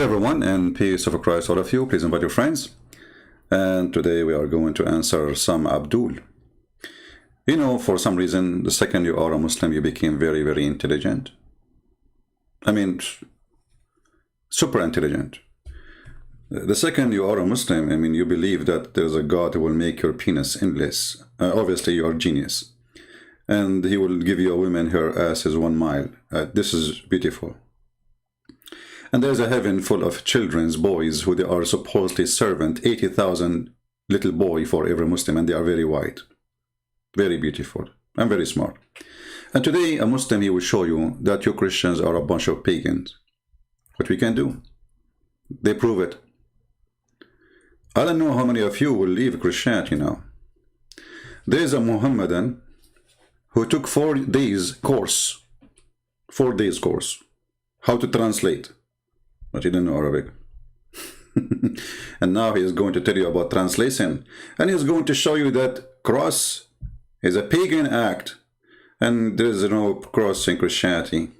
Hello everyone, and peace of Christ all of you. Please invite your friends. And today we are going to answer some Abdul. You know, for some reason, the second you are a Muslim, you became very, very intelligent. I mean, super intelligent. The second you are a Muslim, I mean, you believe that there's a God who will make your penis endless. Obviously, you are a genius. And he will give you a woman, her ass is 1 mile. This is beautiful. And there's a heaven full of children's boys who they are supposedly servant, 80,000 little boy for every Muslim, and they are very white, very beautiful, and very smart. And today, a Muslim, he will show you that you Christians are a bunch of pagans. What we can do? They prove it. I don't know how many of you will leave Christianity now. There's a Muhammadan who took 4 days course, 4 days course, how to translate. But he didn't know Arabic. And now he is going to tell you about translation. And he's going to show you that cross is a pagan act. And there is no cross in Christianity.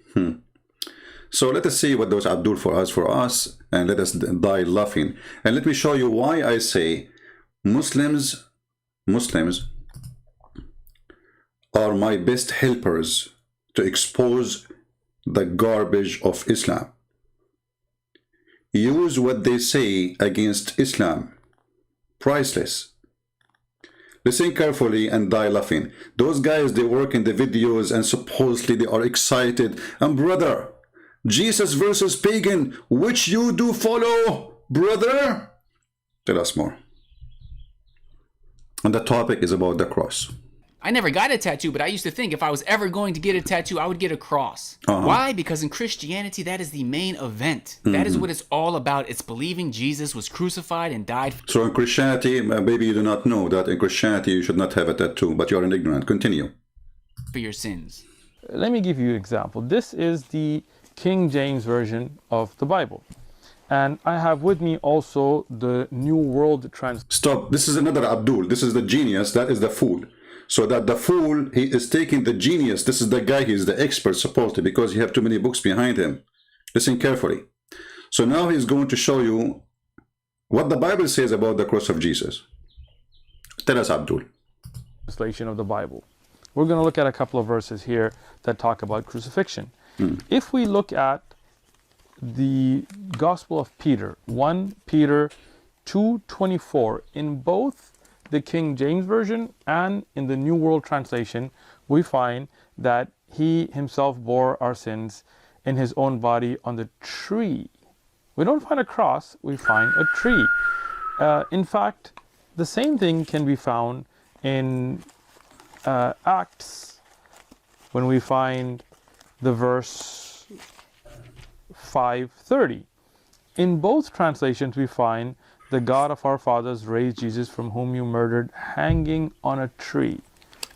So let us see what those Abdul for us. And let us die laughing. And let me show you why I say Muslims are my best helpers to expose the garbage of Islam. Use what they say against Islam. Priceless. Listen carefully and die laughing. Those guys, they work in the videos and supposedly they are excited. And brother, Jesus versus pagan, which you do follow, brother? Tell us more. And the topic is about the cross. I never got a tattoo, but I used to think if I was ever going to get a tattoo, I would get a cross. Why? Because in Christianity, that is the main event. That is what it's all about. It's believing Jesus was crucified and died. So in Christianity, maybe you do not know that in Christianity you should not have a tattoo, but you are an ignorant. Continue. For your sins. Let me give you an example. This is the King James Version of the Bible. And I have with me also the New World Translation. Stop. This is another Abdul. This is the genius. That is the fool. So that the fool, he is taking the genius. This is the guy, he is the expert supposedly, because you have too many books behind him. Listen carefully. So now he's going to show you what the Bible says about the cross of Jesus. Tell us, Abdul. Translation of the Bible. We're going to look at a couple of verses here that talk about crucifixion. If we look at the Gospel of Peter, 1 Peter 2:24, in both the King James Version and in the New World Translation, we find that he himself bore our sins in his own body on the tree. We don't find a cross, we find a tree. In fact, the same thing can be found in Acts, when we find the verse 5:30. In both translations, we find the God of our fathers raised Jesus, from whom you murdered, hanging on a tree.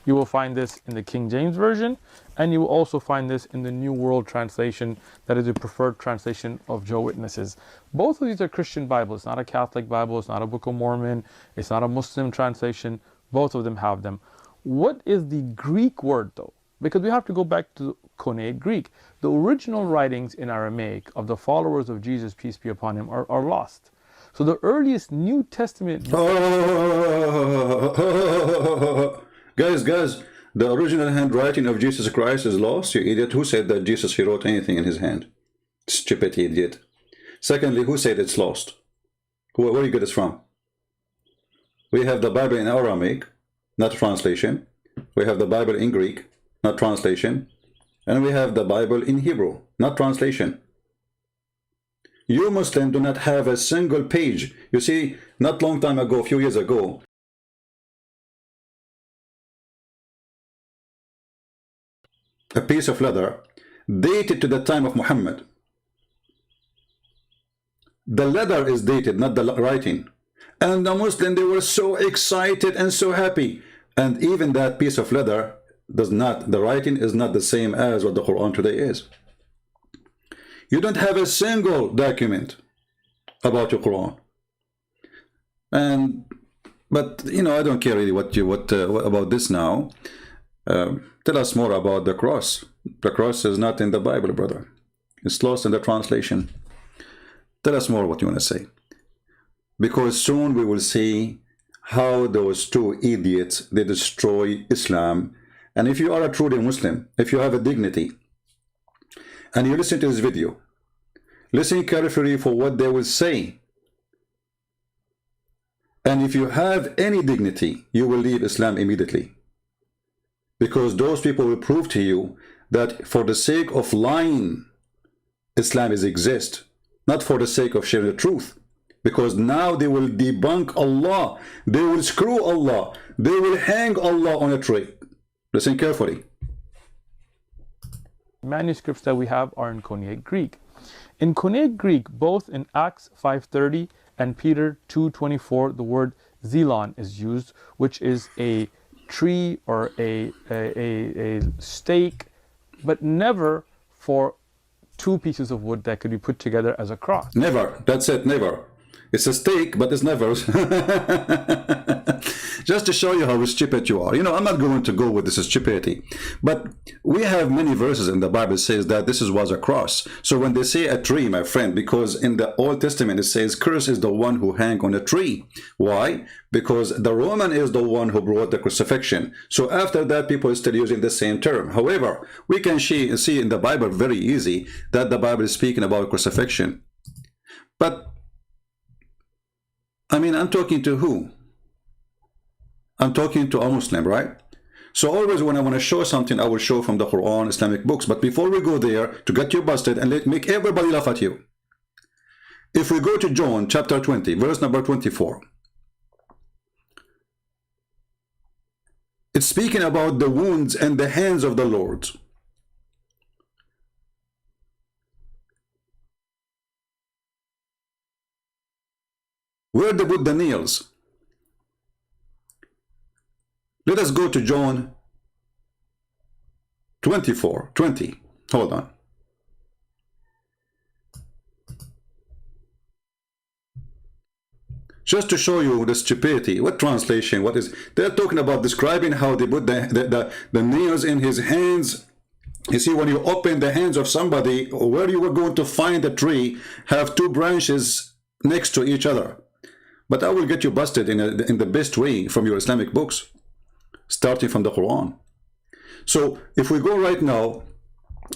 You will find this in the King James Version, and you will also find this in the New World Translation, that is the preferred translation of Jehovah's Witnesses. Both of these are Christian Bibles. It's not a Catholic Bible, it's not a Book of Mormon, it's not a Muslim translation. Both of them have them. What is the Greek word though? Because we have to go back to Koine Greek. The original writings in Aramaic of the followers of Jesus, peace be upon him, are lost. So the earliest New Testament... Guys, the original handwriting of Jesus Christ is lost, you idiot. Who said that Jesus, he wrote anything in his hand? Stupid idiot. Secondly, who said it's lost? Where do you get this from? We have the Bible in Aramaic, not translation. We have the Bible in Greek, not translation. And we have the Bible in Hebrew, not translation. You Muslims do not have a single page. You see, not long time ago, a few years ago, a piece of leather dated to the time of Muhammad. The leather is dated, not the writing. And the Muslims, they were so excited and so happy. And even that piece of leather does not, the writing is not the same as what the Quran today is. You don't have a single document about your Quran. But you know, I don't care really what about this now. Tell us more about the cross. The cross is not in the Bible, brother. It's lost in the translation. Tell us more what you want to say. Because soon we will see how those two idiots, they destroy Islam. And if you are a truly Muslim, if you have a dignity, and you listen to this video, listen carefully for what they will say. And if you have any dignity, you will leave Islam immediately. Because those people will prove to you that for the sake of lying, Islam exists, not for the sake of sharing the truth. Because now they will debunk Allah, they will screw Allah, they will hang Allah on a tree. Listen carefully. Manuscripts that we have are in Koine Greek. In Koine Greek, both in Acts 5:30 and Peter 2:24, the word xylon is used, which is a tree or a stake, but never for two pieces of wood that could be put together as a cross. Never. That's it. Never. It's a stake, but it's never. Just to show you how stupid you are. You know, I'm not going to go with this stupidity. But we have many verses in the Bible says that this was a cross. So when they say a tree, my friend, because in the Old Testament it says, curse is the one who hang on a tree. Why? Because the Roman is the one who brought the crucifixion. So after that, people are still using the same term. However, we can see in the Bible very easy that the Bible is speaking about crucifixion. But I mean, I'm talking to who? I'm talking to a Muslim, right? So always when I want to show something, I will show from the Quran, Islamic books. But before we go there, to get you busted and make everybody laugh at you. If we go to John chapter 20, verse number 24. It's speaking about the wounds and the hands of the Lord. Where they put the nails. Let us go to John 24:20. Hold on. Just to show you the stupidity. What translation? What is? They're talking about describing how they put the nails in his hands. You see, when you open the hands of somebody, where you were going to find a tree, have two branches next to each other. But I will get you busted in the best way from your Islamic books, starting from the Quran. So if we go right now,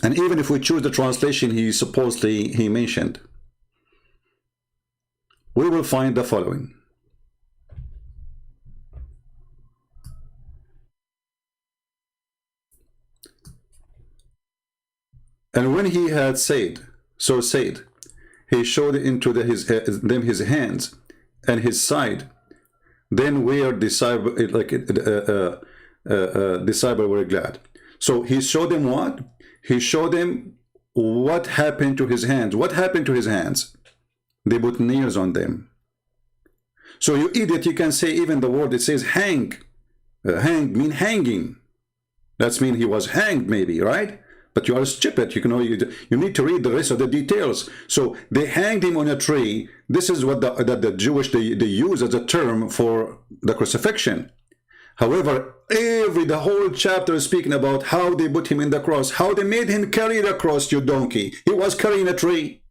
and even if we choose the translation he mentioned, we will find the following. And when he had said, he showed into them his hands and his side. Then were disciples were glad. So he showed them what? He showed them what happened to his hands. What happened to his hands? They put nails on them. So you idiot, you can say even the word, it says hang. Hang mean hanging. That's mean he was hanged maybe, right? But you are stupid. You need to read the rest of the details. So they hanged him on a tree. This is what the Jewish, they use as a term for the crucifixion. However, the whole chapter is speaking about how they put him in the cross, how they made him carry the cross, you donkey. He was carrying a tree.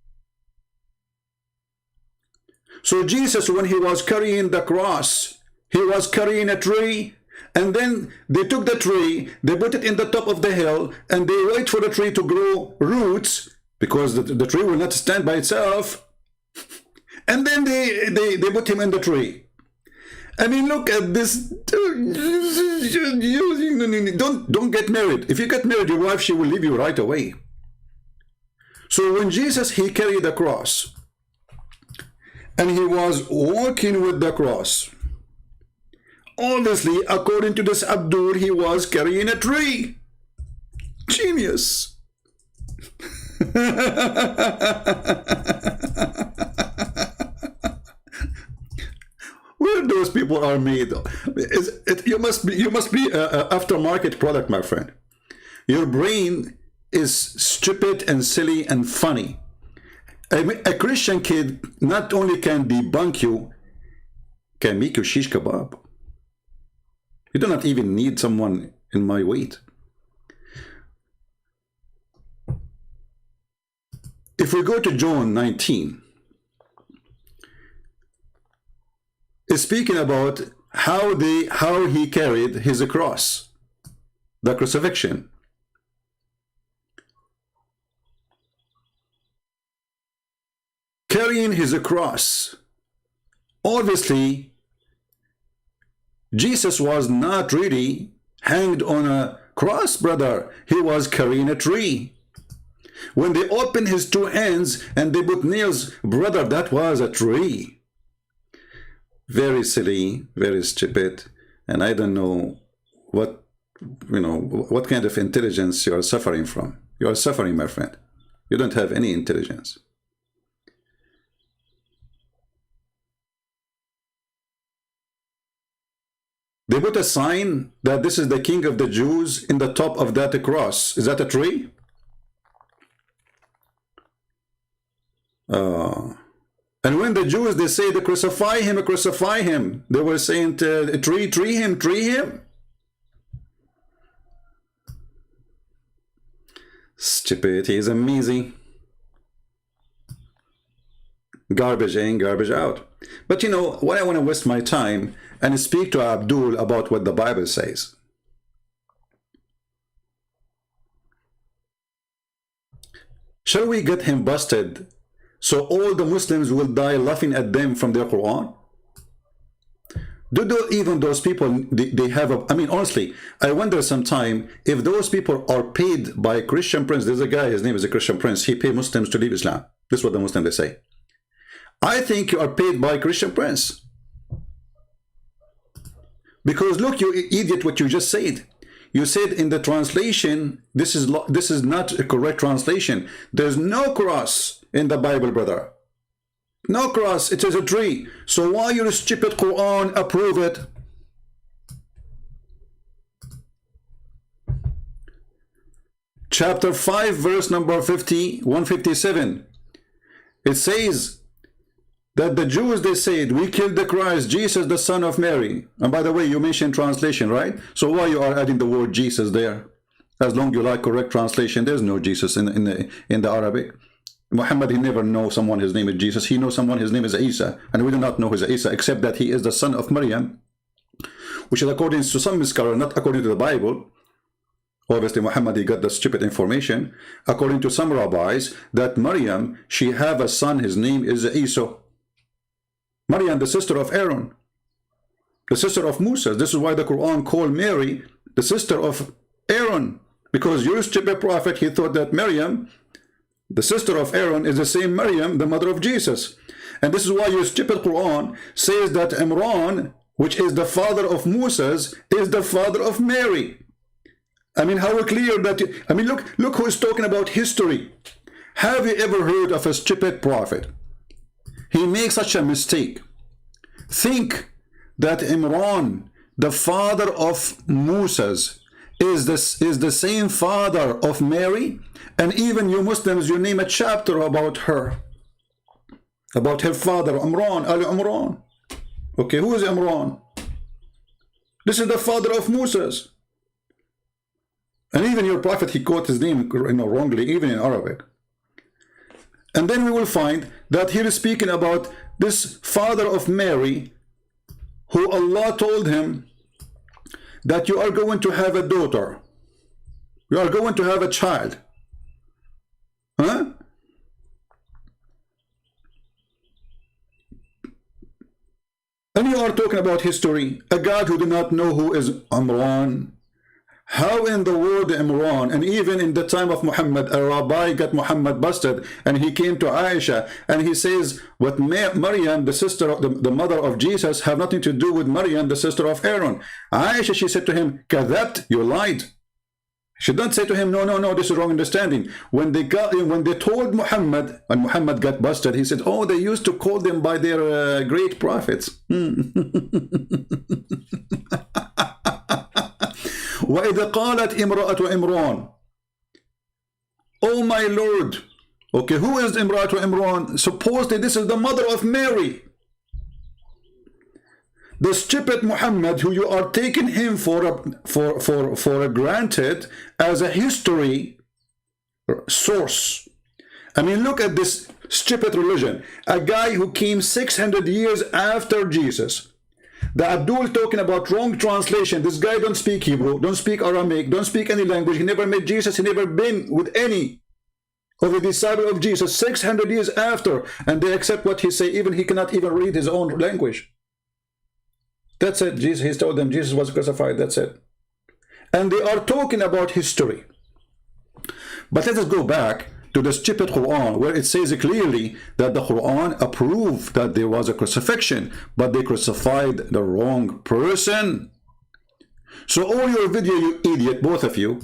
So Jesus, when he was carrying the cross, he was carrying a tree. And then they took the tree, they put it in the top of the hill, and they wait for the tree to grow roots, because the tree will not stand by itself. And then they put him in the tree. I mean, look at this. Don't get married. If you get married, your wife, she will leave you right away. So when Jesus, he carried the cross, and he was walking with the cross, obviously, according to this Abdul, he was carrying a tree. Genius. Where those people are made? You must be a aftermarket product, my friend. Your brain is stupid and silly and funny. A Christian kid not only can debunk you, can make you shish kebab. You do not even need someone in my weight. If we go to John 19, is speaking about how he carried his cross, the crucifixion. Carrying his cross. Obviously, Jesus was not really hanged on a cross, brother. He was carrying a tree. When they opened his two hands and they put nails, brother, that was a tree. Very silly, very stupid, and I don't know what kind of intelligence you are suffering from. You are suffering, my friend. You don't have any intelligence. They put a sign that this is the King of the Jews in the top of that cross. Is that a tree? And when the Jews, they say, they crucify him, they were saying, tree him. Stupidity is amazing. Garbage in, garbage out. But you know, why I want to waste my time and speak to Abdul about what the Bible says. Shall we get him busted so all the Muslims will die laughing at them from their Quran? Even those people, they have a, I mean, honestly, I wonder sometime if those people are paid by Christian prince. There's a guy, his name is a Christian prince. He paid Muslims to leave Islam. This is what the Muslims, they say. I think you are paid by Christian prince. Because look, you idiot, what you just said. You said in the translation, this is not a correct translation. There's no cross in the Bible, brother. No cross, it is a tree. So why your stupid Quran approve it? Chapter 5, verse number 157. It says that the Jews, they said, we killed the Christ, Jesus, the son of Mary. And by the way, you mentioned translation, right? So why you are adding the word Jesus there? As long as you like correct translation, there's no Jesus in the Arabic. Muhammad, he never know someone his name is Jesus. He knows someone his name is Isa, and we do not know who is Isa, except that he is the son of Maryam, which is according to some scholars, not according to the Bible. Obviously, Muhammad, he got the stupid information. According to some rabbis, that Maryam, she have a son, his name is Isa. Maryam, the sister of Aaron, the sister of Moses. This is why the Quran called Mary the sister of Aaron, because your stupid prophet, he thought that Maryam, the sister of Aaron, is the same Maryam, the mother of Jesus. And this is why your stupid Quran says that Imran, which is the father of Moses, is the father of Mary. I mean, how clear that... I mean, look who is talking about history. Have you ever heard of a stupid prophet? He makes such a mistake. Think that Imran, the father of Moses, is the same father of Mary, and even you Muslims, you name a chapter about her father, Imran, Ali Imran. Okay, who is Imran? This is the father of Moses. And even your prophet, he quote his name wrongly, even in Arabic. And then we will find that he is speaking about this father of Mary, who Allah told him that you are going to have a daughter. You are going to have a child. Huh? And you are talking about history, a God who did not know who is Imran. How in the world Imran, and even in the time of Muhammad, a rabbi got Muhammad busted, and he came to Aisha, and he says, what Maryam, the sister, the mother of Jesus, have nothing to do with Maryam, the sister of Aaron. Aisha, she said to him, Kadhabt, you lied. She didn't say to him, no, this is wrong understanding. When they told Muhammad, when Muhammad got busted, he said, oh, they used to call them by their great prophets. وَإِذَا قَالَتْ إِمْرَأَةُ إِمْرَانَ. Oh my Lord. Okay, who is Imra'atu Imran? Supposedly this is the mother of Mary. The stupid Muhammad, who you are taking him for granted as a history source. I mean, look at this stupid religion. A guy who came 600 years after Jesus. The Abdul talking about wrong translation. This guy don't speak Hebrew, don't speak Aramaic, don't speak any language. He never met Jesus. He never been with any of the disciple of Jesus 600 years after, and they accept what he say. Even he cannot even read his own language. That's it. Jesus, he told them Jesus was crucified. That's it. And they are talking about history. But let us go back to the stupid Quran, where it says clearly that the Quran approved that there was a crucifixion, but they crucified the wrong person. So all your video, you idiot, both of you,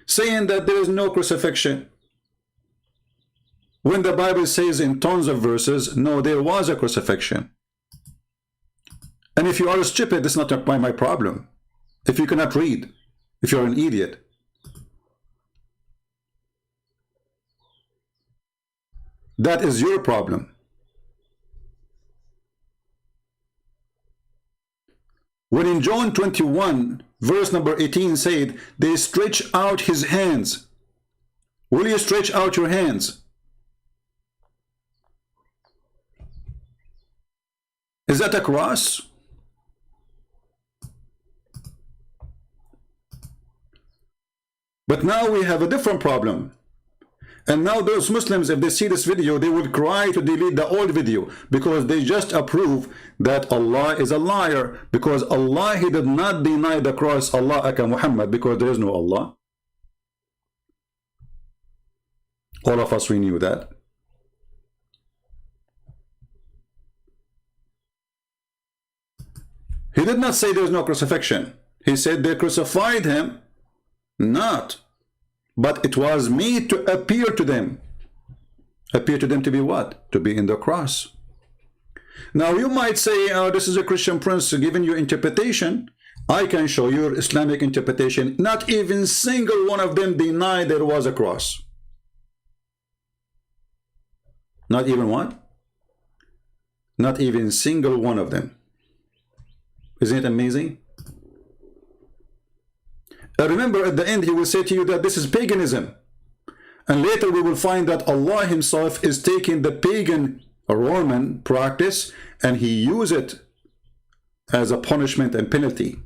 saying that there is no crucifixion, when the Bible says in tons of verses, no, there was a crucifixion. And if you are stupid, that's not my problem. If you cannot read, if you're an idiot, that is your problem. When in John 21, verse number 18 said, they stretch out his hands. Will you stretch out your hands? Is that a cross? But now we have a different problem. And now those Muslims, if they see this video, they will cry to delete the old video, because they just approve that Allah is a liar, because Allah, he did not deny the cross, Allah aka Muhammad, because there is no Allah. All of us, we knew that. He did not say there is no crucifixion. He said they crucified him, not. But it was made to appear to them. Appear to them to be what? To be in the cross. Now you might say, oh, this is a Christian prince giving you interpretation. I can show you Islamic interpretation. Not even single one of them denied there was a cross. Not even one? Not even single one of them. Isn't it amazing? Remember, at the end, he will say to you that this is paganism. And later we will find that Allah himself is taking the pagan Roman practice and he used it as a punishment and penalty.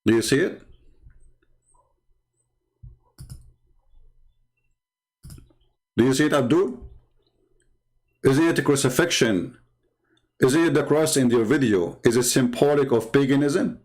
Do you see it? Do you see it, Abdul? Isn't it a crucifixion? Isn't it the cross in your video? Is it symbolic of paganism?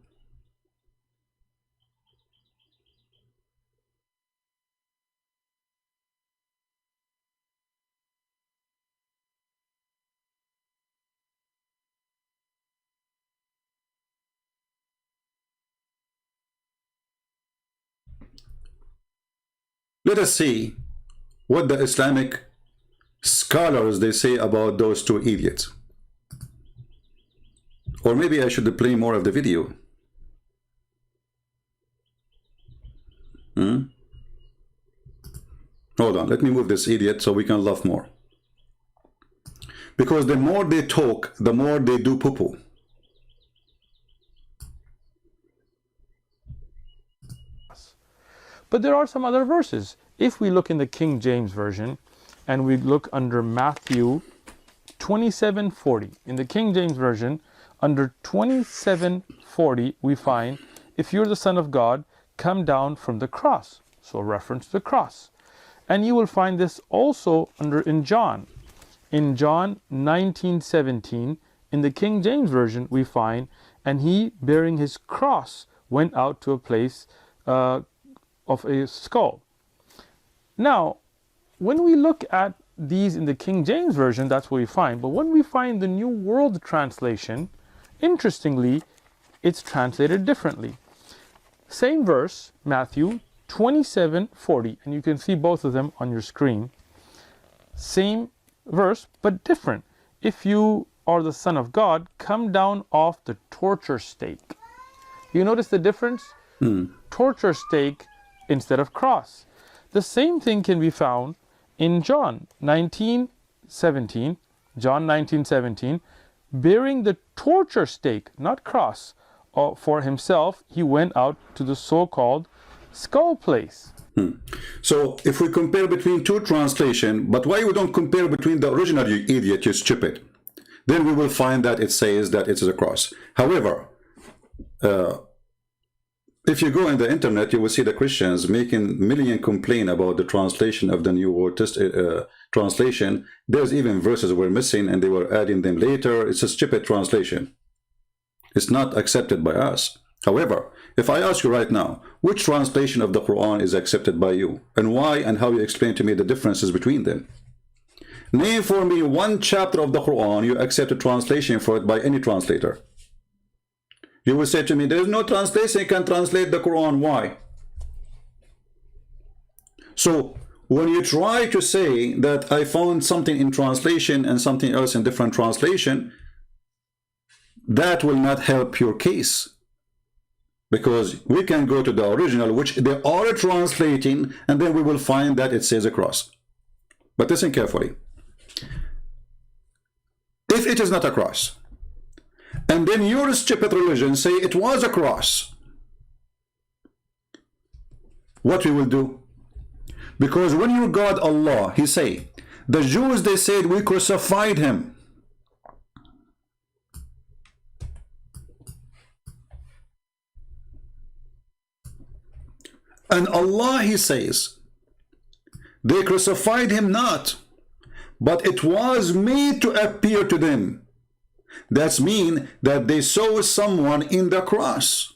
Let us see what the Islamic scholars they say about those two idiots. Or maybe I should play more of the video. Hold on, let me move this idiot so we can laugh more. Because the more they talk, the more they do poo-poo. But there are some other verses. If we look in the King James Version and we look under Matthew 27:40, in the King James Version, under 27:40, we find, if you're the Son of God, come down from the cross. So a reference to the cross. And you will find this also in John. In John 19:17, in the King James Version, we find, and he, bearing his cross, went out to a place of a skull. Now, when we look at these in the King James Version, that's what we find. But when we find the New World Translation, interestingly, it's translated differently. Same verse, Matthew 27:40, and you can see both of them on your screen. Same verse, but different. If you are the Son of God, come down off the torture stake. You notice the difference? Torture stake instead of cross. The same thing can be found in John 19:17. John 19:17, bearing the torture stake, not cross, for himself, he went out to the so-called skull place. So if we compare between two translations, but why we don't compare between the original, you idiot, you stupid? Then we will find that it says that it is a cross. However, if you go in the internet, you will see the Christians making million complaint about the translation of the New World translation. There's even verses were missing and they were adding them later. It's a stupid translation. It's not accepted by us. However, if I ask you right now, which translation of the Quran is accepted by you, and why, and how you explain to me the differences between them? Name for me one chapter of the Quran you accept a translation for it by any translator. You will say to me, there is no translation can translate the Quran. Why? So when you try to say that I found something in translation and something else in different translation, that will not help your case. Because we can go to the original, which they are translating, and then we will find that it says a cross. But listen carefully. If it is not a cross, and then your stupid religion say it was a cross, what we will do? Because when your God Allah, He say, the Jews, they said we crucified Him. And Allah, He says, they crucified Him not, but it was made to appear to them. That's mean that they saw someone in the cross.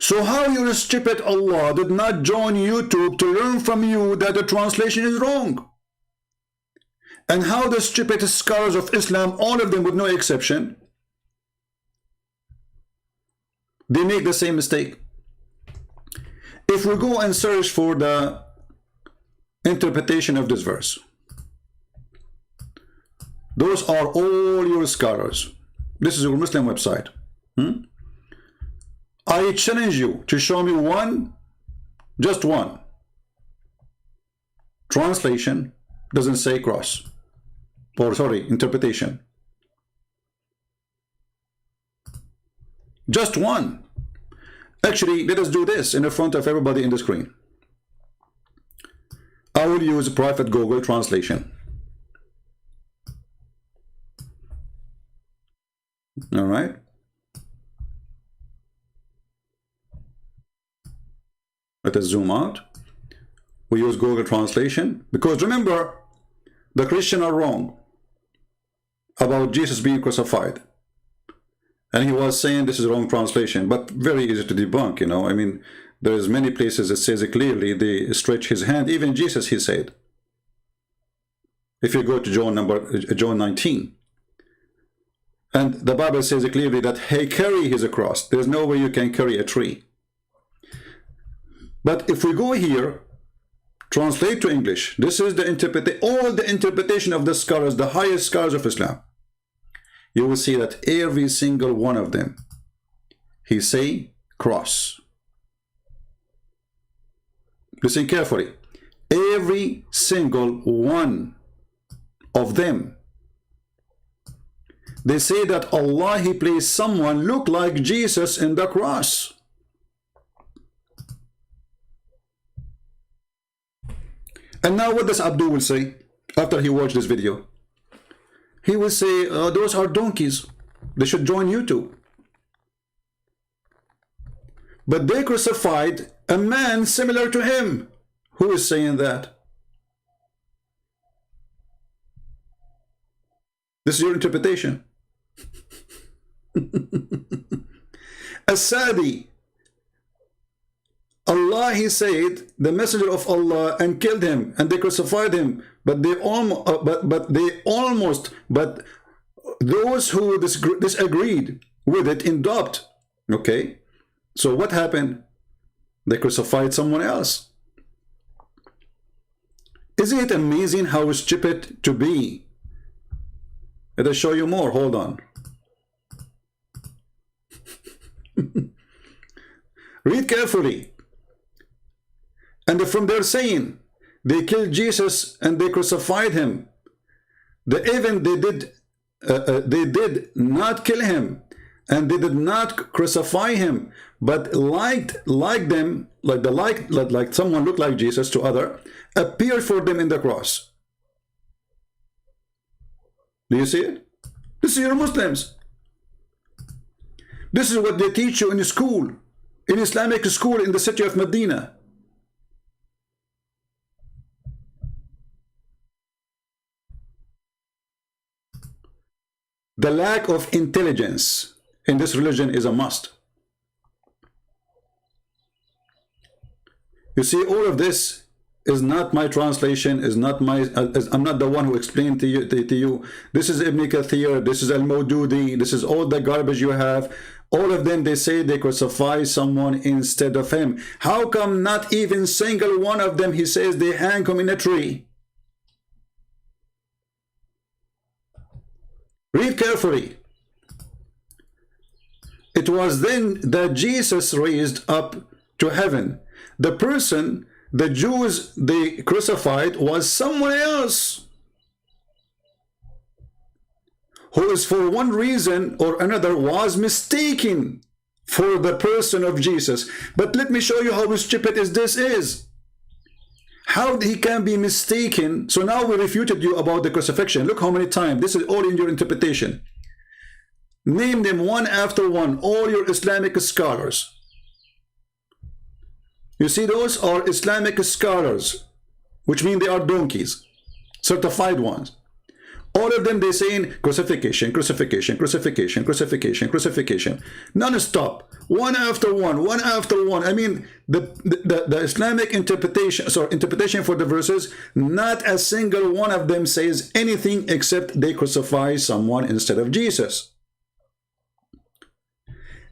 So how your stupid Allah did not join YouTube to learn from you that the translation is wrong? And how the stupid scholars of Islam, all of them with no exception, they make the same mistake. If we go and search for the interpretation of this verse, those are all your scholars. This is your Muslim website. I challenge you to show me one, just one, translation doesn't say cross, or sorry, interpretation. Just one. Actually, let us do this in the front of everybody in the screen. I will use private Google translation. All right. Let us zoom out. We use Google translation because remember, the Christians are wrong about Jesus being crucified. And he was saying this is a wrong translation, but very easy to debunk, you know. I mean, there's many places that says it clearly, they stretch his hand. Even Jesus, he said. If you go to John 19. And the Bible says it clearly that he carry his cross. There's no way you can carry a tree. But if we go here, translate to English, this is the all the interpretation of the scholars, the highest scholars of Islam. You will see that every single one of them, he say cross. Listen carefully. Every single one of them, they say that Allah, he placed someone look like Jesus in the cross. And now what does Abdul will say after he watched this video? He will say, those are donkeys. They should join YouTube. But they crucified a man similar to him. Who is saying that? This is your interpretation. As-Sadi, Allah, he said, the messenger of Allah, and killed him, and they crucified him. But those who disagreed with it in doubt. Okay, so what happened? They crucified someone else. Isn't it amazing how stupid to be? Let us show you more. Hold on. Read carefully. And from their saying, they killed Jesus and they crucified him. They did not kill him. and they did not crucify him, but like them, like someone looked like Jesus to other, appeared for them in the cross. Do you see it? This is your Muslims. This is what they teach you in school, in Islamic school in the city of Medina. The lack of intelligence in this religion is a must. You see, all of this is not my translation, is not my, I'm not the one who explained to you. This is Ibn Kathir, this is Al-Mawdudi, this is all the garbage you have. All of them, they say they crucify someone instead of him. How come not even single one of them, he says they hang him in a tree? Read carefully. It was then that Jesus raised up to heaven. The person the Jews they crucified was someone else, who is for one reason or another was mistaken for the person of Jesus. But let me show you how stupid this is. How he can be mistaken. So now we refuted you about the crucifixion. Look how many times. This is all in your interpretation. Name them one after one, all your Islamic scholars. You see, those are Islamic scholars, which mean they are donkeys, certified ones. All of them, they saying crucifixion, crucifixion, crucifixion, crucifixion, crucifixion, non-stop, one after one, one after one. I mean, the Islamic interpretation, sorry, interpretation for the verses, not a single one of them says anything except they crucify someone instead of Jesus.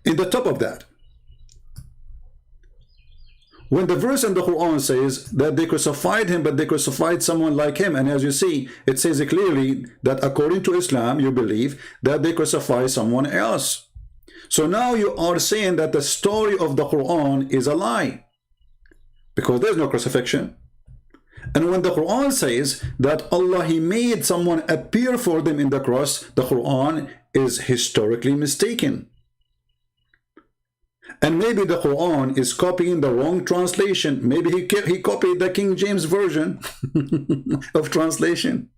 In the top of that, when the verse in the Quran says that they crucified him, but they crucified someone like him, and as you see, it says clearly that according to Islam, you believe that they crucify someone else. So now you are saying that the story of the Quran is a lie, because there's no crucifixion. And when the Quran says that Allah, He made someone appear for them in the cross, the Quran is historically mistaken. And maybe the Quran is copying the wrong translation. Maybe he copied the King James Version of translation.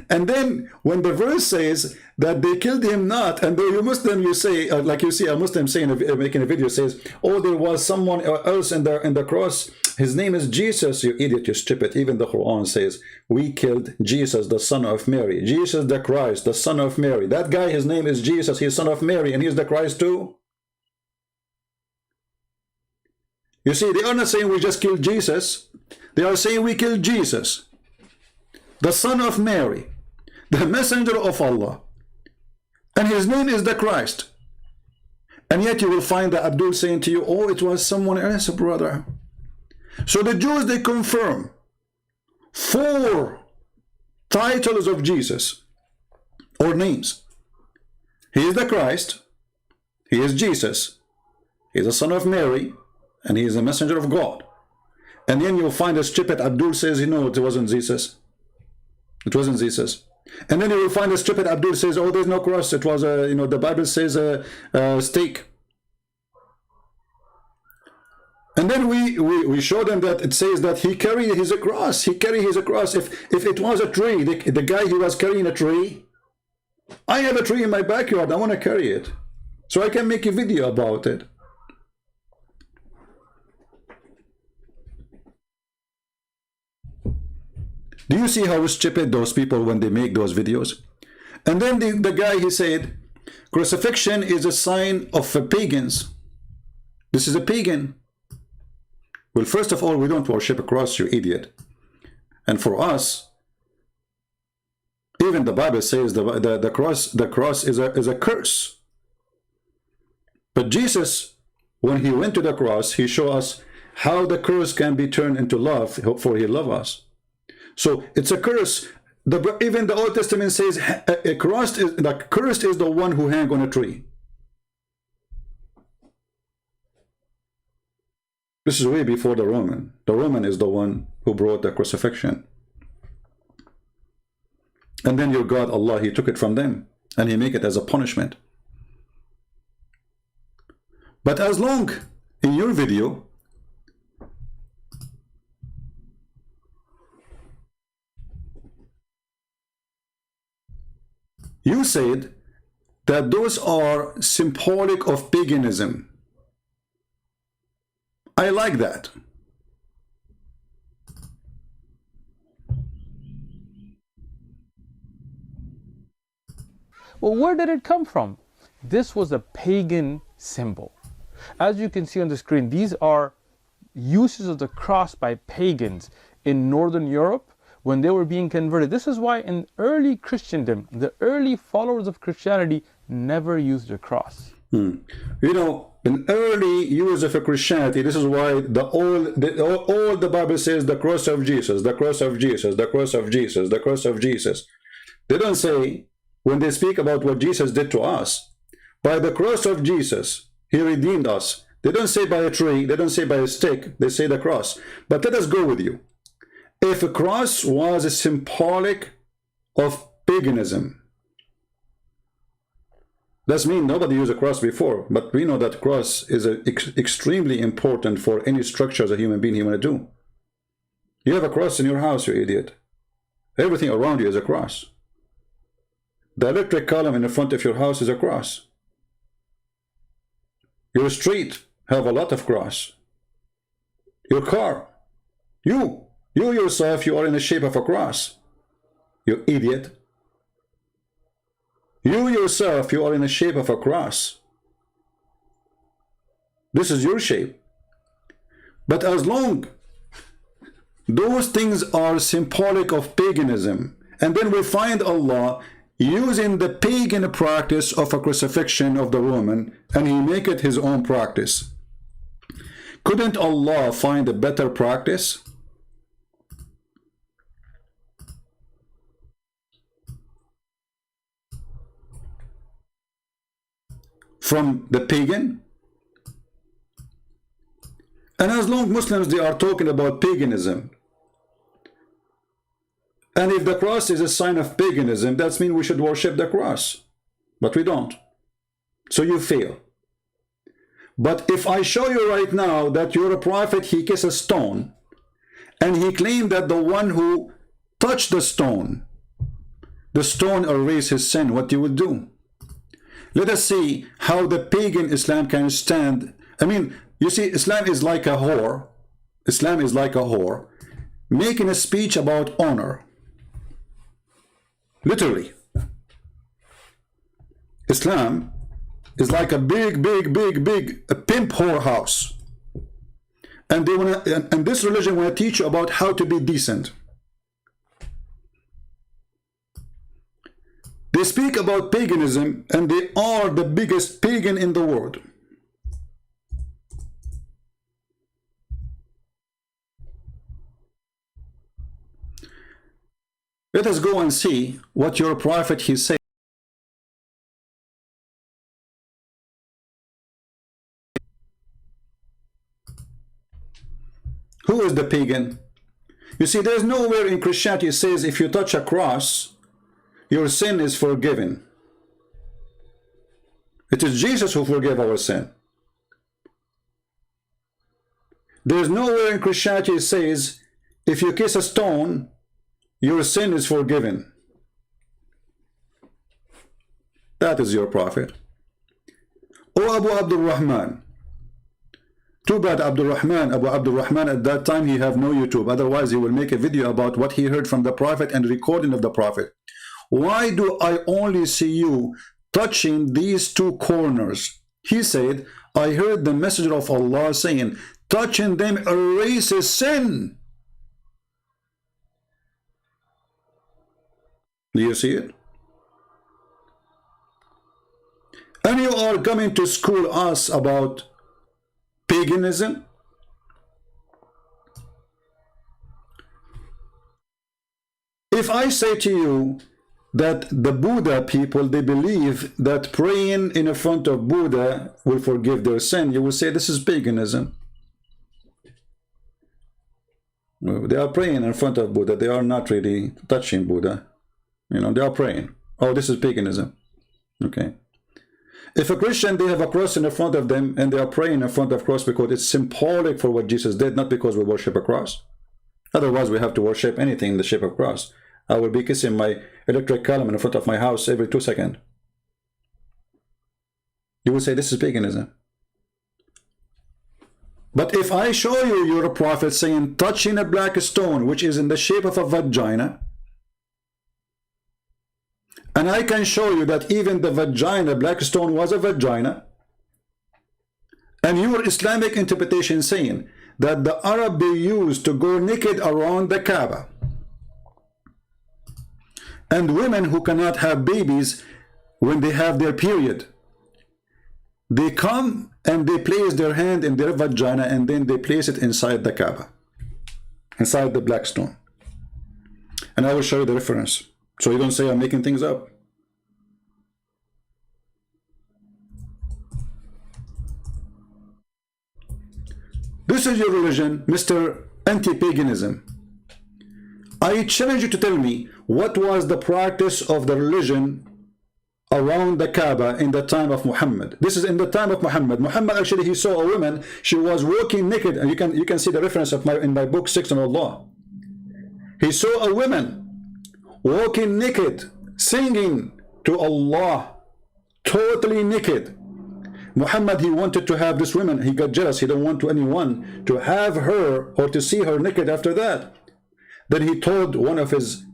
And then when the verse says that they killed him not, and though you Muslim, you say, like you see a Muslim saying, making a video, says, oh, there was someone else in the cross. His name is Jesus. You idiot, you stupid. Even the Quran says, we killed Jesus, the son of Mary. Jesus the Christ, the son of Mary. That guy, his name is Jesus. He's son of Mary, and he's the Christ too. You see, they are not saying we just killed Jesus. They are saying we killed Jesus, the son of Mary, the messenger of Allah. And his name is the Christ. And yet you will find that Abdul saying to you, oh, it was someone else, brother. So the Jews, they confirm 4 titles of Jesus, or names. He is the Christ. He is Jesus. He is the son of Mary. And he is a messenger of God. And then you'll find a stupid Abdul says, you know, it wasn't Jesus. It wasn't Jesus. And then you will find a stupid Abdul says, oh, there's no cross. It was a, you know, the Bible says a stake. And then we show them that it says that he carried his cross. He carried his cross. If it was a tree, the guy, he was carrying a tree. I have a tree in my backyard. I want to carry it, so I can make a video about it. Do you see how stupid those people when they make those videos? And then the guy, he said, crucifixion is a sign of pagans. This is a pagan. Well, first of all, we don't worship a cross, you idiot. And for us, even the Bible says the cross is a curse. But Jesus, when he went to the cross, he showed us how the curse can be turned into love, for he loved us. So it's a curse. Even the Old Testament says a cursed is the one who hang on a tree. This is way before the Roman. The Roman is the one who brought the crucifixion. And then your God, Allah, He took it from them, and He make it as a punishment. But as long in your video you said that those are symbolic of paganism. I like that. Well, where did it come from? This was a pagan symbol. As you can see on the screen, these are uses of the cross by pagans in Northern Europe when they were being converted. This is why in early Christendom, the early followers of Christianity never used a cross. You know, in early use of Christianity, this is why all the Bible says the cross of Jesus, the cross of Jesus, the cross of Jesus, the cross of Jesus. They don't say, when they speak about what Jesus did to us, by the cross of Jesus, he redeemed us. They don't say by a tree, they don't say by a stick, they say the cross. But let us go with you. If a cross was a symbolic of paganism, that means nobody used a cross before, but we know that cross is extremely important for any structure as a human being you want to do. You have a cross in your house, you idiot. Everything around you is a cross. The electric column in the front of your house is a cross. Your street have a lot of cross. Your car, you yourself, you are in the shape of a cross. You idiot. You yourself, you are in the shape of a cross. This is your shape. But as long those things are symbolic of paganism, and then we find Allah using the pagan practice of a crucifixion of the Roman, and he make it his own practice. Couldn't Allah find a better practice? From the pagan? And as long Muslims, they are talking about paganism, and if the cross is a sign of paganism, that means we should worship the cross. But we don't. So you fail. But if I show you right now that you're a prophet, he kissed a stone, and he claimed that the one who touched the stone erased his sin, what you would do? Let us see how the pagan Islam can stand. I mean, you see, Islam is like a whore. Islam is like a whore making a speech about honor. Literally. Islam is like a big a pimp whorehouse. And they want to, and this religion want to teach you about how to be decent. They speak about paganism, and they are the biggest pagan in the world. Let us go and see what your prophet he said. Who is the pagan? You see, there's nowhere in Christianity it says if you touch a cross, your sin is forgiven. It is Jesus who forgave our sin. There's nowhere in Christianity it says if you kiss a stone, your sin is forgiven. That is your prophet. O Abu Abdul Rahman. Too bad Abu Abdul Rahman at that time he have no YouTube. Otherwise he will make a video about what he heard from the prophet and recording of the prophet. Why do I only see you touching these two corners? He said, I heard the messenger of Allah saying, touching them erases sin. Do you see it? And you are coming to school us about paganism? If I say to you that the Buddha people, they believe that praying in front of Buddha will forgive their sin, you will say this is paganism. They are praying in front of Buddha. They are not really touching Buddha. You know, they are praying. Oh, this is paganism. Okay. If a Christian, they have a cross in the front of them and they are praying in front of cross because it's symbolic for what Jesus did, not because we worship a cross. Otherwise, we have to worship anything in the shape of cross. I will be kissing my electric column in front of my house every 2 seconds. You will say this is paganism. But if I show you your prophet saying touching a black stone which is in the shape of a vagina, and I can show you that even the vagina, black stone was a vagina, and your Islamic interpretation saying that the Arab they used to go naked around the Kaaba, and women who cannot have babies when they have their period, they come and they place their hand in their vagina and then they place it inside the Kaaba, inside the black stone. And I will show you the reference, so you don't say I'm making things up. This is your religion, Mr. Anti-Paganism. I challenge you to tell me what was the practice of the religion around the Kaaba in the time of Muhammad. This is in the time of Muhammad. Muhammad actually, he saw a woman, she was walking naked, and you can see the reference of in my book 6 on Allah. He saw a woman walking naked, singing to Allah, totally naked. Muhammad, he wanted to have this woman, he got jealous, he don't want anyone to have her or to see her naked after that. Then he told one of his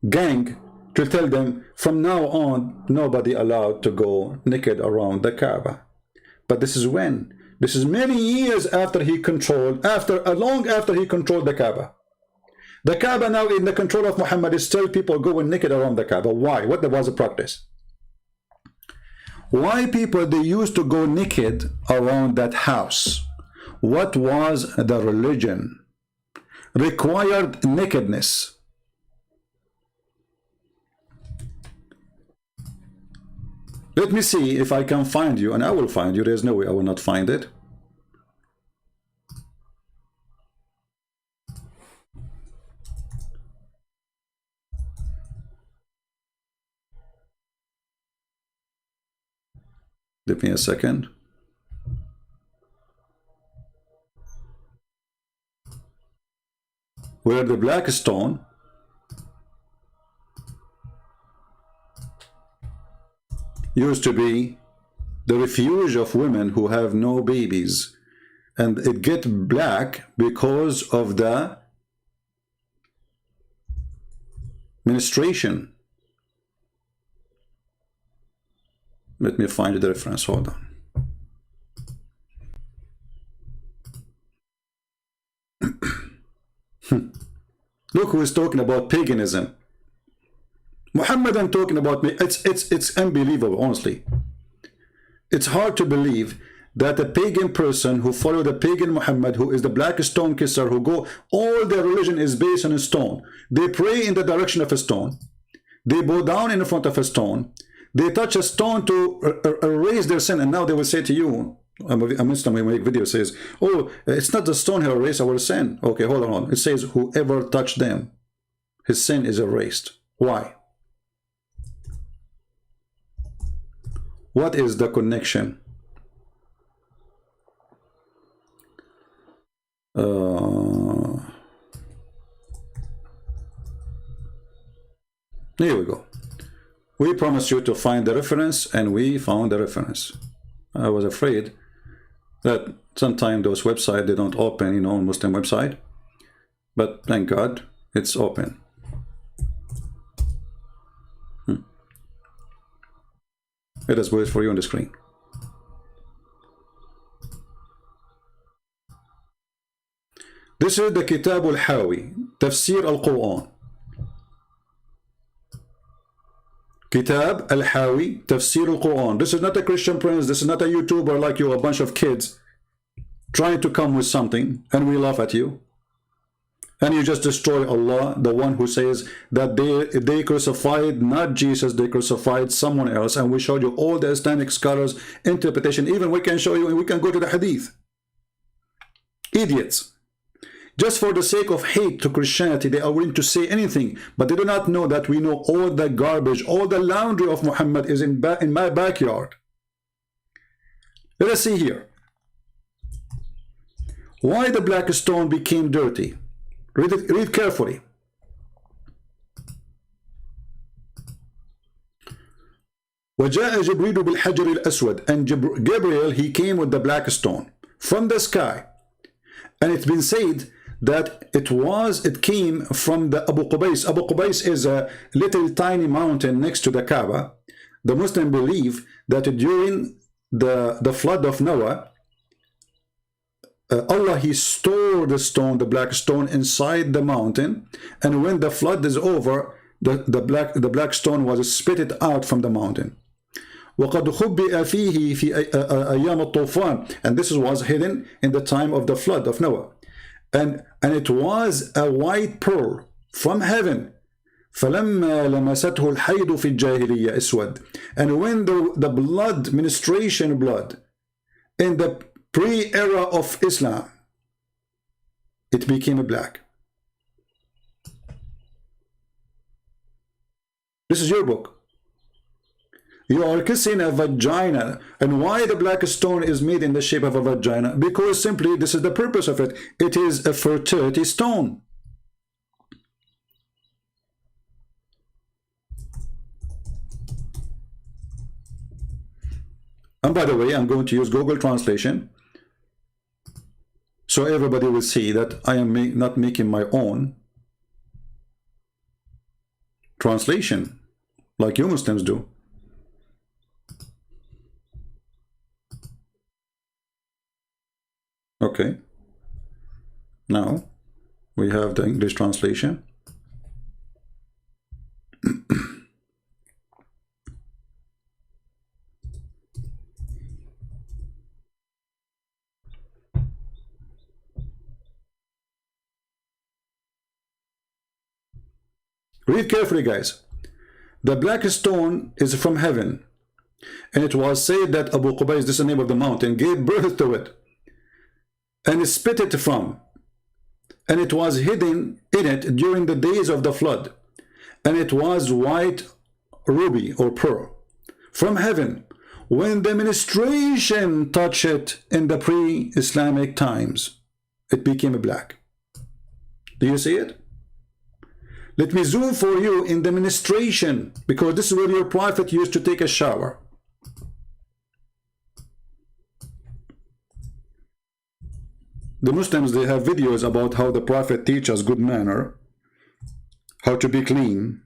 gang to tell them, from now on, nobody allowed to go naked around the Kaaba. But this is when? This is many years after he controlled, long after he controlled the Kaaba. The Kaaba now in the control of Muhammad is still people going naked around the Kaaba. Why? What was the practice? Why people, they used to go naked around that house? What was the religion? Required nakedness. Let me see if I can find you, and I will find you. There's no way I will not find it. Give me a second. Where the black stone used to be the refuge of women who have no babies, and it get black because of the menstruation. Let me find the reference. Hold on. Look who is talking about paganism. Muhammadan talking about me. It's unbelievable, honestly. It's hard to believe that a pagan person who followed the pagan Muhammad, who is the black stone kisser, who go, all their religion is based on a stone. They pray in the direction of a stone. They bow down in front of a stone. They touch a stone to erase their sin, and now they will say to you, a Muslim who make video says, oh, it's not the stone who erased our sin. Okay, hold on. It says, whoever touched them, his sin is erased. Why? What is the connection? Here we go. We promised you to find the reference, and we found the reference. I was afraid that sometimes those websites, they don't open, Muslim website. But thank God, it's open. Let us put it for you on the screen. This is the Kitab al-Hawi, Tafsir al-Quran. Kitab al-Hawi, Tafsir al-Quran. This is not a Christian prince. This is not a YouTuber like you, a bunch of kids trying to come with something, and we laugh at you. And you just destroy Allah, the one who says that they crucified not Jesus, they crucified someone else. And we showed you all the Islamic scholars' interpretation. Even we can show you, and we can go to the Hadith. Idiots. Just for the sake of hate to Christianity, they are willing to say anything, but they do not know that we know all the garbage, all the laundry of Muhammad is in my backyard. Let us see here. Why the black stone became dirty? Read carefully. وَجَاءَ جِبْرِيلُ بِالْحَجَرِ الْأَسْوَدِ, and Gabriel, he came with the black stone from the sky. And it's been said that it came from the Abu Qubais. Abu Qubais is a little tiny mountain next to the Kaaba. The Muslims believe that during the flood of Noah, Allah, he stored the stone, the black stone, inside the mountain, and when the flood is over, the black stone was spitted out from the mountain. وَقَدْ خُبِّئَ فِيهِ فِي أَيَّامِ الطُّوفَانِ, and this was hidden in the time of the flood of Noah. And it was a white pearl from heaven. فَلَمَّا لَمَسَتْهُ الْحَيْضُ فِي الجَّاهِلِيَّةِ أَسْوَدَ, and when the blood, menstruation blood, in the pre-era of Islam, it became black. This is your book. You are kissing a vagina. And why the black stone is made in the shape of a vagina? Because simply this is the purpose of it. It is a fertility stone. And by the way, I'm going to use Google Translation, so everybody will see that I am not making my own translation like you Muslims do. Okay, now we have the English translation. Read carefully, guys. The black stone is from heaven, and it was said that Abu Qubais, this is the name of the mountain, gave birth to it, and spit it from, and it was hidden in it during the days of the flood, and it was white ruby or pearl from heaven. When the menstruation touched it in the pre-Islamic times, it became black. Do you see it? Let me zoom for you in the menstruation, because this is where your prophet used to take a shower. The Muslims, they have videos about how the prophet teaches good manner, how to be clean,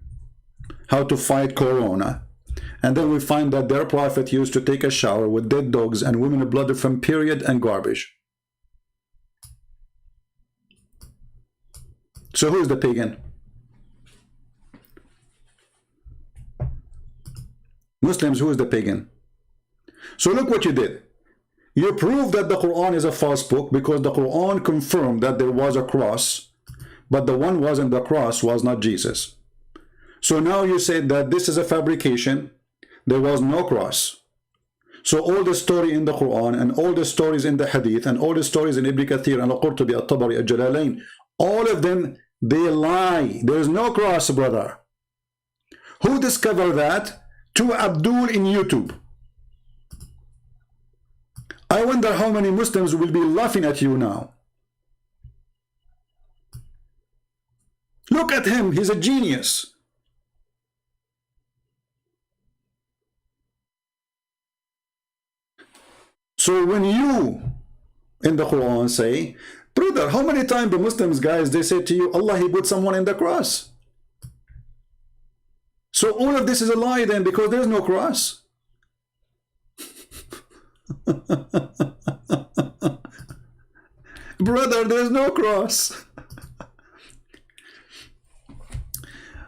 how to fight corona. And then we find that their prophet used to take a shower with dead dogs and women blood from period and garbage. So who is the pagan? Muslims, who is the pagan? So look what you did. You proved that the Quran is a false book because the Quran confirmed that there was a cross, but the one was in the cross was not Jesus. So now you said that this is a fabrication. There was no cross. So all the story in the Quran and all the stories in the Hadith and all the stories in Ibn Kathir and Al-Qurtubi, Al-Tabari, Al-Jalalain, all of them, they lie. There is no cross, brother. Who discovered that? To Abdul in YouTube. I wonder how many Muslims will be laughing at you now. Look at him, he's a genius. So when you in the Quran say, brother, how many times the Muslims guys, they say to you, Allah, he put someone in the cross. So all of this is a lie then, because there is no cross. Brother, there is no cross.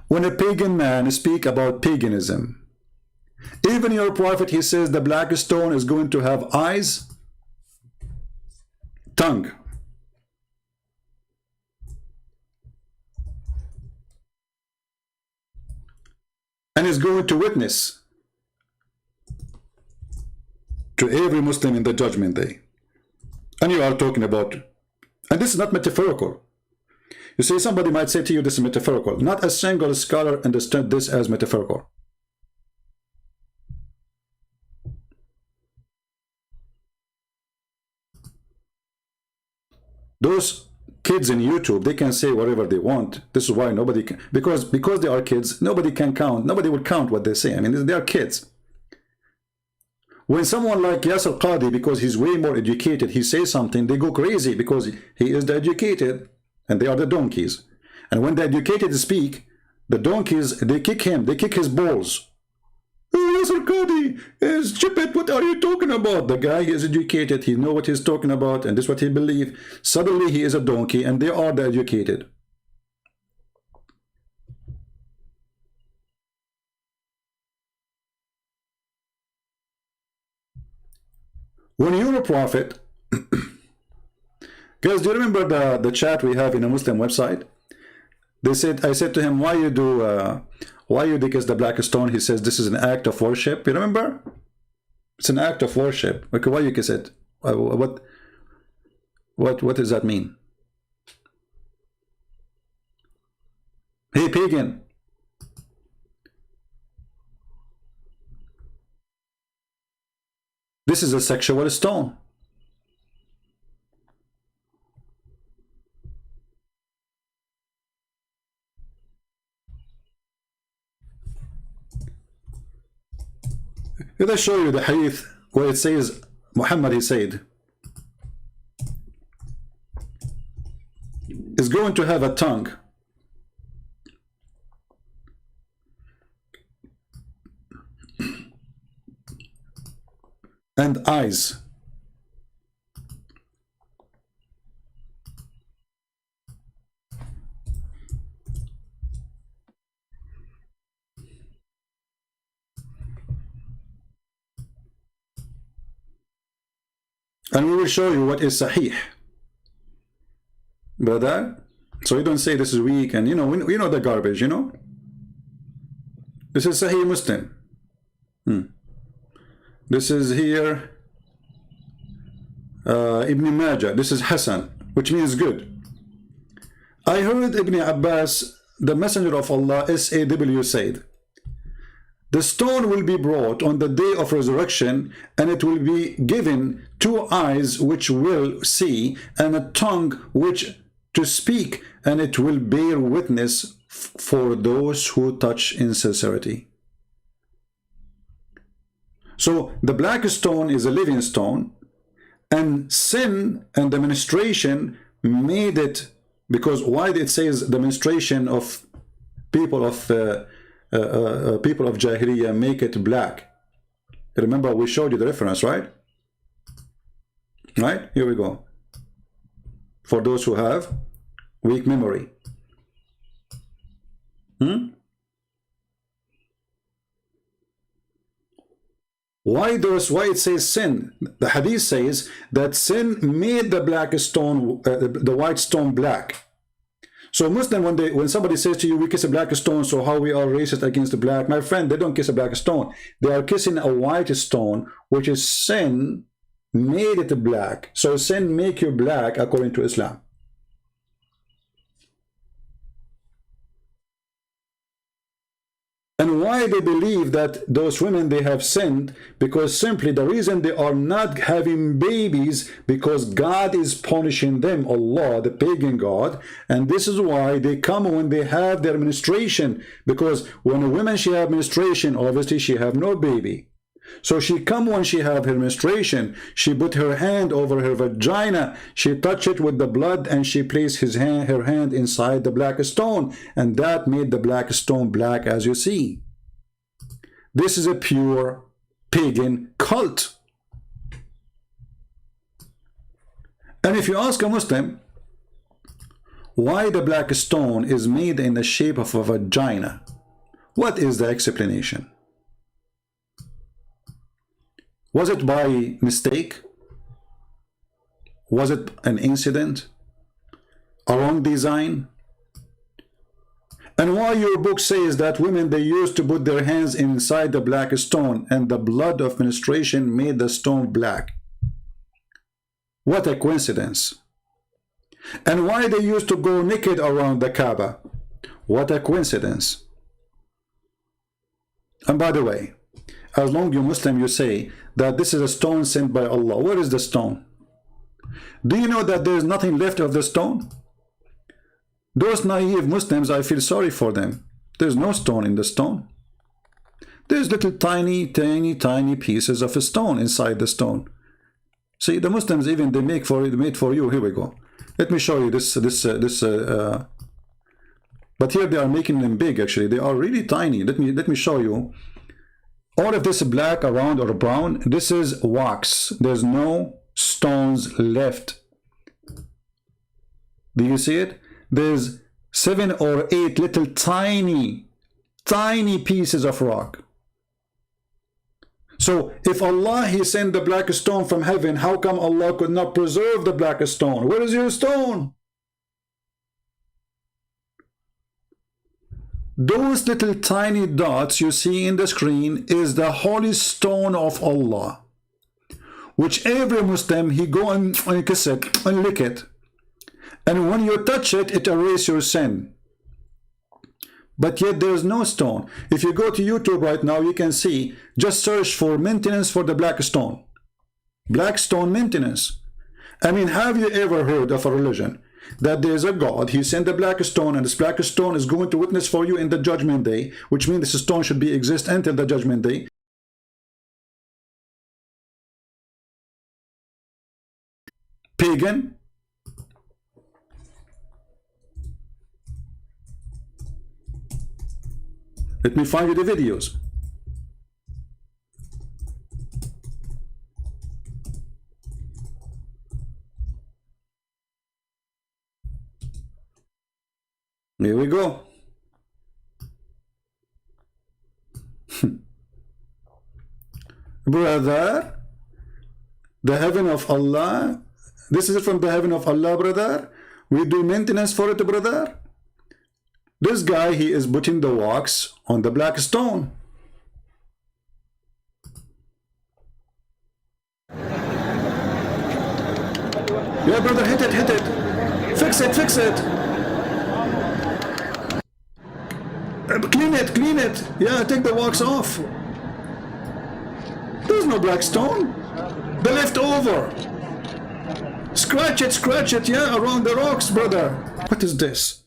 When a pagan man speaks about paganism, even your prophet, he says the black stone is going to have eyes, tongue. And is going to witness to every Muslim in the judgment day. And you are talking about, and this is not metaphorical. You see, somebody might say to you, this is metaphorical. Not a single scholar understood this as metaphorical. Those kids in YouTube, they can say whatever they want. This is why nobody can, because they are kids, nobody can count. Nobody will count what they say. I mean, they are kids. When someone like Yasser Qadi, because he's way more educated, he says something, they go crazy because he is the educated and they are the donkeys. And when the educated speak, the donkeys, they kick him, they kick his balls. Oh, Yasser Qadi is stupid. What are you talking about? The guy is educated. He knows what he's talking about, and this is what he believes. Suddenly, he is a donkey, and they are the educated. When you're a prophet, guys, do you remember the chat we have in a Muslim website? They said, I said to him, why you kiss the black stone? He says, this is an act of worship. You remember? It's an act of worship. Okay, why you kiss it? What does that mean? Hey, pagan. This is a sexual stone. Let us show you the hadith where it says, Muhammad, he said, is going to have a tongue and eyes. And we will show you what is sahih. Brother, so you don't say this is weak and you know the garbage, you know. This is Sahih Muslim. This is here Ibn Majah. This is Hassan, which means good. I heard Ibn Abbas, the Messenger of Allah, SAW, said, the stone will be brought on the day of resurrection, and it will be given 2 eyes which will see, and a tongue which to speak, and it will bear witness for those who touch in sincerity. So the black stone is a living stone, and sin and the menstruation made it, because why it says the menstruation of people of Jahiliyyah make it black. Remember, we showed you the reference, right? Right? Here we go. For those who have weak memory. Why it says sin? The hadith says that sin made the black stone, the white stone black. So Muslim, when somebody says to you, we kiss a black stone, so how we are racist against the black? My friend, they don't kiss a black stone. They are kissing a white stone, which is sin made it black. So sin make you black according to Islam. And why they believe that those women, they have sinned? Because simply the reason they are not having babies, because God is punishing them, Allah, the pagan God. And this is why they come when they have their menstruation. Because when a woman, she have menstruation, obviously she have no baby. So she come when she have her menstruation, she put her hand over her vagina, she touch it with the blood, and she placed her hand inside the black stone, and that made the black stone black, as you see. This is a pure pagan cult. And if you ask a Muslim why the black stone is made in the shape of a vagina, what is the explanation? Was it by mistake? Was it an incident? A wrong design? And why your book says that women, they used to put their hands inside the black stone and the blood of menstruation made the stone black? What a coincidence. And why they used to go naked around the Kaaba? What a coincidence. And by the way, as long as you Muslim, you say that this is a stone sent by Allah. Where is the stone? Do you know that there is nothing left of the stone? Those naive Muslims, I feel sorry for them. There's no stone in the stone. There's little tiny pieces of a stone inside the stone. See, the Muslims even they made for you. Here we go. Let me show you this. But here they are making them big. Actually, they are really tiny. Let me show you. All of this black around or brown. This is wax. There's no stones left. Do you see it? There's 7 or 8 little tiny pieces of rock. So if Allah he sent the black stone from heaven, how come Allah could not preserve the black stone? Where is your stone? Those little tiny dots you see in the screen is the holy stone of Allah, which every Muslim he go and kiss it and lick it, and when you touch it, it erases your sin. But yet there is no stone. If you go to YouTube right now, you can see, just search for maintenance for the black stone. Black stone maintenance. I mean, have you ever heard of a religion that there is a God, he sent the black stone, and this black stone is going to witness for you in the judgment day, which means this stone should be exist until the judgment day. Pagan. Let me find you the videos. Here we go. Brother, the heaven of Allah. This is from the heaven of Allah, brother. We do maintenance for it, brother. This guy, he is putting the wax on the black stone. Yeah, brother, hit it, hit it. Fix it, fix it. Clean it, clean it. Yeah, take the wax off. There's no black stone. The leftover. Scratch it, yeah, around the rocks, brother. What is this?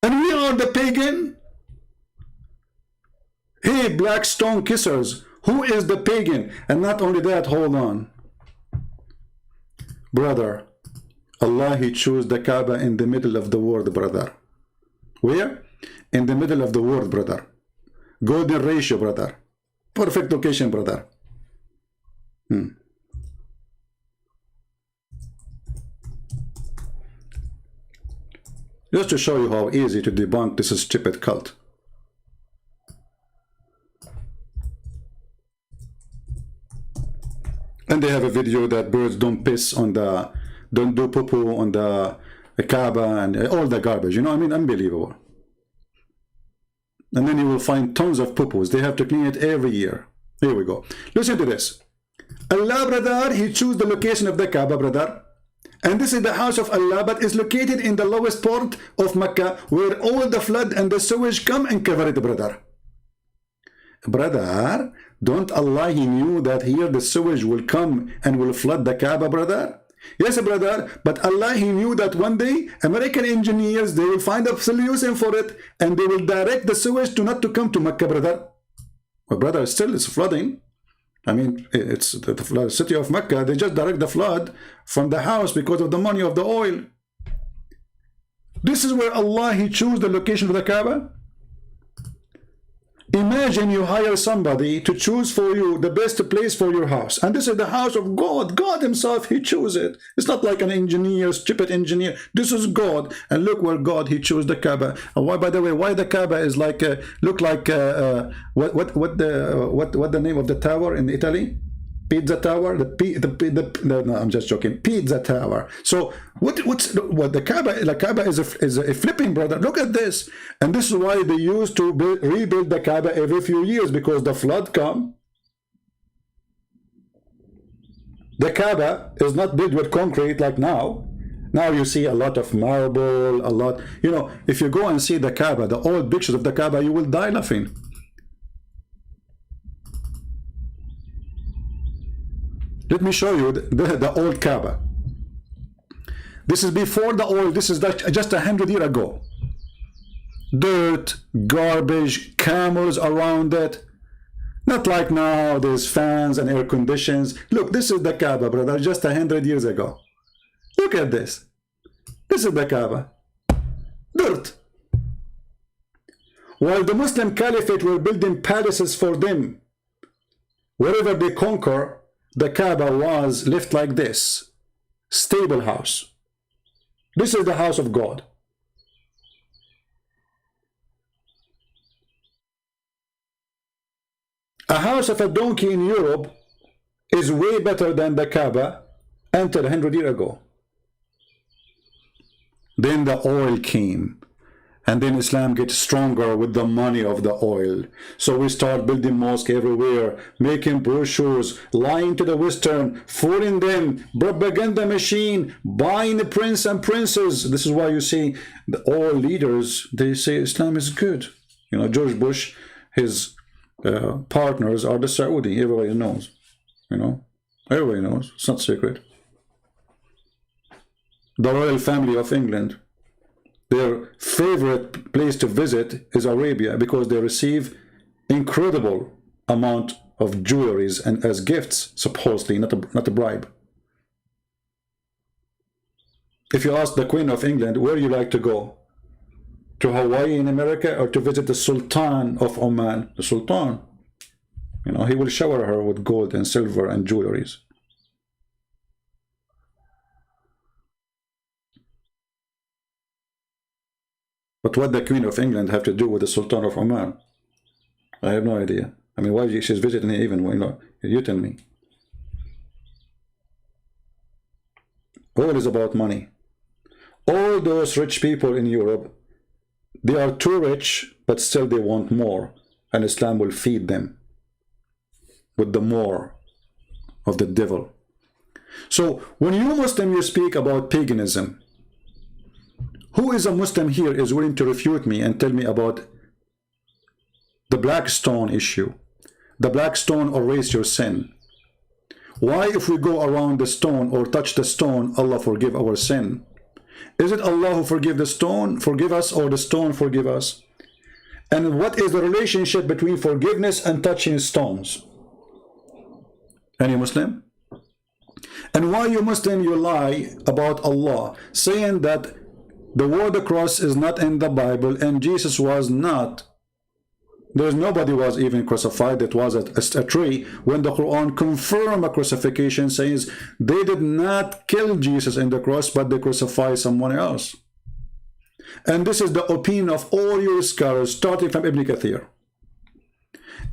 And we are the pagan? Hey, black stone kissers, who is the pagan? And not only that, hold on. Brother, Allah, he chose the Kaaba in the middle of the world, brother. Where? In the middle of the world, brother. Golden ratio, brother. Perfect location, brother. Just to show you how easy to debunk this stupid cult. And they have a video that birds don't piss on the, don't do poo-poo on the Kaaba and all the garbage. You know, I mean, unbelievable. And then you will find tons of poo-poos. They have to clean it every year. Here we go. Listen to this. Allah, brother, he chose the location of the Kaaba, brother. And this is the house of Allah, but is located in the lowest part of Mecca, where all the flood and the sewage come and cover it, brother. Brother, don't Allah, he knew that here the sewage will come and will flood the Kaaba, brother? Yes, brother, but Allah, he knew that one day American engineers, they will find a solution for it, and they will direct the sewage to not to come to Mecca, brother. But brother, still it's flooding. I mean, it's the city of Mecca, they just direct the flood from the house because of the money of the oil. This is where Allah, he chose the location of the Kaaba. Imagine you hire somebody to choose for you the best place for your house. And this is the house of God. God himself, he chose it. It's not like an engineer, stupid engineer. This is God. And look where God, he chose the Kaaba. And why, by the way, why the Kaaba is like, look like, what the name of the tower in Italy? Pizza Tower, no, I'm just joking. Pizza Tower. So what the Kaaba? The Kaaba is a flipping, brother. Look at this, and this is why they used to rebuild the Kaaba every few years, because the flood come. The Kaaba is not built with concrete like now. Now you see a lot of marble, a lot, you know, if you go and see the Kaaba, the old pictures of the Kaaba, you will die laughing. Let me show you the old Kaaba. This is before the oil. This is just 100 years ago. Dirt, garbage, camels around it. Not like now, there's fans and air conditions. Look, this is the Kaaba, brother, just 100 years ago. Look at this. This is the Kaaba. Dirt. While the Muslim Caliphate were building palaces for them, wherever they conquer, the Kaaba was left like this. Stable house. This is the house of God. A house of a donkey in Europe is way better than the Kaaba until 100 years ago. Then the oil came, and then Islam gets stronger with the money of the oil. So we start building mosques everywhere, making brochures, lying to the Western, fooling them, propaganda machine, buying the prince and princess. This is why you see all leaders, they say Islam is good. You know, George Bush, his partners are the Saudi. Everybody knows. You know, everybody knows. It's not secret. The royal family of England, their favorite place to visit is Arabia, because they receive incredible amount of jewelries and as gifts, supposedly, not a bribe. If you ask the Queen of England, where you like to go? To Hawaii in America, or to visit the Sultan of Oman? The Sultan, you know, he will shower her with gold and silver and jewelries. But what the Queen of England have to do with the Sultan of Oman? I have no idea. I mean, why she's visiting him even? You know, you tell me. All is about money. All those rich people in Europe, they are too rich, but still they want more. And Islam will feed them with the more of the devil. So when you Muslim, you speak about paganism, who is a Muslim here is willing to refute me and tell me about the black stone issue? The black stone erase your sin. Why, if we go around the stone or touch the stone, Allah forgive our sin? Is it Allah who forgive the stone, forgive us, or the stone forgive us? And what is the relationship between forgiveness and touching stones? Any Muslim? And why, you Muslim, you lie about Allah, saying that the word cross is not in the Bible and Jesus was not. There's nobody was even crucified. That was a tree. When the Quran confirmed a crucifixion, says they did not kill Jesus in the cross, but they crucified someone else. And this is the opinion of all your scholars, starting from Ibn Kathir.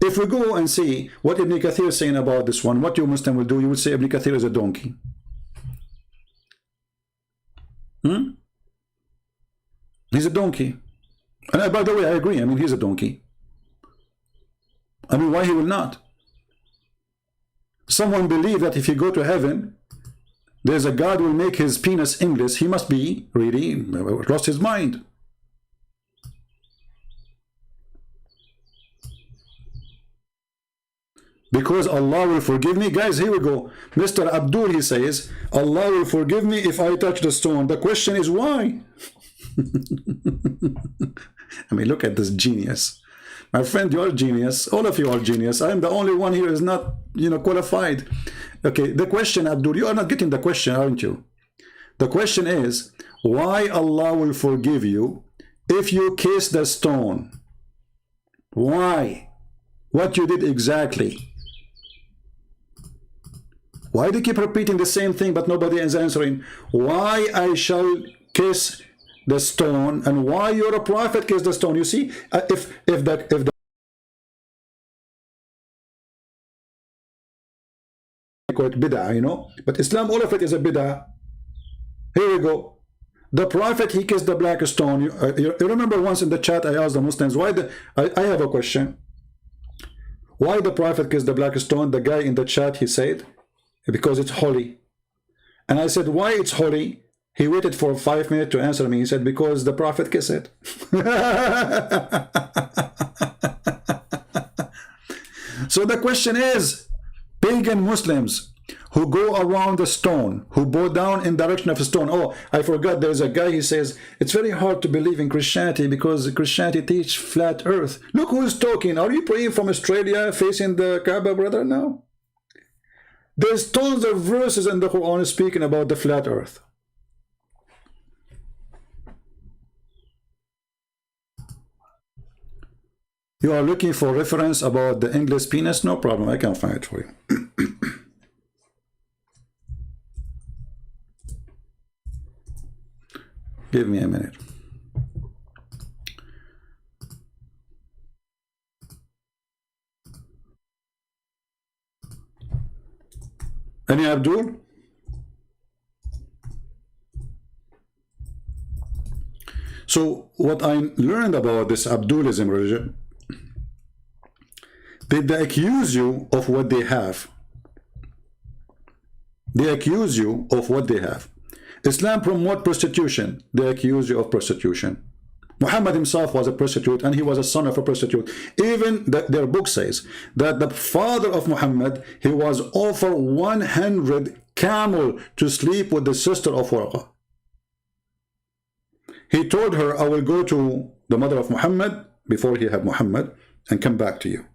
If we go and see what Ibn Kathir is saying about this one, what you Muslim will do, you would say Ibn Kathir is a donkey. He's a donkey. And by the way, I agree. I mean, he's a donkey. I mean, why he will not? Someone believe that if you go to heaven, there's a God will make his penis English. He must be really lost his mind. Because Allah will forgive me. Guys, here we go. Mr. Abdul, he says, Allah will forgive me if I touch the stone. The question is why? I mean, look at this genius. My friend, you're a genius. All of you are genius. I'm the only one here is not, you know, qualified. Okay, the question, Abdul, you are not getting the question, aren't you? The question is, why Allah will forgive you if you kiss the stone? Why? What you did exactly? Why do you keep repeating the same thing but nobody is answering? Why I shall kiss the stone, and why you're a prophet kiss the stone? You see, if the bid'ah, you know, but Islam, all of it is a bid'ah. Here we go. The prophet, he kissed the black stone. You remember once in the chat I asked the Muslims why I have a question. Why the prophet kissed the black stone? The guy in the chat, he said because it's holy. And I said, why it's holy? He waited for 5 minutes to answer me. He said, because the Prophet kissed it. So the question is, pagan Muslims who go around the stone, who bow down in direction of a stone. Oh, I forgot, there's a guy, he says, it's very hard to believe in Christianity because Christianity teach flat earth. Look who's talking. Are you praying from Australia facing the Kaaba, brother? No. There's tons of verses in the Quran speaking about the flat earth. You are looking for reference about the English penis? No problem, I can find it for you. Give me a minute. Any Abdul? So what I learned about this Abdulism religion, they accuse you of what they have. They accuse you of what they have. Islam promote prostitution. They accuse you of prostitution. Muhammad himself was a prostitute and he was a son of a prostitute. Even their book says that the father of Muhammad, he was offered 100 camel to sleep with the sister of Warqa. He told her, I will go to the mother of Muhammad before he had Muhammad and come back to you.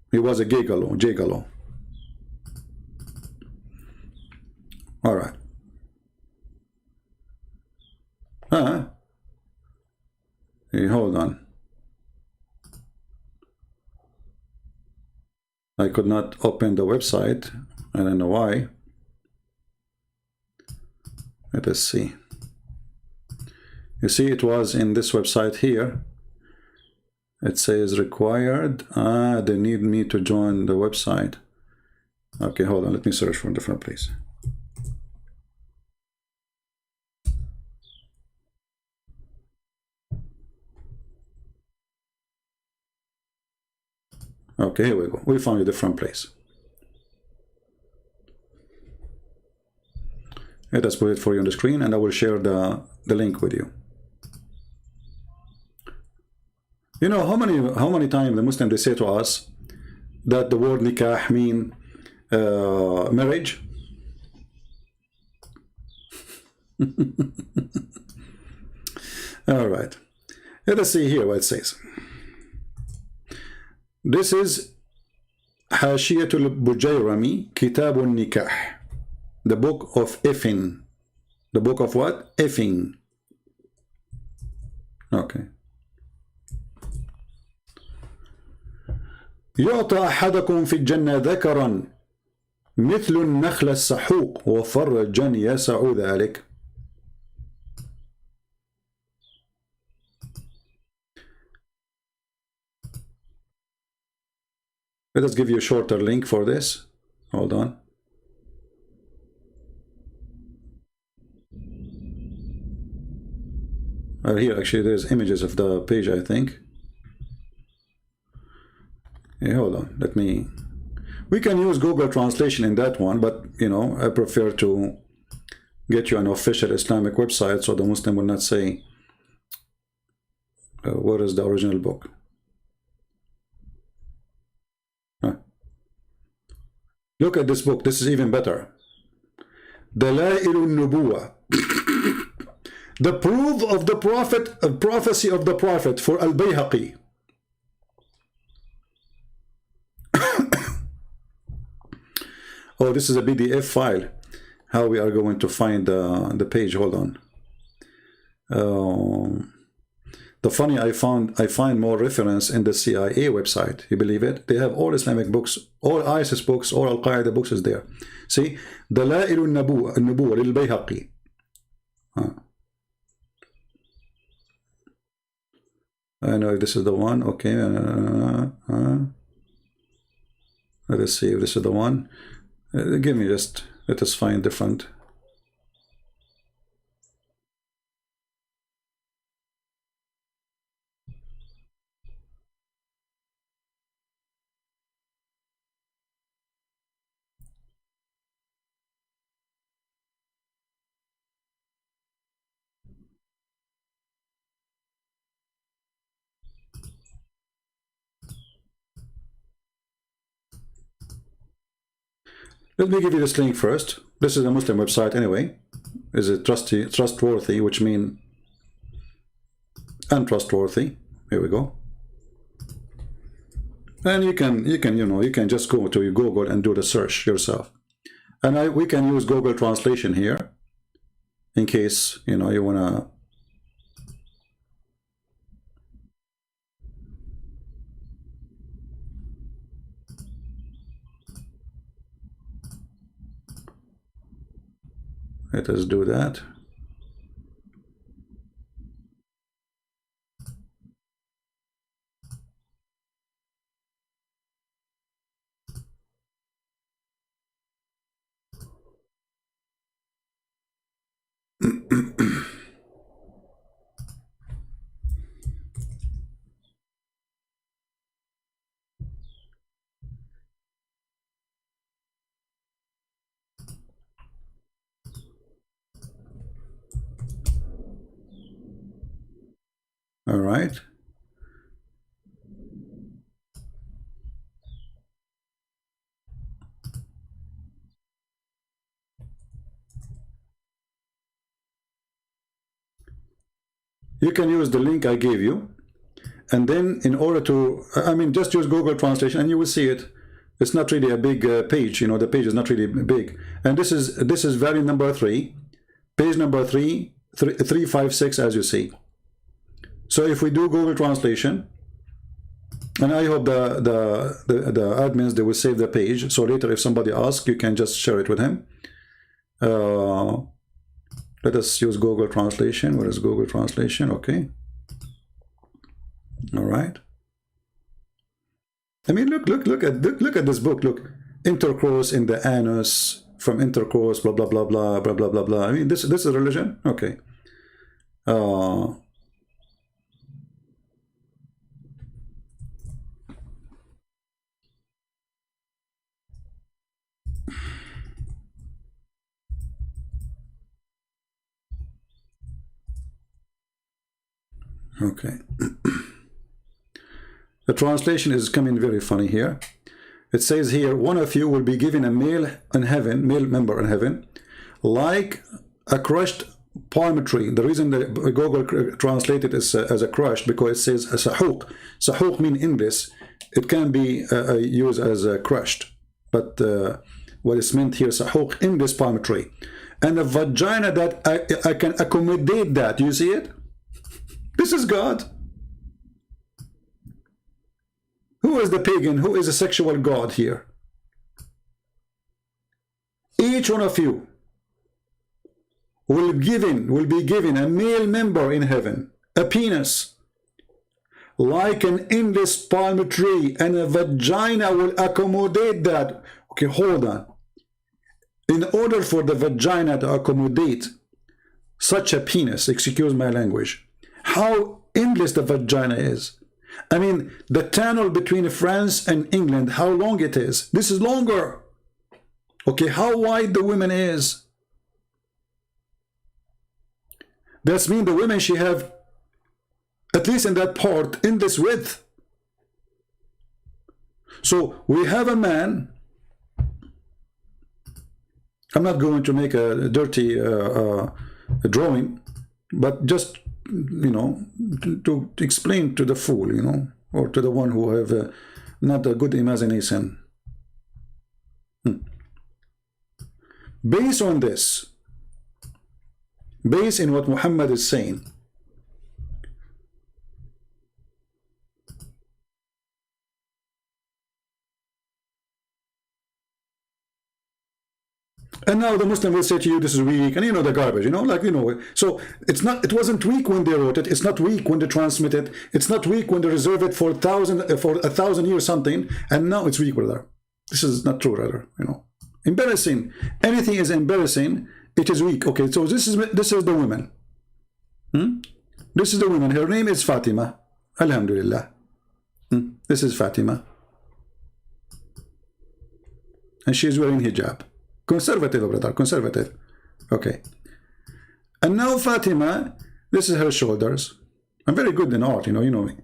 He was a gigolo. All right. Hey, hold on. I could not open the website. I don't know why. Let us see. You see, it was in this website here. It says required. They need me to join the website. Okay, hold on. Let me search for a different place. Okay, here we go. We found a different place. Let us put it for you on the screen and I will share the link with you. You know how many times the Muslims they say to us that the word nikah mean marriage? All right. Let us see here what it says. This is Hashiyatul Bujayrami, Kitabun Nikah, the book of effing. The book of what? Effing. Okay. يعطى أحدكم في الجنة ذكرا مثل النخل السحوق وفرجا يسع ذلك. Let us give you a shorter link for this. Hold on. Here actually there's images of the page, I think. Hey, hold on. Let me. We can use Google Translation in that one, but you know, I prefer to get you an official Islamic website so the Muslim will not say, where is the original book? Look at this book. This is even better. Dalailun Nubuwa. The proof of the prophet, prophecy of the prophet for Al-Bayhaqi. Oh, this is a PDF file. How we are going to find the page? Hold on. The funny, I find more reference in the CIA website. You believe it? They have all Islamic books, all ISIS books, all Al-Qaeda books is there. See, Dalailun Nubuwa lil-Bayhaqi. I know if this is the one. Okay. Let us see if this is the one. Give me just, let us find different. Let me give you this link first. This is a Muslim website anyway. Is it trustworthy, which means untrustworthy. Here we go. And you can just go to Google and do the search yourself. And we can use Google Translation here in case you wanna. Let us do that. All right. You can use the link I gave you, and then in order to, just use Google Translation and you will see it. It's not really a big page, the page is not really big. And this is variant number 3, page number 356, as you see. So if we do Google Translation, and I hope the admins, they will save the page, so later if somebody asks, you can just share it with him. Let us use Google Translation. Where is Google Translation? Okay. All right. Look at this book. Look, intercourse in the anus, from intercourse, blah blah blah blah blah blah blah blah. This is religion. Okay. Okay. The translation is coming very funny here. It says here, one of you will be given a male member in heaven, like a crushed palm tree. The reason that Google translated it as a crushed, because it says sahuk. Sahuk mean in this, it can be used as a crushed, but what is meant here, sahuk, in this palm tree. And a vagina that I can accommodate that. You see it? This is God. Who is the pagan? Who is a sexual god here? Each one of you will be given a male member in heaven, a penis, like an endless palm tree, and a vagina will accommodate that. Okay, hold on. In order for the vagina to accommodate such a penis, excuse my language, how endless the vagina is. I mean, the tunnel between France and England, how long it is. This is longer. Okay, how wide the woman is. That's mean the women, she have, at least in that part, in this width. So we have a man. I'm not going to make a dirty drawing, but just to explain to the fool, or to the one who have not a good imagination. Based on this, based in what Muhammad is saying, and now the Muslim will say to you, this is weak, and the garbage, so it wasn't weak when they wrote it, it's not weak when they transmit it, it's not weak when they reserve it for 1,000 years something, and now it's weak, brother. This is not true, brother, Embarrassing. Anything is embarrassing, it is weak. Okay, so this is the woman. This is the woman. Her name is Fatima. Alhamdulillah. This is Fatima. And she is wearing hijab. Conservative, brother, conservative. Okay. And now Fatima, this is her shoulders. I'm very good in art, you know me.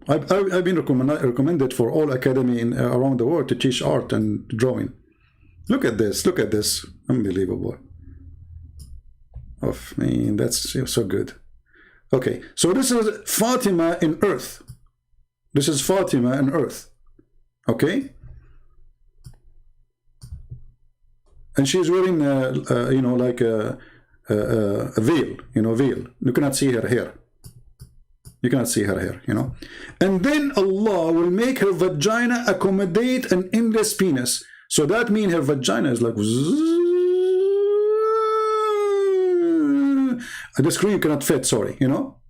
I've been recommended for all academy around the world to teach art and drawing. Look at this. Look at this. Unbelievable. Oh, man, that's so good. Okay, so this is Fatima in earth. This is Fatima in earth. Okay? And she's wearing, you know, like a veil, you know, veil. You cannot see her hair. You cannot see her hair, you know. And then Allah will make her vagina accommodate an endless penis. So that means her vagina is like... The screen cannot fit, sorry, you know.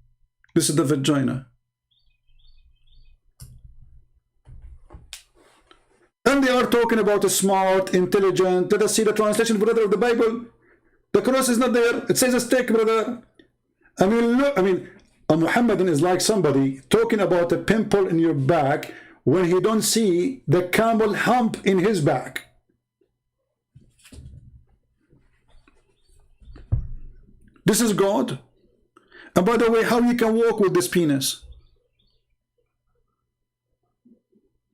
This is the vagina. And they are talking about a smart, intelligent. Let us see the translation, brother, of the Bible. The cross is not there. It says a stick, brother. I mean, look, I mean, a Muhammadan is like somebody talking about a pimple in your back when he don't see the camel hump in his back. This is God. And by the way, how you can walk with this penis?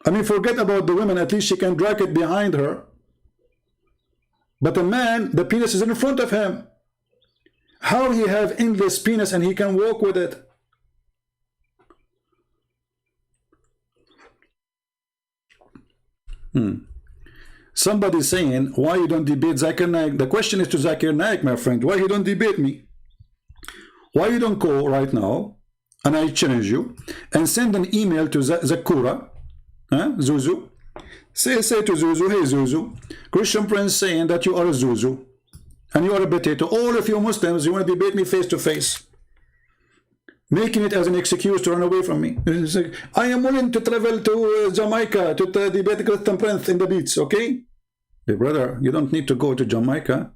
I mean, forget about the women. At least she can drag it behind her. But a man, the penis is in front of him. How he have endless penis and he can walk with it? Somebody saying, why you don't debate Zakir Naik? The question is to Zakir Naik, my friend. Why you don't debate me? Why you don't go right now, and I challenge you, and send an email to Zakura, Zuzu. Say to Zuzu, hey Zuzu, Christian Prince saying that you are a Zuzu, and you are a potato. All of you Muslims, you want to debate me face to face, making it as an excuse to run away from me. Like, I am willing to travel to Jamaica to debate Christian Prince in the beach, okay? Hey brother, you don't need to go to Jamaica.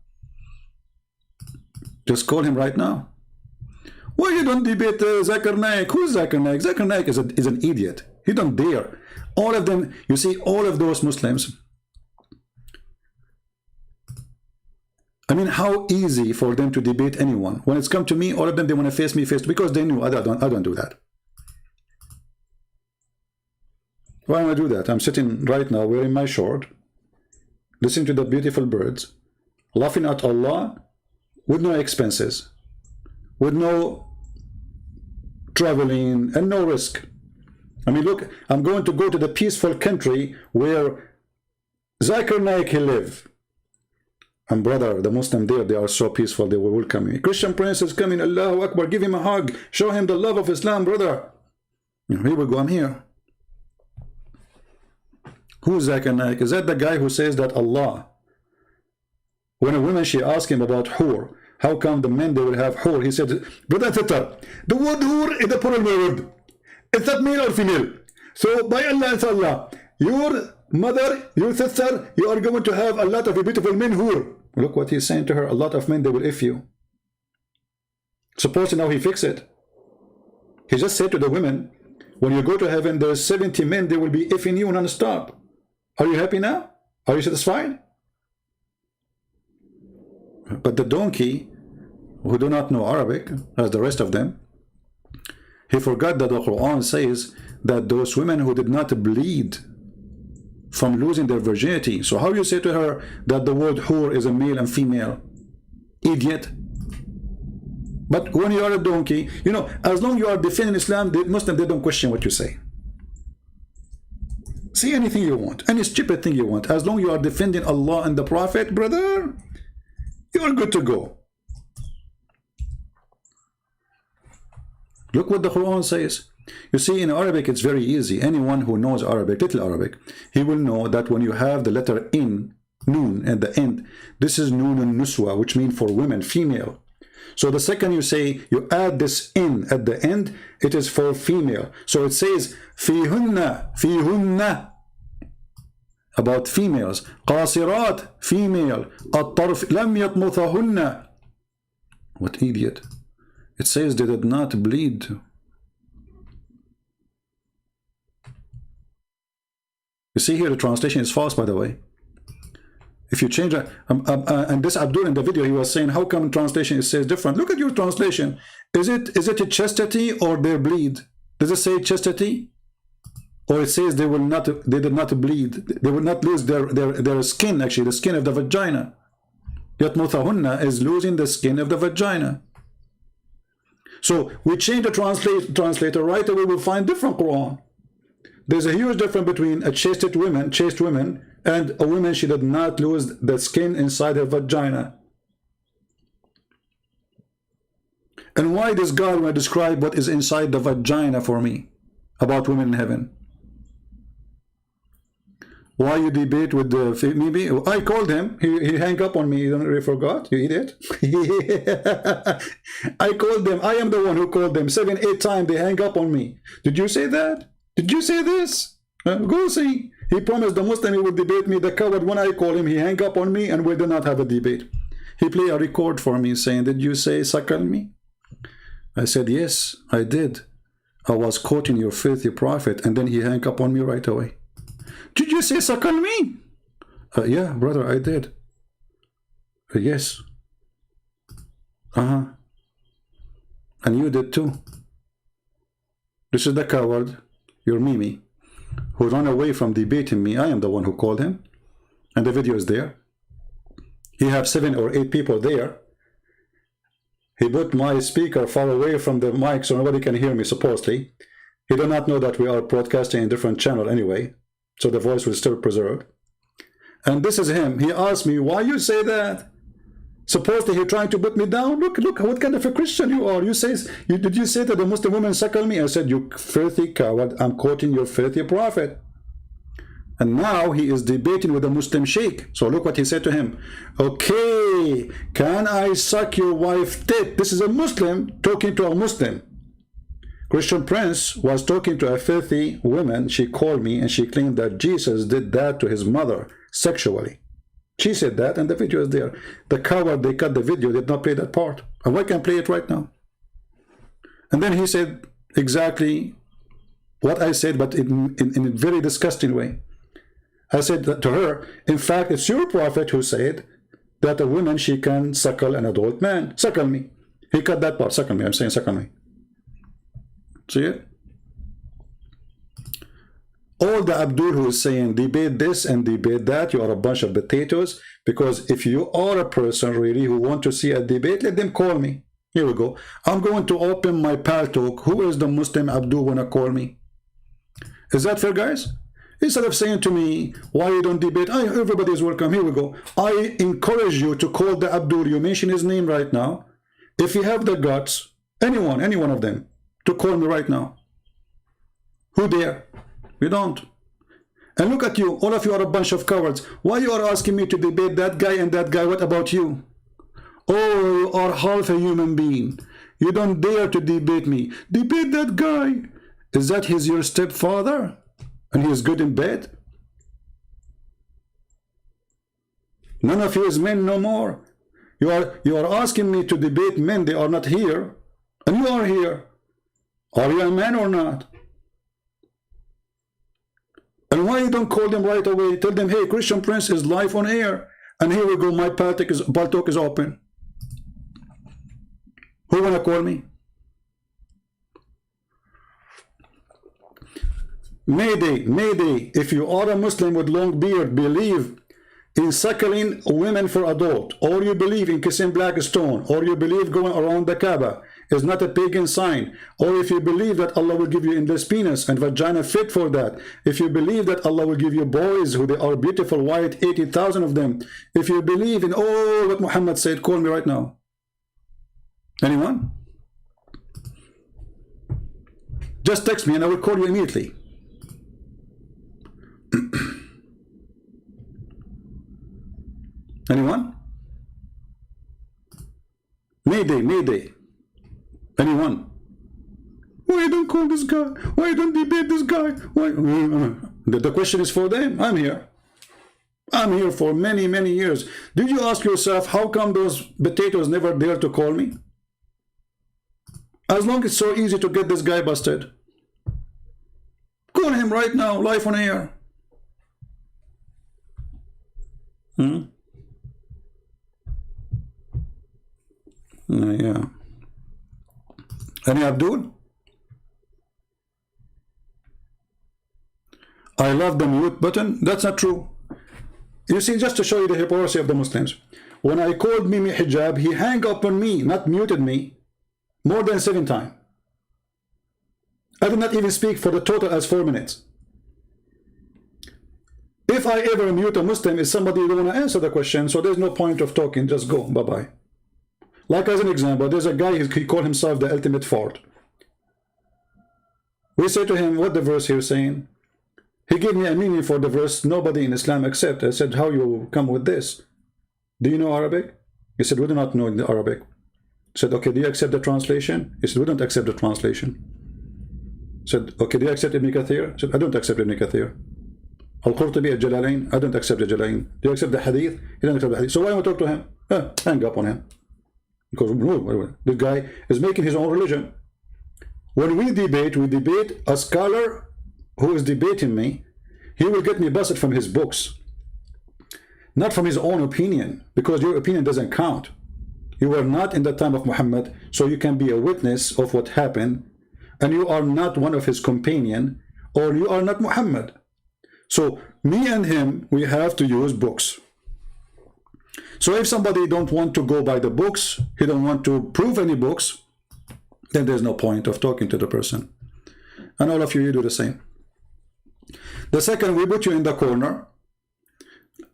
Just call him right now. Why you don't debate Zakir Naik? Who's Zakir Naik? Zakir Naik is an idiot. He don't dare. All of them, you see, all of those Muslims. I mean, how easy for them to debate anyone. When it's come to me, all of them, they want to face me face to, because they knew I don't do that. Why am I do that? I'm sitting right now wearing my short, listening to the beautiful birds, laughing at Allah with no expenses, with no traveling and no risk. I mean, look, I'm going to go to the peaceful country where Zakir Naik live. And brother, the Muslim there, they are so peaceful, they will welcome me. Christian Prince is coming, Allahu Akbar, give him a hug, show him the love of Islam, brother. You know, here we go, I'm here. Who's Zakir Naik? Is that the guy who says that Allah, when a woman, she asked him about hur, how come the men, they will have hur? He said, brother Tata, the word hur is a plural word. Is that male or female? So by Allah and Allah, your mother, your sister, you are going to have a lot of beautiful men hur. Look what he's saying to her, a lot of men, they will if you. Suppose now he fix it. He just said to the women, when you go to heaven, there's 70 men, they will be effing you non-stop. Are you happy now? Are you satisfied? But the donkey, who do not know Arabic, as the rest of them, he forgot that the Quran says that those women who did not bleed from losing their virginity. So how you say to her that the word hur is a male and female? Idiot. But when you are a donkey, you know, as long as you are defending Islam, the Muslims, they don't question what you say. Say anything you want, any stupid thing you want. As long as you are defending Allah and the Prophet, brother, you are good to go. Look what the Quran says. You see, in Arabic, it's very easy. Anyone who knows Arabic, little Arabic, he will know that when you have the letter in, noon, at the end, this is noon and nuswa, which means for women, female. So the second you say, you add this in at the end, it is for female. So it says, fihunna, about females. Qasirat, female. At-tarf, lam yatmuthahunna. What idiot. It says they did not bleed. You see here, the translation is false, by the way. If you change it, and this Abdul in the video, he was saying, how come in translation it says different? Look at your translation. Is it a chastity or their bleed? Does it say chastity? Or it says they did not bleed. They will not lose their skin, actually, the skin of the vagina. Yatmuthahunna is losing the skin of the vagina. So we change the translator, right away we'll find different Quran. There's a huge difference between a chaste woman, and a woman, she did not lose the skin inside her vagina. And why does God want to describe what is inside the vagina for me about women in heaven? Why you debate with the maybe I called him, he hang up on me. You don't really forgot, you idiot. I called them. I am the one who called them 7-8 times. They hang up on me. Did you say that? Did you say this? Go see. He promised the Muslim he would debate me. The coward, when I call him, he hang up on me, and we did not have a debate. He played a record for me saying, did you say suckle me? I said, yes, I did. I was quoting your filthy prophet, and then he hang up on me right away. Did you say suckle me? Yeah, brother, I did. Yes. And you did too. This is the coward, your Mimi, who ran away from debating me. I am the one who called him. And the video is there. He have 7 or 8 people there. He put my speaker far away from the mic so nobody can hear me, supposedly. He did not know that we are broadcasting in a different channel anyway, so the voice will still preserved. And this is him. He asked me, why you say that? Supposedly he trying to put me down. Look what kind of a Christian you are. Did you say that the Muslim woman suckle me? I said, you filthy coward, I'm quoting your filthy prophet. And now he is debating with a Muslim sheikh. So look what he said to him. Okay, can I suck your wife tit? This is a Muslim talking to a Muslim. Christian Prince was talking to a filthy woman. She called me and she claimed that Jesus did that to his mother sexually. She said that, and the video is there. The coward, they cut the video, did not play that part. And I can play it right now. And then he said exactly what I said, but in a very disgusting way. I said that to her, in fact, it's your prophet who said that a woman, she can suckle an adult man. Suckle me. He cut that part. Suckle me. I'm saying suckle me. See it? All the Abdul who is saying debate this and debate that, you are a bunch of potatoes. Because if you are a person really who want to see a debate, let them call me. Here we go. I'm going to open my pal talk. Who is the Muslim Abdul wanna call me? Is that fair, guys? Instead of saying to me, why you don't debate? Everybody is welcome. Here we go. I encourage you to call the Abdul. You mention his name right now. If you have the guts, any one of them, to call me right now. Who dare? We don't. And look at you. All of you are a bunch of cowards. Why you are asking me to debate that guy and that guy? What about you? Oh, you are half a human being. You don't dare to debate me. Debate that guy. Is that your stepfather? And he is good in bed? None of you is men no more. You are asking me to debate men. They are not here. And you are here. Are you a man or not? And why you don't call them right away? Tell them, hey, Christian Prince is live on air. And here we go, my Baltok is open. Who wanna call me? Mayday, Mayday, if you are a Muslim with long beard, believe in suckling women for adult, or you believe in kissing black stone, or you believe going around the Kaaba is not a pagan sign, or if you believe that Allah will give you endless penis and vagina fit for that, if you believe that Allah will give you boys who they are beautiful, white, 80,000 of them, if you believe in all what Muhammad said, call me right now. Anyone? Just text me and I will call you immediately. Anyone? Mayday, Mayday. Anyone? Why don't call this guy? Why don't debate this guy? Why? The question is for them. I'm here. I'm here for many, many years. Did you ask yourself, how come those potatoes never dare to call me? As long as it's so easy to get this guy busted. Call him right now, live on air. Yeah. Any Abdul? I love the mute button. That's not true. You see, just to show you the hypocrisy of the Muslims, when I called Mimi hijab, he hung up on me, not muted me, more than 7 times. I did not even speak for the total as 4 minutes. If I ever mute a Muslim, is somebody who don't want to answer the question, so there's no point of talking, just go, bye-bye. Like as an example, there's a guy, he called himself the ultimate fart. We say to him, what the verse here is saying? He gave me a meaning for the verse, nobody in Islam accept. I said, how you come with this? Do you know Arabic? He said, we do not know the Arabic. I said, okay, do you accept the translation? He said, we don't accept the translation. I said, okay, do you accept Ibn Kathir? I said, I don't accept Ibn Kathir. Al-Qurtubi al-Jalalain, I don't accept the Jalalain. Do you accept the Hadith? He doesn't accept the Hadith. So why don't I talk to him? Hang up on him. Because the guy is making his own religion. When we debate a scholar who is debating me. He will get me busted from his books, not from his own opinion, because your opinion doesn't count. You were not in the time of Muhammad, so you can be a witness of what happened, and you are not one of his companion, or you are not Muhammad. So me and him, we have to use books. So if somebody don't want to go by the books, he don't want to prove any books, then there's no point of talking to the person. And all of you do the same. The second, we put you in the corner.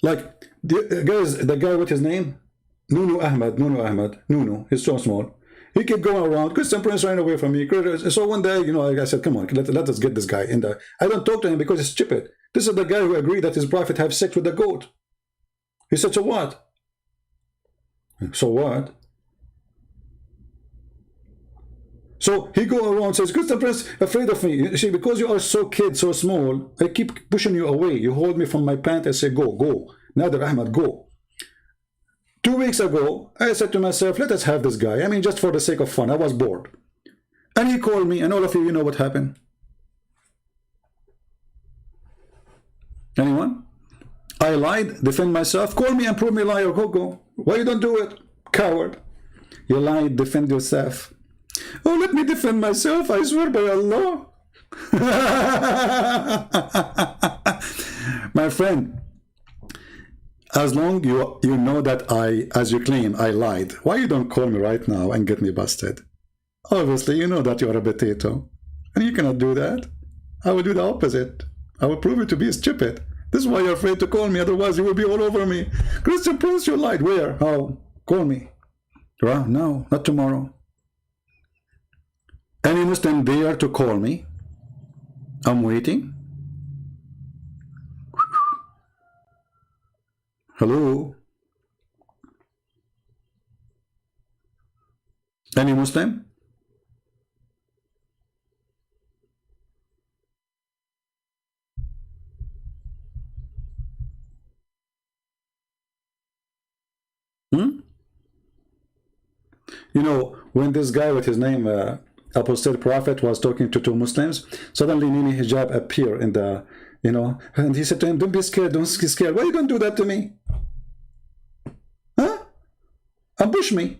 Like, the guy with his name? Nunu Ahmed, Nunu. He's so small. He kept going around. Christian Prince ran away from me. So one day, you know, I said, come on, let us get this guy in there. I don't talk to him because he's stupid. This is the guy who agreed that his prophet have sex with the goat. He said, so what? So what? So he go around and says, Christian Prince afraid of me. You see, because you are so kid, so small, I keep pushing you away. You hold me from my pant and say, go, go. Nader Ahmed, go. 2 weeks ago, I said to myself, let us have this guy. I mean, just for the sake of fun. I was bored. And he called me, and all of you know what happened. Anyone? I lied, defend myself. Call me and prove me liar. Go. Why you don't do it? Coward. You lied, defend yourself. Oh, let me defend myself. I swear by Allah. My friend, as long you know that as you claim, I lied, why you don't call me right now and get me busted? Obviously, you know that you're a potato. And you cannot do that. I will do the opposite. I will prove you to be stupid. This is why you're afraid to call me, otherwise you will be all over me. Christian Prince, you lied. Where? How? Call me. Well, no, not tomorrow. Any Muslim dare to call me? I'm waiting. Hello? Any Muslim? You know, when this guy with his name, Apostate Prophet, was talking to 2 Muslims, suddenly Nini Hijab appeared in the, you know, and he said to him, don't be scared, don't be scared. Why you don't do that to me? Huh? Ambush me.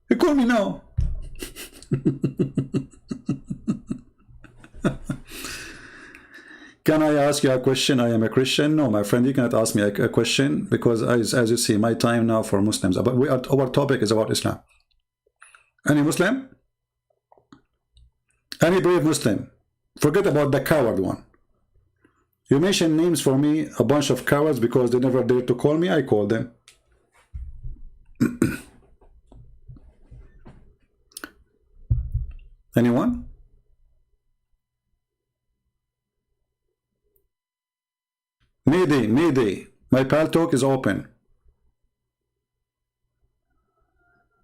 You call me now. Can I ask you a question? I am a Christian. No, my friend, you cannot ask me a question, because as you see, my time now for Muslims. But our topic is about Islam. Any Muslim? Any brave Muslim? Forget about the coward one. You mention names for me, a bunch of cowards, because they never dared to call me. I called them. Anyone? Mayday. My pal talk is open.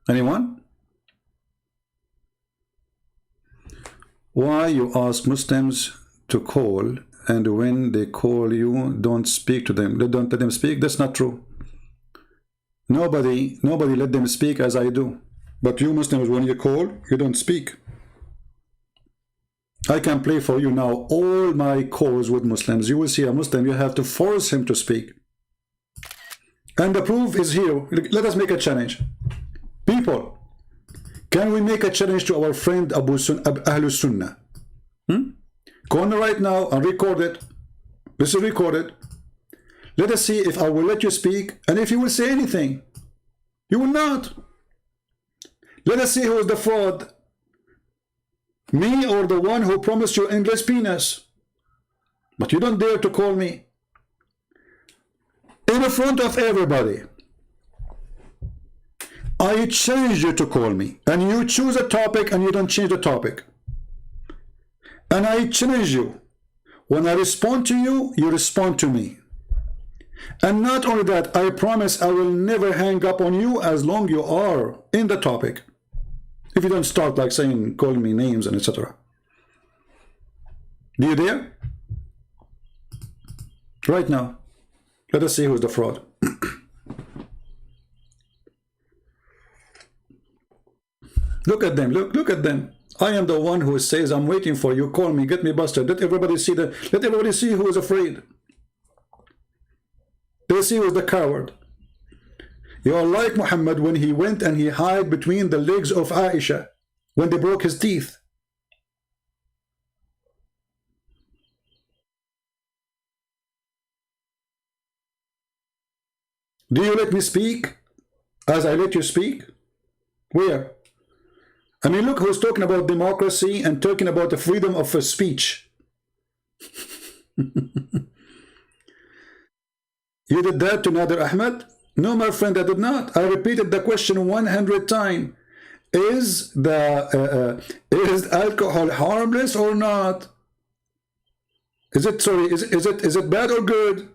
Anyone? Why you ask Muslims to call, and when they call you, don't speak to them? Don't let them speak? That's not true. Nobody let them speak as I do. But you Muslims, when you call, you don't speak. I can play for you now all my calls with Muslims. You will see a Muslim, you have to force him to speak. And the proof is here. Let us make a challenge. People, can we make a challenge to our friend Ahlus Sunnah? Call me right now and record it. This is recorded. Let us see if I will let you speak and if you will say anything. You will not. Let us see who is the fraud. Me or the one who promised you endless penis. But you don't dare to call me. In front of everybody. I challenge you to call me. And you choose a topic and you don't change the topic. And I challenge you. When I respond to you, you respond to me. And not only that, I promise I will never hang up on you as long you are in the topic. If you don't start like saying, calling me names and etc. Do you dare? Right now. Let us see who's the fraud. Look at them, look at them. I am the one who says, I'm waiting for you, call me, get me busted. Let everybody see who is afraid. They see who's the coward. You are like Muhammad when he went and he hid between the legs of Aisha when they broke his teeth. Do you let me speak as I let you speak? Where? I mean, look who's talking about democracy and talking about the freedom of speech. You did that to Nader Ahmed? No, my friend, I did not. I repeated the question 100 times. Is alcohol harmless or not? Is it bad or good?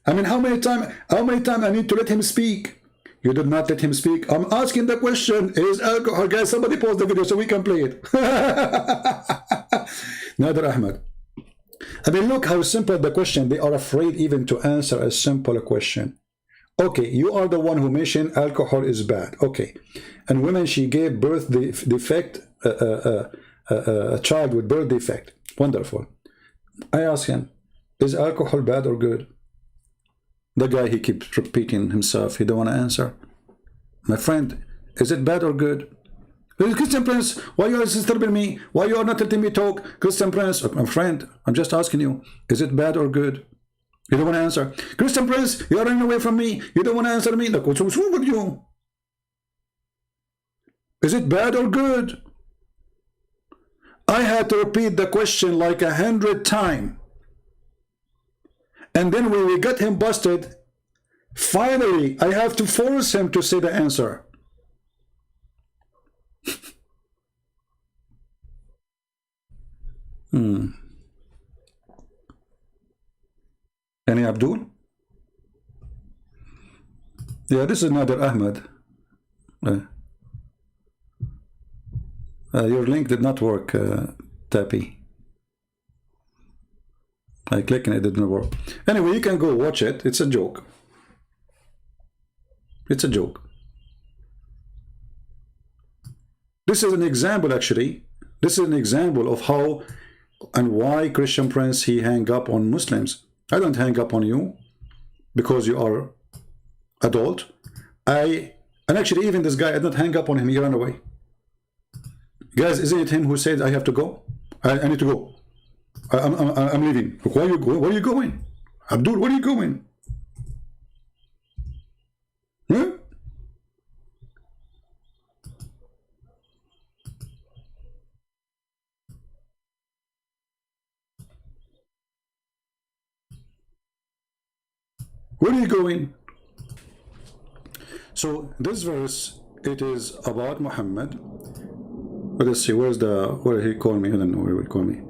I mean, how many times I need to let him speak? You did not let him speak. I'm asking the question, is alcohol, guys, somebody pause the video so we can play it. Nader Ahmed. I mean, look how simple the question. They are afraid even to answer a simple question. Okay, you are the one who mentioned alcohol is bad. Okay. And women, she gave birth defect, a child with birth defect. Wonderful. I ask him, is alcohol bad or good? The guy, he keeps repeating himself. He don't want to answer. My friend, is it bad or good? Christian Prince, why you are disturbing me? Why you are not letting me talk? Christian Prince, my friend, I'm just asking you, is it bad or good? You don't want to answer. Christian Prince, you are running away from me. You don't want to answer me. Look, what's wrong with you? Is it bad or good? I had to repeat the question like 100 times. And then when we got him busted, finally, I have to force him to say the answer. Any Abdul? Yeah, this is Nader Ahmed. Your link did not work, Tappy. I clicked and it didn't work. Anyway, you can go watch it. It's a joke. It's a joke. This is an example, actually. This is an example of how and why Christian Prince, he hang up on Muslims. I don't hang up on you because you are adult. And actually, even this guy, I don't hang up on him. He ran away. Guys, isn't it him who said, I have to go? I need to go. I'm leaving. Where are you going? Where are you going? Abdul, where are you going? Huh? Where are you going? So this verse, it is about Muhammad. Let us see, where he called me? I don't know where he would call me.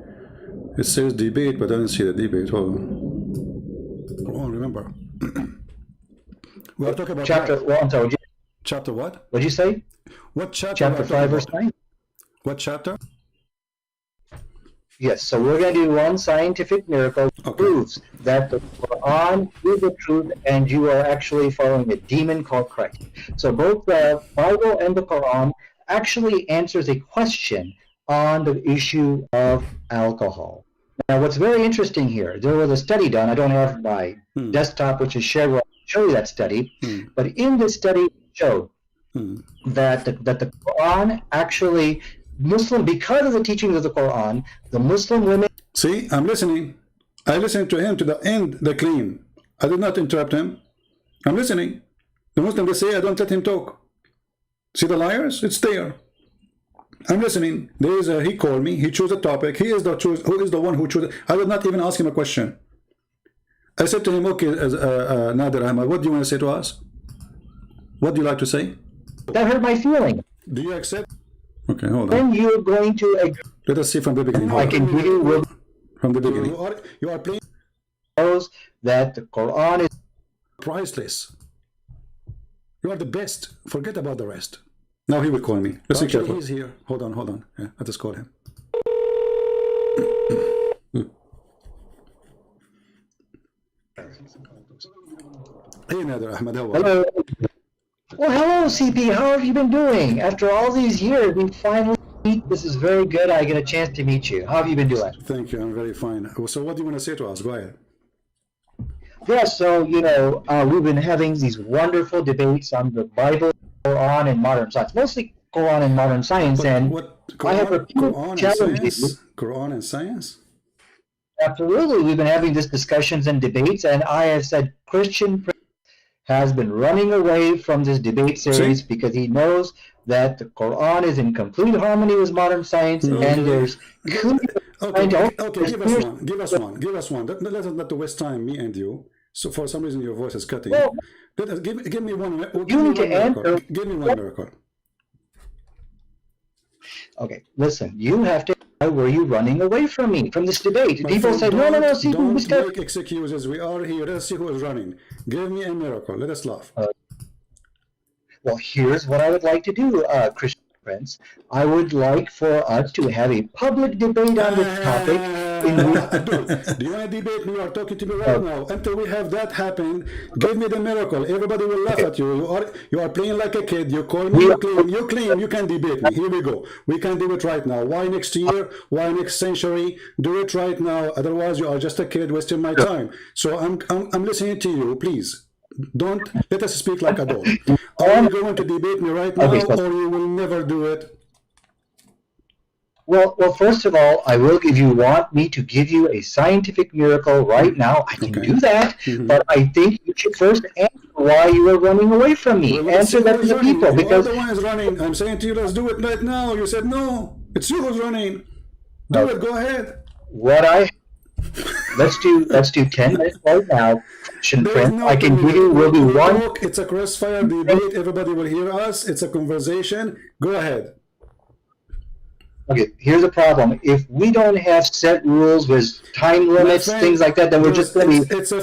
It says debate, but I don't see the debate. Hold on, remember. We are talking about chapter. Well, I'm sorry. Chapter what? What'd you say? What chapter? Chapter 5, verse 9. What chapter? Yes. So we're going to do one scientific miracle proves that the Quran is the truth, and you are actually following a demon called Christ. So both the Bible and the Quran actually answers a question on the issue of alcohol. Now, what's very interesting here, there was a study done. I don't have my desktop, which is shared. Where I'll show you that study. But in this study, it showed that the Quran actually, because of the teachings of the Quran, the Muslim women. See, I'm listening. I listened to him to the end, the claim. I did not interrupt him. I'm listening. The Muslim, they say I don't let him talk. See the liars? It's there. I'm listening. There is he called me. He chose a topic. He is who is the one who chose. I did not even ask him a question. I said to him, okay, Nader Ahmad, what do you want to say to us? What do you like to say? That hurt my feeling. Do you accept? Okay, hold on. When you're going to agree, Let us see from the beginning. I can give you with From the beginning. You are playing those that the Quran is priceless. You are the best. Forget about the rest. Now he will call me. Let's see careful. He's here. Hold on. Yeah, let us call him. Hey, Nader Ahmad, how are you? Hello. Well, hello, CP. How have you been doing? After all these years, we finally meet. This is very good. I get a chance to meet you. How have you been doing? Thank you. I'm very fine. So what do you want to say to us? Go ahead. Yeah, so, we've been having these wonderful debates on the Bible, Quran, and modern science. Mostly Quran and modern science. And I have a few challenges. Quran and science? Absolutely. We've been having these discussions and debates, and I have said Christian has been running away from this debate series because he knows that the Quran is in complete harmony with modern science, and there's give us one. Let us not waste time, me and you. So for some reason your voice is cutting. Well, give me one. Give me one miracle. Okay, listen. You have to. Why were you running away from me, from this debate? People say, no. See, don't make excuses. We are here. Let's see who is running. Give me a miracle. Let us laugh. Well, here's what I would like to do, Christian Prince. I would like for us to have a public debate on this topic. Do you want to debate me? You are talking to me right now. Until we have that happen, give me the miracle. Everybody will laugh at you. You are playing like a kid. You call me. You claim you can debate me. Here we go. We can do it right now. Why next year? Why next century? Do it right now. Otherwise, you are just a kid wasting my time. So I'm listening to you. Please. Don't let us speak like adults. Are you going to debate me right now, or you will never do it? Well, first of all, I will give you. Want me to give you a scientific miracle right now? I can do that, but I think you should first answer why you are running away from me. Answer that to the people, because the one is running. I'm saying to you, let's do it right now. You said no. It's you who's running. Do it. Go ahead. Let's do 10 minutes right now. I can give you will be one. It's a crossfire debate. Everybody will hear us. It's a conversation. Go ahead. Okay, here's the problem. If we don't have set rules with time limits, things like that, then we're just going to be. It's a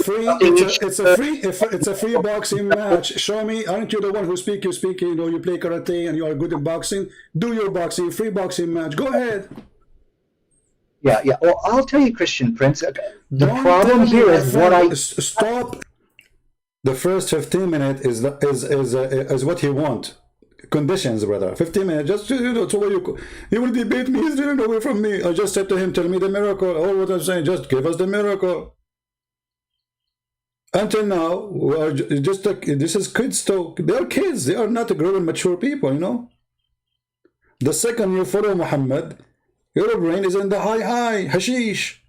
free boxing match. Show me. Aren't you the one who speak? You speak. You play karate and you are good in boxing. Do your boxing. Free boxing match. Go ahead. Yeah. Well, I'll tell you, Christian Prince. The problem here is what I stop. The first 15 minutes is what he want. Conditions, brother. 15 minutes. Just so you will debate me. He's running away from me. I just said to him, "Tell me the miracle." All what I'm saying, just give us the miracle. Until now, we are just this is kids talk. They are kids. They are not grown, mature people. The second you follow Muhammad, your brain is in the high hashish.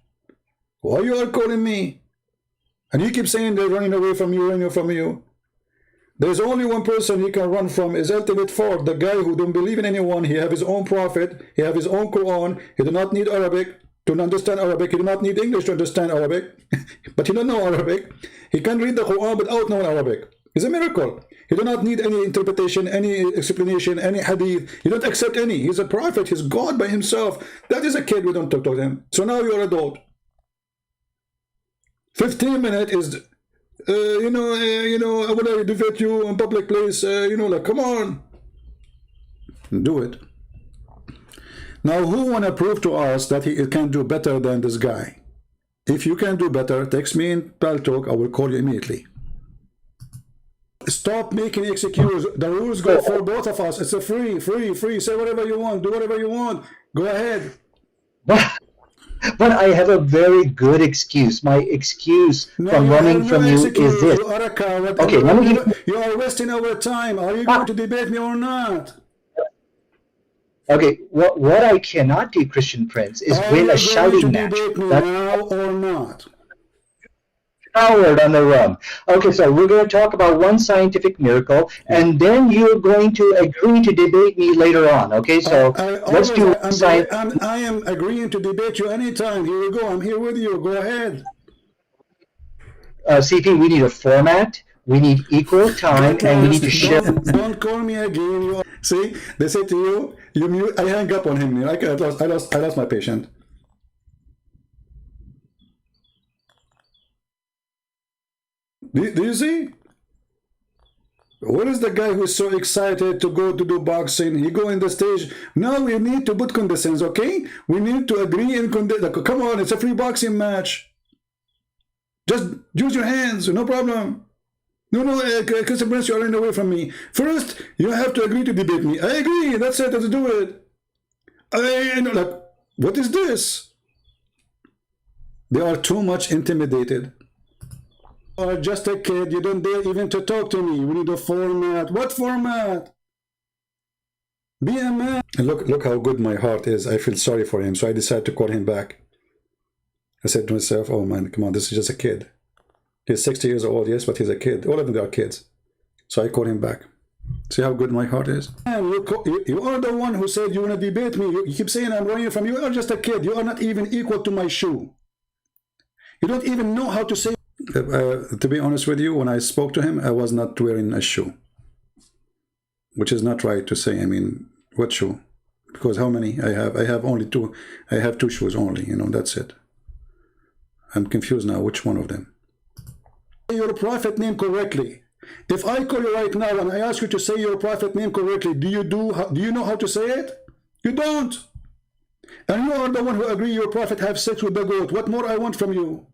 Why you are calling me? And you keep saying they're running away from you, There's only one person he can run from is Ultimate Ford, the guy who don't believe in anyone. He have his own prophet. He have his own Quran. He do not need Arabic to understand Arabic. He do not need English to understand Arabic. But he don't know Arabic. He can read the Quran without knowing Arabic. It's a miracle. He do not need any interpretation, any explanation, any hadith. He don't accept any. He's a prophet. He's God by himself. That is a kid. We don't talk to him. So now you're adult. 15 minutes is, I would I defeat you in public place, come on. Do it. Now, who want to prove to us that he can do better than this guy? If you can do better, text me in Paltalk. I will call you immediately. Stop making excuses. The rules go for both of us. It's a free. Say whatever you want. Do whatever you want. Go ahead. But I have a very good excuse. My excuse from running from you is this. You are a coward. Okay, let me give you are wasting our time. Are you going to debate me or not? Okay, what I cannot do, Christian Prince, is win a shouting match. Now or not? coward on the rum. Okay, so we're going to talk about one scientific miracle, and then you're going to agree to debate me later on. Okay, so let's do science. I am agreeing to debate you anytime. Here we go. I'm here with you. Go ahead. CP, we need a format. We need equal time, and we need to share. Don't call me again. You see, they say to you, you mute. I hang up on him. I lost my patient. Do you see? What is the guy who's so excited to go to do boxing? He go in the stage. No, we need to put conditions, okay? We need to agree in conditions. Come on, it's a free boxing match. Just use your hands, no problem. No, Christian Prince, you're running away from me. First, you have to agree to debate me. I agree, that's it, let's do it. What is this? They are too much intimidated. You are just a kid, you don't dare even to talk to me. We need a format. What format? Be a man. And look how good my heart is. I feel sorry for him, so I decided to call him back. I said to myself, oh man, come on, this is just a kid. He's 60 years old, yes, but he's a kid. All of them are kids. So I called him back. See how good my heart is? Man, you are the one who said you want to debate me. You keep saying I'm running from you. You are just a kid. You are not even equal to my shoe. You don't even know how to say. To be honest with you, when I spoke to him, I was not wearing a shoe. Which is not right to say. I mean, what shoe? Because how many I have? I have only two. I have two shoes only, you know, that's it. I'm confused now, which one of them? Say your prophet name correctly. If I call you right now and I ask you to say your prophet name correctly, do you know how to say it? You don't. And you are the one who agree your prophet have sex with the goat. What more I want from you?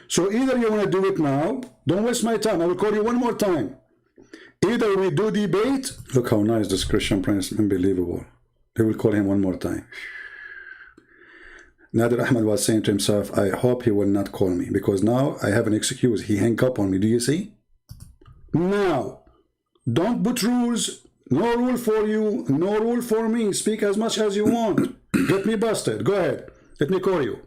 So either you want to do it now, don't waste my time, I will call you one more time. Either we do debate. Look how nice this Christian Prince, unbelievable. They will call him one more time. Nadir Ahmed was saying to himself, I hope he will not call me, because now I have an excuse. He hung up on me. Do you see? Now, don't put rules. No rule for you, no rule for me. Speak as much as you want. Get me busted. Go ahead. Let me call you.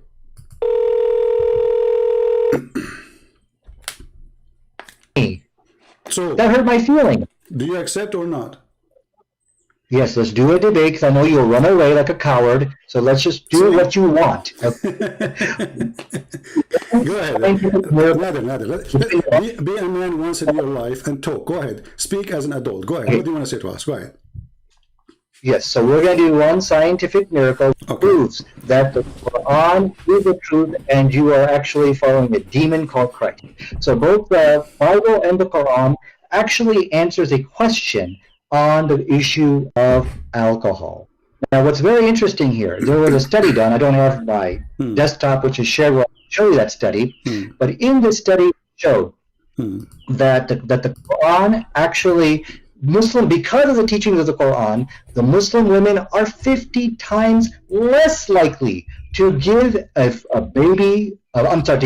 So, that hurt my feeling. Do you accept or not? Yes, let's do a debate, because I know you'll run away like a coward. So let's just do what you want. Go ahead. Nadir, be a man once in your life and talk. Go ahead. Speak as an adult. Go ahead. What do you want to say to us? Go ahead. Yes, so we're going to do one scientific miracle that proves that the Quran is the truth and you are actually following a demon called Christ. So both the Bible and the Quran actually answers a question on the issue of alcohol. Now, what's very interesting here, there was a study done. I don't have my desktop, which is shared. I'll show you that study. But in this study, it showed that the Quran actually, because of the teachings of the Quran, the Muslim women are 50 times less likely to give to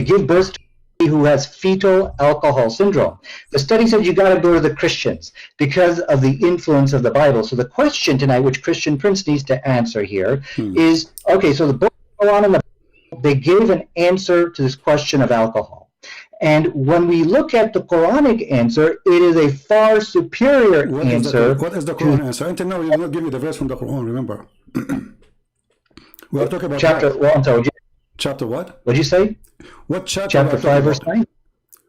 give birth to who has fetal alcohol syndrome. The study said you got to go to the Christians because of the influence of the Bible. So the question tonight, which Christian Prince needs to answer here, is, okay, so the book of Quran and the Bible, they gave an answer to this question of alcohol. And when we look at the Quranic answer, it is a far superior answer. What is the Quran answer? Until now, you did not give me the verse from the Quran, remember? We are talking about chapter. Well, I'm sorry. Chapter what? What did you say? What chapter? Chapter 5, verse 9.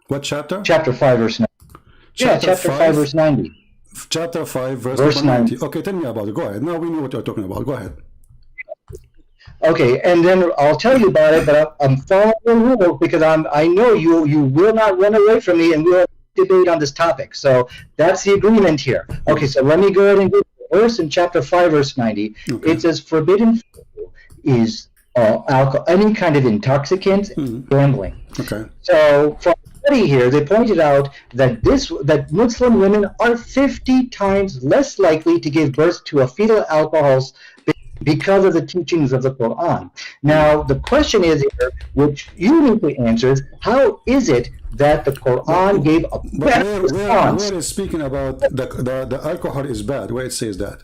What chapter? Chapter 5, verse 9. Chapter 5, verse 90. Chapter 5, verse 90. Okay, tell me about it. Go ahead. Now we know what you're talking about. Go ahead. Okay, and then I'll tell you about it, but I'm following the rules because I know you will not run away from me and we'll debate on this topic. So that's the agreement here. Okay, so let me go ahead and get the verse in chapter 5, verse 90. Okay. It says, forbidden is alcohol, any kind of intoxicant, gambling. Okay. So from the study here, they pointed out that Muslim women are 50 times less likely to give birth to a fetal alcohol because of the teachings of the Quran. Now, the question is here, which you need to answer, is how is it that the Quran gave a better response? Where is speaking about the alcohol is bad? Where it says that?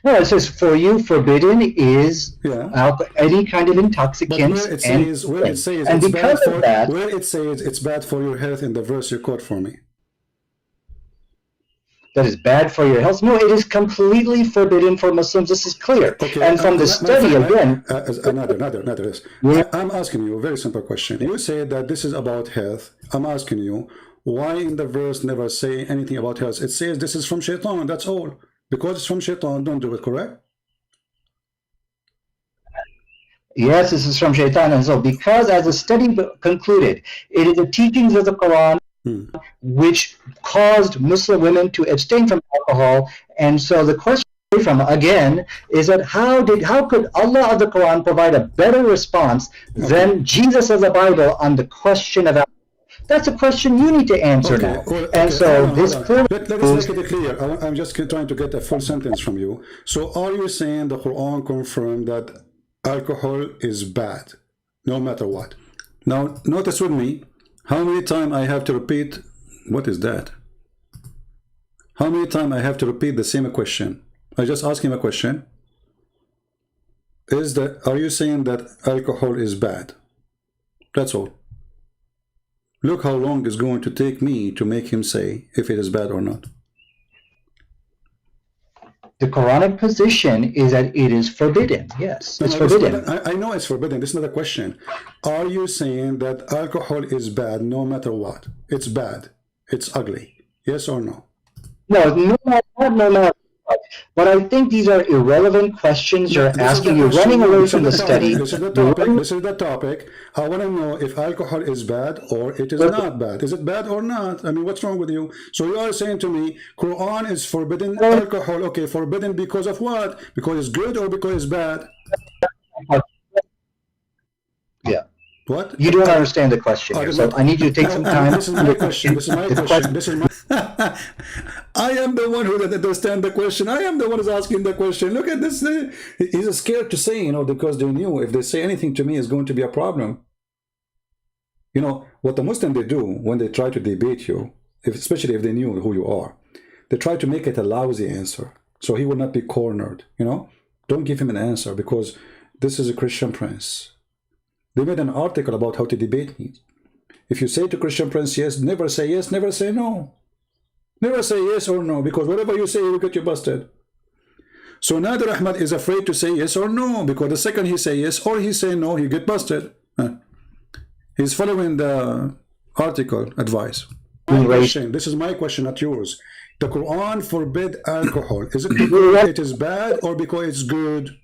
No, it says for you forbidden is Yeah. any kind of But intoxicants where it says and it's bad because of for that, where it says it's bad for your health in the verse you quote for me. that is bad for your health. No, it is completely forbidden for Muslims. This is clear. Okay, And from the study again, another is. I'm asking you a very simple question. You say that this is about health. I'm asking you, why in the verse never say anything about health? It says this is from shaitan, that's all. Because it's from shaitan, don't do it, correct? yes, this is from Shaitan. And so because as the study concluded, it is the teachings of the Quran which caused Muslim women to abstain from alcohol. And so the question from again is that how could Allah of the Quran provide a better response than Jesus of the Bible on the question of alcohol? That's a question you need to answer now. And so this clearly let's make it clear. I'm just trying to get a full sentence from you. So are you saying the Quran confirmed that alcohol is bad, no matter what? Now, notice with me, how many times I have to repeat, what is that? How many times I have to repeat the same question? I just ask him a question. Are you saying that alcohol is bad? That's all. Look how long it's going to take me to make him say if it is bad or not. the Quranic position is that it is forbidden. Yes, it's forbidden. I know it's forbidden. This is not a question. Are you saying that alcohol is bad no matter what? It's bad. It's ugly. Yes or no? No, no matter. But I think these are irrelevant questions you're asking. You're running away from the study. This is the topic. This is the topic. I want to know if alcohol is bad or it is not bad. Is it bad or not? I mean, what's wrong with you? So you are saying to me, Quran is forbidden alcohol. Okay, forbidden because of what? Because it's good or because it's bad? Yeah. What? You don't understand the question here, so I need you to take some time. This is my question. This is my question. This is my. I am the one who doesn't understand the question. I am the one who's asking the question. Look at this. He's scared to say, because they knew if they say anything to me, it's going to be a problem. What the Muslim they do when they try to debate you, especially if they knew who you are, they try to make it a lousy answer, so he will not be cornered. Don't give him an answer because this is a Christian prince. They made an article about how to debate me. If you say to Christian prince yes, never say yes, never say no. Never say yes or no, because whatever you say, he will get you busted. So Nader Ahmad is afraid to say yes or no, because the second he say yes or he say no, he get busted. He's following the article advice. This is my question, not yours. The Quran forbid alcohol. Is it because it is bad or because it's good?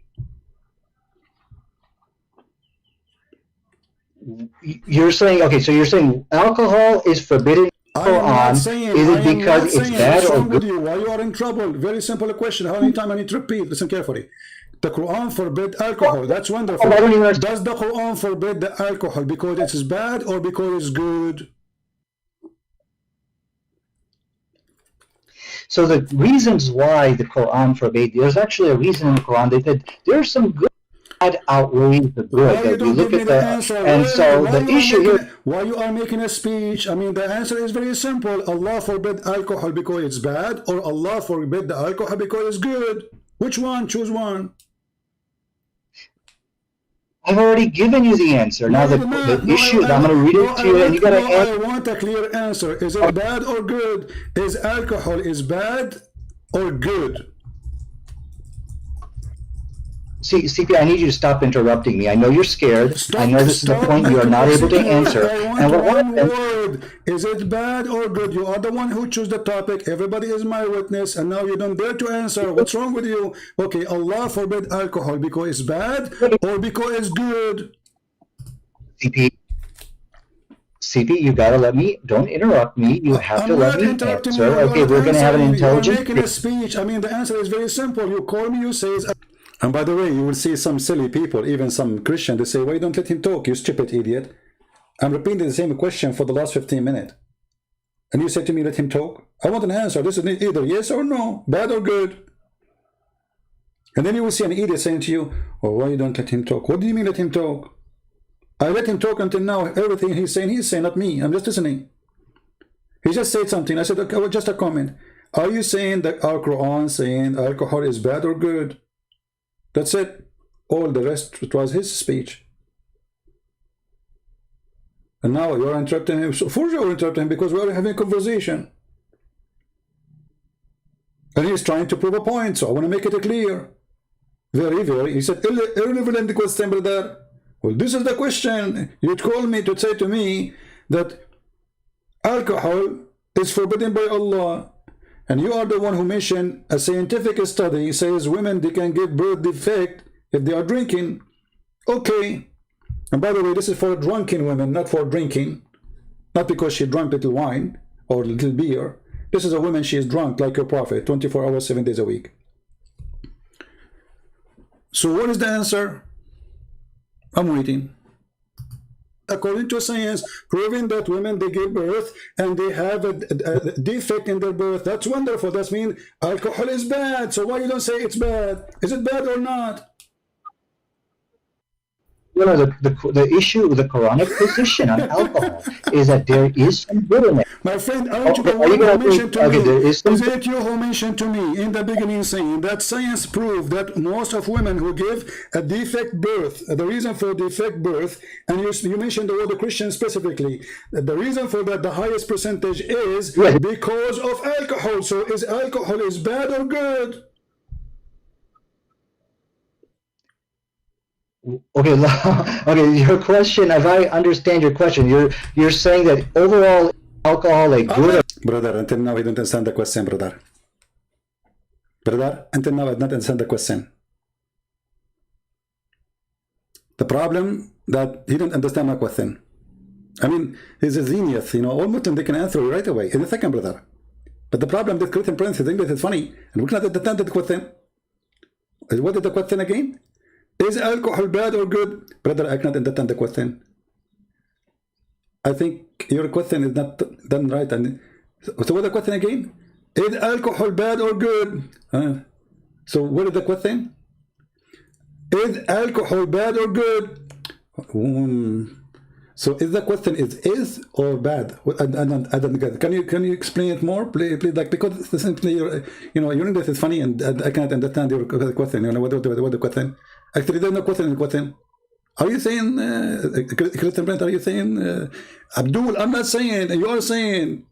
You're saying, okay, so you're saying alcohol is forbidden. Is it because it's bad or good? Why you are in trouble? Very simple question. How many times I need to repeat? Listen carefully. The Quran forbid alcohol. That's wonderful. Does the Quran forbid the alcohol because it is bad or because it's good? So the reasons why the Quran forbade, there's actually a reason in the Quran. They said there's some good outweighs the good. Why you don't give me the answer? And so the issue here. Why you are making a speech? I mean, the answer is very simple. Allah forbid alcohol because it's bad, or Allah forbid the alcohol because it's good. Which one? Choose one. I've already given you the answer. Now the issue, I'm going to read it to you, and you got to answer. I want a clear answer. Is it bad or good? Is alcohol bad or good? See, CP, I need you to stop interrupting me. I know you're scared. I know this is the point you are not able to answer. And one word. Is it bad or good? You are the one who chose the topic. Everybody is my witness, and now you don't dare to answer. What's wrong with you? Okay, Allah forbid alcohol because it's bad or because it's good? CP, you gotta let me. Don't interrupt me. You have to let me answer. Okay, we're gonna have an intelligent. You're making a speech. I mean, the answer is very simple. You call me. You say. And by the way, you will see some silly people, even some Christian, they say, why don't let him talk, you stupid idiot? I'm repeating the same question for the last 15 minutes. And you say to me, let him talk? I want an answer. This is either yes or no, bad or good. And then you will see an idiot saying to you, oh, why you don't let him talk? What do you mean let him talk? I let him talk until now. Everything he's saying, not me. I'm just listening. He just said something. I said, okay, well, just a comment. Are you saying that our Quran saying alcohol is bad or good? That's it. All the rest, it was his speech. And now you're interrupting him. So for sure you're interrupting him because we're having a conversation. And he's trying to prove a point, so I want to make it clear. Very, he said, irrelevant question, brother. Well, this is the question. You'd call me to say to me that alcohol is forbidden by Allah. And you are the one who mentioned a scientific study says women, they can give birth defect if they are drinking. Okay. And by the way, this is for drunken women, not for drinking. Not because she drank little wine or little beer. This is a woman, she is drunk like your prophet, 24 hours, 7 days a week. So what is the answer? I'm waiting. According to science, proving that women, they give birth and they have a defect in their birth. That's wonderful. That means alcohol is bad. So why you don't say it's bad? Is it bad or not? You know, the issue, the Quranic position on alcohol is that there is some good in it. My friend, aren't you the one who mentioned to me? Is it you who mentioned to me in the beginning saying that science proved that most of women who give a defect birth, the reason for defect birth, and you mentioned the word Christian specifically, the reason for that, the highest percentage is because of alcohol. So is alcohol is bad or good? Okay, okay. Your question, if I understand your question, you're saying that overall alcohol is good. Brother, until now he don't understand the question, brother. Brother, until now I don't understand the question. The problem that he don't understand my question. I mean, he's a genius, you know. All Muslims they can answer right away in a second, brother. But the problem that Christian Prince thinks that it's funny, and we cannot understand the question. What is the question again? Is alcohol bad or good? Brother, I cannot understand the question. I think your question is not done right. And so what's the question again? Is alcohol bad or good? So what is the question? Is alcohol bad or good? So is the question is or bad? I don't get it. Can you explain it more, please? Like, because simply your English is funny and I cannot understand your question. You know what the question? Actually, there's no question in the question. Are you saying, Christian Brent, are you saying, Abdul, I'm not saying, you are saying,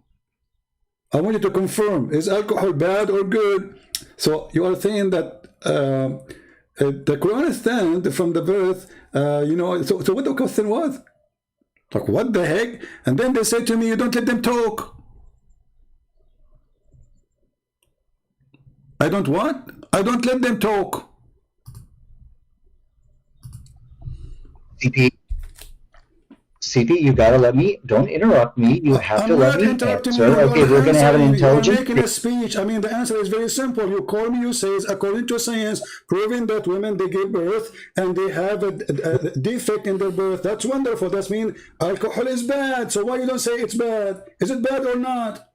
I want you to confirm, is alcohol bad or good? So you are saying that the Quran stands from the birth, so what the question was? Like, what the heck? And then they say to me, you don't let them talk. I don't what? I don't let them talk. CP, you gotta let me, don't interrupt me, you have to let me answer. Okay, we're gonna have an intelligent... You're making a speech. I mean, the answer is very simple. You call me, you say, according to science, proving that women, they give birth and they have a defect in their birth. That's wonderful. That means alcohol is bad. So why you don't say it's bad? Is it bad or not?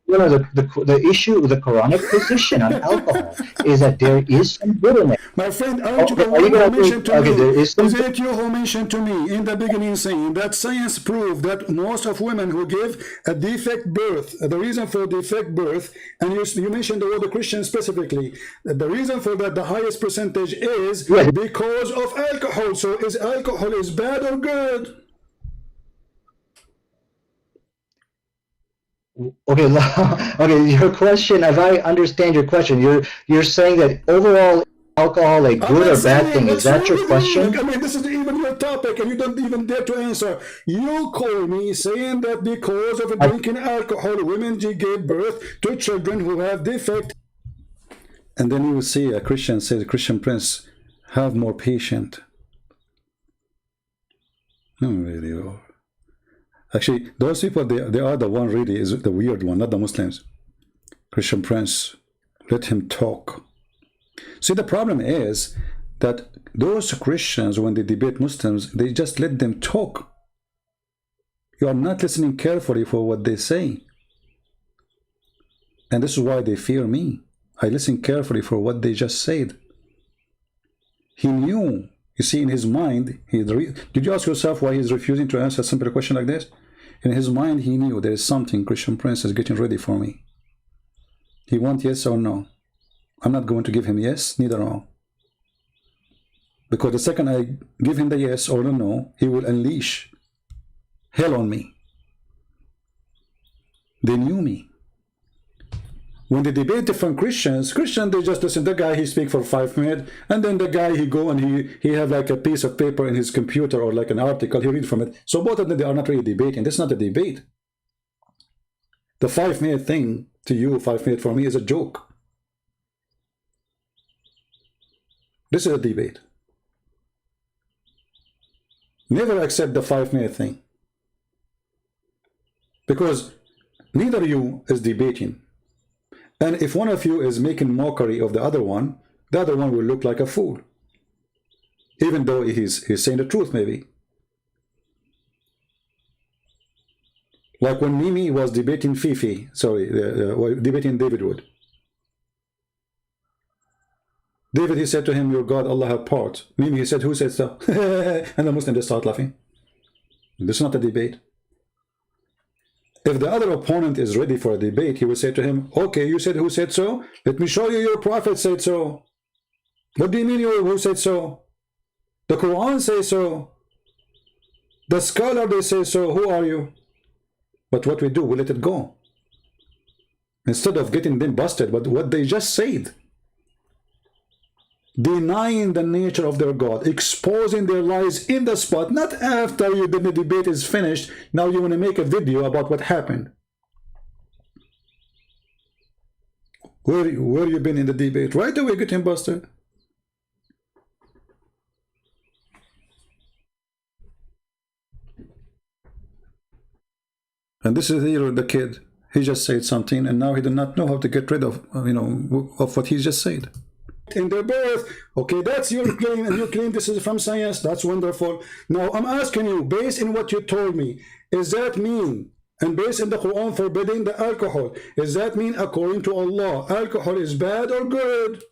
You know, the issue, the Quranic position on alcohol is that there is some good in it. My friend, aren't you the one who mentioned to me? Is it you who mentioned to me in the beginning saying that science proved that most of women who give a defect birth, the reason for defect birth, and you mentioned the word Christian specifically, the reason for that, the highest percentage is because of alcohol. So is alcohol is bad or good? Okay, okay. Your question, if I understand your question, you're saying that overall alcohol a good or bad thing. Is that your question? I mean, this is even your topic, and you don't even dare to answer. You call me saying that because of drinking alcohol, women give birth to children who have defect. And then you will see a Christian say, Christian Prince, have more patience. No, really. Actually, those people, they are the one really, is the weird one, not the Muslims. Christian Prince, let him talk. See, the problem is that those Christians, when they debate Muslims, they just let them talk. You are not listening carefully for what they say. And this is why they fear me. I listen carefully for what they just said. He knew. You see, in his mind, did you ask yourself why he's refusing to answer a simple question like this? In his mind, he knew there is something Christian Prince is getting ready for me. He wants yes or no. I'm not going to give him yes, neither no. Because the second I give him the yes or the no, he will unleash hell on me. They knew me. When they debate different Christians, they just listen. The guy, he speak for 5 minutes, and then the guy, he go and he have like a piece of paper in his computer or like an article, he read from it. So both of them, they are not really debating. That's not a debate. The 5-minute thing to you, 5 minutes for me, is a joke. This is a debate. Never accept the 5-minute thing. Because neither you is debating. And if one of you is making mockery of the other one will look like a fool. Even though he's saying the truth, maybe. Like when Mimi was debating debating David Wood. David, he said to him, your God, Allah have part. Mimi, he said, who said so? And the Muslims, they start laughing. This is not a debate. If the other opponent is ready for a debate, he will say to him, okay, you said who said so? Let me show you your prophet said so. What do you mean who said so? The Quran says so. The scholar, they say so. Who are you? But what we do, we let it go. Instead of getting them busted, but what they just said. Denying the nature of their God, exposing their lies in the spot, not after the debate is finished. Now you want to make a video about what happened. Where you been in the debate? Right away getting busted. And this is here the kid. He just said something, and now he does not know how to get rid of of what he just said. In their birth, okay, that's your claim, and you claim this is from science. That's wonderful. Now I'm asking you, based on what you told me, is that mean, and based on the Quran forbidding the alcohol, does that mean according to Allah, alcohol is bad or good?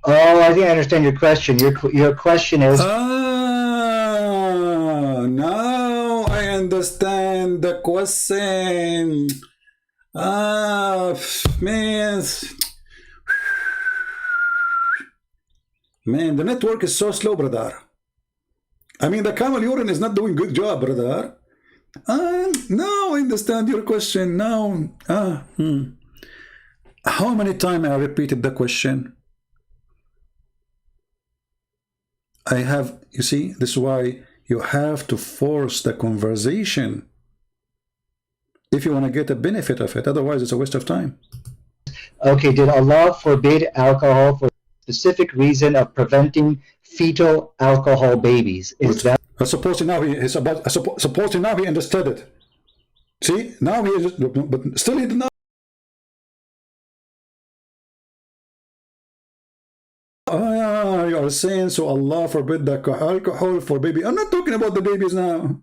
Oh, I think I understand your question. Your question is... now I understand the question. Man, the network is so slow, brother. I mean, the camel urine is not doing good job, brother. Now I understand your question. Now, how many times I repeated the question? I have, you see, this is why you have to force the conversation if you want to get a benefit of it. Otherwise, it's a waste of time. Okay, did Allah forbid alcohol for specific reason of preventing fetal alcohol babies? Is that supposed now he understood it. See, now he is, but still he did not. You are saying so Allah forbid the alcohol for baby. I'm not talking about the babies now.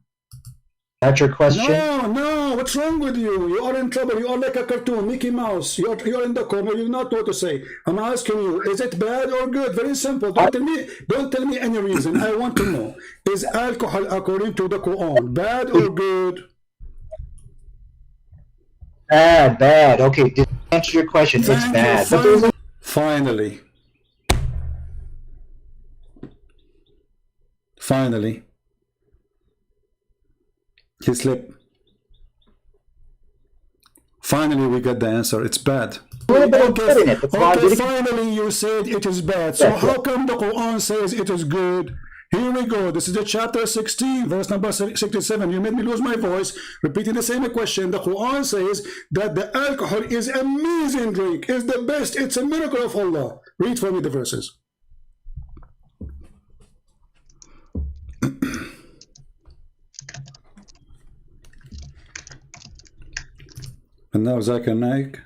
That's your question? No, what's wrong with you? You are in trouble. You are like a cartoon, Mickey Mouse. You're in the corner. You know not what to say. I'm asking you, is it bad or good? Very simple. Don't tell me any reason. I want to know. Is alcohol according to the Quran bad or good? Bad. Okay, to answer your question, it's bad. Finally, he slipped. Finally, we got the answer. It's bad. Okay, finally you said it is bad. So how come the Quran says it is good? Here we go. This is the chapter 16, verse number 67. You made me lose my voice repeating the same question. The Quran says that the alcohol is an amazing drink. It's the best. It's a miracle of Allah. Read for me the verses. And now Zakir Naik,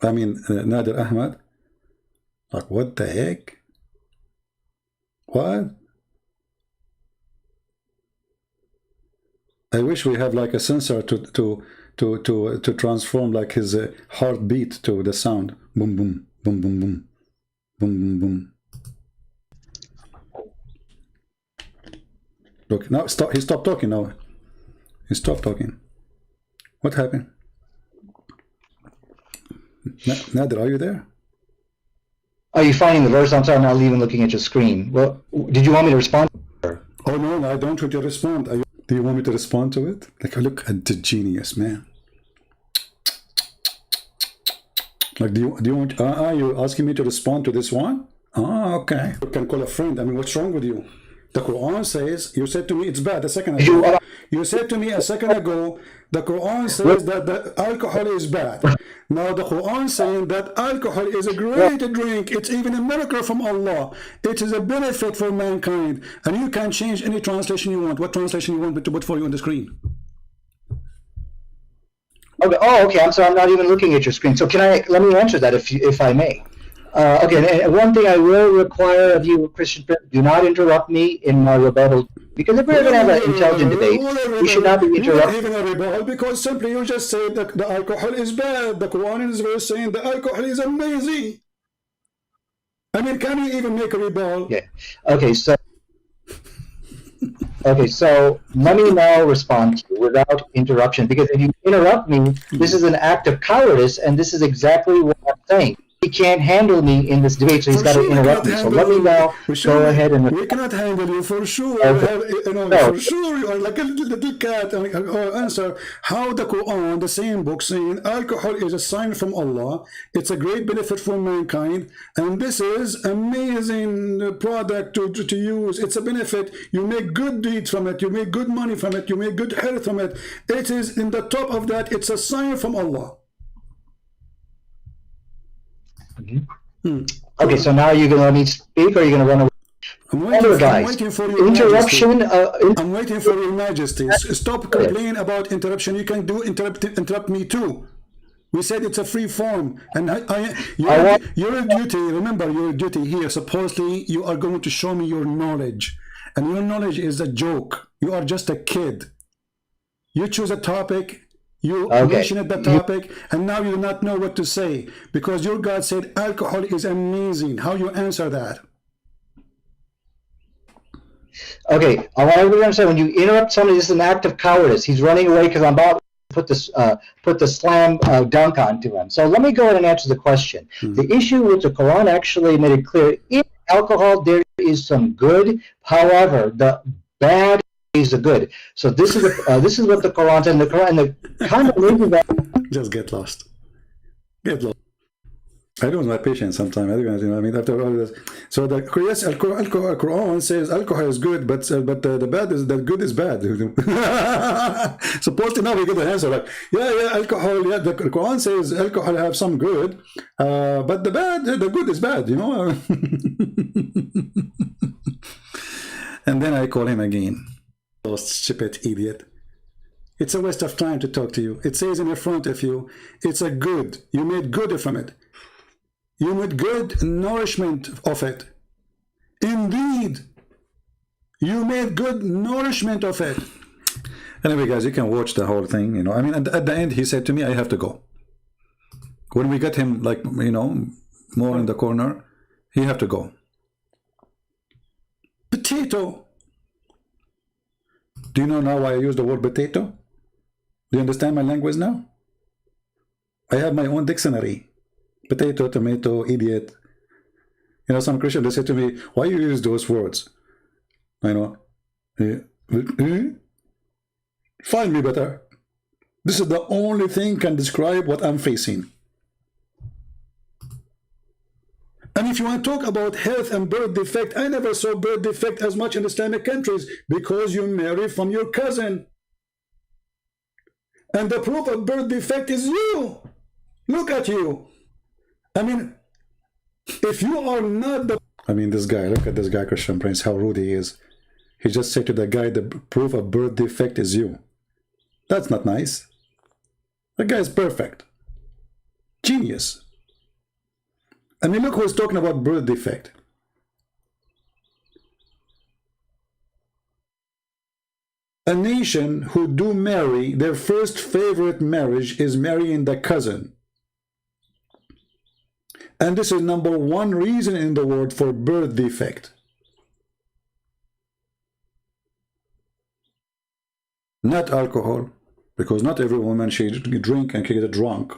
Nader Ahmad, like, what the heck? What? I wish we have like a sensor to transform like his heartbeat to the sound. Boom, boom, boom, boom, boom, boom, boom, boom. Look, now he stopped talking now. He stopped talking. What happened? Nader, are you there? Are you finding the verse? I'm sorry, I'm not even looking at your screen. Well, did you want me to respond? Oh, no, I don't want you to respond. Do you want me to respond to it? Like, look at the genius, man. Like, do you want, you're asking me to respond to this one? Okay. You can call a friend. I mean, what's wrong with you? The Quran says, you said to me it's bad a second ago. You said to me a second ago, the Quran says that the alcohol is bad. Now the Quran saying that alcohol is a great drink. It's even a miracle from Allah. It is a benefit for mankind. And you can change any translation you want. What translation you want me to put for you on the screen? Okay. Oh, okay. I'm sorry. I'm not even looking at your screen. So let me answer that if I may. Okay, and one thing I will require of you, Christian, do not interrupt me in my rebuttal. Because if we're going to have an intelligent debate, we should not be interrupting. Even a rebuttal, because simply you just said that the alcohol is bad. The Quran is very saying the alcohol is amazing. I mean, can you even make a rebuttal? Yeah. Okay, so let me now respond to you without interruption. Because if you interrupt me, this is an act of cowardice, and this is exactly what I'm saying. He can't handle me in this debate, so he's got to interrupt me. So let me now go ahead and... We cannot handle you, for sure. For sure, you are like a little cat. Answer how the Quran, the same book, saying alcohol is a sign from Allah. It's a great benefit for mankind. And this is amazing product to use. It's a benefit. You make good deeds from it. You make good money from it. You make good health from it. It is in the top of that. It's a sign from Allah. Okay, so now you're going to let me speak, or you're going to run away? I'm waiting for your interruption. I'm waiting for your majesty. Stop complaining about interruption. You can interrupt me too. We said it's a free form, and your duty. Remember your duty here. Supposedly, you are going to show me your knowledge, and your knowledge is a joke. You are just a kid. You choose a topic. You mentioned the topic, and now you do not know what to say because your God said alcohol is amazing. How you answer that? Okay, I want everybody to understand, when you interrupt somebody, this is an act of cowardice. He's running away because I'm about to put the slam dunk onto him. So let me go ahead and answer the question. The issue with the Quran actually made it clear, in alcohol there is some good, however, the bad is the good. So this is what the Quran says, and the combination that just get lost. I lose my patience sometimes. I mean, after all this, so the Quran says alcohol is good, but the bad is that good is bad. Supposedly now we get the answer like, alcohol. Yeah, the Quran says alcohol have some good, but the good is bad. You know. And then I call him again. Stupid idiot. It's a waste of time to talk to you. It says in front of you, it's a good. You made good from it. You made good nourishment of it. Indeed, you made good nourishment of it. Anyway, guys, you can watch the whole thing. You know, I mean, at the end, he said to me, I have to go. When we get him, like, you know, more in the corner, he have to go. Potato. Do you know now why I use the word potato? Do you understand my language now? I have my own dictionary. Potato, tomato, idiot. You know, some Christians, they say to me, why you use those words? I know. Find me better. This is the only thing can describe what I'm facing. And if you want to talk about health and birth defect, I never saw birth defect as much in Islamic countries because you marry from your cousin. And the proof of birth defect is you. Look at you. I mean, if you are not the... I mean, this guy, look at this guy, Christian Prince, how rude he is. He just said to the guy, the proof of birth defect is you. That's not nice. The guy is perfect. Genius. I mean, look who's talking about birth defect. A nation who do marry, their first favorite marriage is marrying the cousin. And this is number one reason in the world for birth defect. not alcohol, because not every woman should drink and get drunk.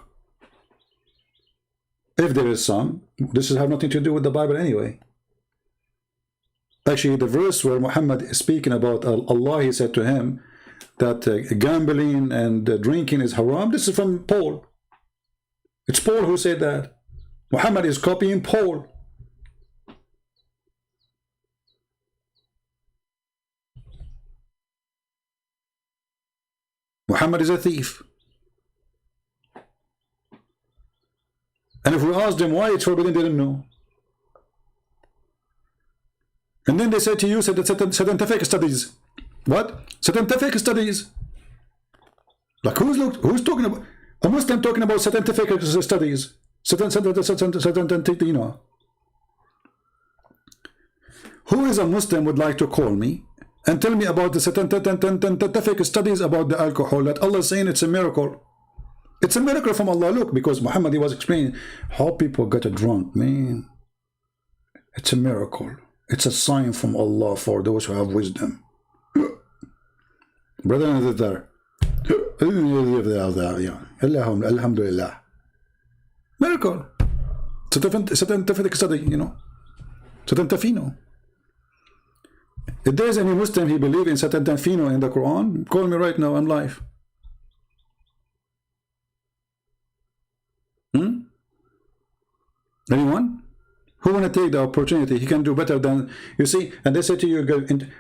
If there is some, this has nothing to do with the Bible anyway. Actually, the verse where Muhammad is speaking about Allah, he said to him that gambling and drinking is haram. This is from Paul. It's Paul who said that. Muhammad is copying Paul. Muhammad is a thief. And if we asked them why it's forbidden, they didn't know. And then they say to you, scientific studies. What? Scientific studies. Like who's talking about? A Muslim talking about scientific studies. You know. Who is a Muslim would like to call me and tell me about the scientific studies about the alcohol that Allah is saying it's a miracle? It's a miracle from Allah. Look, because Muhammad, he was explaining how people get drunk, man. It's a miracle. It's a sign from Allah for those who have wisdom. Brother and sister. Alhamdulillah. Miracle. Scientific study, you know. Scientifico. If there's any Muslim he believes in Scientifico in the Quran, call me right now. I'm live. Anyone who want to take the opportunity? He can do better than you see. And they say to you,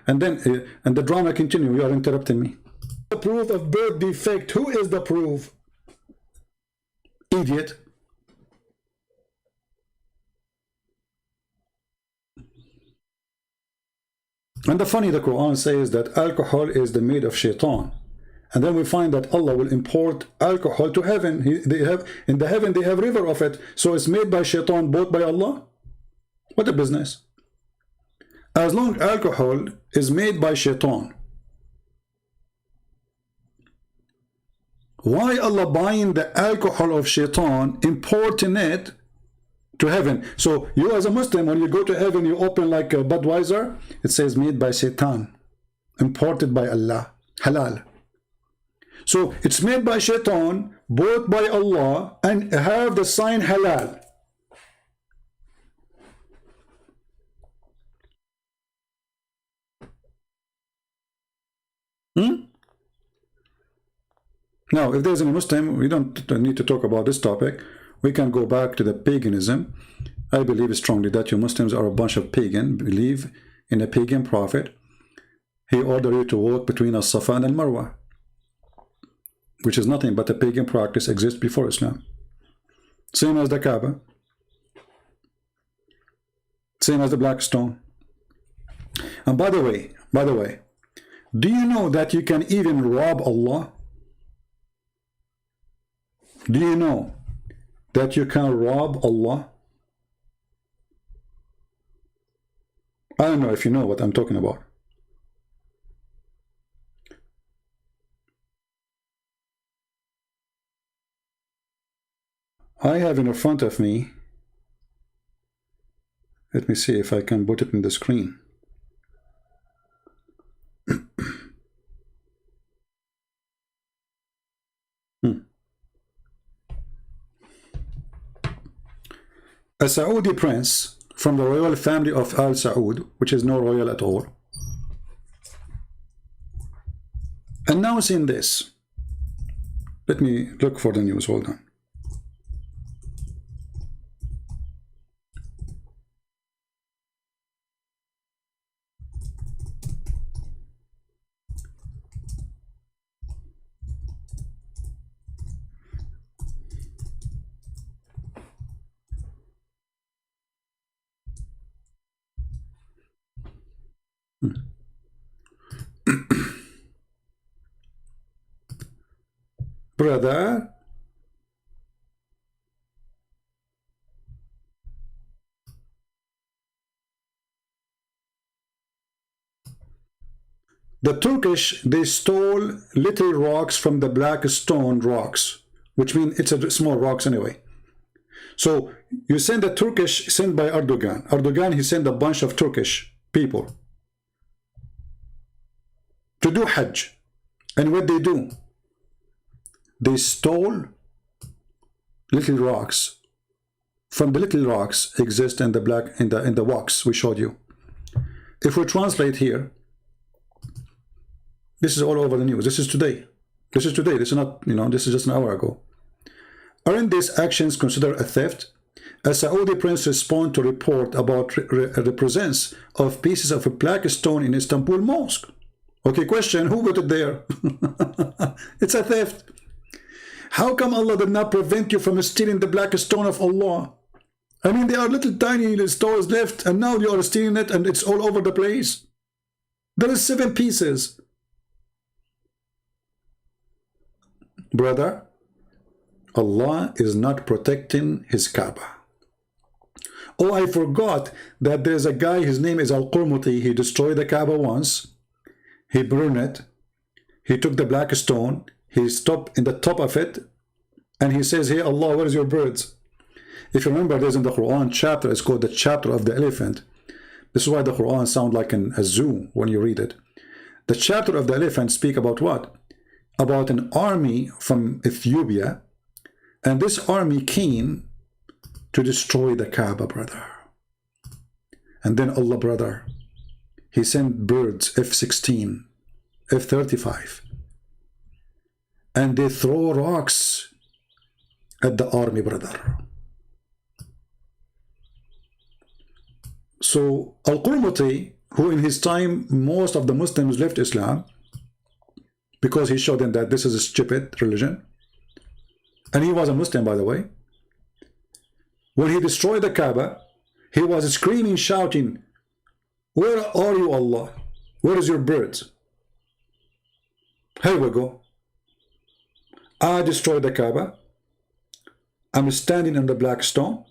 and then and the drama continue. You are interrupting me. The proof of birth defect. Who is the proof? Idiot. And the funny, the Quran says that alcohol is the made of shaitan. And then we find that Allah will import alcohol to heaven. They have in the heaven they have river of it. So it's made by shaitan, bought by Allah. What a business. As long as alcohol is made by shaitan, why Allah buying the alcohol of shaitan, importing it to heaven? So you as a Muslim, when you go to heaven, you open like a Budweiser, it says made by Satan, imported by Allah, halal. So it's made by shaitan, bought by Allah, and have the sign halal. Now, if there's any Muslim, we don't need to talk about this topic. We can go back to the paganism. I believe strongly that you Muslims are a bunch of pagan, believe in a pagan prophet. He ordered you to walk between As-Safa and Al-Marwa, which is nothing but a pagan practice exists before Islam. Same as the Kaaba. Same as the black stone. And by the way, do you know that you can even rob Allah? Do you know that you can rob Allah? I don't know if you know what I'm talking about. I have in front of me, let me see if I can put it in the screen. A Saudi prince from the royal family of Al Saud, which is no royal at all, announcing this. Let me look for the news, hold on. Brother, the Turkish, they stole little rocks from the black stone rocks, which means it's a small rocks anyway. So you send the Turkish sent by Erdogan. Erdogan, he sent a bunch of Turkish people to do Hajj. And what they do? They stole little rocks. From the little rocks exist in the wax we showed you. If we translate here, this is all over the news. This is today. This is today. This is not, this is just an hour ago. Aren't these actions considered a theft? A Saudi prince responded to report about the presence of pieces of a black stone in Istanbul mosque. Okay, question, who put it there? It's a theft. How come Allah did not prevent you from stealing the black stone of Allah? I mean, there are little tiny stones left, and now you are stealing it, and it's all over the place. There is 7 pieces. Brother, Allah is not protecting his Kaaba. Oh, I forgot that there's a guy, his name is Al-Qurmuti. He destroyed the Kaaba once. He burned it. He took the black stone. He stopped in the top of it. And he says, hey, Allah, where is your birds? If you remember, there's in the Quran chapter, it's called the chapter of the elephant. This is why the Quran sounds like a zoo when you read it. The chapter of the elephant speak about what? About an army from Ethiopia. And this army came to destroy the Kaaba, brother. And then Allah, brother, he sent birds, F-16, F-35. And they throw rocks at the army, brother. So Al-Qurmuti, who in his time, most of the Muslims left Islam, because he showed them that this is a stupid religion. And he was a Muslim, by the way. When he destroyed the Kaaba, he was screaming, shouting, where are you, Allah? Where is your birds? Here we go. I destroyed the Kaaba. I'm standing on the black stone.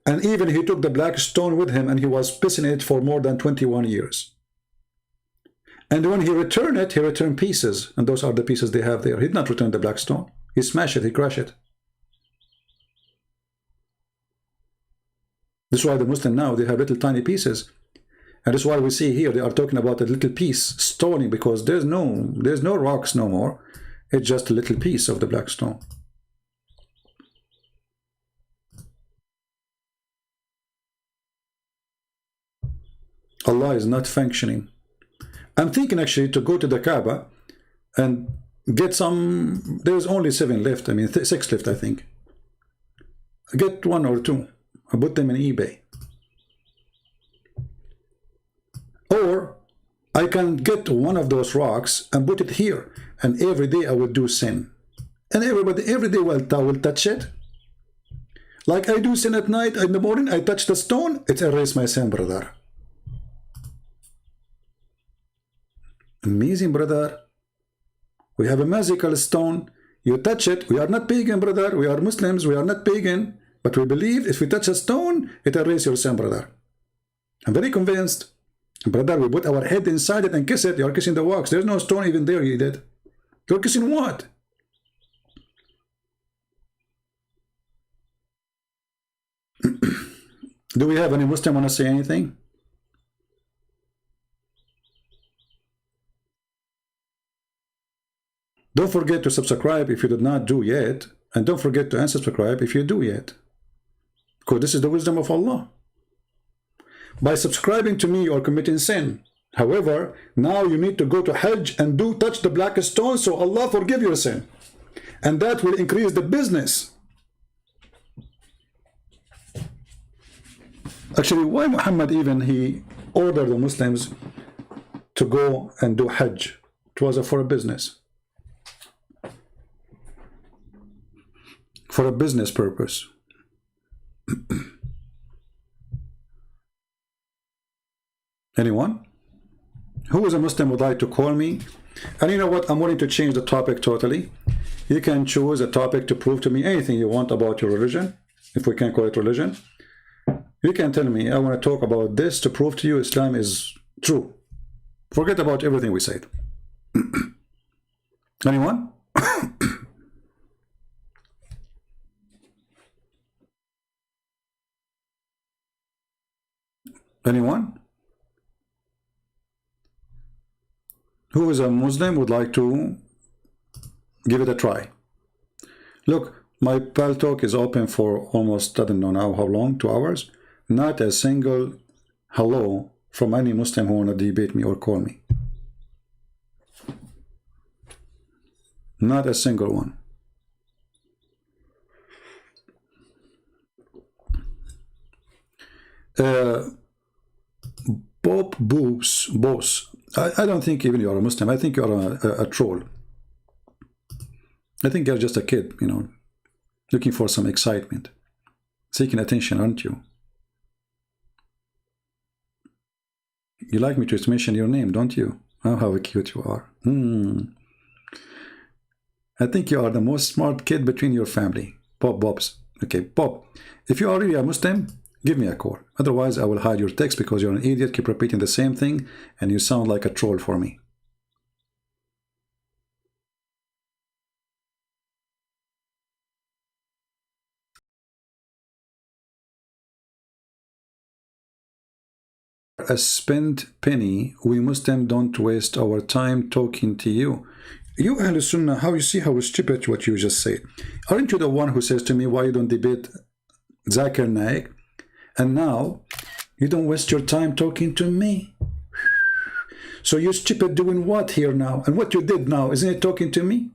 And even he took the black stone with him, and he was pissing it for more than 21 years. And when he returned it, he returned pieces. And those are the pieces they have there. He did not return the black stone. He smashed it, he crushed it. This is why the Muslim now, they have little tiny pieces. And this is why we see here, they are talking about a little piece, stoning, because there's no rocks no more. It's just a little piece of the black stone. Allah is not functioning. I'm thinking actually to go to the Kaaba and get some. There's only 7 left. I mean 6 left, I think. Get 1 or 2. I put them in eBay. Or I can get one of those rocks and put it here, and every day I will do sin, and every day will touch it. Like I do sin at night. In the morning I touch the stone, it erases my sin, brother. Amazing, brother. We have a magical stone. You touch it. We are not pagan, brother. We are Muslims. We are not pagan. But we believe if we touch a stone, it erases your sin, brother. I'm very convinced. Brother, we put our head inside it and kiss it. You're kissing the wax. There's no stone even there, you did. You're kissing what? Do we have any Muslim want to say anything? Don't forget to subscribe if you did not do yet. And don't forget to unsubscribe if you do yet. Because this is the wisdom of Allah. By subscribing to me, you are committing sin. However, now you need to go to Hajj and touch the black stone, so Allah forgive your sin. And that will increase the business. Actually, why Muhammad even, he ordered the Muslims to go and do Hajj? It was for a business. For a business purpose. Anyone? Who is a Muslim would like to call me? And you know what? I'm willing to change the topic totally. You can choose a topic to prove to me anything you want about your religion, if we can call it religion. You can tell me, I want to talk about this to prove to you Islam is true. Forget about everything we said. Anyone? Anyone? who is a Muslim would like to give it a try. Look, my Pal Talk is open for almost, I don't know now how long, 2 hours. Not a single hello from any Muslim who want to debate me or call me. Not a single one. Bob Boss. I don't think even you are a Muslim. I think you are a troll. I think you're just a kid, you know, looking for some excitement, seeking attention, aren't you? You like me to mention your name, don't you? Oh, how cute you are. I think you are the most smart kid between your family. Bobs. Okay, Bob, if you are really a Muslim, give me a call. Otherwise, I will hide your text because you're an idiot, keep repeating the same thing, and you sound like a troll for me. A spent penny, we Muslims don't waste our time talking to you. You Ahl Sunnah, how you see how stupid what you just said? Aren't you the one who says to me, why you don't debate Zakir Naik? And now you don't waste your time talking to me. So you're stupid doing what here now? And what you did now, isn't it talking to me?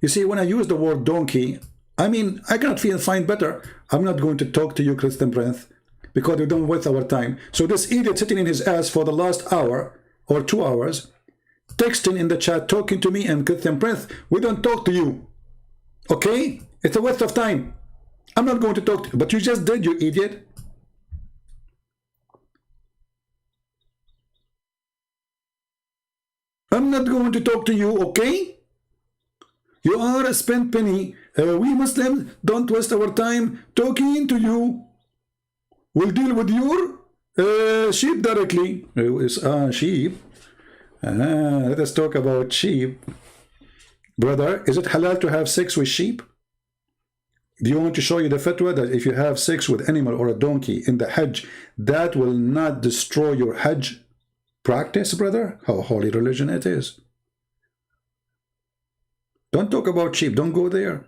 You see, when I use the word donkey, I mean, I cannot find better. I'm not going to talk to you, Christian Prince, because we don't waste our time. So this idiot sitting in his ass for the last hour or 2 hours, texting in the chat, talking to me and Christian Prince, we don't talk to you. Okay? It's a waste of time. I'm not going to talk to you, but you just did, you idiot. I'm not going to talk to you, okay? You are a spent penny. We Muslims don't waste our time talking to you. We'll deal with your sheep directly. Sheep. Let us talk about sheep. Brother, is it halal to have sex with sheep? Do you want to show you the fatwa that if you have sex with animal or a donkey in the Hajj, that will not destroy your Hajj practice, brother? How holy religion it is. Don't talk about sheep. Don't go there.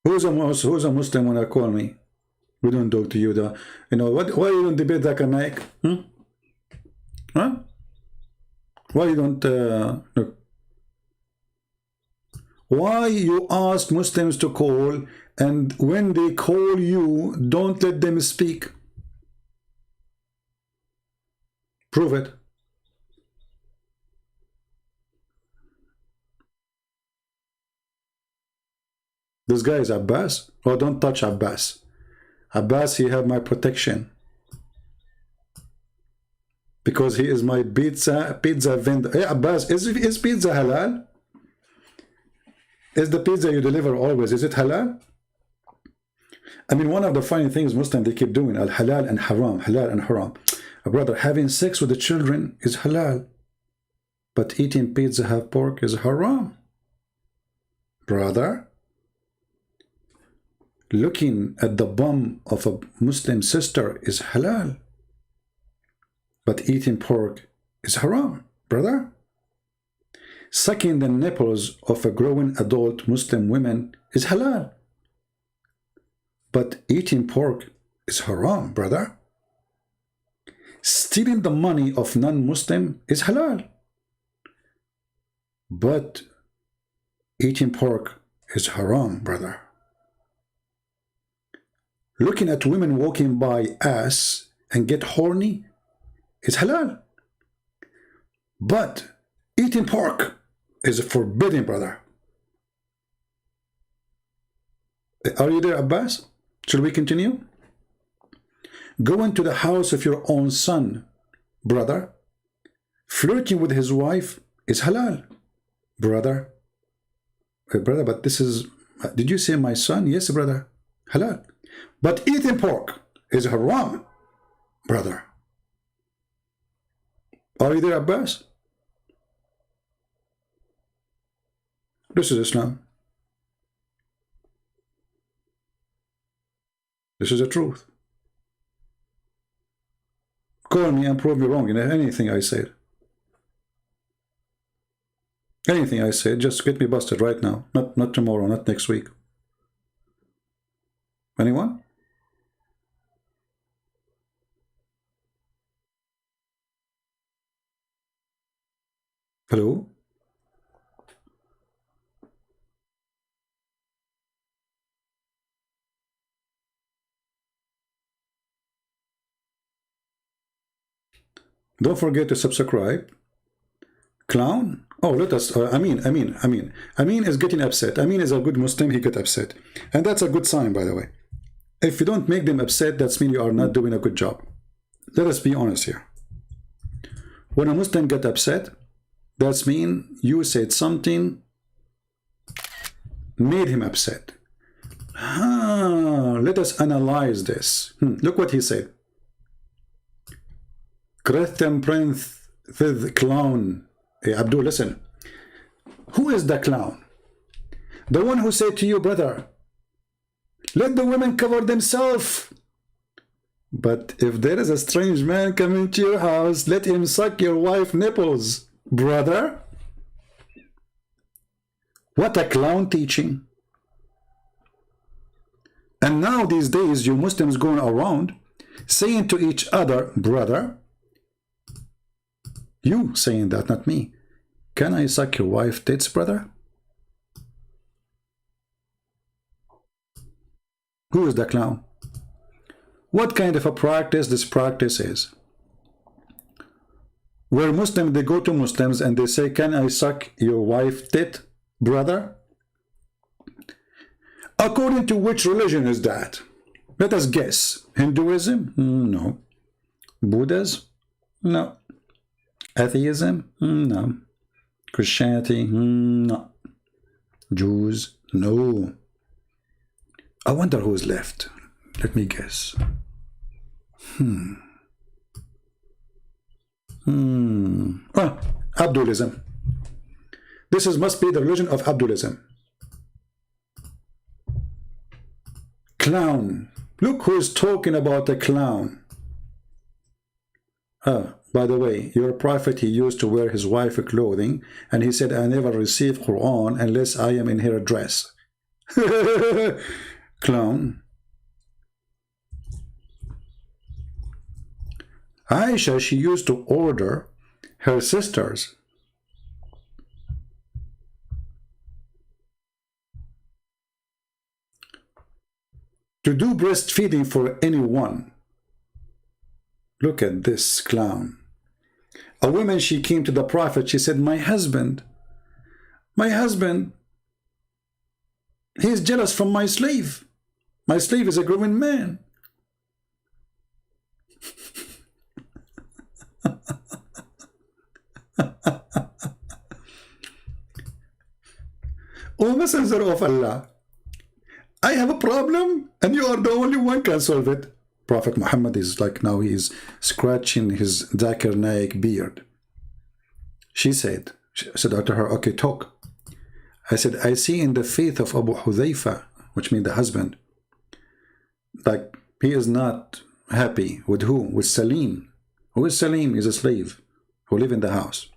Who's a Muslim when I call me? We don't talk to you. You know what? Why you don't debate Zakir Naik? Huh? Why you don't look? Why you ask Muslims to call, and when they call you, don't let them speak? Prove it. This guy is Abbas. Oh, don't touch Abbas. Abbas, he have my protection. Because he is my pizza vendor. Hey, Abbas, is pizza halal? Is the pizza you deliver always, is it halal? I mean, one of the funny things Muslims, they keep doing, al-halal and haram, halal and haram. Brother, having sex with the children is halal. But eating pizza half pork is haram. Brother, looking at the bum of a Muslim sister is halal. But eating pork is haram, brother. Sucking the nipples of a growing adult Muslim woman is halal. But eating pork is haram, brother. Stealing the money of non-Muslim is halal. But eating pork is haram, brother. Looking at women walking by ass and get horny is halal. But eating pork is forbidden, brother. Are you there, Abbas? Shall we continue? Going to the house of your own son, brother. Flirting with his wife is halal, brother. Brother, but this is... Did you say my son? Yes, brother. Halal. But eating pork is haram, brother. Are you there, Abbas? This is Islam. This is the truth. Call me and prove me wrong in anything I said. Anything I said, just get me busted right now. Not tomorrow, not next week. Anyone? Hello? Don't forget to subscribe. Clown? Oh, let us. Amin is getting upset. Amin is a good Muslim. He got upset, and that's a good sign, by the way. If you don't make them upset, that means you are not doing a good job. Let us be honest here. When a Muslim gets upset, that means you said something made him upset. Let us analyze this. Look what he said. Christian prince, the clown. Hey, Abdul, listen. Who is the clown? The one who said to you, brother, let the women cover themselves. But if there is a strange man coming to your house, let him suck your wife's nipples, brother. What a clown teaching. And now these days, you Muslims going around saying to each other, brother, you saying that, not me. Can I suck your wife's tits, brother? Who is the clown? What kind of a practice this practice is? Where Muslims, they go to Muslims and they say, can I suck your wife's tit, brother? According to which religion is that? Let us guess. Hinduism? No. Buddhism? No. Atheism? No. Christianity? No. Jews? No. I wonder who's left. Let me guess. Abdulism. Must be the religion of Abdulism. Clown. Look who's talking about a clown. By the way, your prophet, he used to wear his wife's clothing, and he said, I never receive Quran unless I am in her dress. Clown. Aisha, she used to order her sisters to do breastfeeding for anyone. Look at this clown. A woman, she came to the prophet, she said, my husband, he is jealous from my slave. My slave is a growing man. O Messenger of Allah, I have a problem and you are the only one can solve it. Prophet Muhammad is like, now he is scratching his Zakir Naik beard. She said to her, okay, talk. I said, I see in the faith of Abu Hudhaifa, which means the husband, like he is not happy with who? With Salim. Who is Salim? Is a slave who live in the house.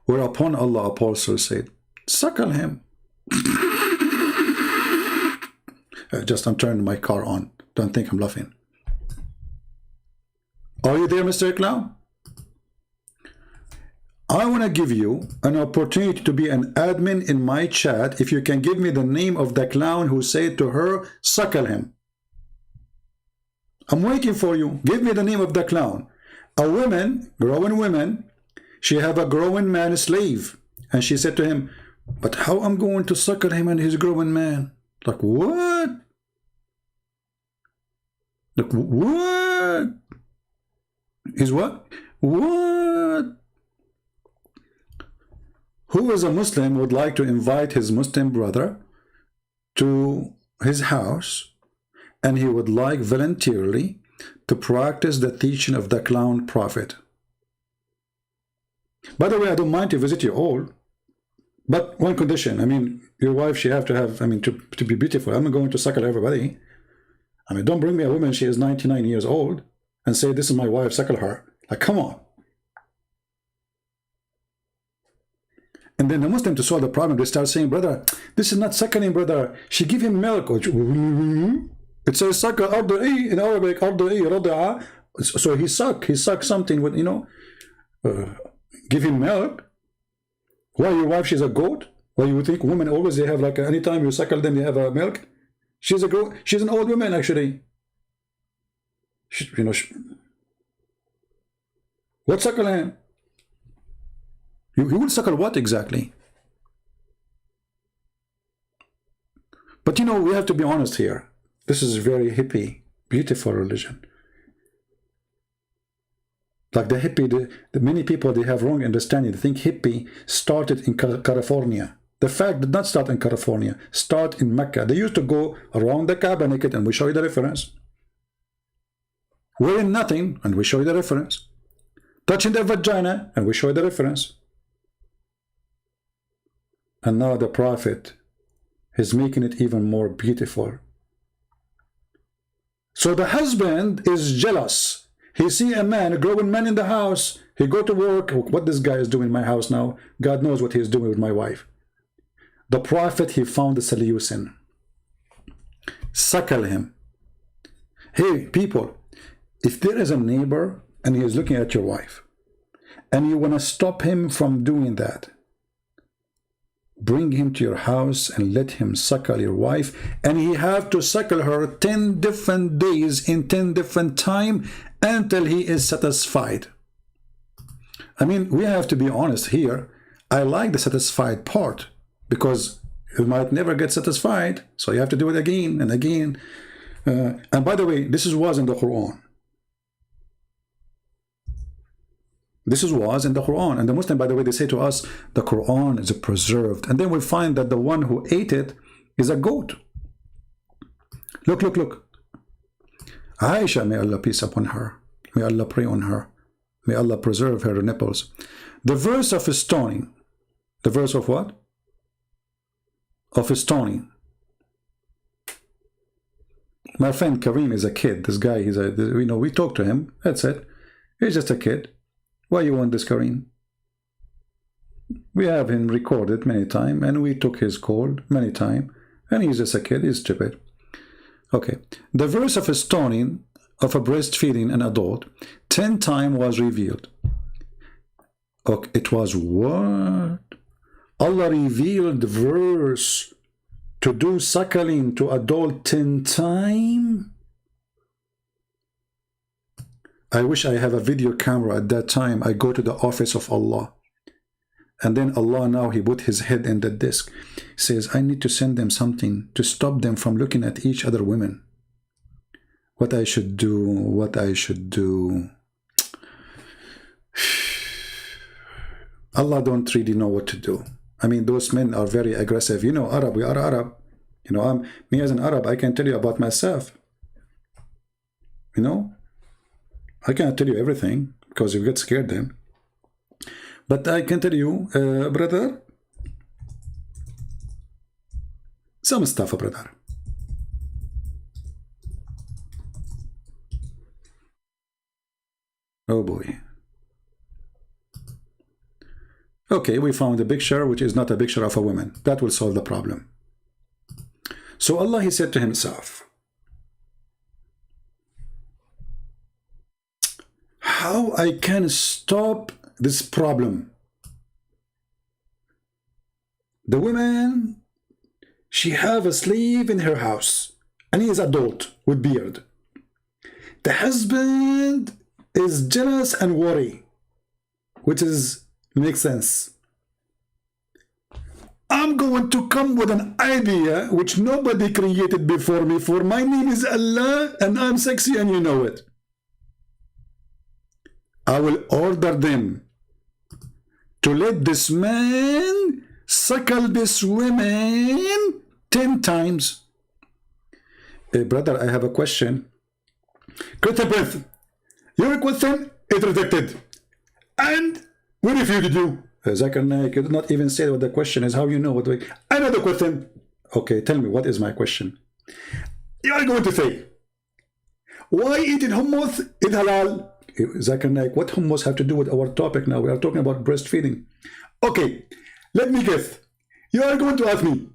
Whereupon Allah Apostle said, suckle him. I'm turning my car on. Don't think I'm laughing. Are you there, Mr. Clown? I want to give you an opportunity to be an admin in my chat if you can give me the name of the clown who said to her, suckle him. I'm waiting for you. Give me the name of the clown. A woman, growing woman, she have a growing man slave. And she said to him, but how I'm going to suckle him and his growing man? Like, what? Like, what? Is what? What? Who is a Muslim would like to invite his Muslim brother to his house and he would like voluntarily to practice the teaching of the clown prophet? By the way, I don't mind to visit you all, but one condition. I mean, your wife, she have to have, I mean, to be beautiful. I'm not going to suckle everybody. I mean, don't bring me a woman, she is 99 years old, and say, this is my wife, suckle her. Like, come on. And then the Muslim, to solve the problem, they start saying, brother, this is not suckling, brother. She give him milk. It says suckle, arda'i, in Arabic, arda'i, rada'a. So he suck something with, you know, give him milk. Why your wife, she's a goat? Why you think women always, they have like, anytime you suckle them, they have a milk? She's a goat. She's an old woman, actually. You know, what suckle him? You will suckle what exactly? But you know, we have to be honest here. This is very hippie, beautiful religion. Like the hippie, the many people, they have wrong understanding. They think hippie started in California. The fact did not start in California, start in Mecca. They used to go around the Kaaba naked, and we show you the reference. Wearing nothing, and we show you the reference. Touching their vagina, and we show you the reference. And now the Prophet is making it even more beautiful. So the husband is jealous. He see a man, a growing man in the house. He go to work. What this guy is doing in my house now? God knows what he is doing with my wife. The Prophet, he found the solution. Suckle him. Hey, people, if there is a neighbor and he is looking at your wife, and you want to stop him from doing that, bring him to your house and let him suckle your wife, and he have to suckle her 10 different days in 10 different time until he is satisfied. I mean, we have to be honest here. I like the satisfied part, because you might never get satisfied, so you have to do it again and again. And by the way, this was in the Quran. This was in the Quran. And the Muslim, by the way, they say to us, the Quran is preserved. And then we find that the one who ate it is a goat. Look, look, look. Aisha, may Allah peace upon her. May Allah pray on her. May Allah preserve her nipples. The verse of stoning. The verse of what? Of stoning. My friend Kareem is a kid. This guy, he's a, you know, we talk to him. That's it. He's just a kid. Why you want this, Kareem? We have him recorded many times, and we took his call many times, and he's just a kid. He's stupid. Okay. The verse of stoning of a breastfeeding an adult 10 times was revealed. Okay. It was what? Allah revealed the verse to do suckling to adult 10 times? I wish I have a video camera at that time. I go to the office of Allah. And then Allah now, he put his head in the disk. Says, I need to send them something to stop them from looking at each other women. What I should do, what I should do. Allah don't really know what to do. I mean, those men are very aggressive. You know, Arab, we are Arab. You know, me as an Arab, I can tell you about myself. You know? I cannot tell you everything because you get scared then. But I can tell you, brother, some stuff, brother. Oh boy. Okay, we found a picture which is not a picture of a woman. That will solve the problem. So Allah, he said to himself, how I can stop this problem? The woman, she have a slave in her house, and he is adult with beard. The husband is jealous and worry, which is makes sense. I'm going to come with an idea which nobody created before me, for my name is Allah and I'm sexy and you know it. I will order them to let this man suckle this woman 10 times. Hey, brother, I have a question. Christian Prince, your question is rejected. And we refuted you. Zakir Naik, you did not even say what the question is. How you know what the... I know the question. Okay, tell me, what is my question? You are going to say, Why eating hummus is halal? Zakir Naik, what hummus have to do with our topic now? We are talking about breastfeeding. Okay, let me guess. You are going to ask me,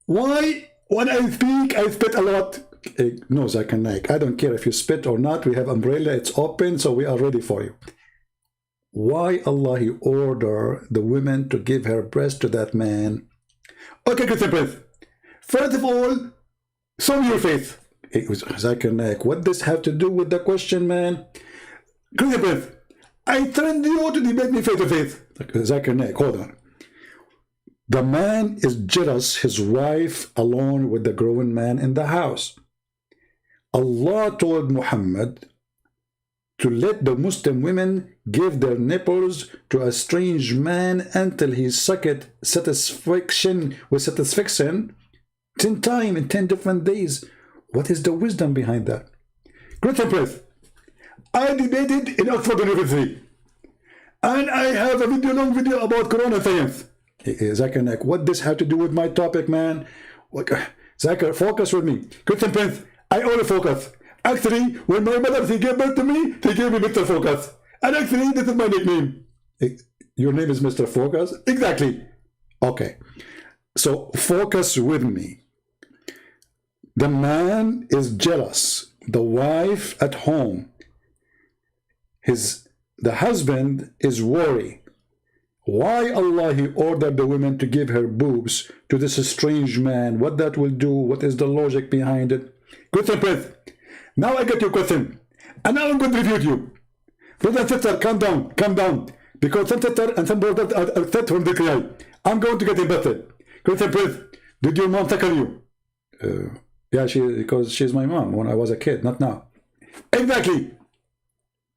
why when I speak, I spit a lot? No, Zakir Naik, I don't care if you spit or not. We have umbrella, it's open, so we are ready for you. Why Allah He order the women to give her breast to that man? Okay, Christian Prince. First of all, show me your face. Zakir Naik, what does have to do with the question, man? Christian Prince, I threatened you to debate me face to face. Zakir Naik, hold on. The man is jealous, his wife alone with the grown man in the house. Allah told Muhammad to let the Muslim women give their nipples to a strange man until he sucked satisfaction 10 times in 10 different days. What is the wisdom behind that? Christian Press, I debated in Oxford University, and I have a long video about Corona science. Zakir Naik, what this have to do with my topic, man? Zakir, focus with me. Christian Prince, I always focus. Actually, when my mother she gave birth to me, they gave me Mr. Focus. And actually, this is my nickname. Your name is Mr. Focus? Exactly. Okay. So, focus with me. The man is jealous. The wife at home. The husband is worried. Why Allah He ordered the women to give her boobs to this strange man? What that will do? What is the logic behind it? Question, Prince. Now I get your question. And now I'm going to refute you. Brother and sister, calm down, calm down. Because some sister and some brothers are upset from the cry. I'm going to get invested. Question, Prince. Did your mom tackle you? Yeah, because she's my mom when I was a kid, not now. Exactly.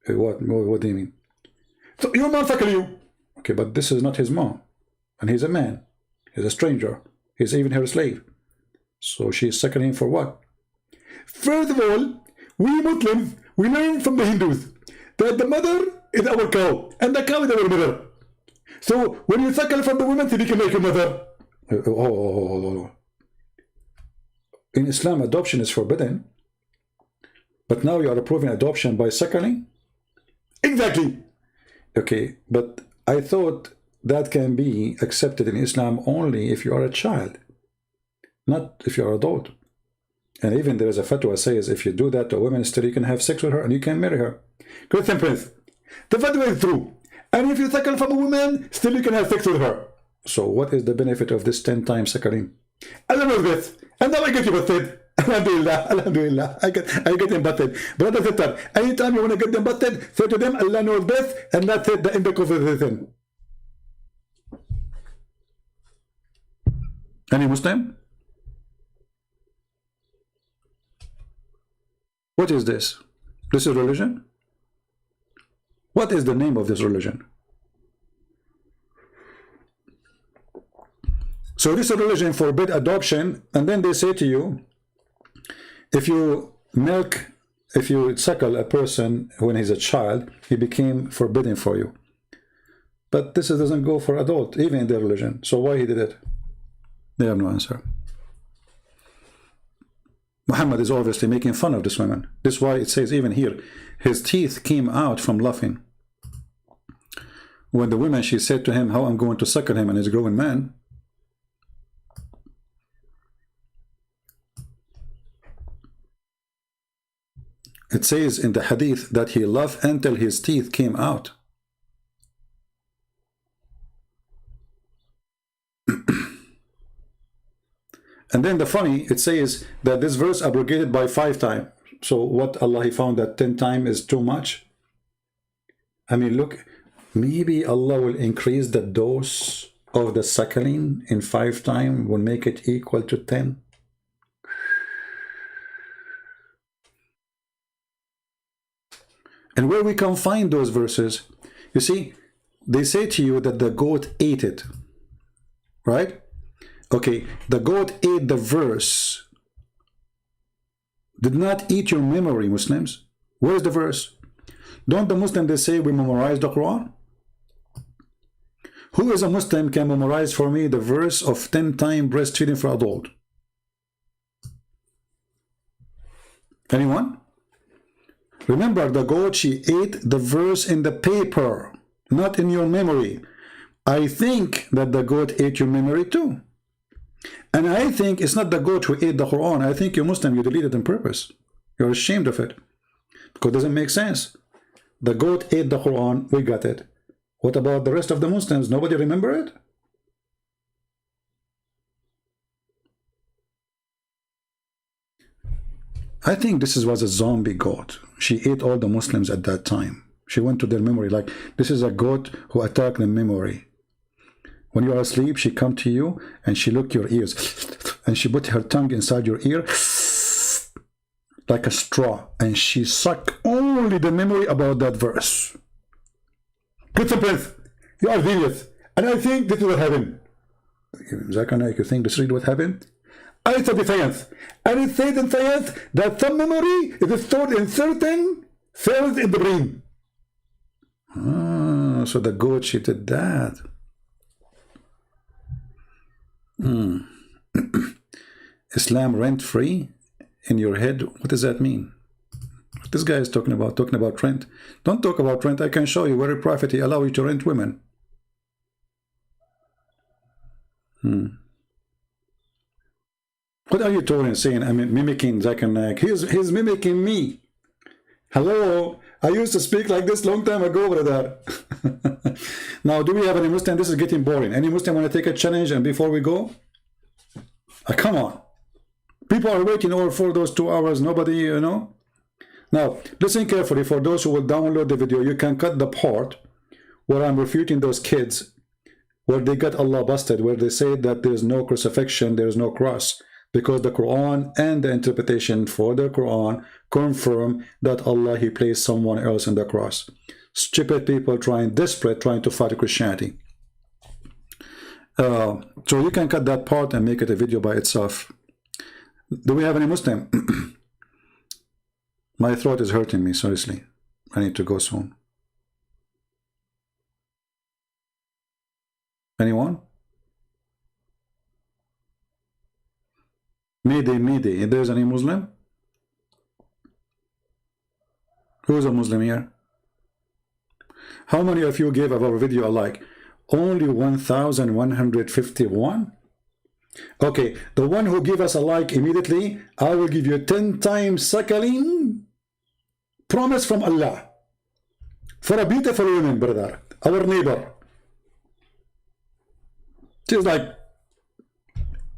What do you mean? So your mom tackle you. Okay, but this is not his mom. And he's a man. He's a stranger. He's even her slave. So she's suckling him for what? First of all, we Muslims, we learn from the Hindus that the mother is our cow, and the cow is our mother. So when you suckle from the woman, she can make your mother. In Islam, adoption is forbidden. But now you are approving adoption by suckling? Exactly. Okay, but I thought that can be accepted in Islam only if you are a child, not if you are adult. And even there is a fatwa says if you do that to a woman, still you can have sex with her and you can marry her. Christian Prince, the fatwa is true. And if you suckle from a woman, still you can have sex with her. So what is the benefit of this 10 times suckling? Allah knows this. And now I get you busted. Alhamdulillah, Alhamdulillah. I get them busted. Brother, sister, anytime you want to get them busted, say to them, Allah knows best, and that's it, the end of the conversation. Any Muslim? What is this? This is religion? What is the name of this religion? So this religion forbid adoption, and then they say to you, if you suckle a person when he's a child, he became forbidden for you. But this doesn't go for adult, even in their religion. So why he did it? They have no answer. Muhammad is obviously making fun of this woman. This is why it says even here, his teeth came out from laughing. When the woman, she said to him, how I'm going to suckle him, and he's a grown man. It says in the hadith that he laughed until his teeth came out. And then the funny, it says that this verse abrogated by 5 times. So what Allah He found that 10 times is too much? I mean, look, maybe Allah will increase the dose of the suckling in 5 times, will make it equal to 10. And where we can find those verses, you see, they say to you that the goat ate it, right? Okay, the goat ate the verse, did not eat your memory, Muslims. Where is the verse? Don't the Muslims, they say we memorize the Quran? Who is a Muslim can memorize for me the verse of 10 times breastfeeding for adult? Anyone? Remember, the goat, she ate the verse in the paper, not in your memory. I think that the goat ate your memory too. And I think it's not the goat who ate the Quran. I think you're Muslim, you deleted it on purpose. You're ashamed of it. Because it doesn't make sense. The goat ate the Quran, we got it. What about the rest of the Muslims? Nobody remember it? I think this was a zombie goat. She ate all the Muslims at that time. She went to their memory. Like, this is a goat who attacked the memory. When you are asleep, she come to you and she look your ears. And she put her tongue inside your ear like a straw. And she suck only the memory about that verse. Get up, you are genius. And I think this is what happened. Zakana, you think this is what happened? I said the and it says in science that some memory is stored in certain cells in the brain. Ah, so the goat, she did that. Islam rent-free in your head. What does that mean? What this guy is talking about rent. Don't talk about rent. I can show you where a prophet he allow you to rent women. What are you talking, saying? I mean, mimicking Zakir Naik. He's mimicking me. Hello, I used to speak like this long time ago, brother. Now, do we have any Muslim? This is getting boring. Any Muslim want to take a challenge? And before we go, come on. People are waiting over for those 2 hours. Nobody, you know. Now, listen carefully. For those who will download the video, you can cut the part where I'm refuting those kids, where they got Allah busted, where they say that there's no crucifixion, there's no cross. Because the Quran and the interpretation for the Quran confirm that Allah, he placed someone else on the cross. Stupid people desperate, trying to fight Christianity. So you can cut that part and make it a video by itself. Do we have any Muslim? My throat is hurting me, seriously. I need to go soon. Anyone? Mayday, if there's any Muslim? Who's a Muslim here? How many of you gave our video a like? Only 1,151? Okay, the one who give us a like immediately, I will give you 10 times sakaling promise from Allah for a beautiful woman, brother, our neighbor. She's like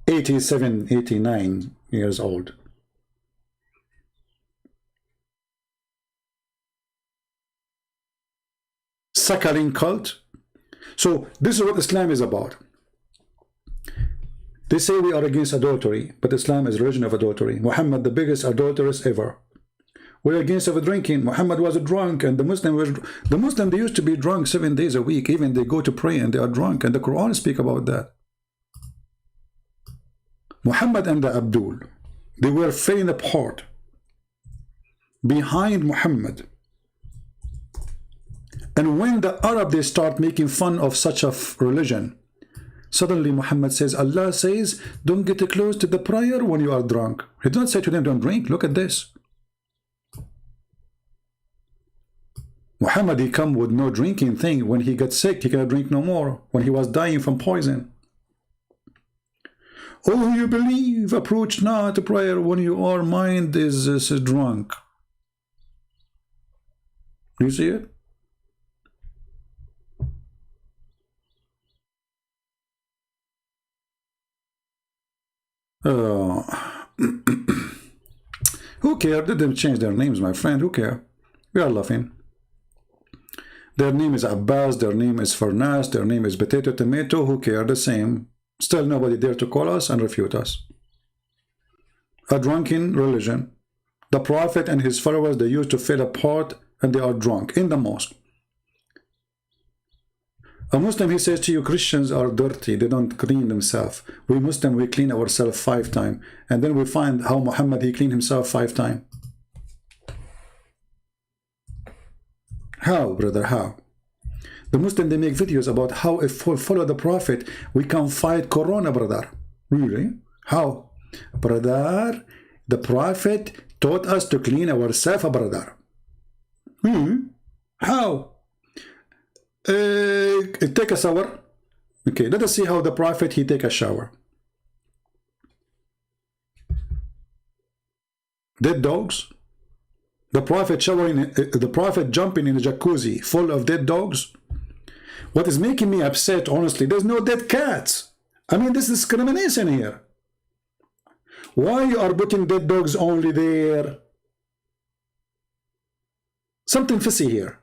87, 89 years old. Suckling cult. So this is what Islam is about. They say we are against adultery, but Islam is religion of adultery. Muhammad, the biggest adulteress ever. We're against of drinking. Muhammad was a drunk, and the Muslim, they used to be drunk 7 days a week. Even they go to pray and they are drunk, and the Quran speak about that. Muhammad and the Abdul, they were falling apart behind Muhammad. And when the Arab, they start making fun of such a religion, suddenly Muhammad says, Allah says, don't get close to the prayer when you are drunk. He did not say to them, don't drink. Look at this. Muhammad, he come with no drinking thing. When he got sick, he cannot drink no more. When he was dying from poison. Oh, you believe, approach not prayer when your mind is drunk. You see it? Who cares? Let them change their names, my friend. Who cares? We are laughing. Their name is Abbas, their name is Farnas, their name is Potato Tomato. Who cares? The same. Still nobody dare to call us and refute us. A drunken religion. The Prophet and his followers, they used to fall apart and they are drunk in the mosque. A Muslim, he says to you, Christians are dirty, they don't clean themselves. We Muslim, we clean ourselves 5 times. And then we find how Muhammad, he cleaned himself 5 times. How, brother, how? The Muslim, they make videos about how if we follow the Prophet, we can fight Corona, brother. Really? How? Brother, the Prophet taught us to clean ourselves, brother. How? Take a shower. Okay, let us see how the prophet he take a shower. Dead dogs. The prophet showering, the prophet jumping in a jacuzzi full of dead dogs. What is making me upset, honestly, there's no dead cats. I mean, this is discrimination here. Why you are putting dead dogs only there? Something fishy here.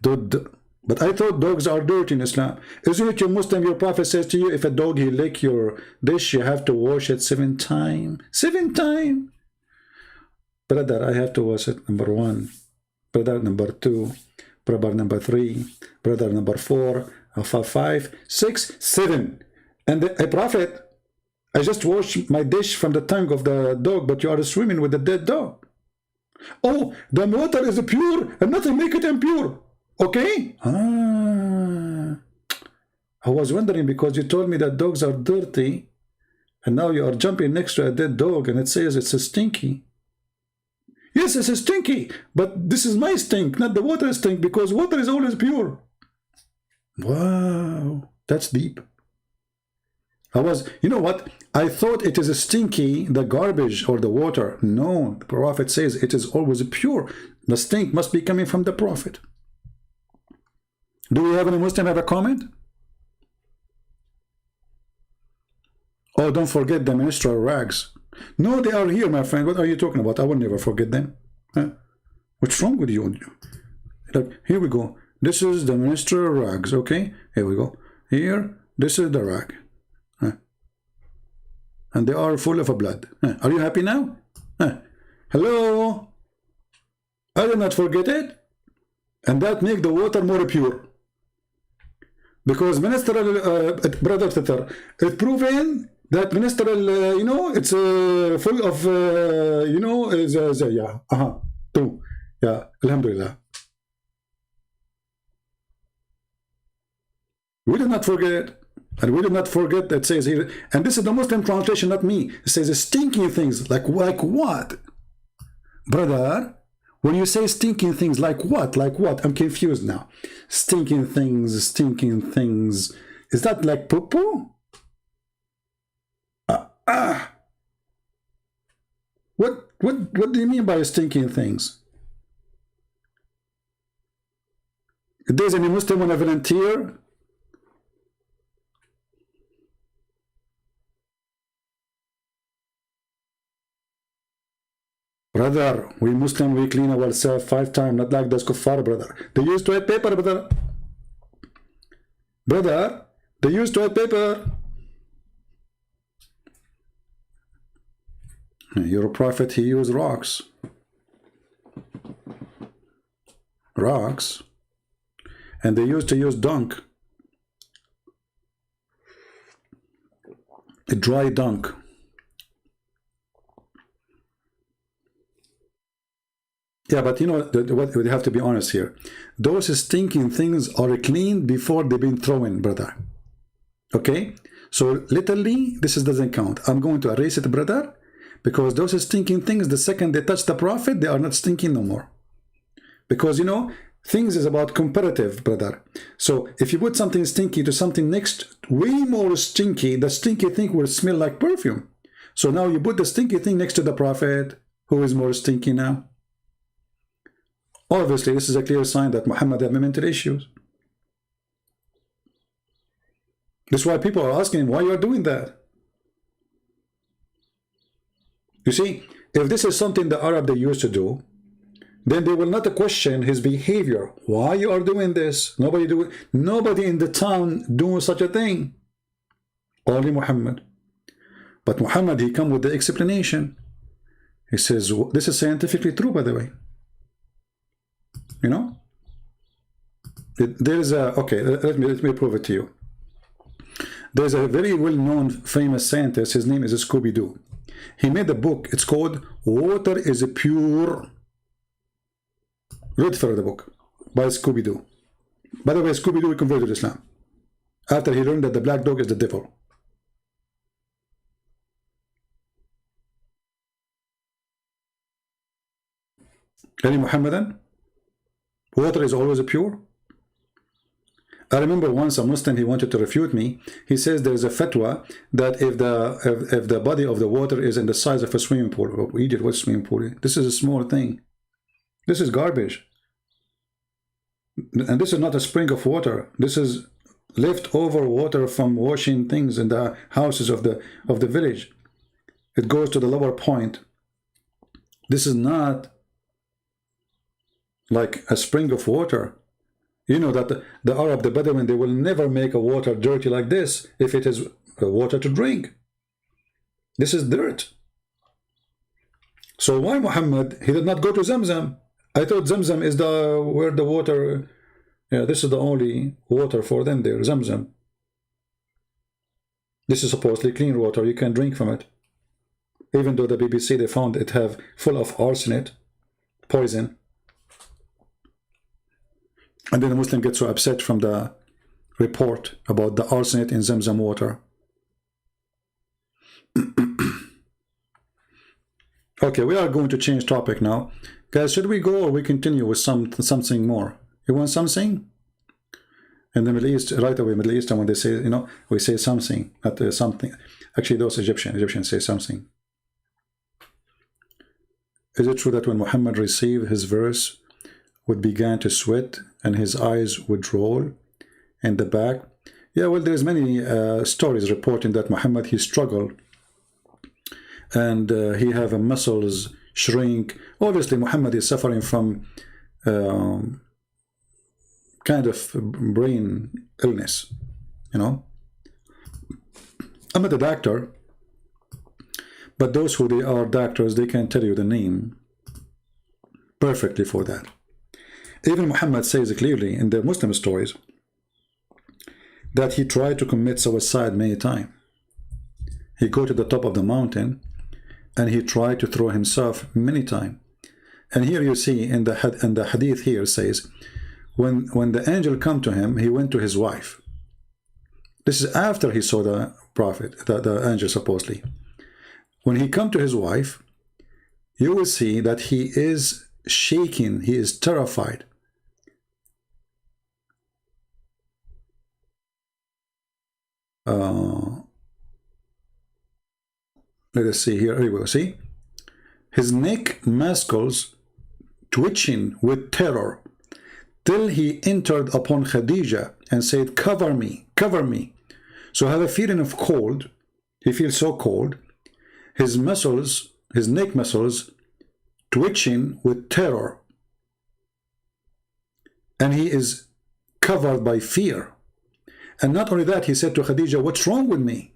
But I thought dogs are dirty in Islam. Isn't it your Muslim, your prophet says to you, if a dog he lick your dish, you have to wash it 7 times. 7 times. Brother, I have to wash it, number 1. Brother, number 2. Brother, number 3. Brother, number 4. 5, 6, 7. And a prophet, I just washed my dish from the tongue of the dog, but you are swimming with the dead dog. Oh, the water is pure and nothing make it impure. Okay? I was wondering because you told me that dogs are dirty and now you are jumping next to a dead dog and it says it's a stinky. Yes, it's a stinky, but this is my stink, not the water stink, because water is always pure. Wow, that's deep. You know what? I thought it is a stinky, the garbage or the water. No, the prophet says it is always pure. The stink must be coming from the prophet. Do we have any Muslim have a comment? Oh, don't forget the ministerial rags. No, they are here, my friend. What are you talking about? I will never forget them. Huh? What's wrong with you? Look, here we go. This is the ministerial rags, okay? Here we go. Here, this is the rag. Huh? And they are full of blood. Huh? Are you happy now? Huh? Hello? I did not forget it. And that make the water more pure. Because ministerial, brother Tatar, it's proven that ministerial, you know, it's full of, you know, yeah, true. Yeah, alhamdulillah. We did not forget, and we did not forget that says here, and this is the Muslim translation, not me. It says stinking things, like what? Brother, when you say stinking things, like what? Like what? I'm confused now. Stinking things. Is that like poo-poo? What do you mean by stinking things? If there's any Muslim want to volunteer? Brother, we Muslim, we clean ourselves 5 times, not like those kuffar, brother. They used toilet paper, brother. Brother, they used toilet paper. Your prophet, he used rocks. Rocks. And they used to use dung. A dry dung. Yeah, but you know, what we have to be honest here. Those stinking things are cleaned before they've been thrown, brother. Okay? So literally, this doesn't count. I'm going to erase it, brother, because those stinking things, the second they touch the prophet, they are not stinking no more. Because, you know, things is about comparative, brother. So if you put something stinky to something next, way more stinky, the stinky thing will smell like perfume. So now you put the stinky thing next to the prophet, who is more stinky now? Obviously, this is a clear sign that Muhammad had mental issues. That's why people are asking him, why you are doing that? You see, if this is something the Arab they used to do, then they will not question his behavior. Why you are doing this? Nobody in the town doing such a thing. Only Muhammad. But Muhammad, he come with the explanation. He says, this is scientifically true, by the way. You know, there's a, okay, let me prove it to you. There's a very well-known famous scientist, his name is Scooby-Doo. He made a book, it's called Water is Pure. Read for the book by Scooby-Doo. By the way, Scooby-Doo converted to Islam after he learned that the black dog is the devil. Any Muhammadan? Water is always pure? I remember once a Muslim, he wanted to refute me. He says there is a fatwa that if the body of the water is in the size of a swimming pool. Oh, Egypt, what swimming pool? This is a small thing. This is garbage. And this is not a spring of water. This is leftover water from washing things in the houses of the village. It goes to the lower point. This is not like a spring of water. You know that the Arab, the Bedouin, they will never make a water dirty like this if it is water to drink. This is dirt. So why Muhammad, he did not go to Zamzam? I thought Zamzam is where the water, yeah, this is the only water for them there, Zamzam. This is supposedly clean water, you can drink from it. Even though the BBC, they found it have full of arsenic, poison. And then the Muslim gets so upset from the report about the arsenic in Zamzam water. Okay, we are going to change topic now. Guys, should we go or we continue with something more? You want something? In the Middle East, right away, Middle East, and when they say, you know, we say something, not something. Actually, those Egyptians say something. Is it true that when Muhammad received his verse, would begin to sweat and his eyes would roll in the back? Yeah, well, there's many stories reporting that Muhammad, he struggled and he have muscles shrink. Obviously, Muhammad is suffering from kind of brain illness, you know. I'm not a doctor, but those who they are doctors, they can tell you the name perfectly for that. Even Muhammad says clearly in the Muslim stories that he tried to commit suicide many times. He go to the top of the mountain and he tried to throw himself many times. And here you see in the hadith here says, when the angel come to him, he went to his wife. This is after he saw the prophet, the angel supposedly. When he come to his wife, you will see that he is shaking, he is terrified. Let us see here. Here we go. See, his neck muscles twitching with terror till he entered upon Khadija and said, "Cover me, cover me." So I have a feeling of cold. He feels so cold. His muscles, his neck muscles, twitching with terror, and he is covered by fear. And not only that, he said to Khadija, "What's wrong with me?"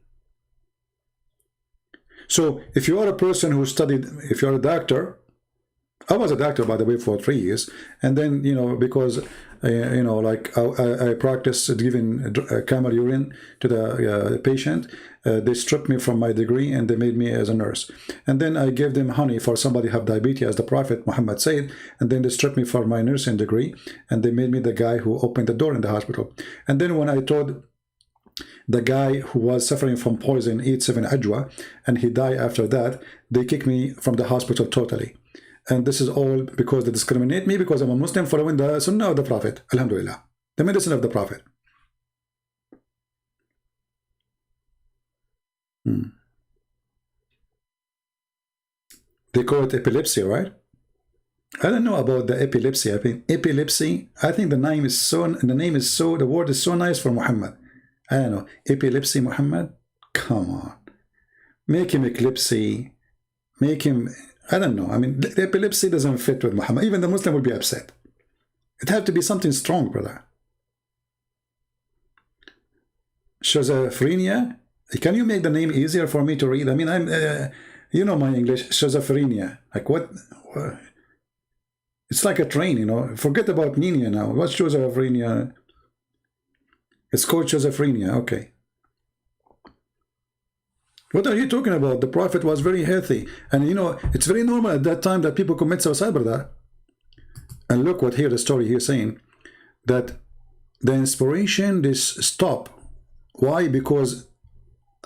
So if you are a person who studied, if you're a doctor, I was a doctor, by the way, for 3 years, and then, you know, because you know, like I practiced giving camel urine to the patient, they stripped me from my degree and they made me as a nurse, and then I gave them honey for somebody who have diabetes, as the Prophet Muhammad said, and then they stripped me for my nursing degree and they made me the guy who opened the door in the hospital. And then when I told the guy who was suffering from poison, eat 7 ajwa, and he died after that, they kicked me from the hospital totally. And this is all because they discriminate me because I'm a Muslim following the Sunnah of the Prophet, Alhamdulillah, the medicine of the Prophet. They call it epilepsy, right? I don't know about the epilepsy. I mean, epilepsy, I think the word is so nice for Muhammad. I don't know, epilepsy, Muhammad? Come on. Make him epilepsy, make him, I don't know. I mean, the epilepsy doesn't fit with Muhammad. Even the Muslim would be upset. It had to be something strong, brother. Schizophrenia? Can you make the name easier for me to read? I mean, I'm, you know my English. Schizophrenia. Like what? It's like a train, you know. Forget about Nina now. What's schizophrenia? It's called schizophrenia. Okay. What are you talking about? The Prophet was very healthy. And you know, it's very normal at that time that people commit suicide, brother. And look what here, the story here saying, that the inspiration, this stop. Why? Because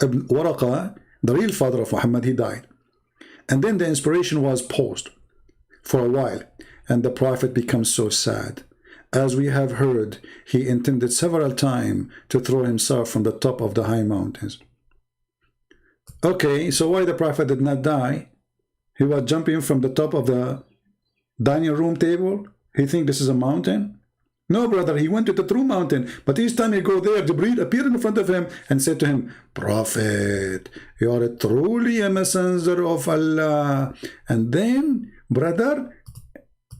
Waraqa, the real father of Muhammad, he died. And then the inspiration was paused for a while. and the prophet becomes so sad. As we have heard, he intended several times to throw himself from the top of the high mountains. Okay, so why the prophet did not die? He was jumping from the top of the dining room table. He think this is a mountain? No, brother, he went to the true mountain. But each time he go there, Jibreel appeared in front of him and said to him, Prophet, you are truly a messenger of Allah. And then, brother,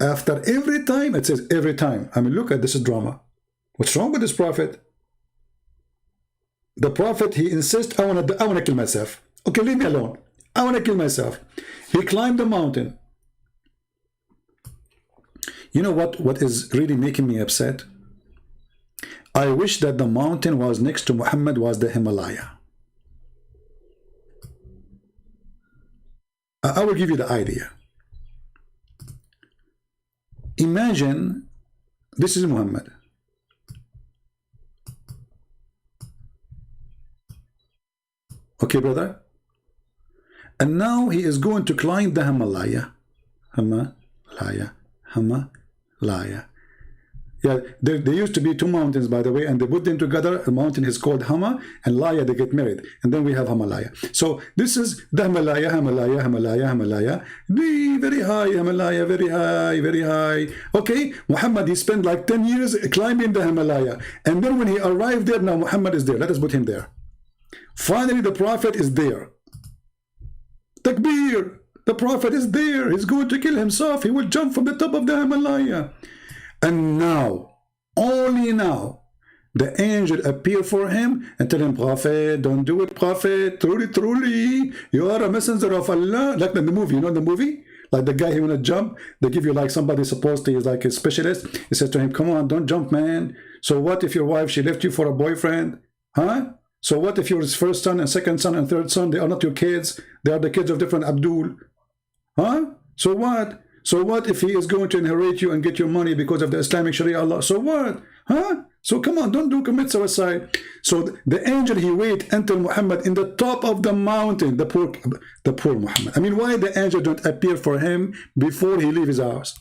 after every time, it says every time. I mean, look at this drama. What's wrong with this prophet? The prophet, he insists, I want to kill myself. Okay, leave me alone. I want to kill myself. He climbed the mountain. You know what is really making me upset? I wish that the mountain was next to Muhammad was the Himalaya. I will give you the idea. Imagine this is Muhammad. Okay, brother? And now he is going to climb the Himalaya. Himalaya. Yeah, there used to be two mountains, by the way, and they put them together. The mountain is called Hama, and Laya, they get married. And then we have Himalaya. So this is the Himalaya. Very high, Himalaya, very high, very high. Okay, Muhammad, he spent like 10 years climbing the Himalaya. And then when he arrived there, now Muhammad is there. Let us put him there. Finally, the Prophet is there. Takbir! The Prophet is there. He's going to kill himself. He will jump from the top of the Himalaya. And now, only now, the angel appear for him and tell him, Prophet, don't do it, Prophet. Truly, truly, you are a messenger of Allah. Like in the movie, you know the movie? Like the guy who wanna jump, they give you like somebody supposed to is like a specialist. He says to him, come on, don't jump, man. So what if your wife, she left you for a boyfriend? Huh? So what if your first son and second son and third son, they are not your kids? They are the kids of different Abdul. Huh? So what? So what if he is going to inherit you and get your money because of the Islamic Sharia Allah? So what? Huh? So come on, don't commit suicide. So the angel, he wait until Muhammad in the top of the mountain, the poor Muhammad. I mean, why the angel don't appear for him before he leave his house?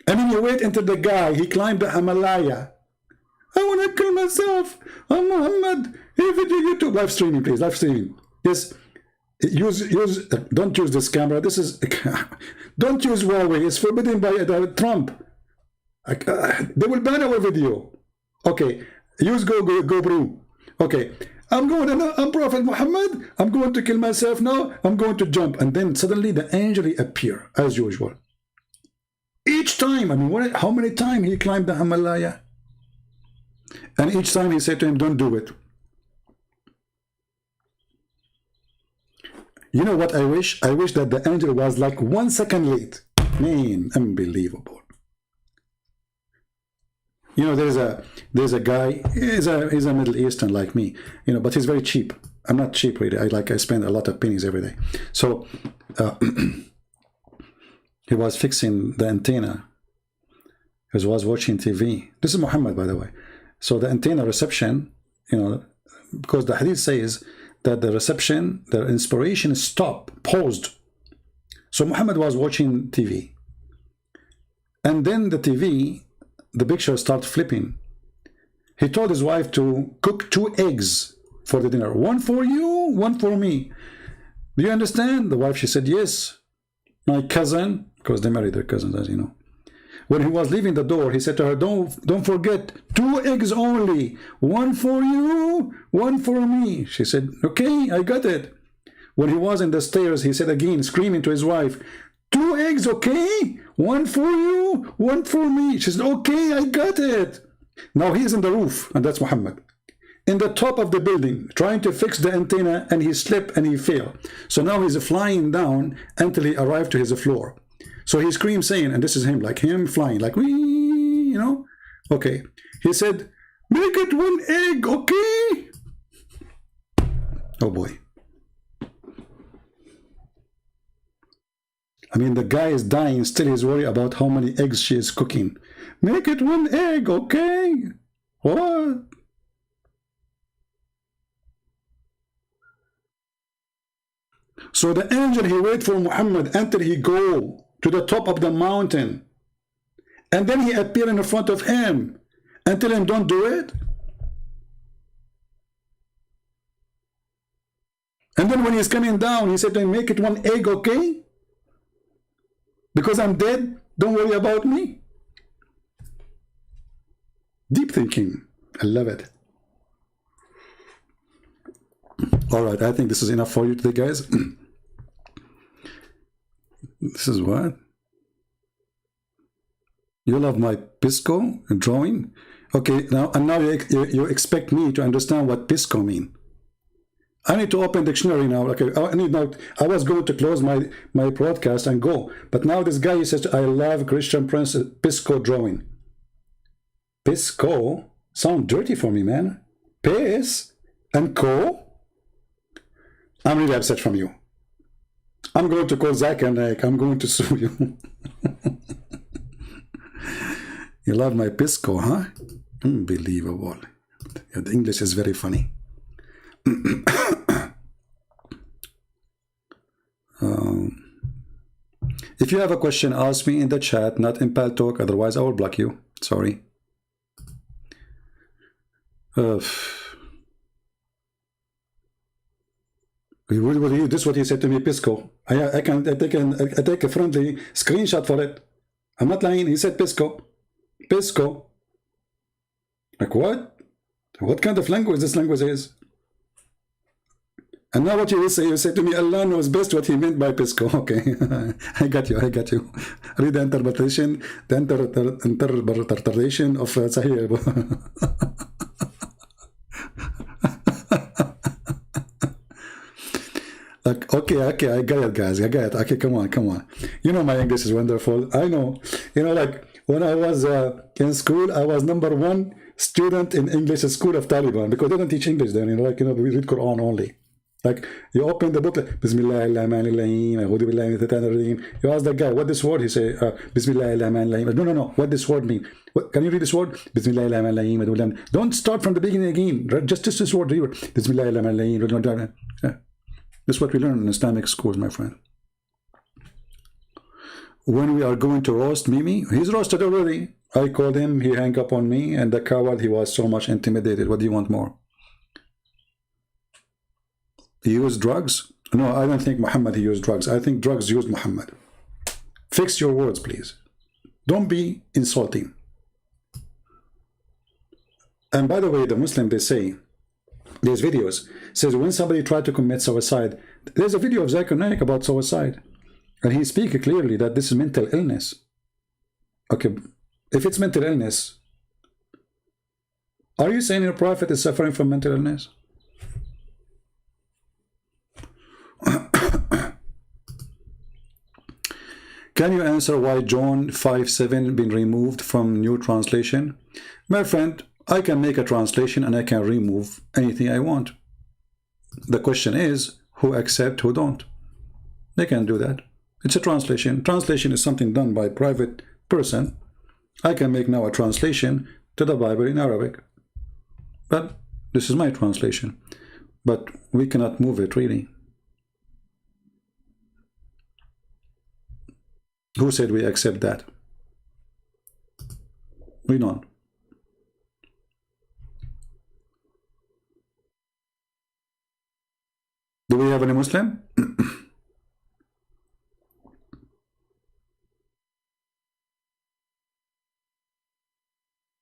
I mean, you wait until the guy, he climbed the Himalaya. I want to kill myself. I'm Muhammad. Hey, video YouTube. Live streaming, please. Live streaming. Yes. Don't use this camera. This is don't use Huawei. It's forbidden by Trump. They will ban our video. Okay, use GoPro. Okay, I'm Prophet Muhammad. I'm going to kill myself now. I'm going to jump, and then suddenly the angel appear as usual. Each time, I mean, how many times he climbed the Himalaya? And each time he said to him, "Don't do it." You know what I wish? I wish that the angel was like 1 second late. Man, unbelievable. You know, there's a guy, he's a Middle Eastern like me, you know, but he's very cheap. I'm not cheap really. I spend a lot of pennies every day. So he was fixing the antenna. He was watching TV. This is Muhammad, by the way. So the antenna reception, you know, because the hadith says that the reception, the inspiration stopped, paused. So Muhammad was watching TV. And then the TV, the picture started flipping. He told his wife to cook 2 eggs for the dinner. One for you, one for me. Do you understand? The wife, she said, yes. My cousin, because they married their cousins, as you know. When he was leaving the door, he said to her, don't forget, 2 eggs only. One for you, one for me. She said, okay, I got it. When he was in the stairs, he said again, screaming to his wife, 2 eggs, okay? One for you, one for me. She said, okay, I got it. Now he's in the roof, and that's Muhammad. In the top of the building, trying to fix the antenna, and he slipped and he fell. So now he's flying down until he arrived to his floor. So he screamed saying, and this is him, like him flying, like, wee, you know? Okay. He said, make it 1 egg, okay? Oh boy. I mean, the guy is dying, still he's worried about how many eggs she is cooking. Make it 1 egg, okay? What? So the angel, he wait for Muhammad until he go to the top of the mountain, and then he appeared in front of him and tell him, don't do it? And then when he's coming down, he said to him, make it one egg, okay? Because I'm dead, don't worry about me. Deep thinking. I love it. All right, I think this is enough for you today, guys. This is what? You love my Pisco drawing? Okay, now you expect me to understand what Pisco mean. I need to open dictionary now. Okay, I was going to close my broadcast and go, but now this guy, he says, I love Christian Prince Pisco drawing. Pisco sound dirty for me, man. Pis and co. I'm really upset from you. I'm going to call Zach and I'm going to sue you. You love my Pisco, huh? Unbelievable. Yeah, the English is very funny. If you have a question, ask me in the chat, not in Pal Talk, otherwise I will block you. Sorry. This is what he said to me, Pisco. I take a friendly screenshot for it. I'm not lying. He said Pisco. Pisco. Like what? What kind of language this language is? And now what you say to me, Allah knows best what he meant by Pisco. Okay, I got you. Read the interpretation, interpretation of Sahih. Like, okay, I got it, guys. I got it. Okay, come on. You know my English is wonderful. I know. You know, like when I was in school, I was #1 student in English school of Taliban because they don't teach English then. You know, like we read Quran only. Like you open the book, Bismillahirrahmanirrahim. You ask the guy, what this word? He say, Bismillahirrahmanirrahim. No. What this word mean? What, can you read this word? Bismillahirrahmanirrahim. Don't start from the beginning again. Just this word. Bismillahirrahmanirrahim. Yeah. This is what we learn in Islamic schools, my friend. When we are going to roast Mimi, he's roasted already. I called him, he hung up on me, and the coward, he was so much intimidated. What do you want more? He used drugs? No, I don't think Muhammad, he used drugs. I think drugs used Muhammad. Fix your words, please. Don't be insulting. And by the way, the Muslim, they say, there's videos, says when somebody tried to commit suicide, there's a video of Zakir Naik about suicide. And he speaks clearly that this is mental illness. Okay, if it's mental illness, are you saying your prophet is suffering from mental illness? Can you answer why John 5:7 been removed from new translation? My friend, I can make a translation and I can remove anything I want. The question is, who accept, who don't? They can do that. It's a translation. Translation is something done by a private person. I can make now a translation to the Bible in Arabic. But this is my translation. But we cannot move it, really. Who said we accept that? We don't. Do we have any Muslim?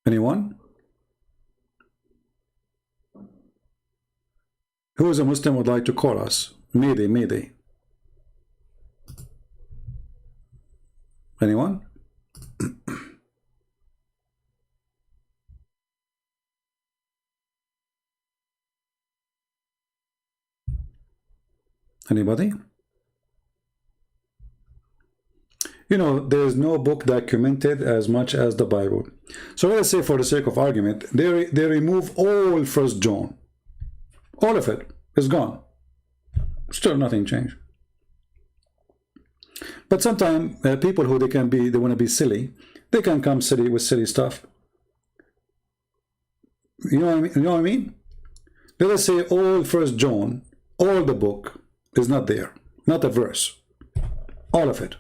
Anyone? Who is a Muslim would like to call us? Mayday. Anyone? Anybody? You know, there is no book documented as much as the Bible. So let us say, for the sake of argument, they remove all 1 John. All of it is gone. Still nothing changed. But sometimes people who they want to be silly, they can come silly with silly stuff. You know what I mean? Let us say all 1 John, all the book is not there, not a verse, all of it.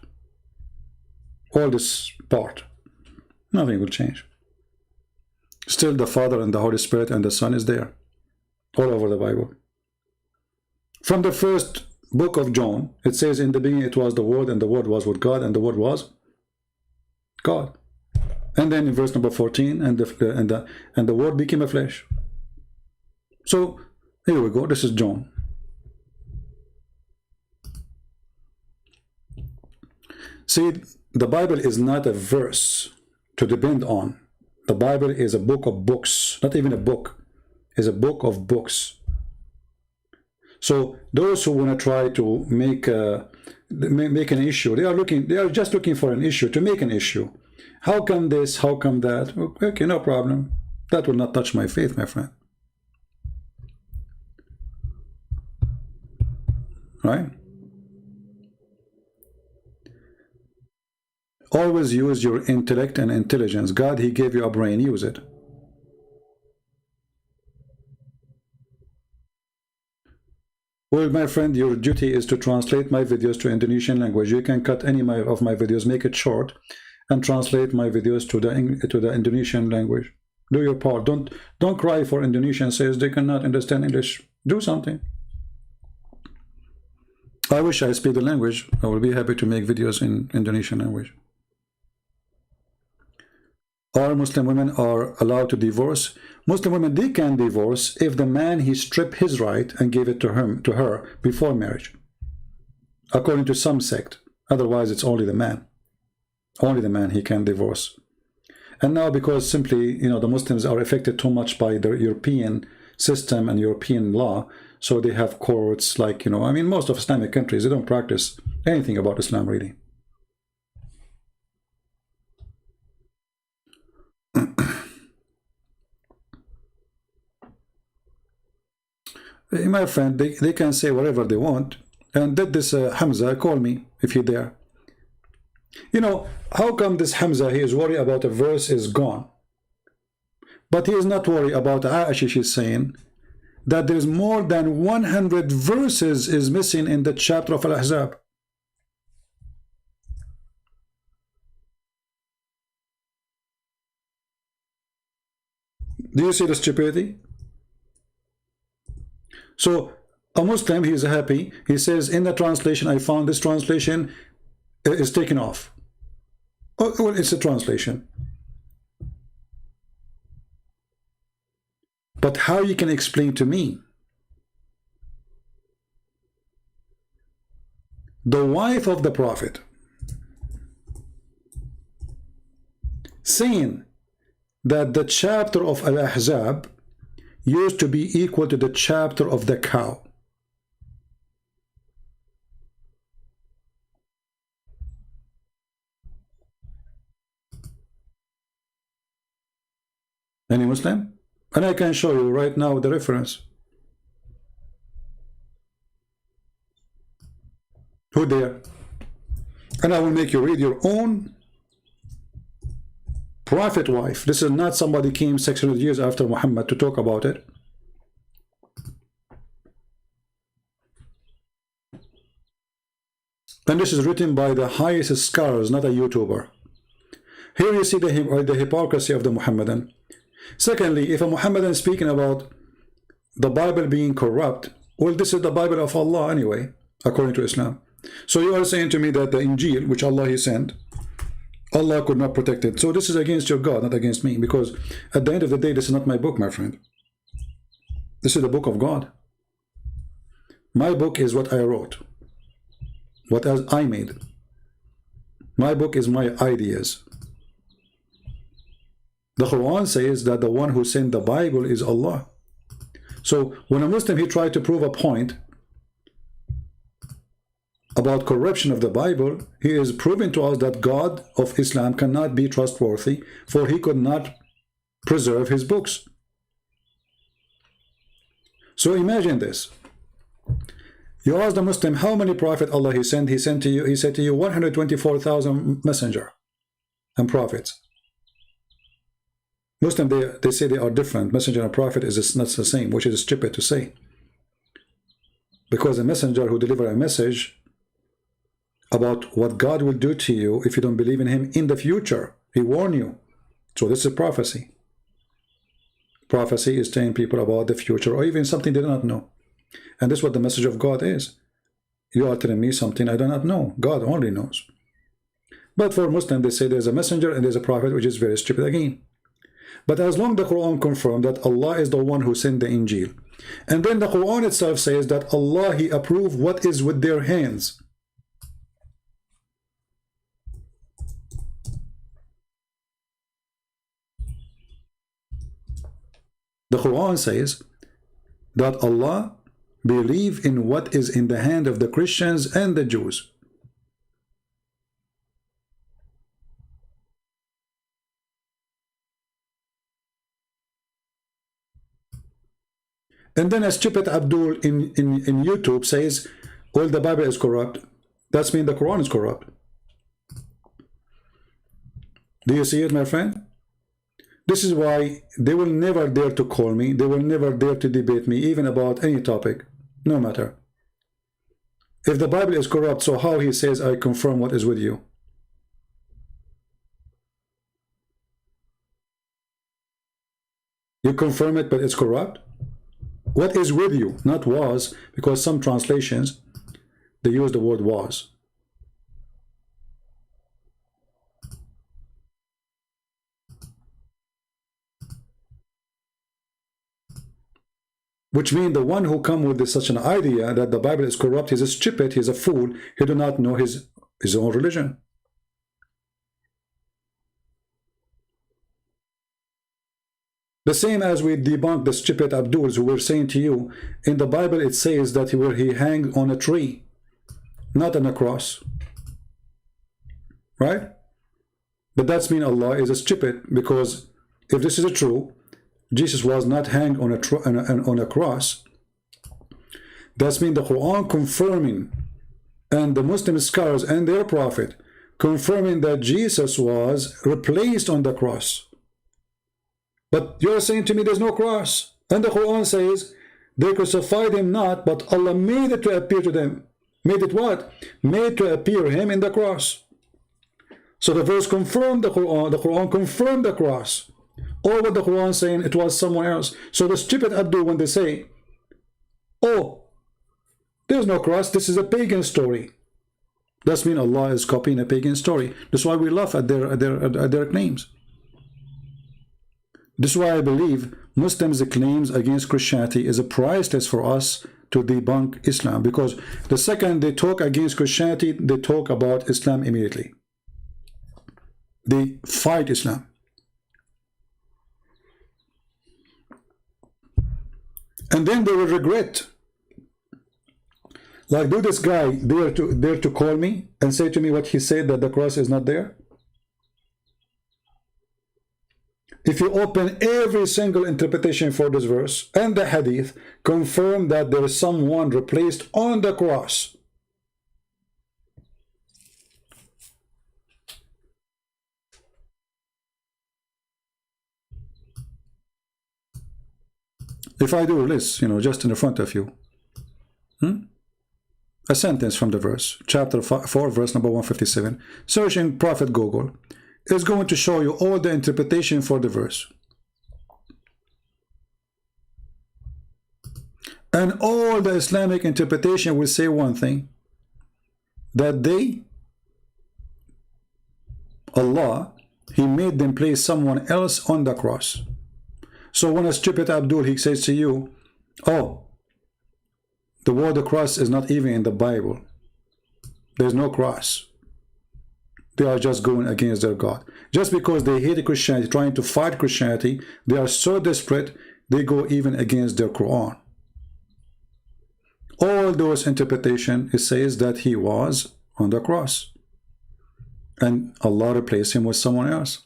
all this part. Nothing will change. Still the Father and the Holy Spirit and the Son is there, all over the Bible. From the first book of John, it says, in the beginning it was the Word, and the Word was with God, and the Word was God. And then in verse number 14, and the Word became a flesh. So here we go. This is John. See, the Bible is not a verse to depend on. The Bible is a book of books, not even a book. It's a book of books. So those who want to try to make an issue, they are just looking for an issue to make an issue. How come this? How come that? Okay, no problem. That will not touch my faith, my friend. Right? Always use your intellect and intelligence. God, He gave you a brain. Use it. Well, my friend, your duty is to translate my videos to Indonesian language. You can cut any of my videos, make it short, and translate my videos to the Indonesian language. Do your part. Don't cry for Indonesian says they cannot understand English. Do something. I wish I speak the language. I will be happy to make videos in Indonesian language. All Muslim women are allowed to divorce. Muslim women, they can divorce if the man, he stripped his right and gave it to her before marriage, according to some sect. Otherwise, it's only the man. Only the man he can divorce. And now, because simply, the Muslims are affected too much by the European system and European law, so they have courts like, I mean, most of Islamic countries, they don't practice anything about Islam, really. My friend, they can say whatever they want. And did this Hamza, call me if you're there. How come this Hamza, he is worried about a verse is gone? But he is not worried about Aisha. She's saying that there's more than 100 verses is missing in the chapter of Al-Ahzab. Do you see the stupidity? So a Muslim, he is happy. He says, in the translation, I found this translation is taken off. Oh, well, it's a translation. But how you can explain to me the wife of the Prophet saying that the chapter of Al-Ahzab used to be equal to the chapter of the cow? Any Muslim? And I can show you right now the reference. Who there? And I will make you read your own prophet wife. This is not somebody came 600 years after Muhammad to talk about it. And this is written by the highest scholars, not a YouTuber. Here you see the hypocrisy of the Muhammadan. Secondly, if a Muhammadan is speaking about the Bible being corrupt, well, this is the Bible of Allah anyway, according to Islam. So you are saying to me that the Injil, which Allah He sent, Allah could not protect it. So this is against your God, not against me, because at the end of the day, this is not my book, my friend. This is the book of God. My book is what I wrote, what I made. My book is my ideas. The Quran says that the one who sent the Bible is Allah. So when a Muslim, he tried to prove a point about corruption of the Bible, he is proving to us that God of Islam cannot be trustworthy, for he could not preserve his books. So imagine this. You ask the Muslim, how many prophets Allah He sent? He said to you 124,000 messenger and prophets. Muslim, they say they are different. Messenger and prophet is not the same, which is stupid to say. Because a messenger who delivers a message, about what God will do to you if you don't believe in him in the future. He warned you. So this is prophecy. Prophecy is telling people about the future or even something they do not know. And this is what the message of God is. You are telling me something I do not know. God only knows. But for Muslims, they say there's a messenger and there's a prophet, which is very stupid again. But as long as the Quran confirmed that Allah is the one who sent the Injil, and then the Quran itself says that Allah, He approved what is with their hands. The Quran says that Allah believe in what is in the hand of the Christians and the Jews. And then a stupid Abdul in YouTube says, well, the Bible is corrupt. That means the Quran is corrupt. Do you see it, my friend? This is why they will never dare to call me. They will never dare to debate me, even about any topic, no matter. If the Bible is corrupt, so how he says, I confirm what is with you? You confirm it, but it's corrupt? What is with you? Not was, because some translations, they use the word was. Which means the one who come with this, such an idea that the Bible is corrupt, he's a stupid, he's a fool, he do not know his own religion. The same as we debunk the stupid Abduls who were saying to you, in the Bible it says that he hang on a tree, not on a cross. Right? But that's mean Allah is a stupid, because if this is true, Jesus was not hanged on a cross. That's mean the Quran confirming, and the Muslim scholars and their prophet confirming that Jesus was replaced on the cross. But you're saying to me there's no cross. And the Quran says they crucified him not, but Allah made it to appear to them. Made it what? Made to appear him in the cross. So the verse confirmed the Quran confirmed the cross. Or what the Quran saying, it was someone else. So the stupid Abdul, when they say, oh, there's no cross, this is a pagan story. That means Allah is copying a pagan story. That's why we laugh at their claims. This is why I believe Muslims' claims against Christianity is a price test for us to debunk Islam. Because the second they talk against Christianity, they talk about Islam immediately. They fight Islam. And then they will regret. Like, do this guy dare to call me and say to me what he said, that the cross is not there? If you open every single interpretation for this verse and the hadith, confirm that there is someone replaced on the cross. If I do this, just in front of you, a sentence from the verse, chapter 4, verse number 157, searching Prophet Google, is going to show you all the interpretation for the verse. And all the Islamic interpretation will say one thing, that Allah, He made them place someone else on the cross. So when a stupid Abdul, he says to you, oh, the word the cross is not even in the Bible. There's no cross. They are just going against their God. Just because they hate Christianity, trying to fight Christianity, they are so desperate, they go even against their Quran. All those interpretations, it says that he was on the cross. And Allah replaced him with someone else.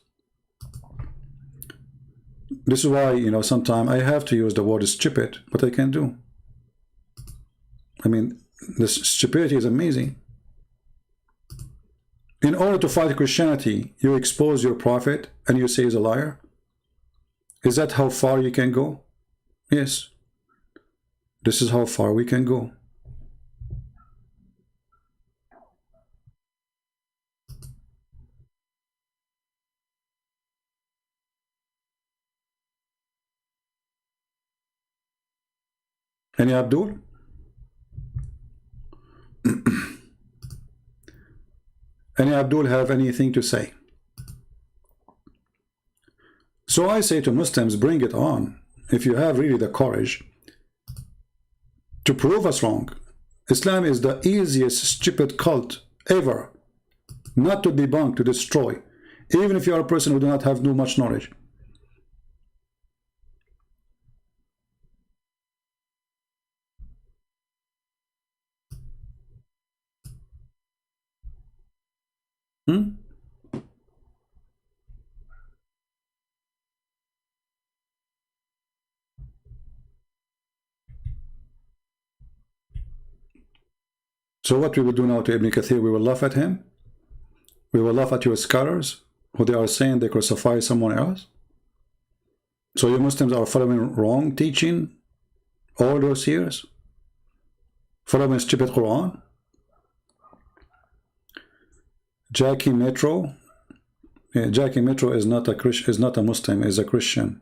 This is why, sometimes I have to use the word stupid, but I can't do. I mean, this stupidity is amazing. In order to fight Christianity, you expose your prophet and you say he's a liar? Is that how far you can go? Yes. This is how far we can go. Abdul? Any Abdul have anything to say? So I say to Muslims, bring it on. If you have really the courage to prove us wrong. Islam is the easiest stupid cult ever not to debunk, to destroy, even if you are a person who do not have no much knowledge. So what we will do now to Ibn Kathir, we will laugh at him. We will laugh at your scholars who they are saying they crucify someone else. So you Muslims are following wrong teaching all those years, following stupid Quran. Jackie Metro, Jackie Metro is not a Christian, is not a Muslim, is a Christian.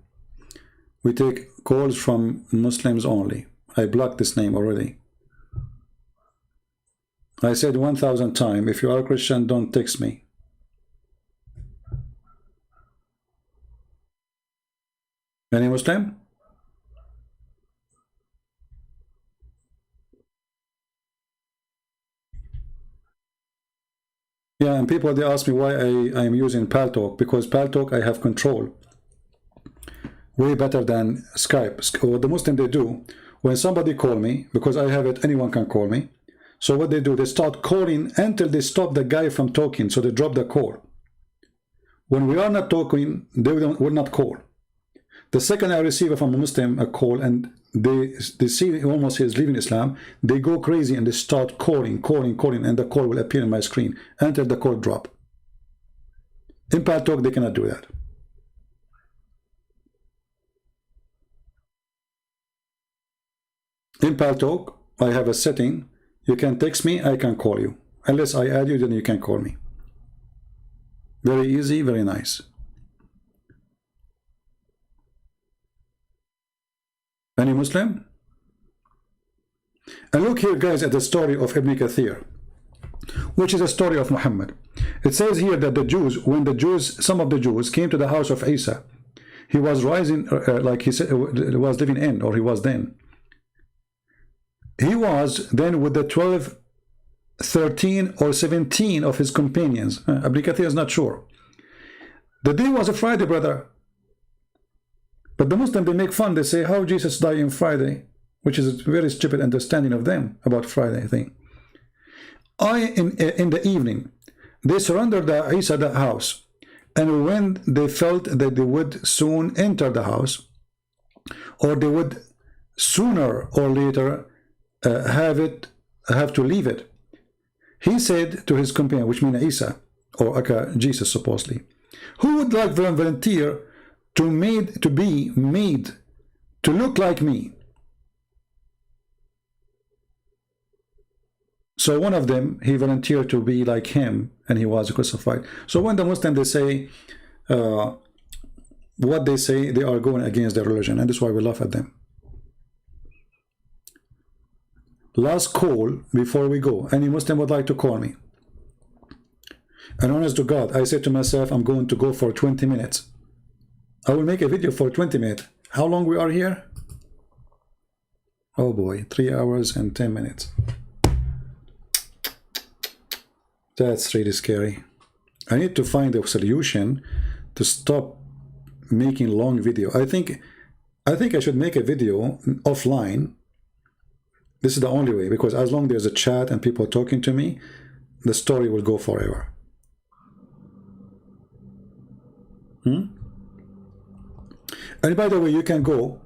We take calls from Muslims only. I blocked this name already. I said 1,000 times, if you are a Christian, don't text me. Any Muslim? Yeah, and people, they ask me why I am using Paltalk, because Paltalk I have control. Way better than Skype. What the Muslim they do, when somebody call me, because I have it, anyone can call me. So what they do, they start calling until they stop the guy from talking, so they drop the call. When we are not talking, they will not call. The second I receive from a Muslim a call and they see almost he is leaving Islam, they go crazy and they start calling, and the call will appear on my screen until the call drop. In Paltalk, they cannot do that. In Paltalk, I have a setting. You can text me, I can call you. Unless I add you, then you can call me. Very easy, very nice. Any Muslim? And look here, guys, at the story of Ibn Kathir, which is a story of Muhammad. It says here that the Jews, when the Jews, some of the Jews came to the house of Isa, he was rising, like he said, was living in, or he was then. He was then with the 12, 13 or 17 of his companions. Ibn Kathir is not sure. The day was a Friday, brother. But the Muslims, they make fun. They say, how Jesus died on Friday, which is a very stupid understanding of them about Friday thing. In the evening, they surrendered Isa the house. And when they felt that they would soon enter the house, or they would sooner or later have to leave it, he said to his companion, which means Isa, or Jesus supposedly, who would like volunteer to be made to look like me? So one of them, he volunteered to be like him, and he was crucified. So when the Muslims, they say what they say, they are going against their religion, and that's why we laugh at them. Last call before we go. Any Muslim would like to call me? And honest to God, I said to myself, I'm going to go for 20 minutes. I will make a video for 20 minutes. How long we are here? Oh boy, 3 hours and 10 minutes. That's really scary. I need to find a solution to stop making long video. I think I should make a video offline. This is the only way, because as long as there's a chat and people talking to me, the story will go forever. And by the way, you can go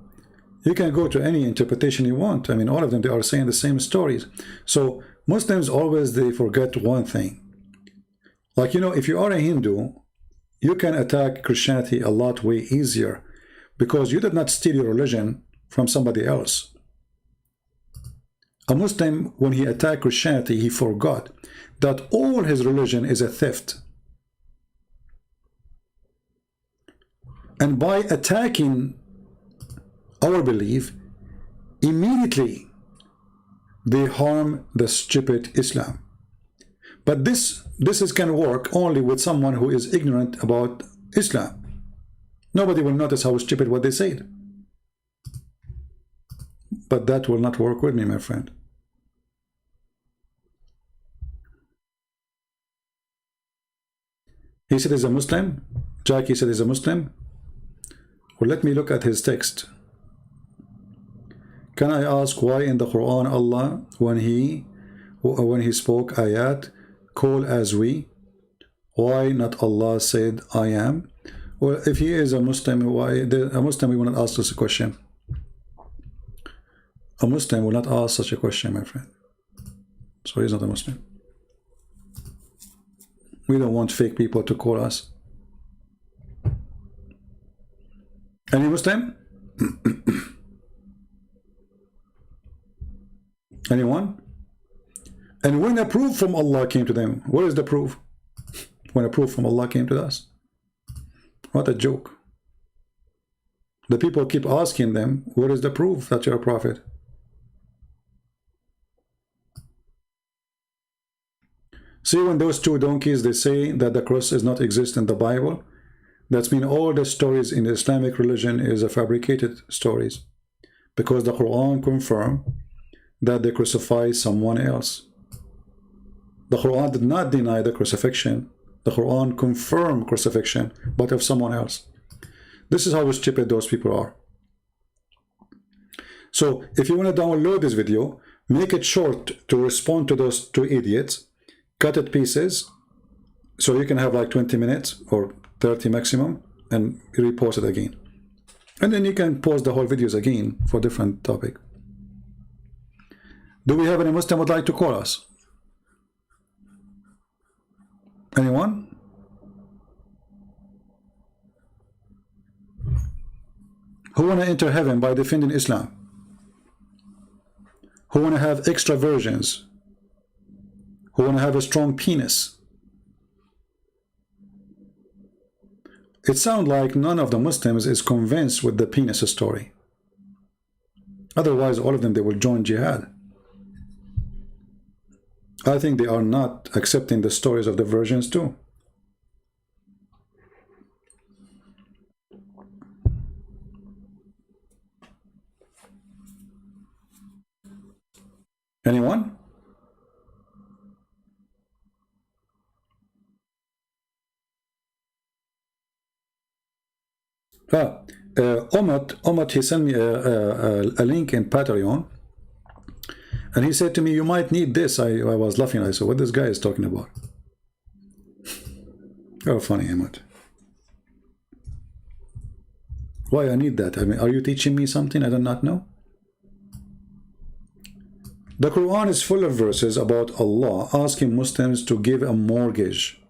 to any interpretation you want. I mean, all of them, they are saying the same stories. So Muslims always, they forget one thing. Like, you know, if you are a Hindu, you can attack Christianity a lot way easier, because you did not steal your religion from somebody else. A Muslim, when he attacked Christianity, he forgot that all his religion is a theft. And by attacking our belief, immediately they harm the stupid Islam. But this can work only with someone who is ignorant about Islam. Nobody will notice how stupid what they said. But that will not work with me, my friend. He said he's a Muslim. Jackie said he's a Muslim. Well, let me look at his text. Can I ask why in the Quran Allah, when he spoke ayat, call as we, why not Allah said I am? Well, if he is a Muslim, why a Muslim will not ask this question? A Muslim will not ask such a question, my friend. So he's not a Muslim. We don't want fake people to call us. Any Muslim? Anyone? And when a proof from Allah came to them, what is the proof? When a proof from Allah came to us. What a joke. The people keep asking them, what is the proof that you're a prophet? See, when those two donkeys, they say that the cross does not exist in the Bible, that's mean all the stories in the Islamic religion is a fabricated stories, because the Quran confirm that they crucify someone else. The Quran did not deny the crucifixion. The Quran confirmed crucifixion, but of someone else. This is how stupid those people are. So if you want to download this video, make it short to respond to those two idiots, cut it pieces, so you can have like 20 minutes or 30 maximum, and repost it again. And then you can post the whole videos again for different topic. Do we have any Muslim would like to call us? Anyone? Who want to enter heaven by defending Islam? Who want to have extra virgins? Who want to have a strong penis? It sounds like none of the Muslims is convinced with the penis story. Otherwise, all of them, they will join jihad. I think they are not accepting the stories of the virgins too. Anyone? Omat, he sent me a link in Patreon, and he said to me, you might need this. I was laughing. I said, what this guy is talking about? Oh, funny, Omat. Why I need that? I mean, are you teaching me something I do not know? The Quran is full of verses about Allah asking Muslims to give a mortgage.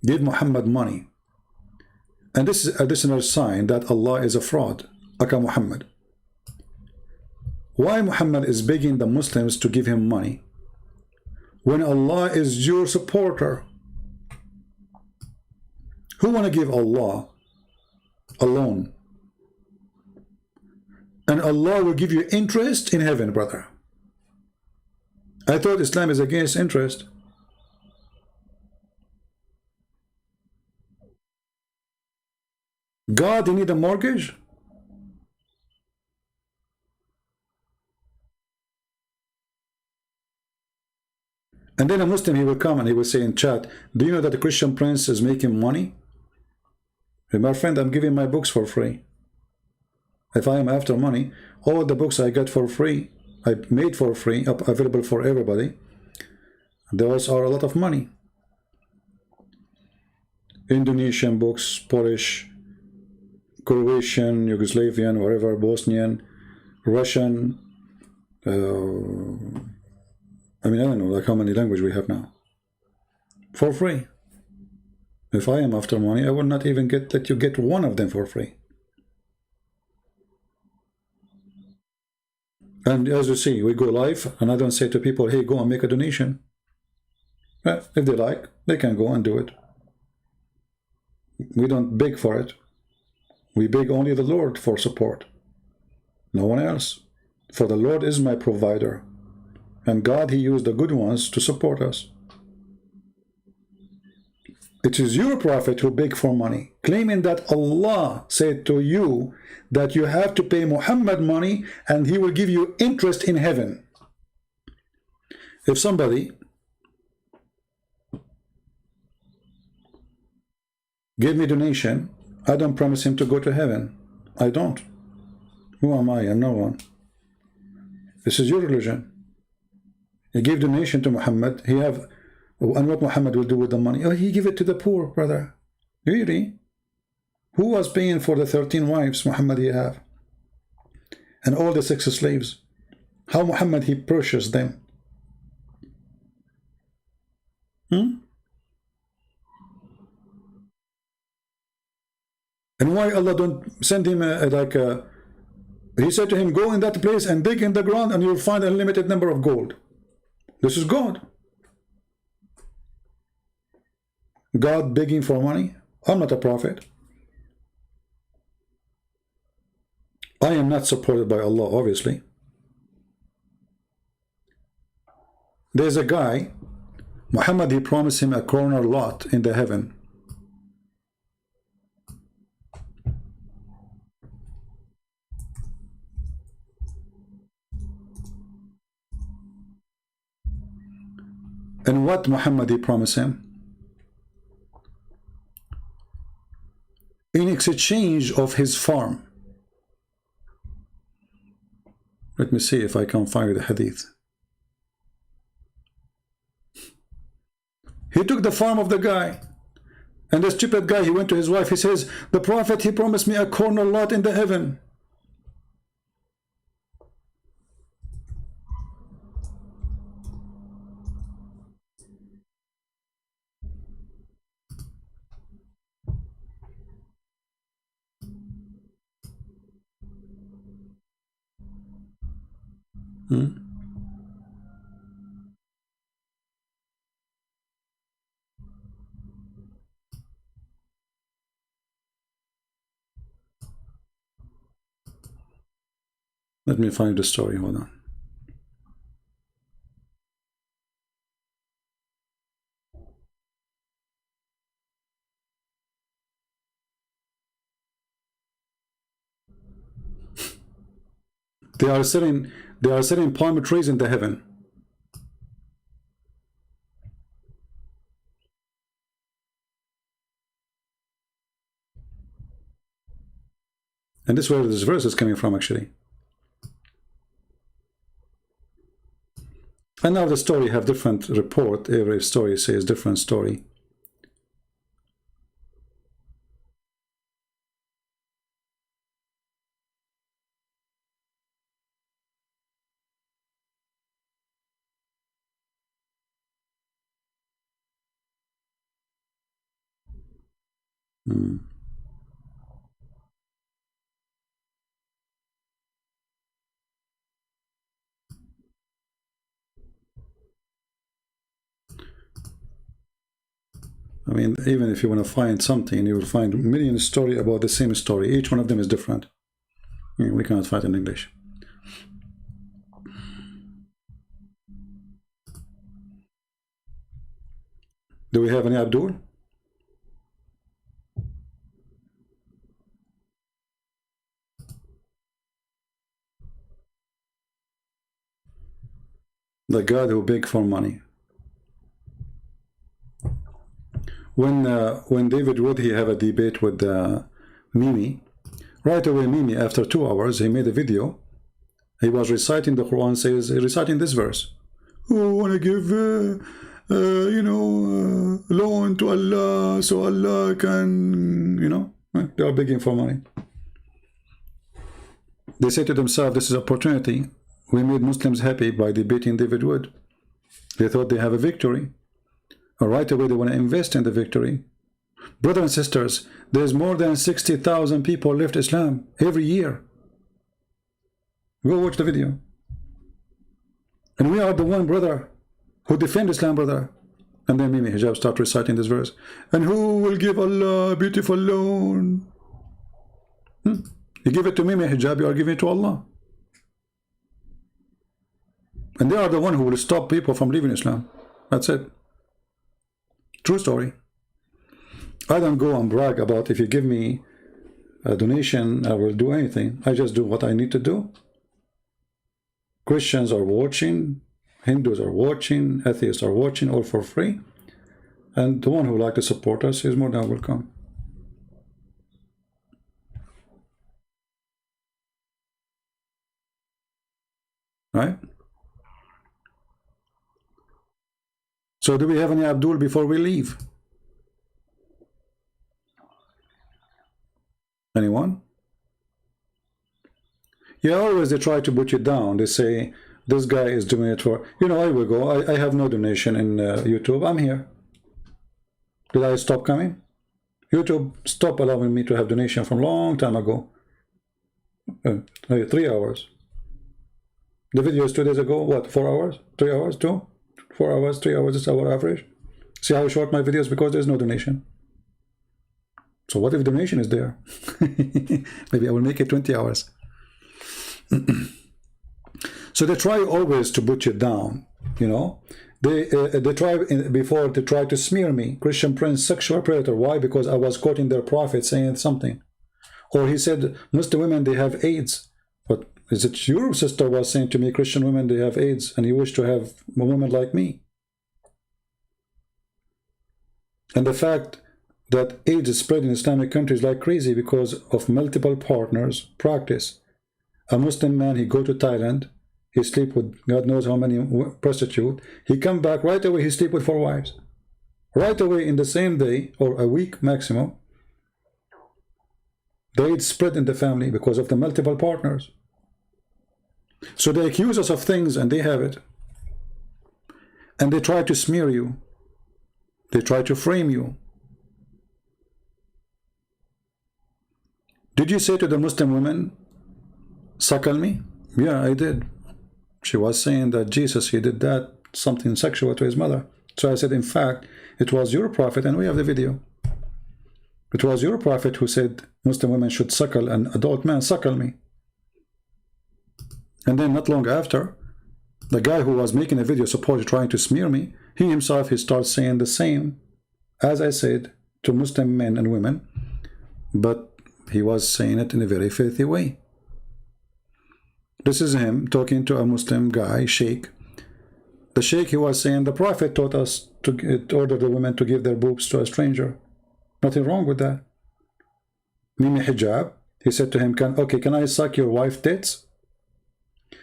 Give Muhammad money. And this is additional sign that Allah is a fraud. Aka Muhammad. Why Muhammad is begging the Muslims to give him money when Allah is your supporter? Who want to give Allah a loan? And Allah will give you interest in heaven, brother. I thought Islam is against interest. God, you need a mortgage? And then a Muslim, he will come and he will say in chat, do you know that the Christian prince is making money? Hey, my friend, I'm giving my books for free. If I am after money, all the books I get for free, I made for free, available for everybody, those are a lot of money. Indonesian books, Polish, Croatian, Yugoslavian, whatever, Bosnian, Russian, I mean, I don't know, like how many languages we have now. For free. If I am after money, I will not even let you get one of them for free. And as you see, we go live, and I don't say to people, hey, go and make a donation. Well, if they like, they can go and do it. We don't beg for it. We beg only the Lord for support. No one else. For the Lord is my provider. And God, He used the good ones to support us. It is your prophet who begged for money, claiming that Allah said to you that you have to pay Muhammad money and he will give you interest in heaven. If somebody gave me donation, I don't promise him to go to heaven. I don't. Who am I? I'm no one. This is your religion. You give donation to Muhammad, and what Muhammad will do with the money? Oh, he give it to the poor, brother. Really? Who was paying for the 13 wives Muhammad he have? And all the 6 slaves? How Muhammad he purchased them? And why Allah don't send him he said to him, go in that place and dig in the ground and you'll find a unlimited number of gold. This is God. God begging for money? I'm not a prophet. I am not supported by Allah, obviously. There's a guy, Muhammad, he promised him a corner lot in the heaven. And what Muhammad he promised him? In exchange of his farm. Let me see if I can find the hadith. He took the farm of the guy. And the stupid guy, he went to his wife. He says, the prophet, he promised me a corner lot in the heaven. Let me find the story, hold on. They are selling palm trees in the heaven. And this is where this verse is coming from, actually. And now the story have different report. Every story says different story. I mean, even if you want to find something, you will find a million stories about the same story. Each one of them is different. I mean, we cannot find in English. Do we have any Abdul? The God who begged for money. When David Wood, he have a debate with Mimi, right away Mimi, after 2 hours, he made a video. He was reciting the Quran, says, reciting this verse. Oh, I want to give, loan to Allah, so Allah can, they are begging for money. They say to themselves, this is opportunity. We made Muslims happy by debating David Wood. They thought they have a victory. Right away they want to invest in the victory. Brothers and sisters, there's more than 60,000 people left Islam every year. Go watch the video. And we are the one, brother, who defend Islam, brother. And then Mimi Hijab start reciting this verse. And who will give Allah a beautiful loan? You give it to Mimi Hijab, you are giving it to Allah. And they are the one who will stop people from leaving Islam. That's it. True story. I don't go and brag about if you give me a donation, I will do anything. I just do what I need to do. Christians are watching, Hindus are watching, atheists are watching, all for free. And the one who would like to support us is more than welcome. Right? So do we have any Abdul before we leave? Anyone? Yeah, always they try to put you down. They say, this guy is doing it for... You know, I will go. I have no donation in YouTube. I'm here. Did I stop coming? YouTube stopped allowing me to have donation from a long time ago. 3 hours. The video is 2 days ago. What, 4 hours? 3 hours? 2? 4 hours, 3 hours is our average. See how short my videos? Because there's no donation. So what if donation is there? Maybe I will make it 20 hours. So they try always to put you down, you know. They try before they try to smear me, Christian Prince, sexual predator. Why? Because I was quoting their prophet saying something. Or he said, Muslim women, they have AIDS. But is it your sister was saying to me, Christian women, they have AIDS, and you wish to have a woman like me? And the fact that AIDS is spread in Islamic countries like crazy because of multiple partners practice. A Muslim man, he go to Thailand, he sleep with God knows how many prostitutes. He come back right away, he sleep with 4 wives. Right away in the same day, or a week maximum. The AIDS spread in the family because of the multiple partners. So they accuse us of things and they have it. And they try to smear you. They try to frame you. Did you say to the Muslim woman, suckle me? Yeah, I did. She was saying that Jesus, he did that, something sexual to his mother. So I said, in fact, it was your prophet, and we have the video. It was your prophet who said Muslim women should suckle an adult man, suckle me. And then not long after, the guy who was making a video supposedly trying to smear me, he himself, he starts saying the same, as I said, to Muslim men and women, but he was saying it in a very filthy way. This is him talking to a Muslim guy, sheikh. The sheikh, he was saying, the prophet taught us to order the women to give their boobs to a stranger. Nothing wrong with that. Mimi hijab, he said to him, can I suck your wife's tits?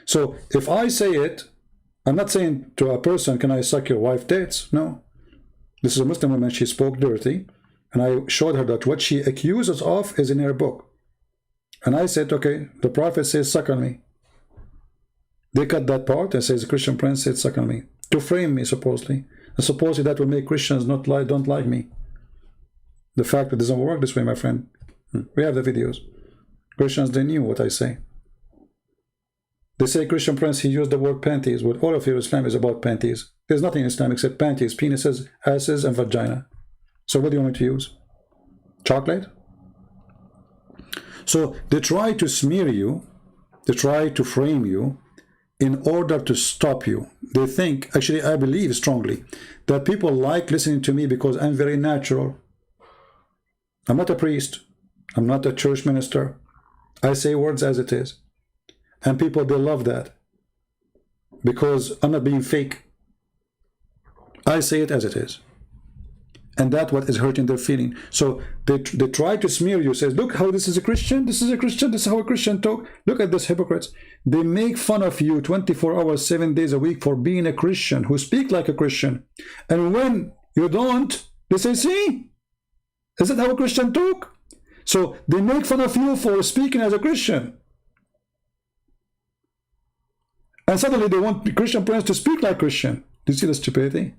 So if I say it, I'm not saying to a person, can I suck your wife's tits? No. This is a Muslim woman, she spoke dirty. And I showed her that what she accuses of is in her book. And I said, okay, the prophet says, suckle me. They cut that part and says, Christian Prince said, suckle me. To frame me, supposedly. And supposedly that will make Christians don't like me. The fact that it doesn't work this way, my friend. We have the videos. Christians, they knew what I say. They say Christian Prince, he used the word panties. What all of your Islam is about panties. There's nothing in Islam except panties, penises, asses, and vagina. So what do you want me to use? Chocolate? So they try to smear you, they try to frame you in order to stop you. They think, actually I believe strongly, that people like listening to me because I'm very natural. I'm not a priest. I'm not a church minister. I say words as it is. And people, they love that. Because I'm not being fake. I say it as it is. And that's what is hurting their feeling. So they try to smear you, says, look how this is a Christian, this is a Christian, this is how a Christian talk. Look at this hypocrites. They make fun of you 24 hours, 7 days a week for being a Christian, who speak like a Christian. And when you don't, they say, see, is that how a Christian talk? So they make fun of you for speaking as a Christian. And suddenly they want Christian Prince to speak like Christian. Do you see the stupidity?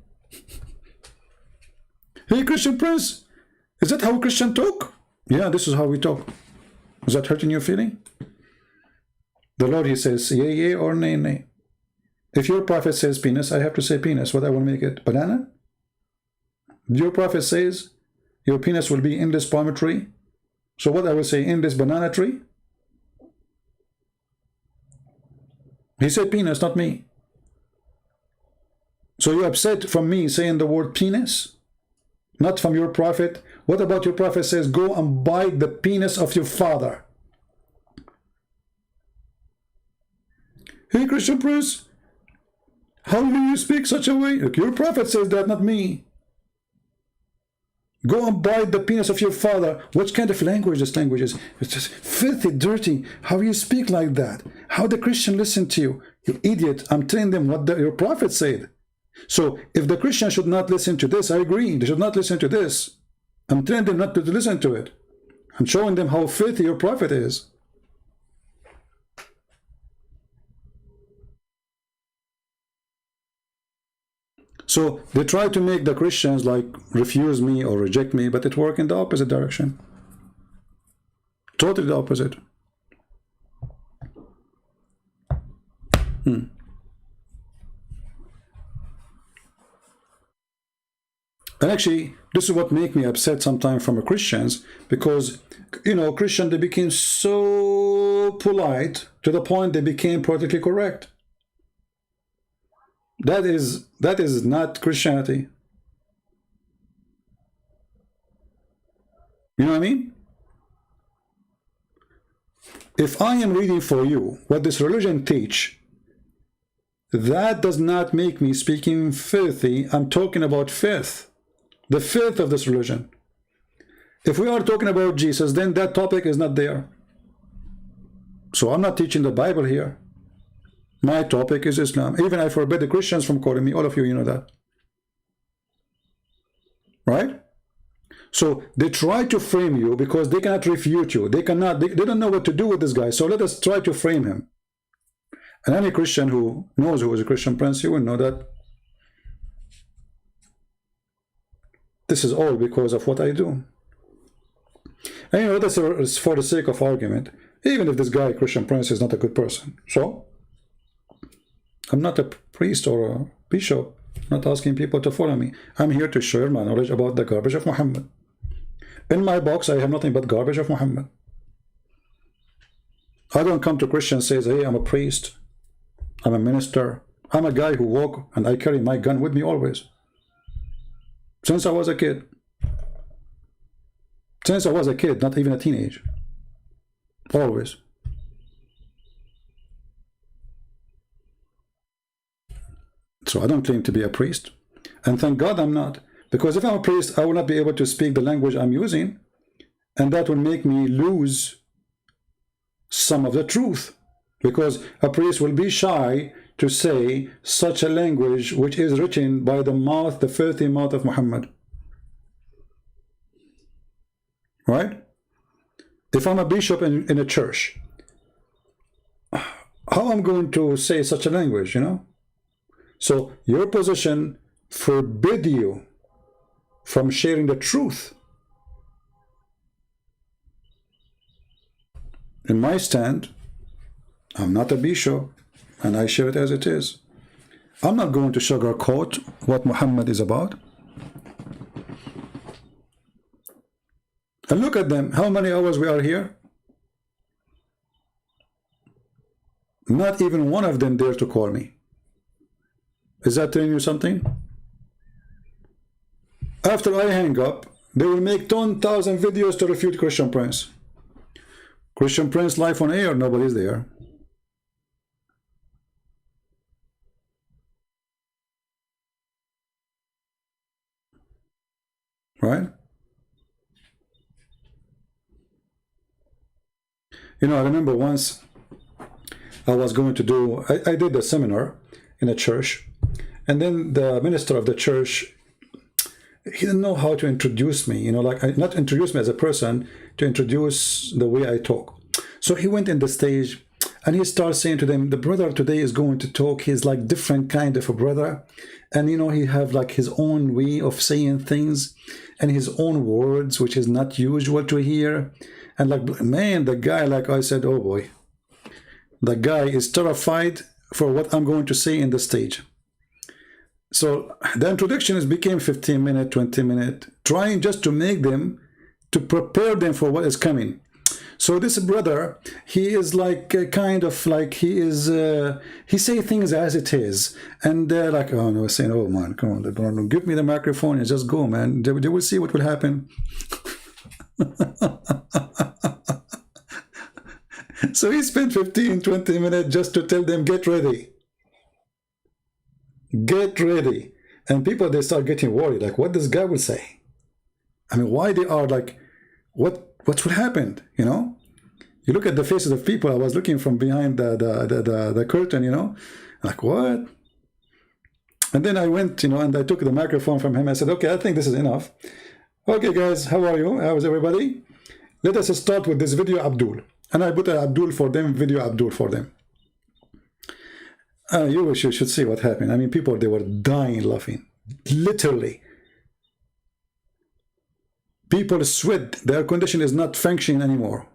Hey, Christian Prince, is that how Christian talk? Yeah, this is how we talk. Is that hurting your feeling? The Lord, he says, yea, yea, or nay, nay. If your prophet says penis, I have to say penis. What I will make it? Banana? Your prophet says your penis will be in this palm tree. So what I will say, in this banana tree? He said penis, not me. So you're upset from me saying the word penis? Not from your prophet? What about your prophet says, go and bite the penis of your father? Hey, Christian Prince, how do you speak such a way? Look, your prophet says that, not me. Go and bite the penis of your father. What kind of language this language is? It's just filthy, dirty. How you speak like that? How the Christian listen to you? You idiot. I'm telling them what your prophet said. So if the Christian should not listen to this, I agree. They should not listen to this. I'm telling them not to listen to it. I'm showing them how filthy your prophet is. So they try to make the Christians like refuse me or reject me, but it works in the opposite direction. Totally the opposite. And actually, this is what makes me upset sometimes from Christians, because, you know, Christians, they became so polite to the point they became politically correct. That is not Christianity. You know what I mean? If I am reading for you what this religion teach, that does not make me speaking filthy. I'm talking about filth. The filth of this religion. If we are talking about Jesus, then that topic is not there. So I'm not teaching the Bible here. My topic is Islam. Even I forbid the Christians from calling me. All of you, you know that. Right? So they try to frame you because they cannot refute you. They cannot, they don't know what to do with this guy. So let us try to frame him. And any Christian who knows who is a Christian Prince, you will know that this is all because of what I do. And you know, this is for the sake of argument. Even if this guy, Christian Prince, is not a good person. So I'm not a priest or a bishop. I'm not asking people to follow me. I'm here to share my knowledge about the garbage of Muhammad. In my box, I have nothing but garbage of Muhammad. I don't come to Christians and say, hey, I'm a priest. I'm a minister. I'm a guy who walk and I carry my gun with me always. Since I was a kid. Since I was a kid, not even a teenage. Always. So I don't claim to be a priest. And thank God I'm not. Because if I'm a priest, I will not be able to speak the language I'm using. And that will make me lose some of the truth. Because a priest will be shy to say such a language which is written by the mouth, the filthy mouth of Muhammad. Right? If I'm a bishop in a church, how am I going to say such a language, you know? So your position forbid you from sharing the truth. In my stand, I'm not a bishop, and I share it as it is. I'm not going to sugarcoat what Muhammad is about. And look at them, how many hours we are here? Not even one of them dare to call me. Is that telling you something? After I hang up, they will make 10,000 videos to refute Christian Prince. Christian Prince live on air, nobody's there. Right? You know, I remember once I was going to do, I did a seminar in a church, and then the minister of the church, he didn't know how to introduce me, you know, like, not introduce me as a person, to introduce the way I talk. So he went in the stage and he starts saying to them, the brother today is going to talk, he's like different kind of a brother. And, you know, he have like his own way of saying things and his own words, which is not usual to hear. And like, man, the guy, like I said, oh boy, the guy is terrified for what I'm going to say in the stage. So the introduction became 15 minutes, 20 minutes, trying just to make them, to prepare them for what is coming. So this brother, he is like kind of like he say things as it is, and they're like, oh no, saying, oh man, come on, don't give me the microphone and just go, man. They will see what will happen. So he spent 15-20 minutes just to tell them, get ready, get ready. And people, they start getting worried, like what this guy will say. I mean, why they are like, what will happen, you know? You look at the faces of people. I was looking from behind the curtain, you know, like what? And then I went, you know, and I took the microphone from him. I said, okay, I think this is enough. Okay, guys, how are you? How is everybody? Let us start with this video Abdul. And I put Abdul for them, video Abdul for them. You should see what happened. I mean, people, they were dying laughing, literally. People sweat. The air condition is not functioning anymore.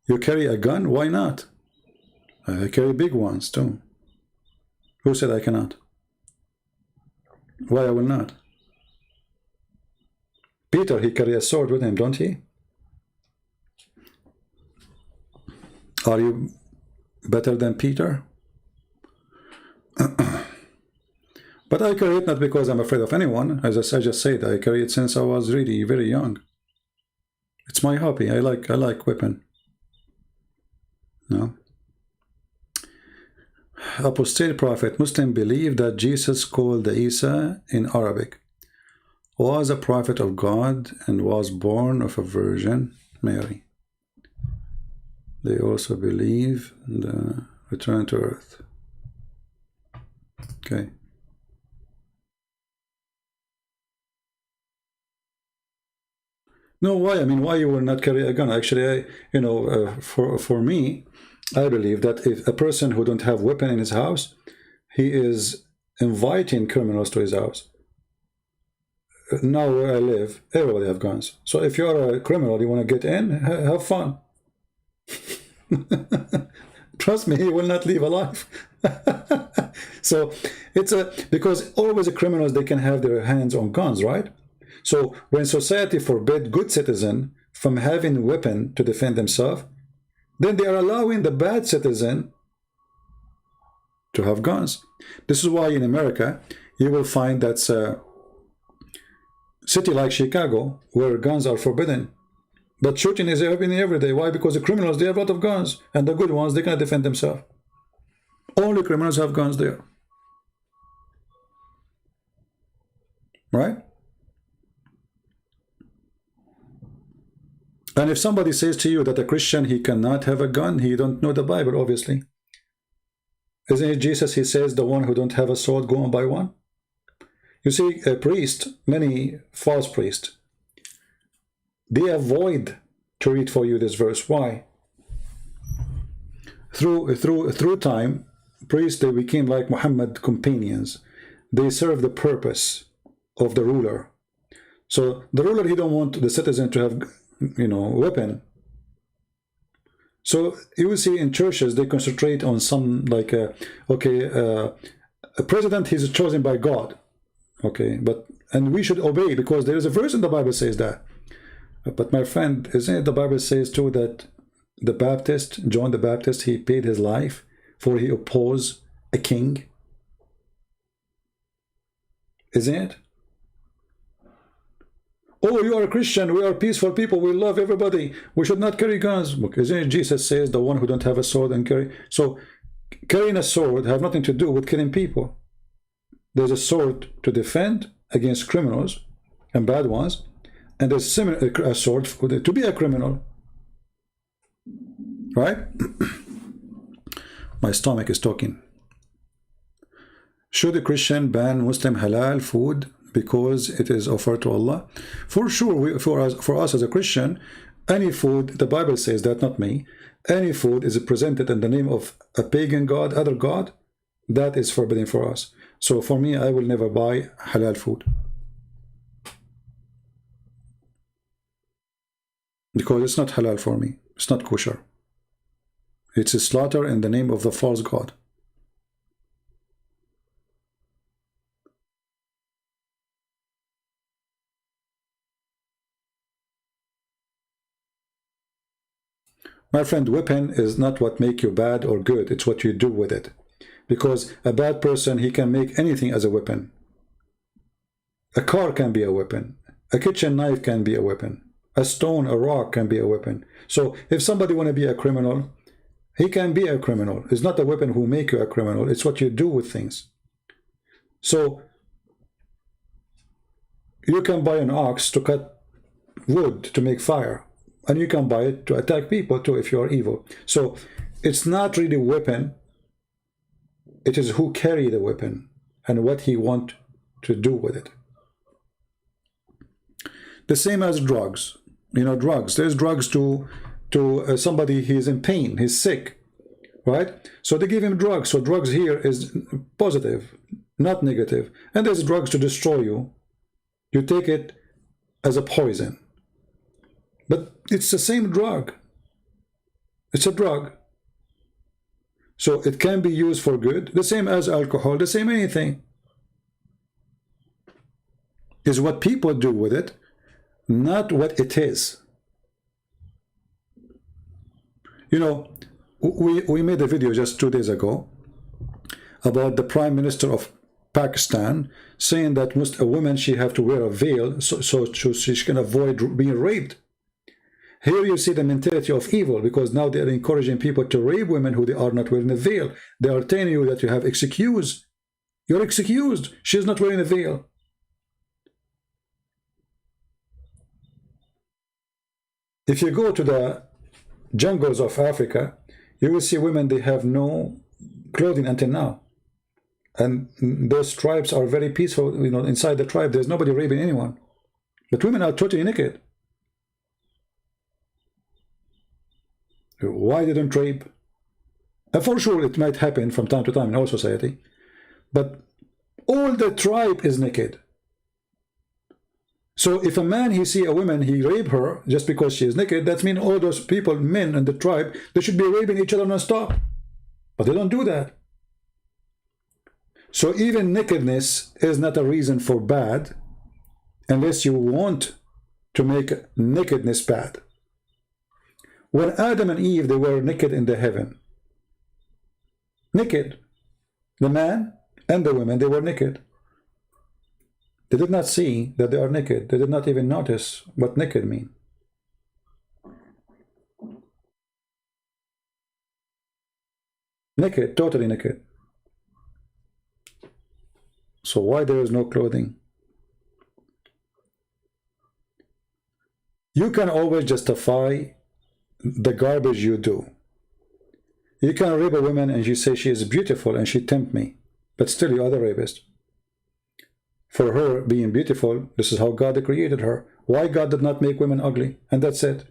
You carry a gun? Why not? I carry big ones too. Who said I cannot? Why I will not? Peter, he carry a sword with him, don't he? Are you better than Peter? But I carry it not because I'm afraid of anyone. As I just said, I carry it since I was really very young. It's my hobby. I like weapon. No. Apostate prophet Muslim believe that Jesus, called Isa in Arabic, was a prophet of God and was born of a virgin, Mary. They also believe in the return to earth. Okay. No, why? I mean, why you will not carry a gun? Actually, for me, I believe that if a person who don't have weapon in his house, he is inviting criminals to his house. Now where I live, everybody have guns. So if you're a criminal, you want to get in, have fun. Trust me, he will not leave alive. So it's because always the criminals, they can have their hands on guns, right? So when society forbid good citizen from having a weapon to defend themselves, then they are allowing the bad citizen to have guns. This is why in America you will find that's a city like Chicago where guns are forbidden, but shooting is happening every day. Why? Because the criminals, they have a lot of guns, and the good ones, they cannot defend themselves. Only criminals have guns there, right? And if somebody says to you that a Christian, he cannot have a gun, he don't know the Bible, obviously. Isn't it Jesus, he says, the one who don't have a sword, go and buy one? You see, a priest, many false priests, they avoid to read for you this verse. Why? Through time, priests, they became like Muhammad companions. They serve the purpose of the ruler. So the ruler, he don't want the citizen to have, weapon. So you will see in churches, they concentrate on some like, a president, he's chosen by God. Okay, and we should obey because there is a verse in the Bible says that. But my friend, isn't it the Bible says too that the Baptist, John the Baptist, he paid his life for he opposed a king? Isn't it? Oh, you are a Christian, we are peaceful people, we love everybody, we should not carry guns. Isn't it Jesus says the one who don't have a sword and carry? So carrying a sword have nothing to do with killing people. There's a sword to defend against criminals and bad ones, and there's a sword to be a criminal, right? My stomach is talking. Should a Christian ban Muslim halal food because it is offered to Allah? For sure, for us as a Christian, any food, the Bible says that, not me, any food is presented in the name of a pagan god, other god, that is forbidden for us. So for me, I will never buy halal food, because it's not halal for me. It's not kosher. It's a slaughter in the name of the false god. My friend, weapon is not what make you bad or good. It's what you do with it. Because a bad person, he can make anything as a weapon. A car can be a weapon. A kitchen knife can be a weapon. A stone, a rock can be a weapon. So if somebody want to be a criminal, he can be a criminal. It's not the weapon who make you a criminal. It's what you do with things. So you can buy an ox to cut wood to make fire. And you can buy it to attack people too if you are evil. So it's not really a weapon. It is who carry the weapon and what he want to do with it. The same as drugs. You know, drugs. There's drugs to somebody, he is in pain, he's sick, right? So they give him drugs. So drugs here is positive, not negative. And there's drugs to destroy you. You take it as a poison. But it's the same drug. It's a drug. So it can be used for good, the same as alcohol, the same anything. Is what people do with it, not what it is. You know, we made a video just 2 days ago about the Prime Minister of Pakistan saying that a woman, she have to wear a veil so she can avoid being raped. Here you see the mentality of evil, because now they are encouraging people to rape women who they are not wearing a veil. They are telling you that you have excused. You're excused. She's not wearing a veil. If you go to the jungles of Africa, you will see women, they have no clothing until now. And those tribes are very peaceful. You know, inside the tribe, there's nobody raping anyone. But women are totally naked. Why they don't rape? And for sure, it might happen from time to time in our society. But all the tribe is naked. So if a man, he see a woman, he rape her just because she is naked, that means all those people, men in the tribe, they should be raping each other non-stop. But they don't do that. So even nakedness is not a reason for bad, unless you want to make nakedness bad. When Adam and Eve, they were naked in the heaven. Naked. The man and the woman, they were naked. They did not see that they are naked. They did not even notice what naked mean. Naked, totally naked. So why there is no clothing? You can always justify the garbage you do. You can rape a woman and you say she is beautiful and she tempt me, but still you are the rapist. For her being beautiful, this is how God created her. Why God did not make women ugly? And that's it.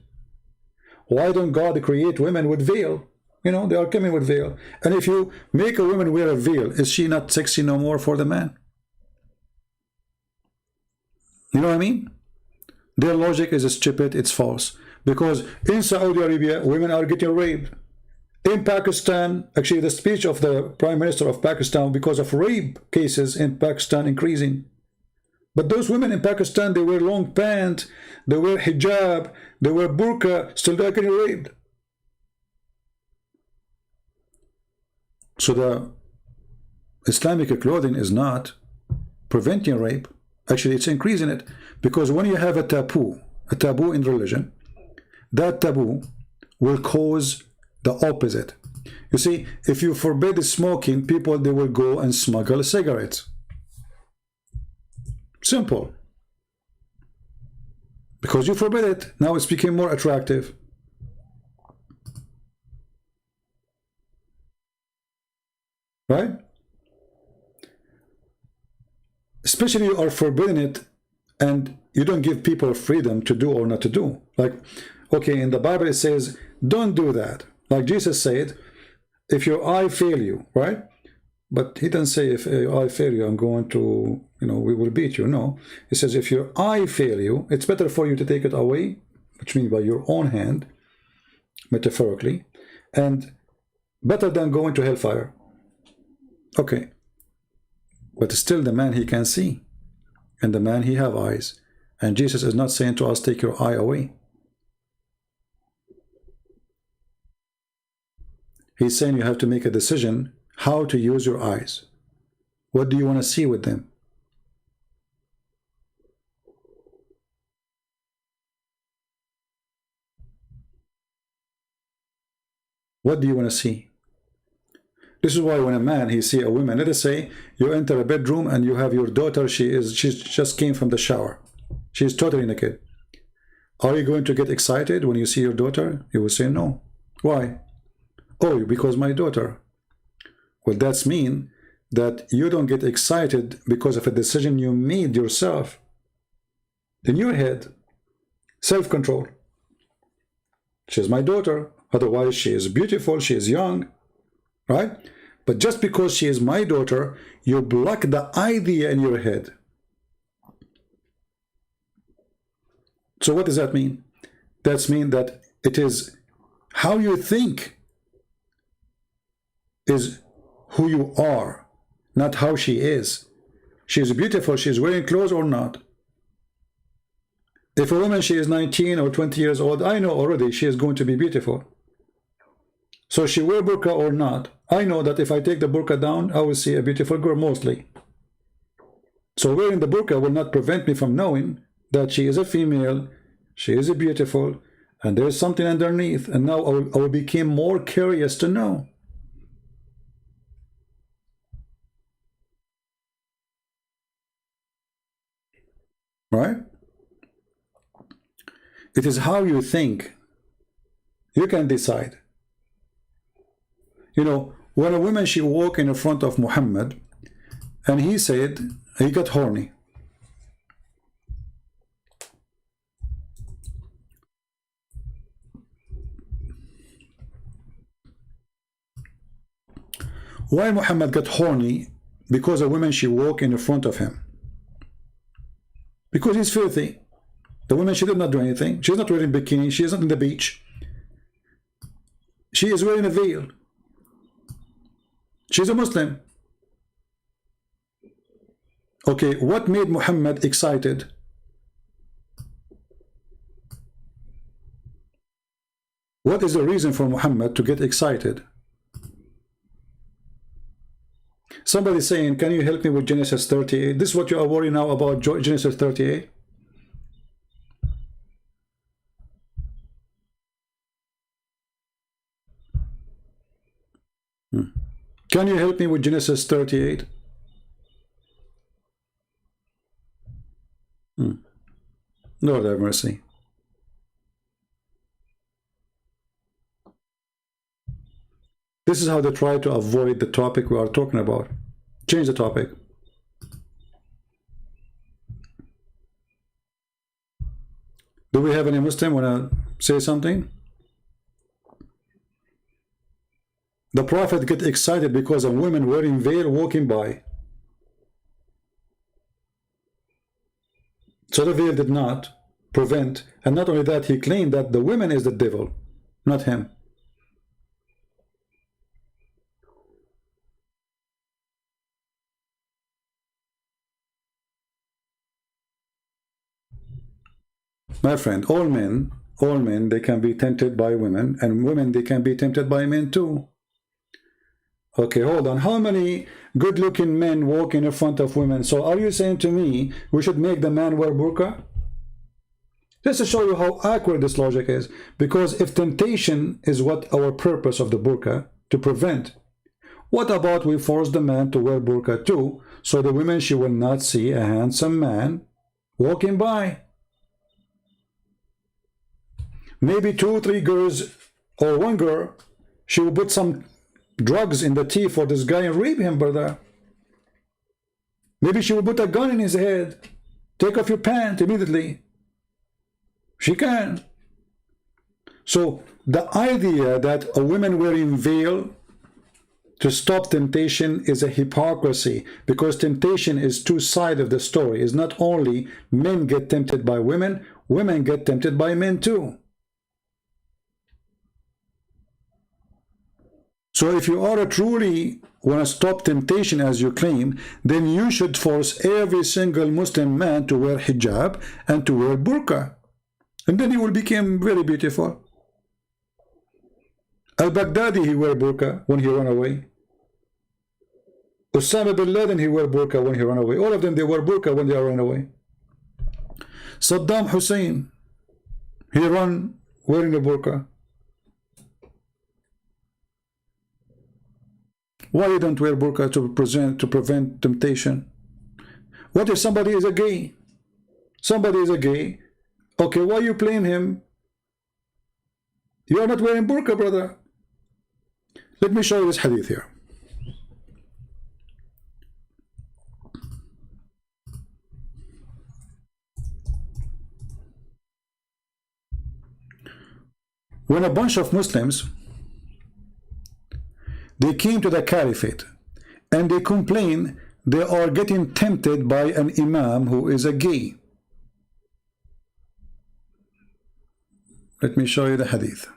Why don't God create women with veil? You know, they are coming with veil. And if you make a woman wear a veil, is she not sexy no more for the man? You know what I mean? Their logic is stupid, it's false. Because in Saudi Arabia, women are getting raped. In Pakistan, actually the speech of the Prime Minister of Pakistan, because of rape cases in Pakistan increasing. But those women in Pakistan, they wear long pants, they wear hijab, they wear burqa, still they're getting raped. So the Islamic clothing is not preventing rape. Actually, it's increasing it. Because when you have a taboo in religion, that taboo will cause the opposite. You see, if you forbid smoking, people, they will go and smuggle cigarettes. Simple. Because you forbid it, now it's became more attractive. Right? Especially you are forbidding it and you don't give people freedom to do or not to do. Like, okay, in the Bible it says, don't do that. Like Jesus said, if your eye fail you, right? But he doesn't say, if your eye fail you, I'm going to, you know, we will beat you. No. He says, if your eye fail you, it's better for you to take it away, which means by your own hand, metaphorically, and better than going to hellfire. Okay. But still the man, he can see. And the man, he have eyes. And Jesus is not saying to us, take your eye away. He's saying you have to make a decision how to use your eyes. What do you want to see with them? What do you want to see? This is why when a man, he see a woman, let us say you enter a bedroom and you have your daughter, she just came from the shower. She's totally naked. Are you going to get excited when you see your daughter? You will say no. Why? Oh, because my daughter. Well, that's mean that you don't get excited because of a decision you made yourself. In your head, self-control. She's my daughter. Otherwise, she is beautiful, she is young, right? But just because she is my daughter, you block the idea in your head. So what does that mean? That means that it is how you think is who you are, not how she is. She is beautiful, she is wearing clothes or not. If a woman, she is 19 or 20 years old, I know already she is going to be beautiful. So she wear burqa or not, I know that if I take the burqa down, I will see a beautiful girl mostly. So wearing the burqa will not prevent me from knowing that she is a female, she is a beautiful, and there's something underneath, and now I will become more curious to know. Right? It is how you think. You can decide. You know, when a woman, she walked in front of Muhammad, and he said, he got horny. Why Muhammad got horny? Because a woman, she walked in front of him. Because he's filthy. The woman, she did not do anything. She's not wearing bikini. She is not in the beach. She is wearing a veil. She's a Muslim. Okay, what made Muhammad excited? What is the reason for Muhammad to get excited? Somebody saying, can you help me with Genesis 38? This is what you are worried now about, Genesis 38? Can you help me with Genesis 38? Lord have mercy. This is how they try to avoid the topic we are talking about. Change the topic. Do we have any Muslim want to say something? The Prophet get excited because of women wearing veil walking by. So the veil did not prevent, and not only that, he claimed that the women is the devil, not him. My friend, all men, they can be tempted by women, and women, they can be tempted by men too. Okay, hold on. How many good-looking men walk in front of women? So are you saying to me we should make the man wear burqa? Just to show you how accurate this logic is. Because if temptation is what our purpose of the burqa, to prevent, what about we force the man to wear burqa too, so the women, she will not see a handsome man walking by? Maybe 2 or 3 girls, or 1 girl, she will put some drugs in the tea for this guy and rape him, brother. Maybe she will put a gun in his head. Take off your pants immediately. She can. So the idea that a woman wearing veil to stop temptation is a hypocrisy, because temptation is 2 sides of the story. It's not only men get tempted by women, women get tempted by men too. So if you are truly want to stop temptation as you claim, then you should force every single Muslim man to wear hijab and to wear burqa. And then he will become very beautiful. Al-Baghdadi, he wear burqa when he run away. Osama bin Laden, he wear burqa when he run away. All of them, they wear burqa when they are run away. Saddam Hussein, he run wearing a burqa. Why you don't wear burqa to prevent temptation? What if somebody is a gay? Somebody is a gay. Okay, why you blame him? You are not wearing burqa, brother. Let me show you this hadith here. When a bunch of Muslims, they came to the caliphate and they complain they are getting tempted by an imam who is a gay. Let me show you the hadith.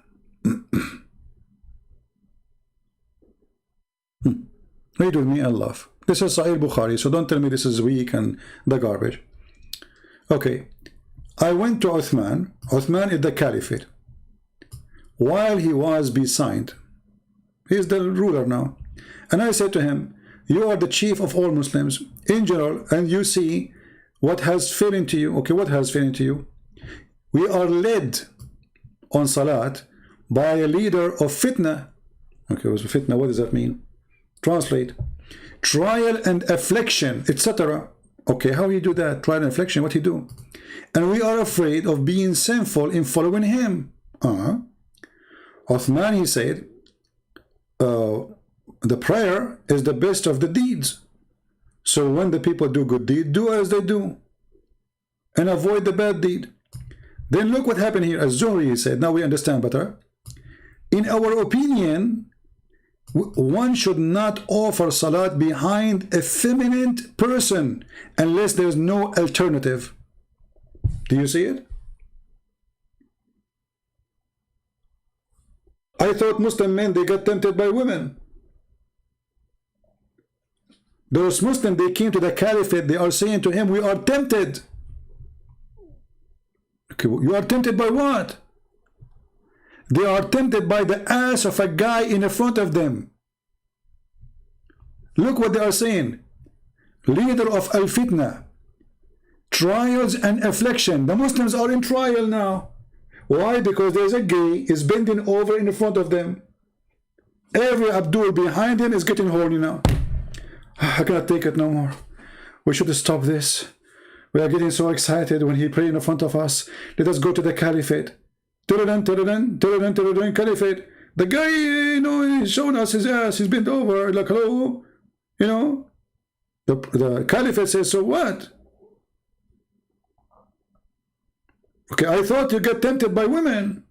Read with me and laugh. This is Sahih Bukhari, so don't tell me this is weak and the garbage. Okay, I went to Uthman. Uthman is the caliphate. While he was besigned, he is the ruler now, and I said to him, you are the chief of all Muslims in general, and you see what has fallen into you. Okay, what has fallen into you? We are led on salat by a leader of fitna. Okay, fitna, what does that mean? Translate: trial and affliction, etc. Okay, how you do that? Trial and affliction, what he do? And we are afraid of being sinful in following him. Uthman, he said, the prayer is the best of the deeds. So when the people do good deed, do as they do and avoid the bad deed. Then look what happened here. Az-Zuhri, he said, now we understand better. In our opinion, one should not offer salat behind a feminine person unless there is no alternative. Do you see it? I thought Muslim men, they got tempted by women. Those Muslims, they came to the caliphate, they are saying to him, we are tempted. Okay, you are tempted by what? They are tempted by the ass of a guy in front of them. Look what they are saying. Leader of al-fitna, trials and affliction. The Muslims are in trial now. Why? Because there's a gay is bending over in front of them. Every Abdul behind him is getting horny now. I cannot take it no more. We should stop this. We are getting so excited when he prays in front of us. Let us go to the caliphate. Caliphate. The guy, you know, he's showing us his ass. He's bent over. Like, hello. You know. The caliphate says, so what? Okay, I thought you get tempted by women.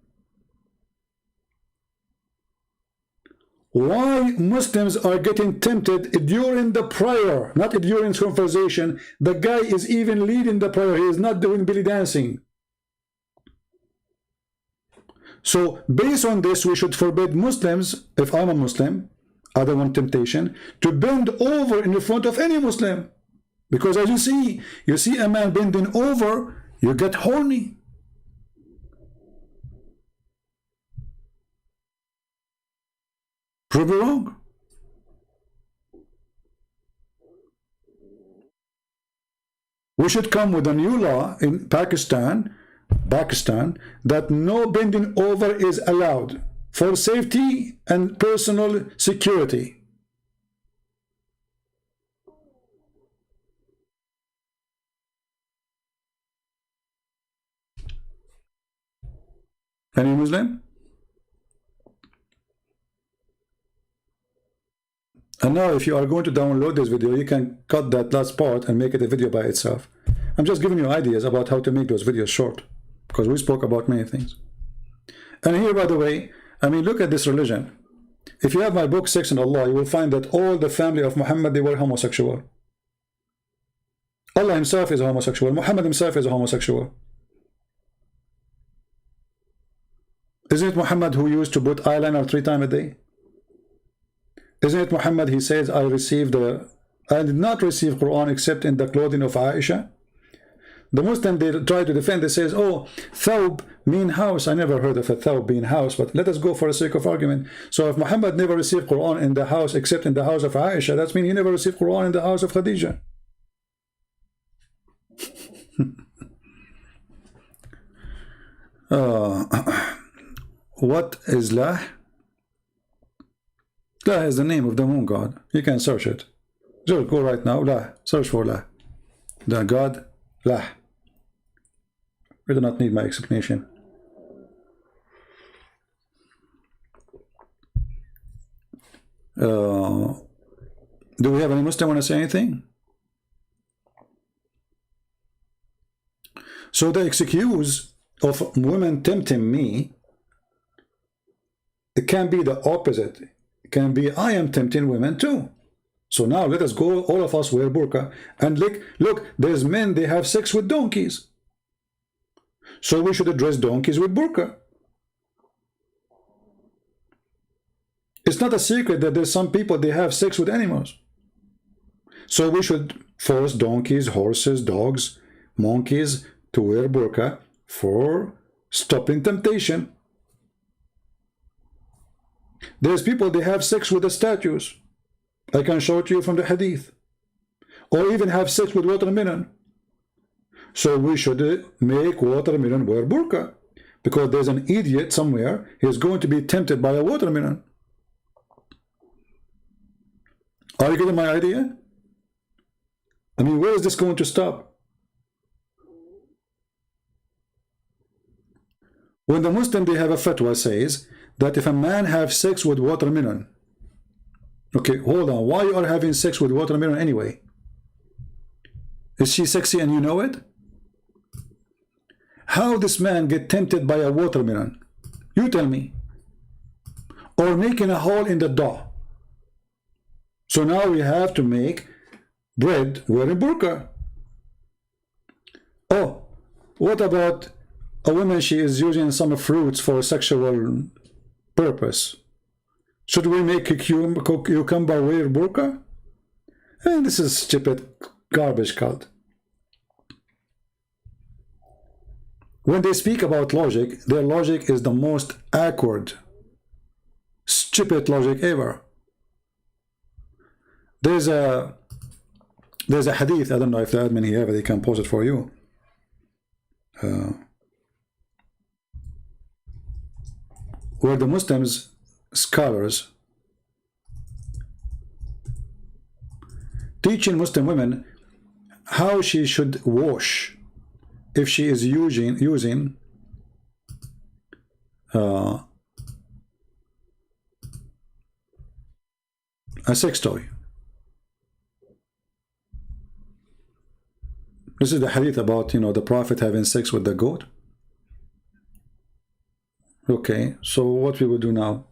Why Muslims are getting tempted during the prayer, not during conversation? The guy is even leading the prayer. He is not doing belly dancing. So based on this, we should forbid Muslims, if I'm a Muslim, I don't want temptation, to bend over in the front of any Muslim. Because as you see a man bending over, you get horny. Prove me wrong. We should come with a new law in Pakistan, that no bending over is allowed for safety and personal security. Any Muslim? And now if you are going to download this video, you can cut that last part and make it a video by itself. I'm just giving you ideas about how to make those videos short, because we spoke about many things. And here, by the way, I mean, look at this religion. If you have my book, Sex and Allah, you will find that all the family of Muhammad, they were homosexual. Allah himself is a homosexual. Muhammad himself is a homosexual. Isn't it Muhammad who used to put eyeliner 3 times a day? Isn't it Muhammad, he says, I did not receive Quran except in the clothing of Aisha? The Muslim, they try to defend, they says, oh, thawb mean house. I never heard of a thawb being house, but let us go for the sake of argument. So if Muhammad never received Quran in the house except in the house of Aisha, that means he never received Quran in the house of Khadija. What is Lah? Lah is the name of the moon god. You can search it. Just go right now. Lah. Search for Lah. The god Lah. We do not need my explanation. Do we have any Muslim want to say anything? So the excuse of women tempting me, it can be the opposite. It can be I am tempting women too. So now let us go, all of us wear burqa. And look, there's men, they have sex with donkeys. So we should address donkeys with burqa. It's not a secret that there's some people, they have sex with animals. So we should force donkeys, horses, dogs, monkeys to wear burqa for stopping temptation. There's people, they have sex with the statues. I can show it to you from the hadith. Or even have sex with watermelon. So we should make watermelon wear burqa. Because there's an idiot somewhere, he's going to be tempted by a watermelon. Are you getting my idea? I mean, where is this going to stop? When the Muslim, they have a fatwa says that if a man have sex with watermelon, okay, hold on, why you are having sex with watermelon anyway? Is she sexy and you know it? How this man get tempted by a watermelon? You tell me. Or making a hole in the dough. So now we have to make bread wearing burqa. Oh, what about a woman, she is using some fruits for sexual purpose? Should we make a cucumber wear burqa? And this is stupid garbage cult. When they speak about logic, their logic is the most awkward, stupid logic ever. There's a hadith, I don't know if the admin here, but they can post it for you. Where the Muslims, scholars, teaching Muslim women how she should wash if she is using a sex toy. This is the hadith about, you know, the Prophet having sex with the goat. Okay, so what we will do now?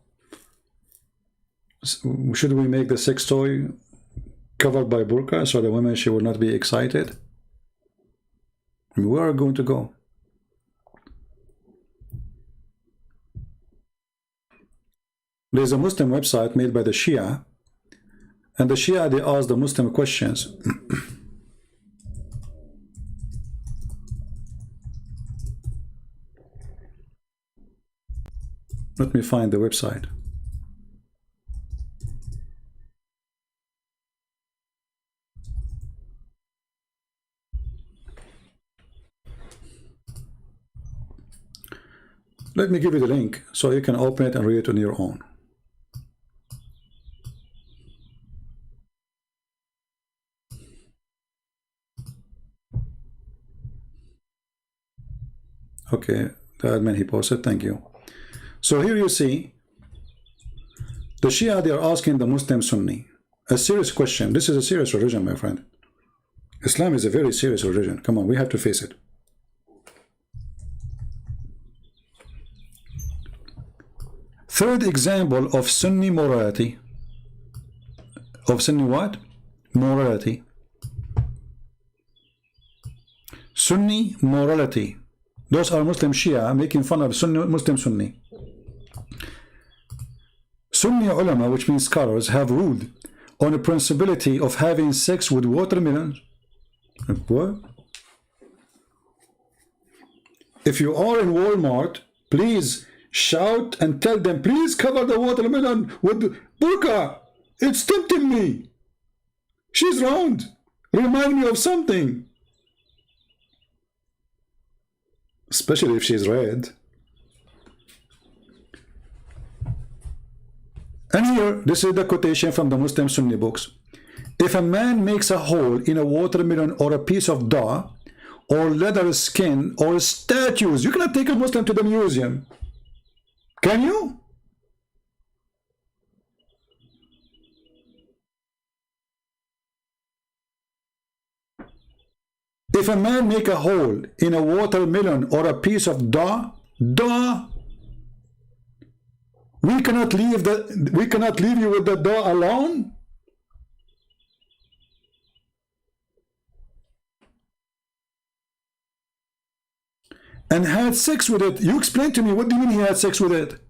Should we make the sex toy covered by burqa so the women, she will not be excited? Where are we going to go? There's a Muslim website made by the Shia, and the Shia, they ask the Muslim questions. Let me find the website. Let me give you the link so you can open it and read it on your own. Okay, the admin, he posted, thank you. So here you see, the Shia, they are asking the Muslim Sunni a serious question. This is a serious religion, my friend. Islam is a very serious religion. Come on, we have to face it. Third example of Sunni morality. Of Sunni what? Morality. Sunni morality. Those are Muslim Shia making fun of Sunni, Muslim Sunni. Sunni ulama, which means scholars, have ruled on the possibility of having sex with watermelons. What? if you are in Walmart, please shout and tell them, please cover the watermelon with burqa. It's tempting me. She's round. Remind me of something. Especially if she's red. And here, this is the quotation from the Muslim Sunni books. If a man makes a hole in a watermelon or a piece of dough or leather skin or statues, you cannot take a Muslim to the museum. Can you? If a man make a hole in a watermelon or a piece of dough, we cannot leave you with the dough alone. And had sex with it. You explain to me, what do you mean he had sex with it?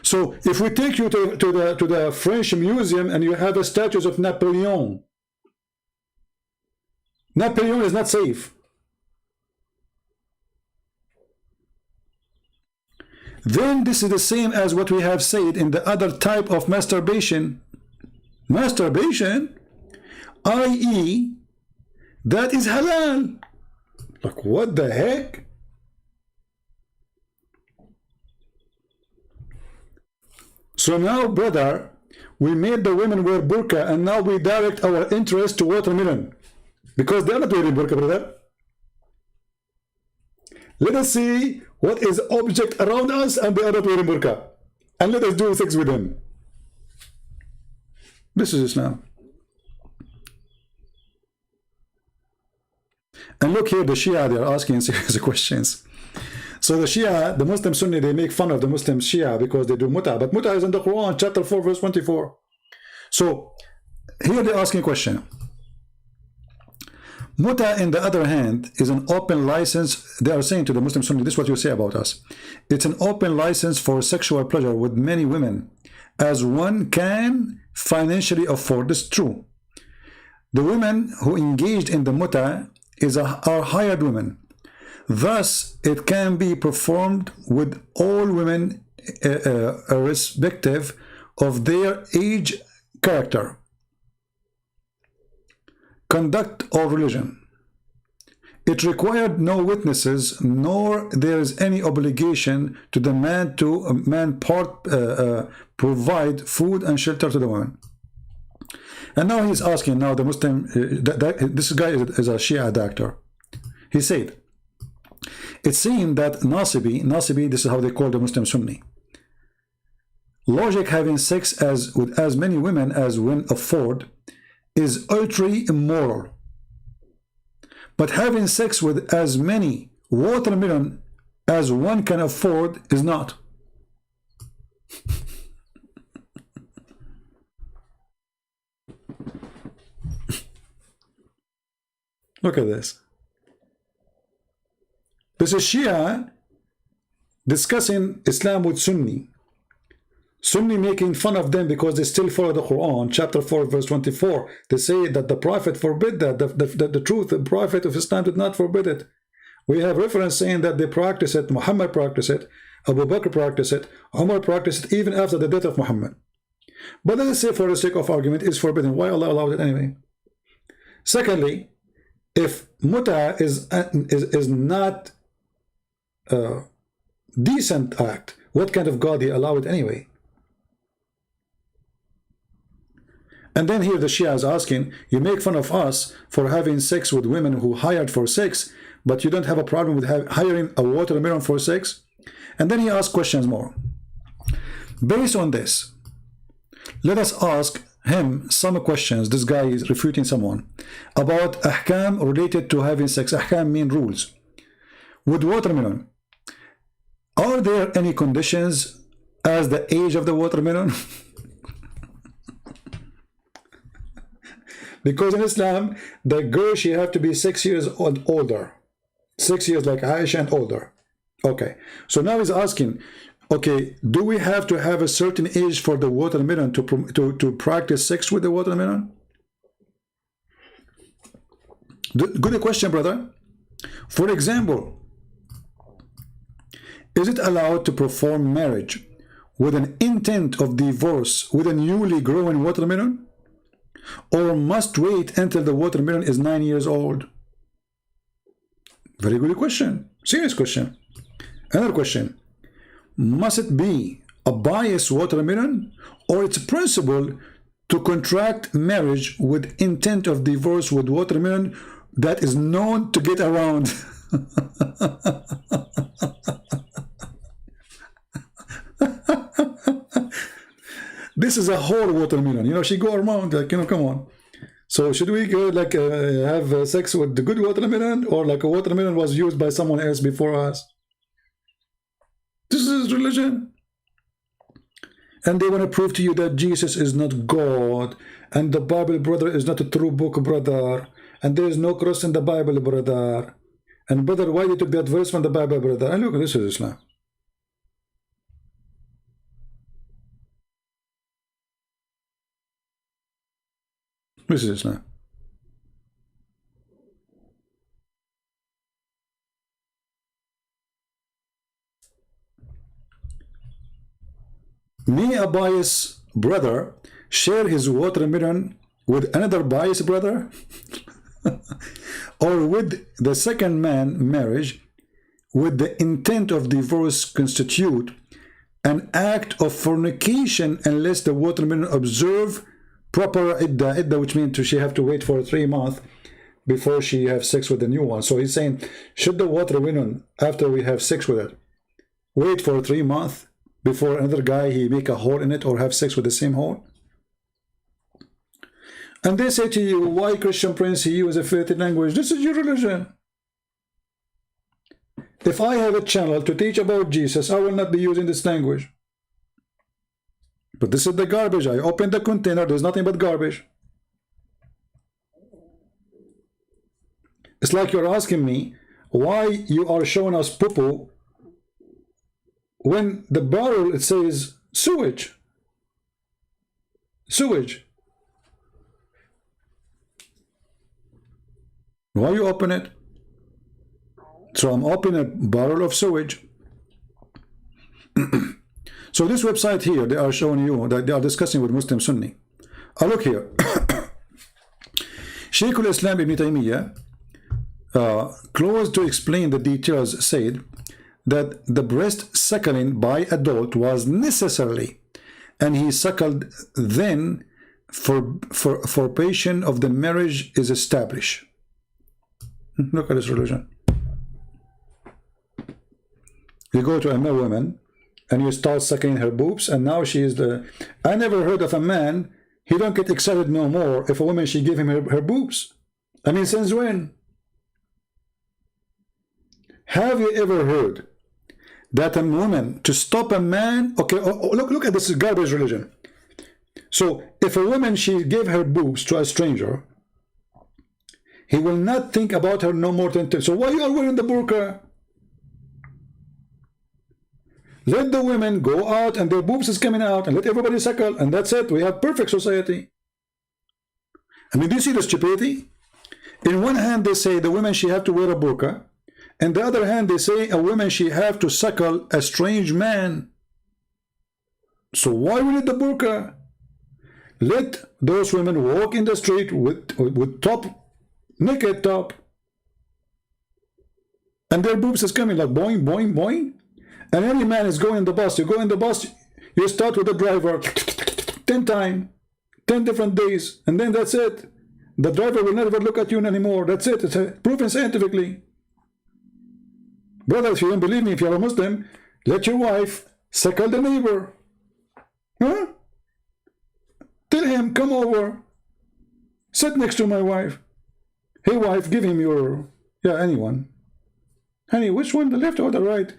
So if we take you to the French museum and you have the statues of Napoleon, Napoleon is not safe. Then this is the same as what we have said in the other type of masturbation. Masturbation, i.e., that is halal. Like, what the heck? So now, brother, we made the women wear burqa, and now we direct our interest to watermelon. Because they are not wearing burqa, brother. Let us see what is object around us, and they are not wearing burqa. And let us do sex with them. This is Islam. And look here, the Shia, they are asking serious questions. So the Shia, the Muslim Sunni, they make fun of the Muslim Shia because they do muta. But muta is in the Quran, chapter 4, verse 24. So here they're asking a question. Muta, in the other hand, is an open license. They are saying to the Muslim Sunni, this is what you say about us. It's an open license for sexual pleasure with many women, as one can financially afford. This is true. The women who engaged in the muta are hired women. Thus, it can be performed with all women irrespective of their age, character, conduct, or religion. It required no witnesses, nor there is any obligation to the man provide food and shelter to the woman. And now he's asking, now the Muslim, this guy is a Shia doctor. He said, it seemed that Nasibi, this is how they call the Muslim Sunni. Logic having sex with as many women as one afford is utterly immoral. But having sex with as many watermelon as one can afford is not. Look at this. This is Shia discussing Islam with Sunni. Sunni making fun of them because they still follow the Quran, chapter 4, verse 24. They say that the Prophet forbid that. The truth, the Prophet of Islam did not forbid it. We have reference saying that they practice it, Muhammad practiced it, Abu Bakr practiced it, Umar practiced it even after the death of Muhammad. But let us say for the sake of argument, it's forbidden. Why Allah allowed it anyway? Secondly, if muta is not a decent act, what kind of God he allowed it anyway? And then here the Shia is asking, you make fun of us for having sex with women who hired for sex, but you don't have a problem with hiring a watermelon for sex? And then he asks questions more. Based on this, let us ask him some questions. This guy is refuting someone about ahkam related to having sex. Ahkam mean rules. With watermelon, are there any conditions as the age of the watermelon? Because in Islam, the girl, she have to be 6 years old older. 6 years like Aisha and older. Okay. So now he's asking, okay, do we have to have a certain age for the watermelon to practice sex with the watermelon? Good question, brother. For example, Is it allowed to perform marriage with an intent of divorce with a newly growing watermelon? Or must wait until the watermelon is 9 years old? Very good question. Serious question. Another question. Must it be a biased watermelon, or it's principle to contract marriage with intent of divorce with watermelon that is known to get around? This is a whole watermelon. You know, she go around like, you know, come on. So should we go like have sex with the good watermelon, or like a watermelon was used by someone else before us? This is religion. And they want to prove to you that Jesus is not God, and the Bible, brother, is not a true book, brother, and there is no cross in the Bible, brother. And brother, why did you took that verse from the Bible, brother? And look, this is Islam. This is Islam. May a biased brother share his watermelon with another biased brother? Or with the second man marriage with the intent of divorce constitute an act of fornication unless the watermelon observe proper idda, which means she have to wait for 3 months before she have sex with the new one. So he's saying, should the watermelon, after we have sex with it, wait for 3 months before another guy he make a hole in it or have sex with the same hole? And they say to you, why Christian Prince, he use a filthy language? This is your religion. If I have a channel to teach about Jesus, I will not be using this language. But this is the garbage. I open the container, there's nothing but garbage. It's like you're asking me why you are showing us poo-poo when the bottle, it says sewage. Sewage. Why you open it? So I'm opening a bottle of sewage. So this website here, they are showing you that they are discussing with Muslim Sunni. Look here. Shaykh al-Islam Ibn Taymiyyah, close to explain the details, said that the breast suckling by adult was necessarily, and he suckled then for patient of the marriage is established. Look at this religion. You go to a woman and you start sucking her boobs, and now she is the... I never heard of a man, he don't get excited no more if a woman, she give him her boobs. I mean, since when? Have you ever heard that a woman, to stop a man... Okay, look at this garbage religion. So, if a woman, she give her boobs to a stranger, he will not think about her no more than... So why you are wearing the burqa? Let the women go out and their boobs is coming out, and let everybody suckle, and that's it. We have perfect society. I mean, do you see the stupidity? In one hand, they say the woman, she have to wear a burqa. And the other hand, they say a woman, she have to suckle a strange man. So why we need the burqa? Let those women walk in the street with top, naked top. And their boobs is coming like boing, boing, boing. And any man is going in the bus. You go in the bus, you start with the driver 10 times, 10 different days, and then that's it. The driver will never look at you anymore. That's it. It's proven scientifically. Brother, if you don't believe me, if you're a Muslim, let your wife suckle the neighbor. Huh? Tell him, come over. Sit next to my wife. Hey, wife, give him your... Yeah, anyone. Honey, which one, the left or the right?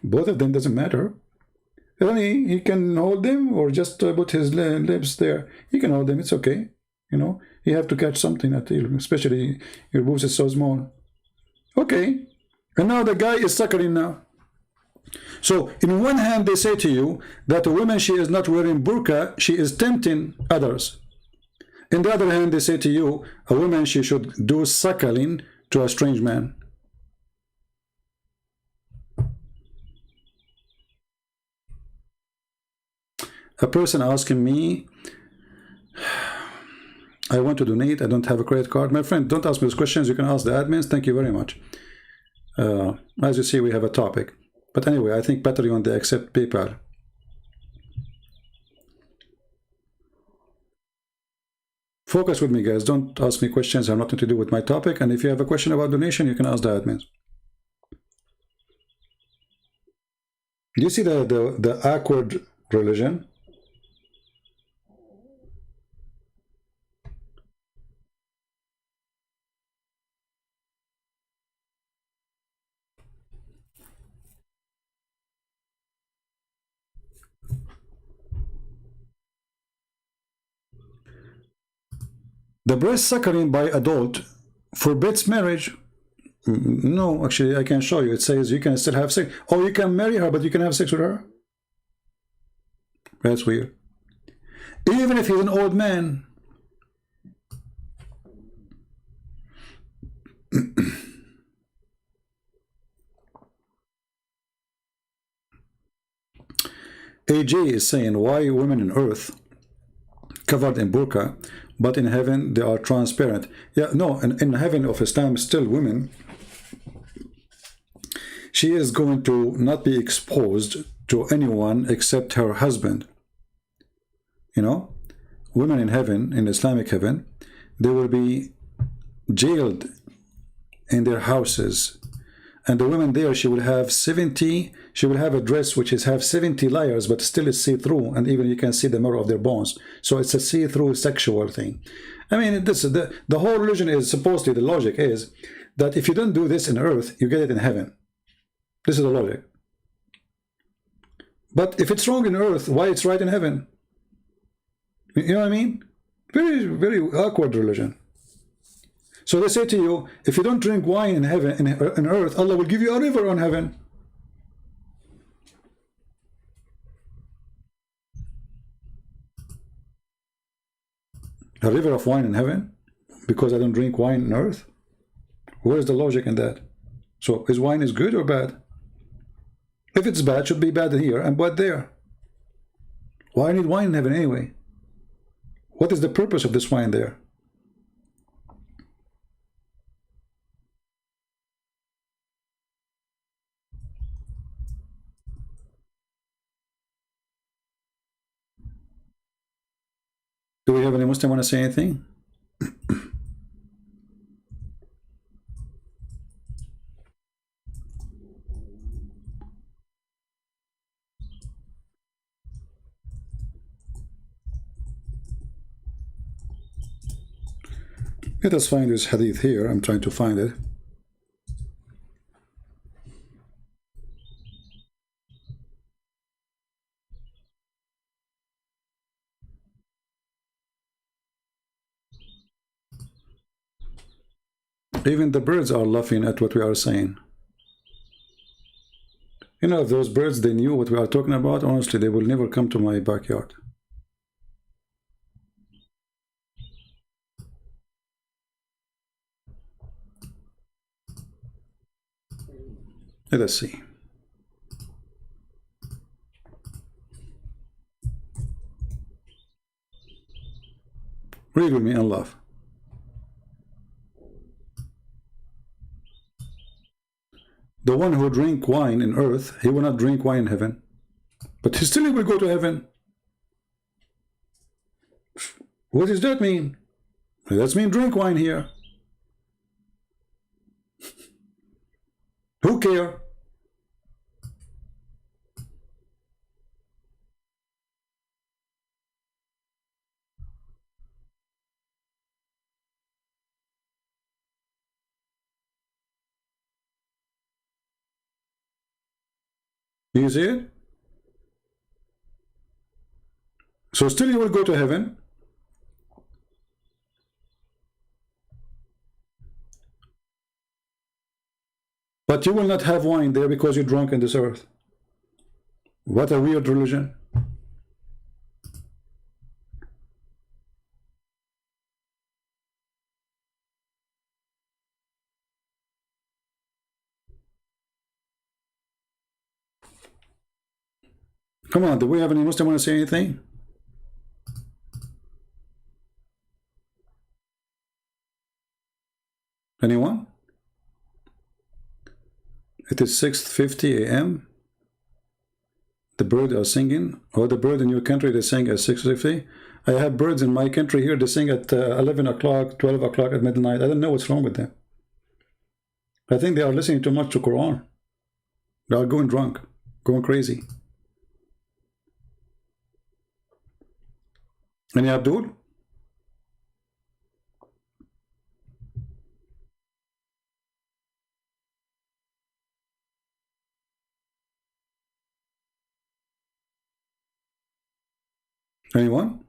Both of them, doesn't matter. Honey, he can hold them or just put his lips there. He can hold them, it's okay. You know, you have to catch something at you, especially your boobs is so small. Okay. And now the guy is suckling now. So, in one hand, they say to you that a woman, she is not wearing burqa, she is tempting others. In the other hand, they say to you, a woman, she should do suckling to a strange man. A person asking me, I want to donate, I don't have a credit card. My friend, don't ask me those questions. You can ask the admins. Thank you very much. As you see, we have a topic. But anyway, I think Patreon, they accept PayPal. Focus with me, guys. Don't ask me questions that have nothing to do with my topic. And if you have a question about donation, you can ask the admins. Do you see the awkward religion? The breast suckering by adult forbids marriage. No, actually, I can show you. It says you can still have sex. Oh, you can marry her, but you can have sex with her? That's weird. Even if he's an old man. AJ is saying, why women in earth covered in burqa, but in heaven they are transparent? Yeah, no, in heaven of Islam, still women, she is going to not be exposed to anyone except her husband. You know, women in heaven, in Islamic heaven, they will be jailed in their houses. And the woman there, she will have a dress which have 70 layers, but still is see-through, and even you can see the marrow of their bones. So it's a see-through sexual thing. I mean, this the whole religion is supposedly, the logic is that if you don't do this in earth, you get it in heaven. This is the logic. But if it's wrong in earth, why it's right in heaven? You know what I mean? Very, very awkward religion. So they say to you, if you don't drink wine in heaven, in earth, Allah will give you a river on heaven. A river of wine in heaven? Because I don't drink wine on earth? Where's the logic in that? So is wine is good or bad? If it's bad, it should be bad here and bad there. Why need wine in heaven anyway? What is the purpose of this wine there? Do we have any Muslim want to say anything? Let us find this hadith here. I'm trying to find it. Even the birds are laughing at what we are saying. You know, if those birds, they knew what we are talking about, honestly, they will never come to my backyard. Let us see. Read with me and laugh. The one who drink wine in earth, he will not drink wine in heaven. But he still will go to heaven. What does that mean? That means drink wine here. Who care? You see it? So still you will go to heaven. But you will not have wine there because you're drunk in this earth. What a weird religion. Come on, do we have any Muslim want to say anything? Anyone? It is 6:50 a.m. The birds are singing. Oh, the bird in your country, they sing at 6:50. I have birds in my country here, they sing at 11 o'clock, 12 o'clock at midnight. I don't know what's wrong with them. I think they are listening too much to Quran. They are going drunk, going crazy. Any Abdul? Anyone?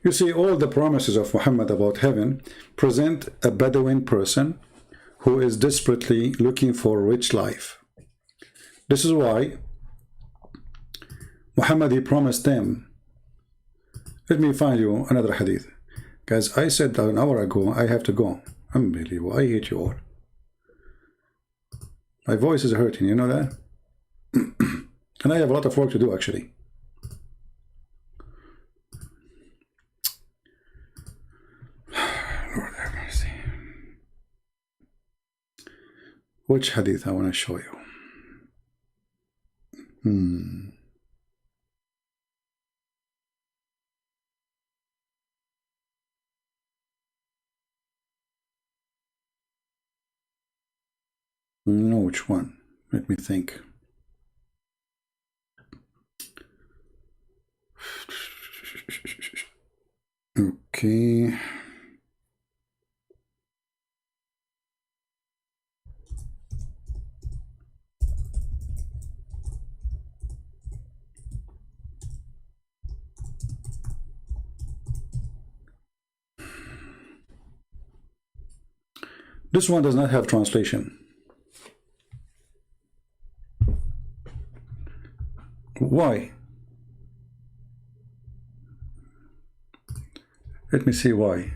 You see, all the promises of Muhammad about heaven present a Bedouin person who is desperately looking for a rich life. This is why Muhammad, he promised them. Let me find you another hadith. Guys, I said an hour ago, I have to go. Unbelievable. I hate you all. My voice is hurting, you know that? And I have a lot of work to do, actually. Lord have mercy. Which hadith I want to show you? No, which one? Let me think. Okay. This one does not have translation. Why? Let me see why.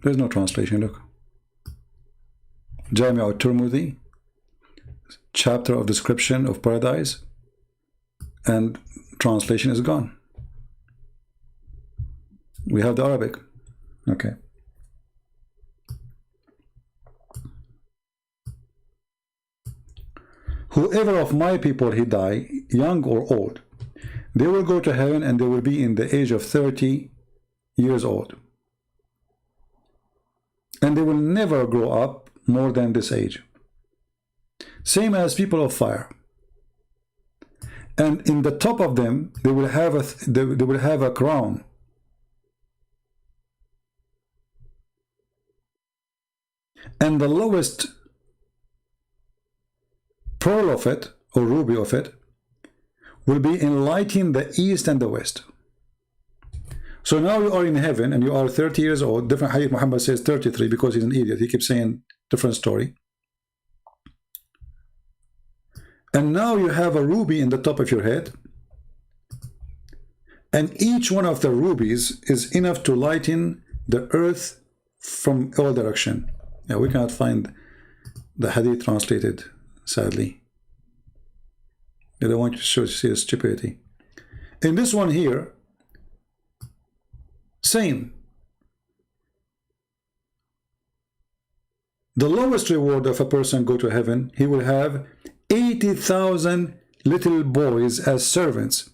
There's no translation, look. Jami' al-Tirmidhi, chapter of description of paradise, and translation is gone. We have the Arabic. Okay. Whoever of my people he die, young or old, they will go to heaven and they will be in the age of 30 years old. And they will never grow up more than this age. Same as people of fire. And in the top of them, they will have a crown. And the lowest pearl of it, or ruby of it, will be enlightening the east and the west. So now you are in heaven and you are 30 years old. Different hadith, Muhammad says 33 because he's an idiot. He keeps saying different story. And now you have a ruby in the top of your head. And each one of the rubies is enough to lighten the earth from all direction. Yeah, we cannot find the hadith translated, sadly. I don't want you to see the stupidity. In this one here, same. The lowest reward of a person go to heaven, he will have 80,000 little boys as servants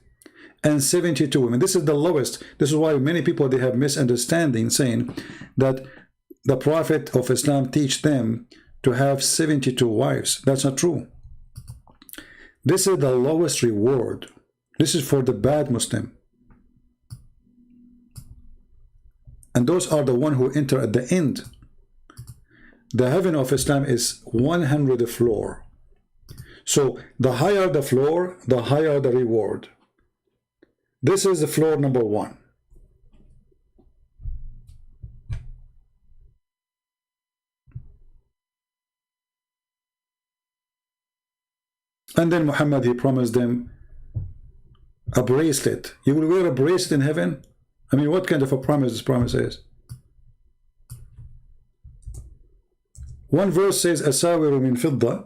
and 72 women. This is the lowest. This is why many people, they have misunderstanding saying that the Prophet of Islam teach them to have 72 wives. That's not true. This is the lowest reward. This is for the bad Muslim. And those are the one who enter at the end. The heaven of Islam is 100 floor. So the higher the floor, the higher the reward. This is the floor number 1. And then Muhammad, he promised them a bracelet. You will wear a bracelet in heaven? I mean, what kind of a promise this promise is? One verse says, Asawiru min fidda,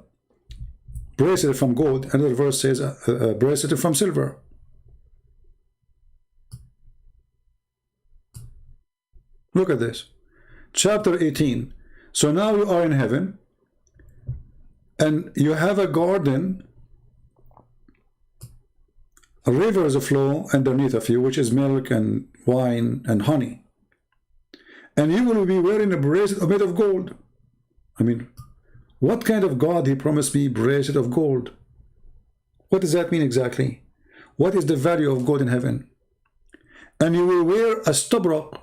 bracelet from gold. Another verse says, a bracelet from silver. Look at this. Chapter 18. So now you are in heaven, and you have a garden, rivers flow underneath of you, which is milk and wine and honey. And you will be wearing a bracelet made of gold. I mean, what kind of God he promised me bracelet of gold? What does that mean exactly? What is the value of gold in heaven? And you will wear a stubrak.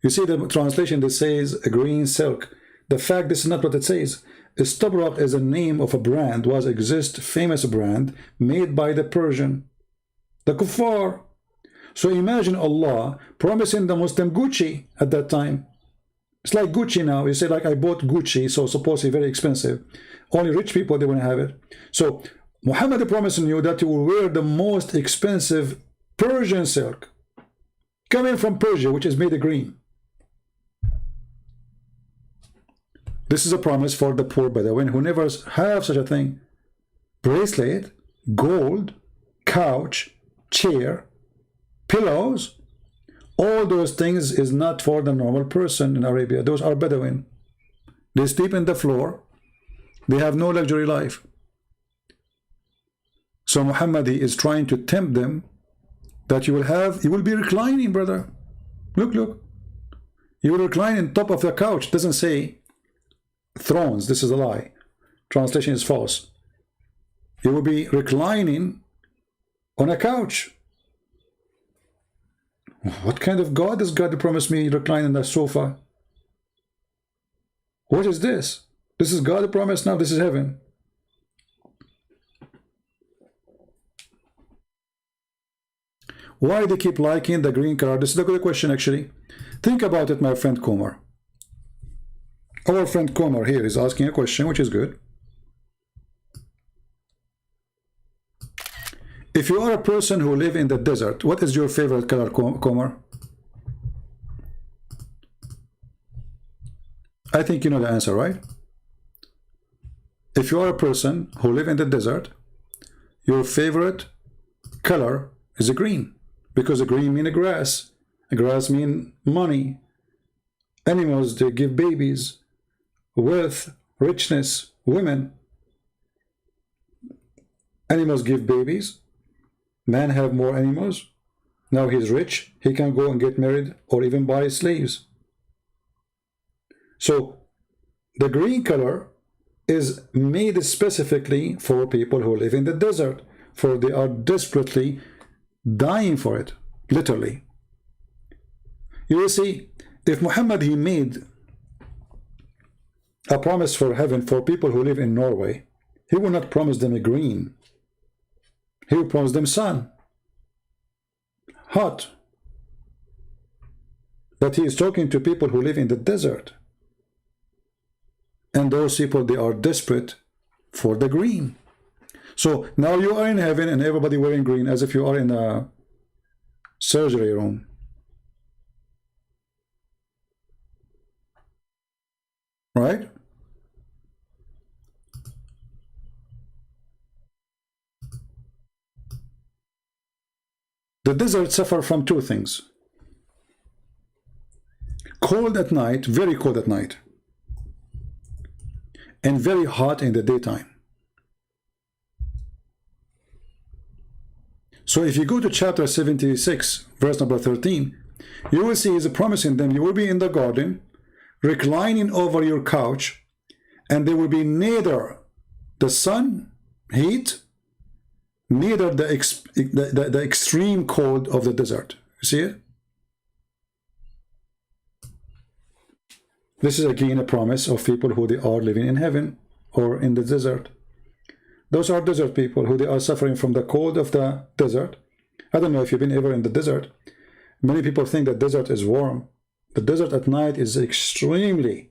You see the translation that says a green silk. The fact this is not what it says. Stubrak is a name of a brand, was exist famous brand made by the Persian, the kuffar. So imagine Allah promising the Muslim Gucci at that time. It's like Gucci now. You say like, I bought Gucci, so supposedly very expensive. Only rich people, they want to have it. So Muhammad is promising you that you will wear the most expensive Persian silk coming from Persia, which is made of green. This is a promise for the poor Bedouin who never have such a thing. Bracelet, gold, couch, chair, pillows, all those things is not for the normal person in Arabia. Those are Bedouin. They sleep in the floor. They have no luxury life. So Muhammad is trying to tempt them that you will be reclining, brother. Look, look. You will recline on top of the couch. It doesn't say thrones. This is a lie. Translation is false. You will be reclining on a couch. What kind of God is God to promise me recline on the sofa? What is this? This is God promise now. This is heaven. Why they keep liking the green color? This is a good question, actually. Think about it, my friend Comer. Our friend Comer here is asking a question, which is good. If you are a person who live in the desert, what is your favorite color, Comer? I think you know the answer, right? If you are a person who live in the desert, your favorite color is a green, because a green means grass. Grass means money. Animals, they give babies, wealth, richness, women. Animals give babies. Man have more animals. Now he's rich. He can go and get married or even buy slaves. So the green color is made specifically for people who live in the desert, for they are desperately dying for it, literally. You will see, if Muhammad, he made a promise for heaven for people who live in Norway, he will not promise them a green. He will promise them sun, hot. But he is talking to people who live in the desert. And those people, they are desperate for the green. So now you are in heaven and everybody wearing green, as if you are in a surgery room. Right? The desert suffers from two things. Cold at night, very cold at night, and very hot in the daytime. So if you go to chapter 76, verse number 13, you will see he's promising them, you will be in the garden, reclining over your couch, and there will be neither the sun, heat, neither the extreme cold of the desert. You see it? This is again a promise of people who they are living in heaven or in the desert. Those are desert people who they are suffering from the cold of the desert. I don't know if you've been ever in the desert. Many people think that desert is warm. The desert at night is extremely,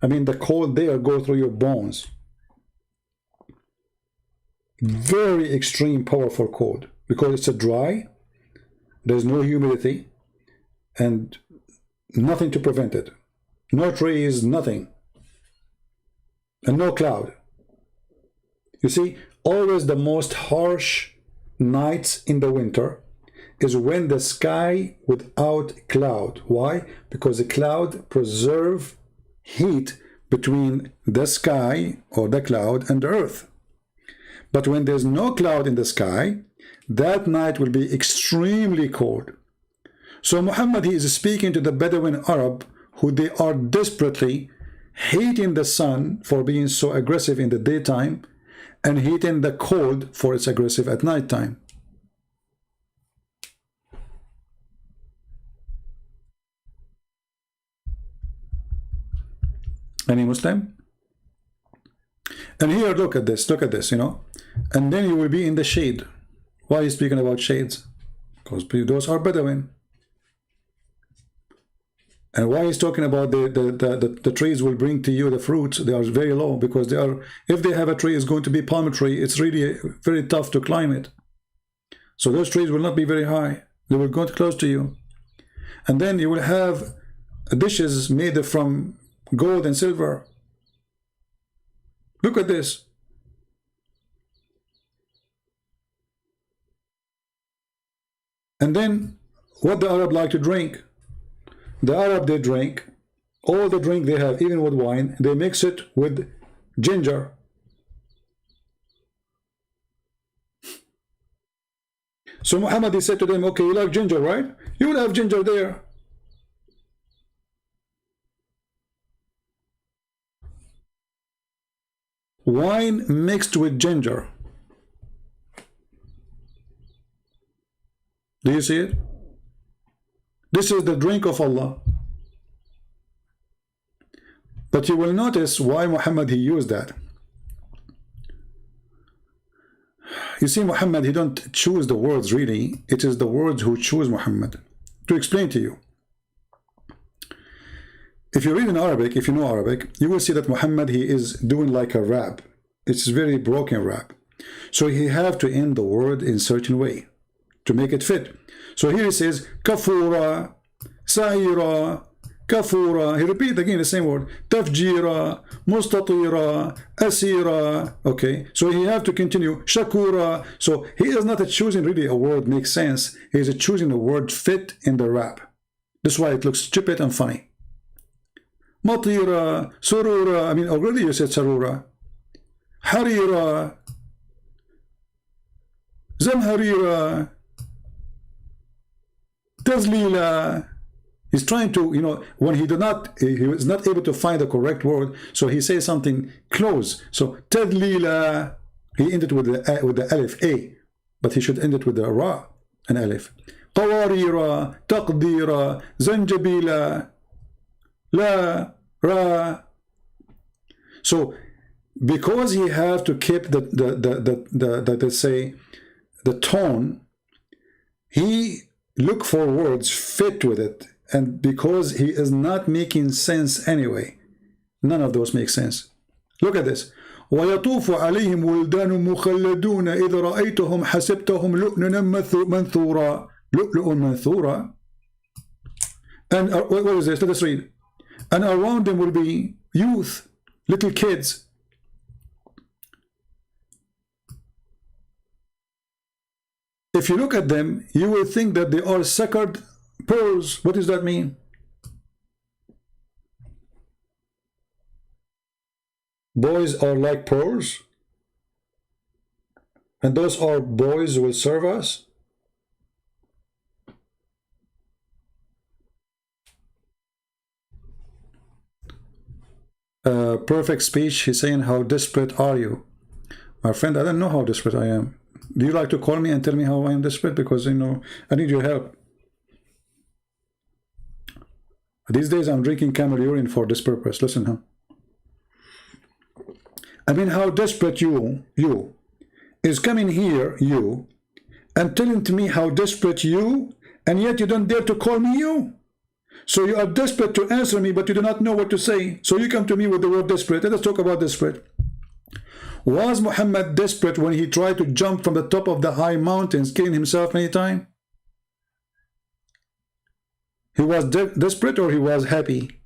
I mean, the cold there goes through your bones. Very extreme, powerful cold, because it's a dry, there's no humidity, and nothing to prevent it. No trees, nothing, and no cloud. You see, always the most harsh nights in the winter is when the sky without cloud. Why? Because the cloud preserve heat between the sky or the cloud and the earth. But when there's no cloud in the sky, that night will be extremely cold. So Muhammad, he is speaking to the Bedouin Arab, who they are desperately hating the sun for being so aggressive in the daytime and hating the cold for its aggressive at nighttime. Any Muslim? And here, look at this, you know. And then you will be in the shade. Why are you speaking about shades? Because those are Bedouin. And why he's talking about the trees will bring to you the fruits? They are very low because they are, if they have a tree, it's going to be palm tree. It's really very tough to climb it. So those trees will not be very high. They will go close to you. And then you will have dishes made from gold and silver. Look at this. And then what the Arab like to drink? The Arab, they drink all the drink they have, even with wine, they mix it with ginger. So Muhammad, he said to them, okay, you like ginger, right? You will have ginger there. Wine mixed with ginger. Do you see it? This is the drink of Allah. But you will notice why Muhammad, he used that. You see, Muhammad, he don't choose the words really. It is the words who choose Muhammad. To explain to you. If you read in Arabic, if you know Arabic, you will see that Muhammad, he is doing like a rap. It's very broken rap. So he have to end the word in certain way to make it fit. So here he says, kafura, sa'ira, kafura. He repeats again the same word. Tafjira, mustatira, asira. Okay, so he have to continue. Shakura. So he is not choosing really a word makes sense. He is choosing a word fit in the rap. That's why it looks stupid and funny. Matira, surura. I mean, already you said sarura. Harira, zamharira, tazlila. He's trying to, you know, when he was not able to find the correct word, so he says something close. So tadlila, he ended with the alif a, but he should end it with the ra and alif. Qawarira, taqdira, zanjabila, la, ra. So because he have to keep the let's say the tone, he look for words fit with it, and because he is not making sense anyway, none of those make sense. Look at this. ويطوف عليهم ولدان مخلدون إذا رأيتهم حسبتهم لؤلؤا منثورا لؤلؤ منثورا. And what is this? Let us read. And around them will be youth, little kids. If you look at them, you will think that they are suckered pearls. What does that mean? Boys are like pearls? And those are boys who will serve us? Perfect speech, he's saying, how desperate are you? My friend, I don't know how desperate I am. Do you like to call me and tell me how I am desperate? Because, you know, I need your help. These days I'm drinking camel urine for this purpose. Listen, huh? I mean, how desperate you is coming here, you, and telling to me how desperate you, and yet you don't dare to call me you. So you are desperate to answer me, but you do not know what to say. So you come to me with the word desperate. Let us talk about desperate. Was Muhammad desperate when he tried to jump from the top of the high mountains, killing himself many times? He was desperate, or he was happy?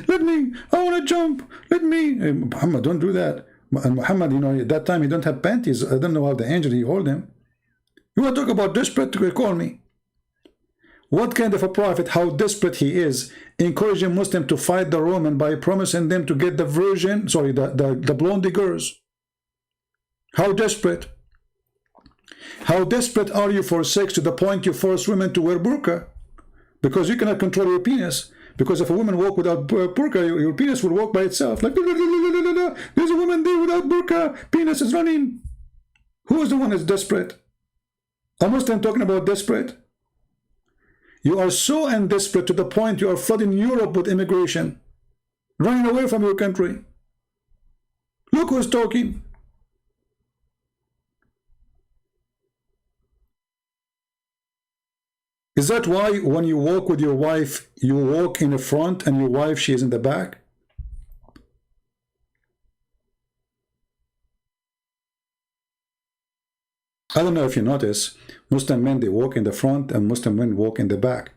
Let me, I want to jump, let me. Hey, Muhammad, don't do that. And Muhammad, you know, at that time he don't have panties. I don't know how the angel he hold him. You want to talk about desperate? Call me. What kind of a prophet, how desperate he is, encouraging Muslims to fight the Roman by promising them to get the virgin, sorry, the blonde girls. How desperate? How desperate are you for sex to the point you force women to wear burqa? Because you cannot control your penis. Because if a woman walk without burqa, your penis will walk by itself. Like, there's a woman there without burqa, penis is running. Who is the one that's desperate? A Muslim talking about desperate? You are so desperate to the point you are flooding Europe with immigration, running away from your country. Look who's talking. Is that why when you walk with your wife, you walk in the front and your wife, she is in the back? I don't know if you notice, Muslim men, they walk in the front and Muslim men walk in the back.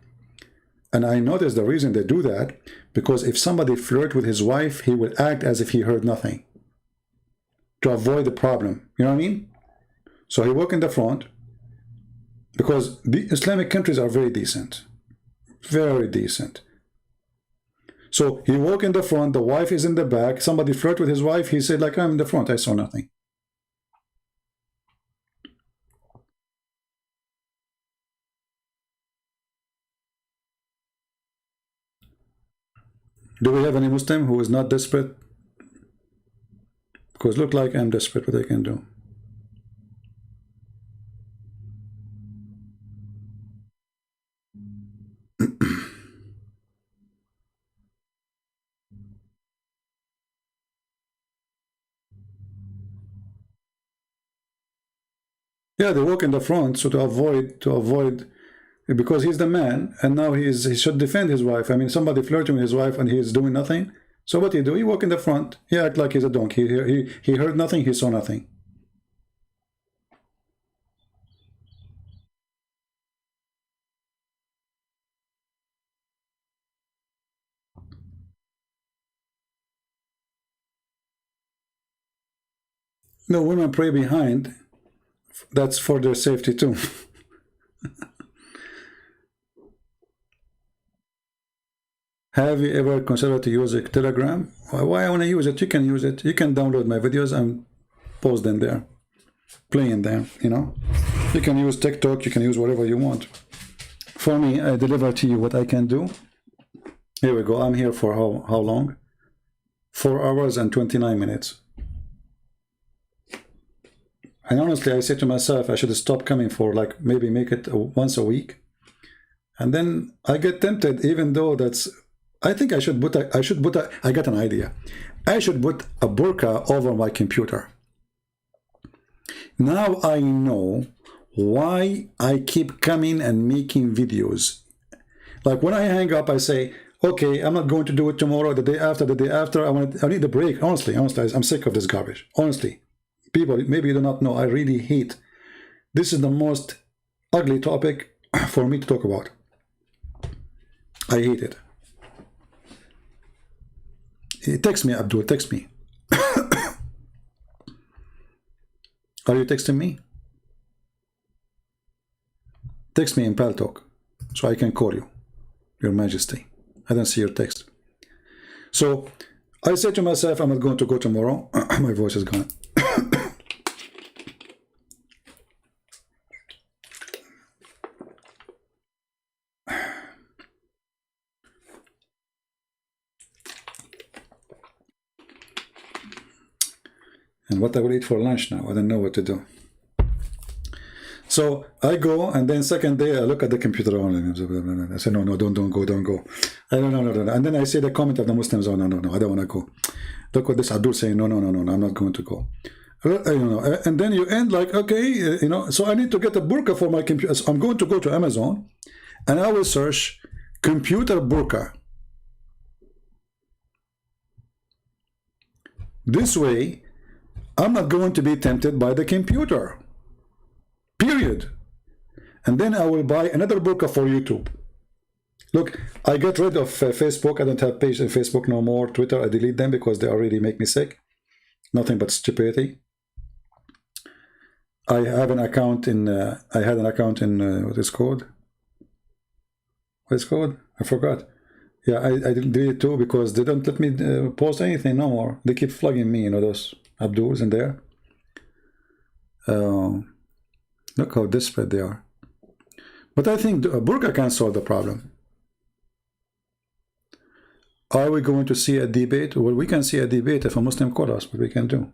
And I notice the reason they do that, because if somebody flirt with his wife, he will act as if he heard nothing to avoid the problem. You know what I mean? So he walk in the front because the Islamic countries are very decent. Very decent. So he walk in the front, the wife is in the back, somebody flirt with his wife, he said like, I'm in the front, I saw nothing. Do we have any Muslim who is not desperate? Because look like I'm desperate, what I can do. Yeah, they walk in the front, so to avoid, because he's the man, and now he should defend his wife. I mean, somebody flirting with his wife and he's doing nothing. So what he do? He walk in the front. He act like he's a donkey. He heard nothing. He saw nothing. No, women pray behind. That's for their safety too. Have you ever considered to use a Telegram? Why I want to use it? You can use it. You can download my videos and post them there, playing them, you know. You can use TikTok, you can use whatever you want. For me, I deliver to you what I can do. Here we go. I'm here for how long? 4 hours and 29 minutes. And honestly, I said to myself, I should stop coming for like maybe make it once a week. And then I get tempted, even though that's, I think I should put I got an idea. I should put a burqa over my computer. Now I know why I keep coming and making videos. Like when I hang up, I say, okay, I'm not going to do it tomorrow, the day after, I need a break. Honestly, I'm sick of this garbage. Honestly, people, maybe you do not know, I really hate. This is the most ugly topic for me to talk about. I hate it. Text me, Abdul, text me. Are you texting me? Text me in Paltalk so I can call you, Your Majesty. I don't see your text. So I said to myself, I'm not going to go tomorrow. My voice is gone. And what I will eat for lunch now, I don't know what to do. So I go, and then second day I look at the computer only. I say, no, don't go. I don't know. And then I see the comment of the Muslims, oh, no, I don't want to go. Look what this Abdul saying, no, I'm not going to go. And then you end like, okay, so I need to get a burqa for my computer. So I'm going to go to Amazon, and I will search computer burqa. This way, I'm not going to be tempted by the computer. Period. And then I will buy another burqa for YouTube. Look, I got rid of Facebook. I don't have page on Facebook no more. Twitter, I delete them because they already make me sick. Nothing but stupidity. I have an account in, I had an account in, what is called? What is called? I forgot. Yeah, I didn't do it too because they don't let me post anything no more. They keep flogging me, you know, those Abduls in there. Look how desperate they are. But I think Burqa can solve the problem. Are we going to see a debate? Well, we can see a debate if a Muslim calls us, what we can do.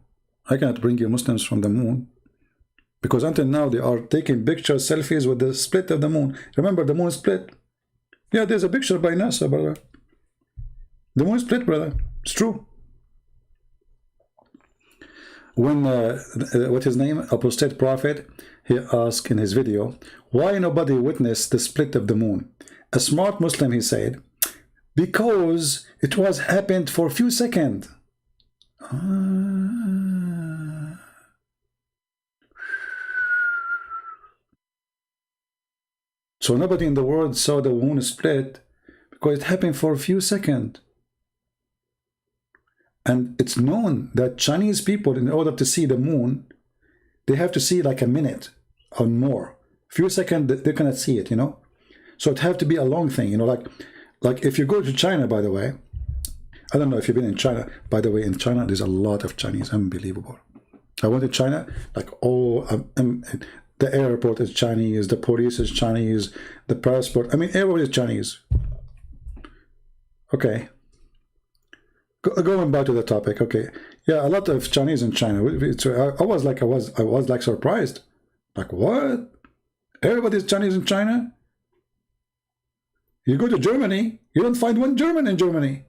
I cannot bring you Muslims from the moon. Because until now, they are taking pictures, selfies with the split of the moon. Remember, the moon split. Yeah, there's a picture by NASA, brother. The moon split, brother. It's true. When, what's his name? Apostate prophet, he asked in his video, why nobody witnessed the split of the moon? A smart Muslim, he said, because it was happened for a few seconds. So nobody in the world saw the moon split because it happened for a few seconds. And it's known that Chinese people, in order to see the moon, they have to see like a minute or more. Few seconds, they cannot see it, you know. So it have to be a long thing, you know, like if you go to China, by the way, I don't know if you've been in China. By the way, in China, there's a lot of Chinese, unbelievable. I went to China, like, the airport is Chinese, the police is Chinese, the passport, I mean, everybody is Chinese. Okay. Going back to the topic, okay. Yeah, a lot of Chinese in China. I was like surprised. Like, what? Everybody's Chinese in China? You go to Germany, you don't find one German in Germany.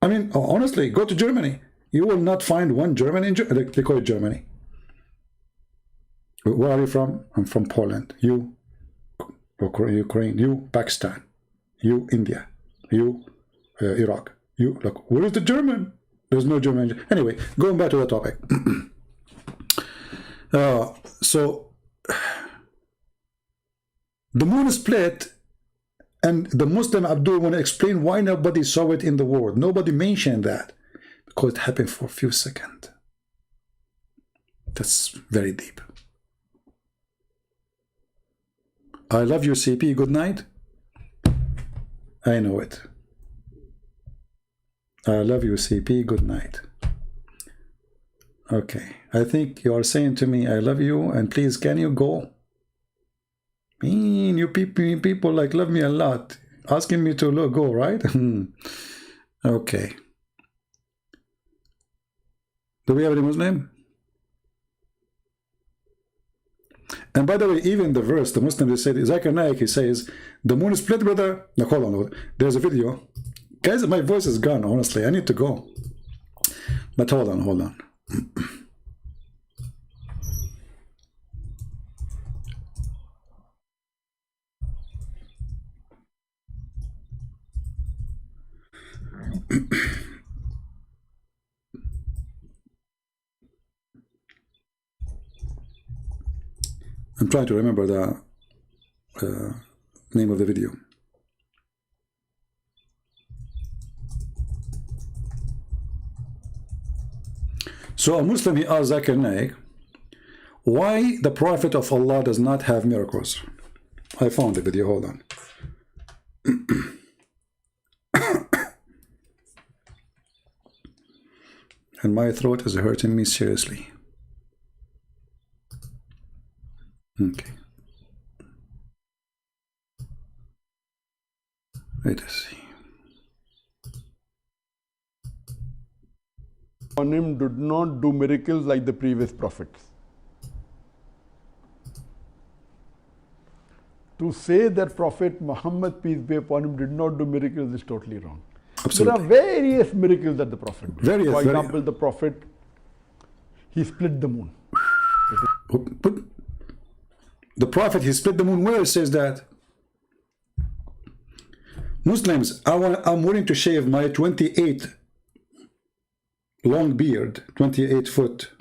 I mean, honestly, go to Germany. You will not find one German in Germany. They call it Germany. Where are you from? I'm from Poland. You, Ukraine. You, Pakistan. You, India. You, Iraq. You, look, where is the German? There's no German. Anyway, going back to the topic. So, the moon is split, and the Muslim Abdul want to explain why nobody saw it in the world. Nobody mentioned that. Because it happened for a few seconds. That's very deep. I love you, CP. Good night. I know it. I love you, CP. Good night. Okay. I think you are saying to me, I love you, and please, can you go? You people like love me a lot. Asking me to go, right? Okay. Do we have any Muslim? And by the way, even the verse, the Muslim, they said, Zakir Naik, he says, the moon is split, brother. Now, hold on. There's a video. Guys, my voice is gone, honestly. I need to go. But hold on. I'm trying to remember the name of the video. So a Muslim, he asked Zakir Naik, why the Prophet of Allah does not have miracles? I found the video, hold on. And my throat is hurting me seriously. Okay. Let us see. On him did not do miracles like the previous prophets. To say that Prophet Muhammad, peace be upon him, did not do miracles is totally wrong. Absolutely. There are various miracles that the Prophet did. Various, For example, the Prophet, he split the moon. The Prophet, he split the moon. Where it says that? Muslims, I'm willing to shave my 28 long beard, 28 foot.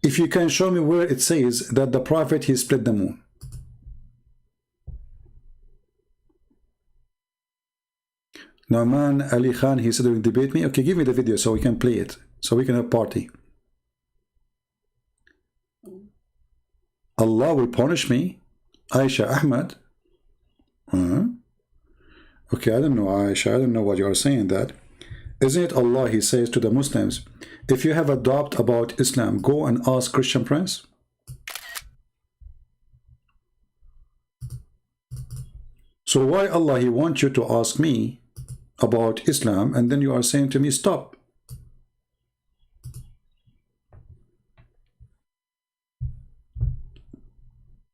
If you can show me where it says that the Prophet, he split the moon. Nauman Ali Khan, he said, will debate me. Okay, give me the video so we can play it, so we can have party. Allah will punish me? Aisha Ahmad? Okay, I don't know, Aisha. I don't know what you are saying that. Isn't it Allah, he says to the Muslims, if you have a doubt about Islam, go and ask Christian Prince? So why Allah, he wants you to ask me about Islam, and then you are saying to me, stop?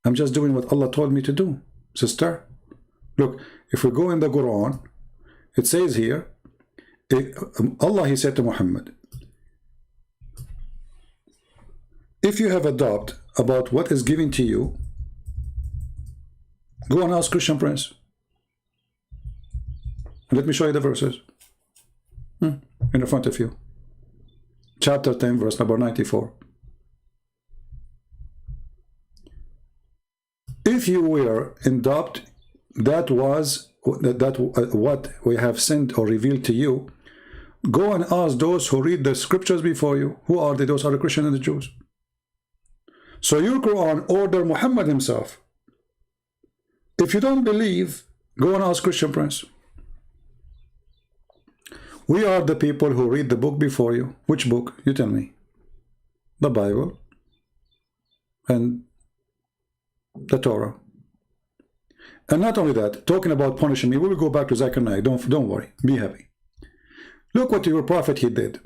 I'm just doing what Allah told me to do, sister. Look, if we go in the Quran, it says here, Allah, he said to Muhammad, if you have a doubt about what is given to you, go and ask Christian Prince. Let me show you the verses in the front of you. Chapter 10, verse number 94. If you were in doubt, that what we have sent or revealed to you, go and ask those who read the scriptures before you. Who are they? Those are the Christians and the Jews. So your Quran order Muhammad himself. If you don't believe, go and ask Christian Prince. We are the people who read the book before you. Which book? You tell me. The Bible and the Torah. And not only that, talking about punishing me, we will go back to Zechariah. Don't worry. Be happy. Look what your prophet he did.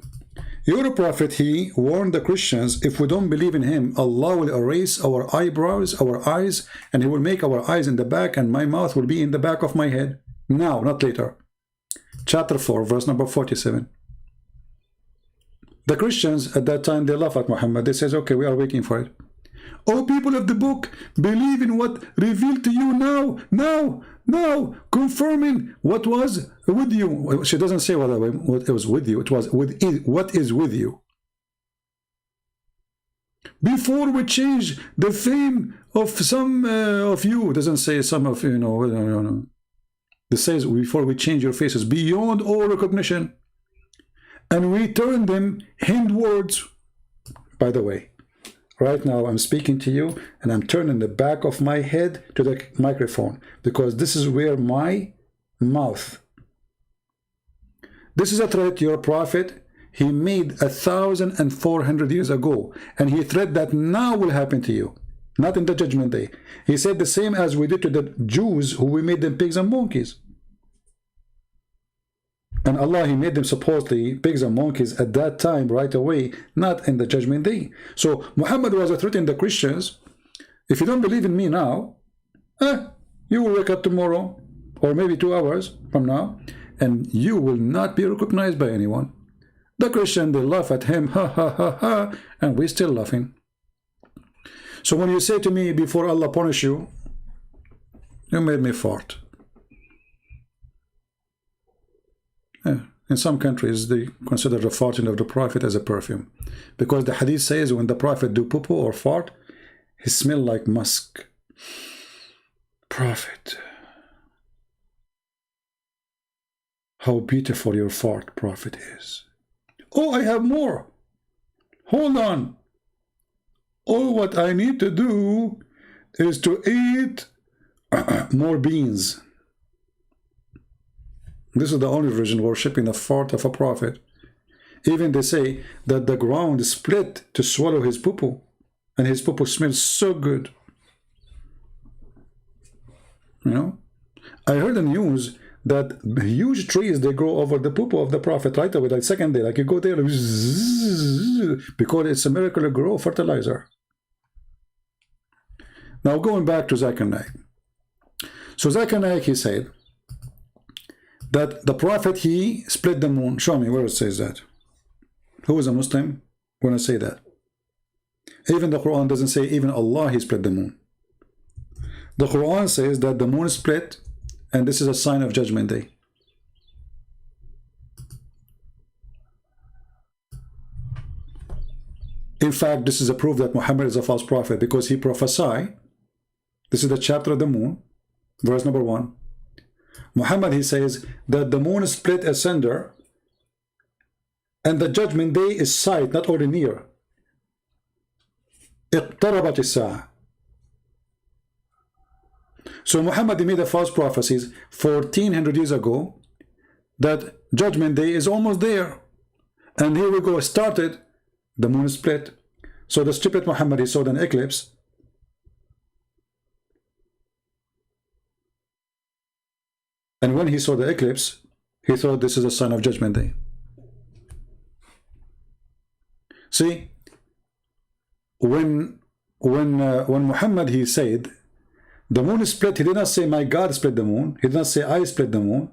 Your prophet, he warned the Christians, if we don't believe in him, Allah will erase our eyebrows, our eyes, and he will make our eyes in the back, and my mouth will be in the back of my head. Now, not later. Chapter 4, verse number 47. The Christians at that time, they laugh at Muhammad. They says, okay, we are waiting for it. Oh, people of the book, believe in what revealed to you now, confirming what was with you. She doesn't say what it was with you. It was with it, what is with you. Before we change the fame of some of you, it doesn't say some of you, no. It says before we change your faces beyond all recognition, and we turn them hindwards. By the way, right now I'm speaking to you and I'm turning the back of my head to the microphone because this is where my mouth. This is a threat your prophet, he made 1,400 years ago, and he threat that now will happen to you, not in the judgment day. He said the same as we did to the Jews who we made them pigs and monkeys. And Allah, he made them supposedly pigs and monkeys at that time right away, not in the judgment day. So Muhammad was a threat in the Christians. If you don't believe in me now, you will wake up tomorrow, or maybe 2 hours from now, and you will not be recognized by anyone. The Christian, they laugh at him, ha ha ha ha, and we're still laughing. So when you say to me, before Allah punish you, you made me fart. In some countries, they consider the farting of the Prophet as a perfume. Because the hadith says when the Prophet do poo-poo or fart, he smell like musk. Prophet. How beautiful your fart, Prophet, is. Oh, I have more. Hold on. All what I need to do is to eat more beans. This is the only religion worshipping the fart of a prophet. Even they say that the ground is split to swallow his poo-poo, and his poo-poo smells so good. You know, I heard the news that huge trees, they grow over the poo-poo of the prophet right away, like second day, like you go there, because it's a miracle to grow fertilizer. Now going back to Zechariah. So Zechariah, he said that the prophet, he split the moon. Show me where it says that. Who is a Muslim when I say that? Even the Quran doesn't say even Allah, he split the moon. The Quran says that the moon is split, and this is a sign of judgment day. In fact, this is a proof that Muhammad is a false prophet, because he prophesied. This is the chapter of the moon, verse number 1. Muhammad, he says that the moon is split asunder, and the judgment day is sight, not only near. اقتربت الساعة. So Muhammad made a false prophecies 1400 years ago that Judgment Day is almost there. And here we go, started, the moon split. So the stupid Muhammad, he saw an eclipse. And when he saw the eclipse, he thought this is a sign of Judgment Day. See, when Muhammad, he said, the moon split, he did not say, my God split the moon. He did not say, I split the moon.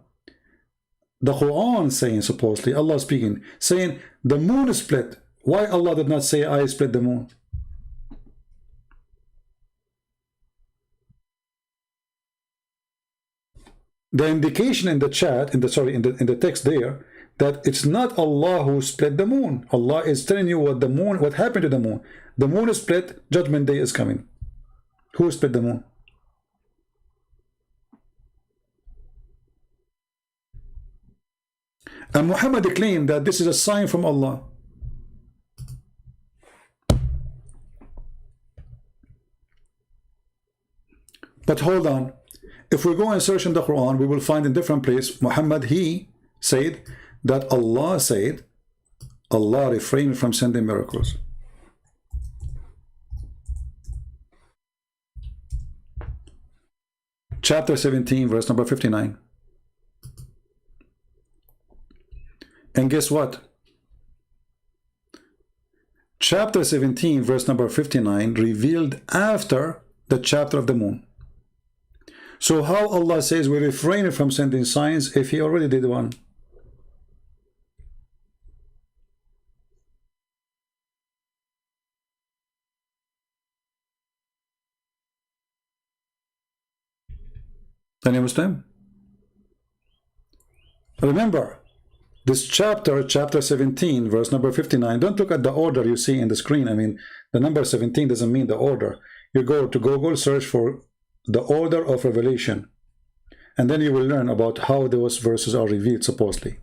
The Quran saying, supposedly, Allah speaking, saying, the moon split. Why Allah did not say, I split the moon? The indication in the chat, in the text there, that it's not Allah who split the moon. Allah is telling you what happened to the moon. The moon is split, Judgment Day is coming. Who split the moon? And Muhammad claimed that this is a sign from Allah. But hold on. If we go and search in the Quran, we will find in different place, Muhammad, he said that Allah said, Allah refrained from sending miracles. Chapter 17, verse number 59. And guess what? Chapter 17, verse number 59, revealed after the chapter of the moon. So how Allah says we refrain from sending signs if He already did one? Any Muslim? Remember, this chapter, chapter 17, verse number 59, don't look at the order you see in the screen. I mean, the number 17 doesn't mean the order. You go to Google, search for the order of revelation, and then you will learn about how those verses are revealed, supposedly.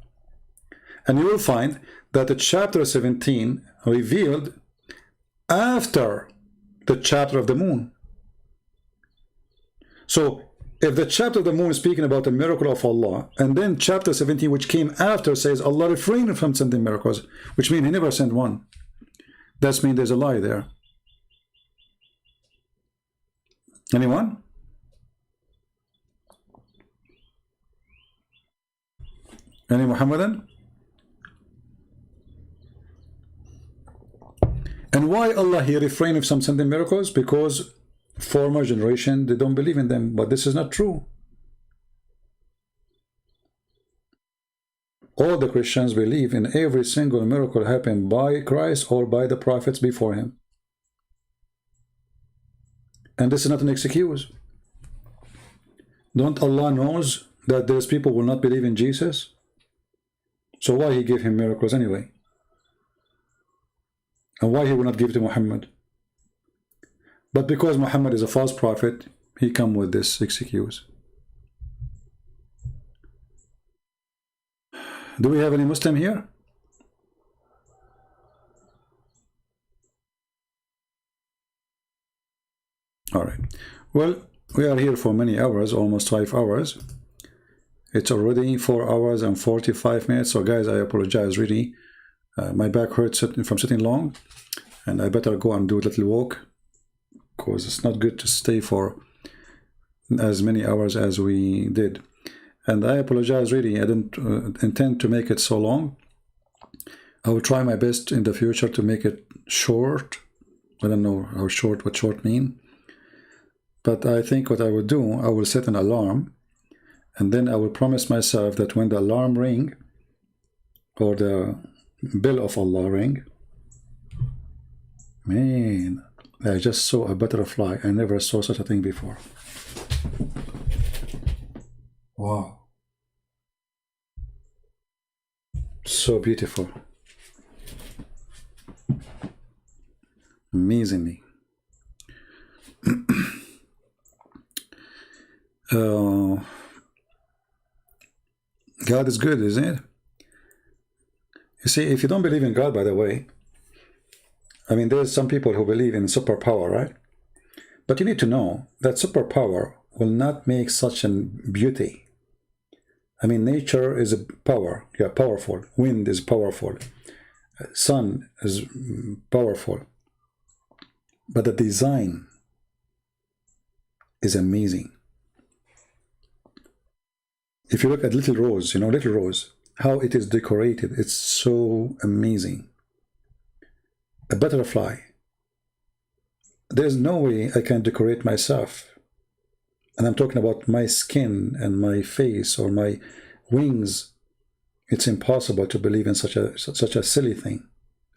And you will find that the chapter 17 revealed after the chapter of the moon. So, if the chapter of the moon is speaking about the miracle of Allah, and then chapter 17, which came after, says Allah refrained from sending miracles, which means He never sent one. That means there's a lie there. Anyone? Any Muhammadan? And why Allah He refrained from sending miracles? Because former generation, they don't believe in them. But this is not true. All the Christians believe in every single miracle happened by Christ or by the prophets before Him. And this is not an excuse. Don't Allah knows that there's people who will not believe in Jesus? So why He gave him miracles anyway? And why He will not give to Muhammad? But because Muhammad is a false prophet, he come with this excuse. Do we have any Muslim here? All right. Well, we are here for many hours, almost 5 hours. It's already 4 hours and 45 minutes. So guys, I apologize really. My back hurts from sitting long, and I better go and do a little walk, because it's not good to stay for as many hours as we did. And I apologize really. I didn't intend to make it so long. I will try my best in the future to make it short. I don't know how short, what short mean. But I think what I will do, I will set an alarm, and then I will promise myself that when the alarm ring, or the bell of Allah ring, man, I just saw a butterfly. I never saw such a thing before. Wow. So beautiful. Amazingly. God is good, isn't it? You see, if you don't believe in God, by the way, I mean, there's some people who believe in superpower, right? But you need to know that superpower will not make such a beauty. I mean, nature is a power, yeah, powerful. Wind is powerful. Sun is powerful. But the design is amazing. If you look at Little Rose, you know, Little Rose, how it is decorated, it's so amazing. A butterfly. There's no way I can decorate myself. And I'm talking about my skin and my face or my wings. It's impossible to believe in such a silly thing.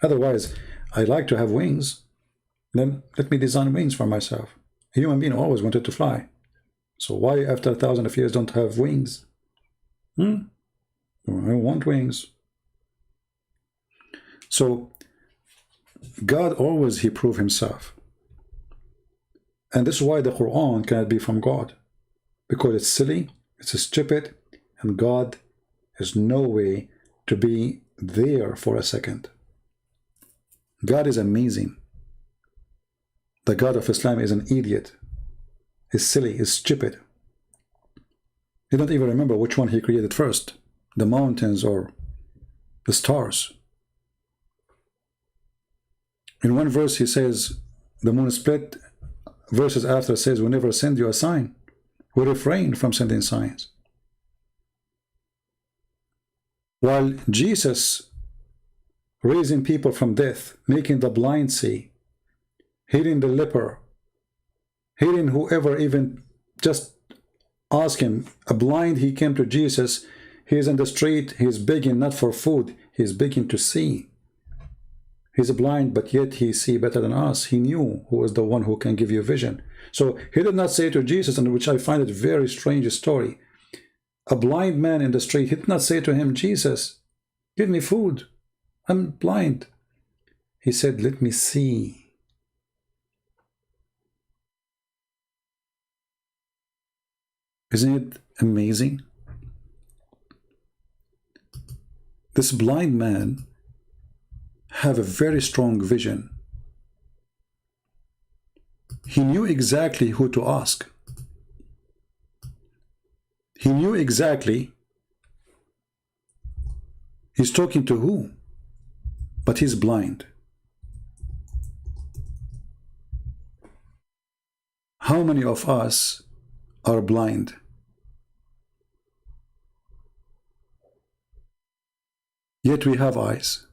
Otherwise, I like to have wings. Then let me design wings for myself. A human being always wanted to fly. So why after 1,000 of years don't have wings? I want wings. So God always, he proved himself. And this is why the Quran cannot be from God. Because it's silly, it's stupid, and God has no way to be there for a second. God is amazing. The God of Islam is an idiot. Is silly, is stupid. He don't even remember which one he created first, the mountains or the stars. In one verse he says, the moon split. Verses after says, we never send you a sign. We refrain from sending signs. While Jesus raising people from death, making the blind see, healing the leper, healing whoever even just ask him, a blind, he came to Jesus, he's in the street, he's begging not for food, he's begging to see. He's blind, but yet he see better than us. He knew who was the one who can give you vision. So he did not say to Jesus, and which I find it very strange story, a blind man in the street, he did not say to him, Jesus, give me food. I'm blind. He said, let me see. Isn't it amazing? This blind man have a very strong vision. He knew exactly who to ask. He knew exactly he's talking to who, but he's blind. How many of us are blind? Yet we have eyes.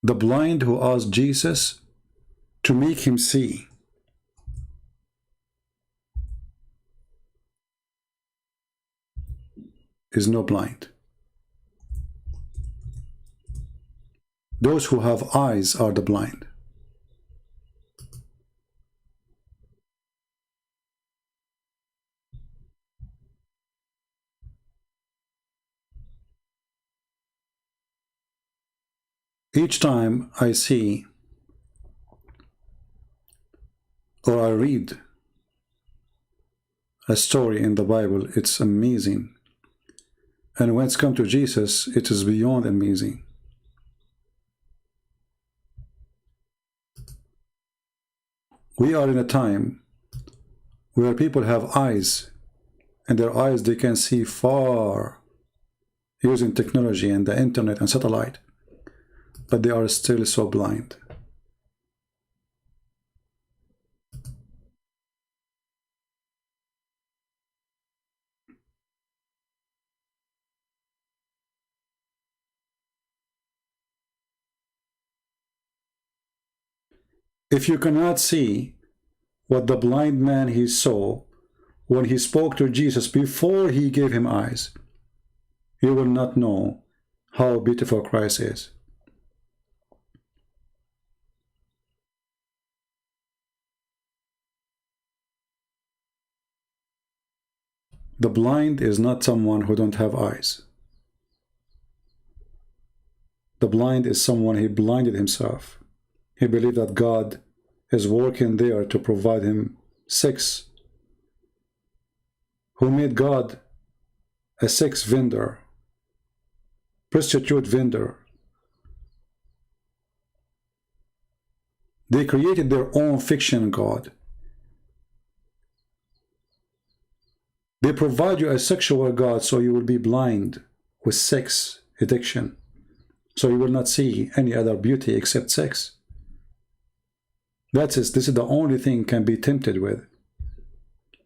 The blind who asked Jesus to make him see. Is no blind. Those who have eyes are the blind. Each time I see or I read a story in the Bible, it's amazing. And when it's come to Jesus, it is beyond amazing. We are in a time where people have eyes, and their eyes, they can see far using technology and the internet and satellite, but they are still so blind. If you cannot see what the blind man he saw when he spoke to Jesus before he gave him eyes, you will not know how beautiful Christ is. The blind is not someone who don't have eyes. The blind is someone he blinded himself. He believed that God is working there to provide him sex. Who made God a sex vendor, prostitute vendor, They created their own fiction God. They provide you a sexual God so you will be blind with sex addiction. So you will not see any other beauty except sex. This is the only thing can be tempted with.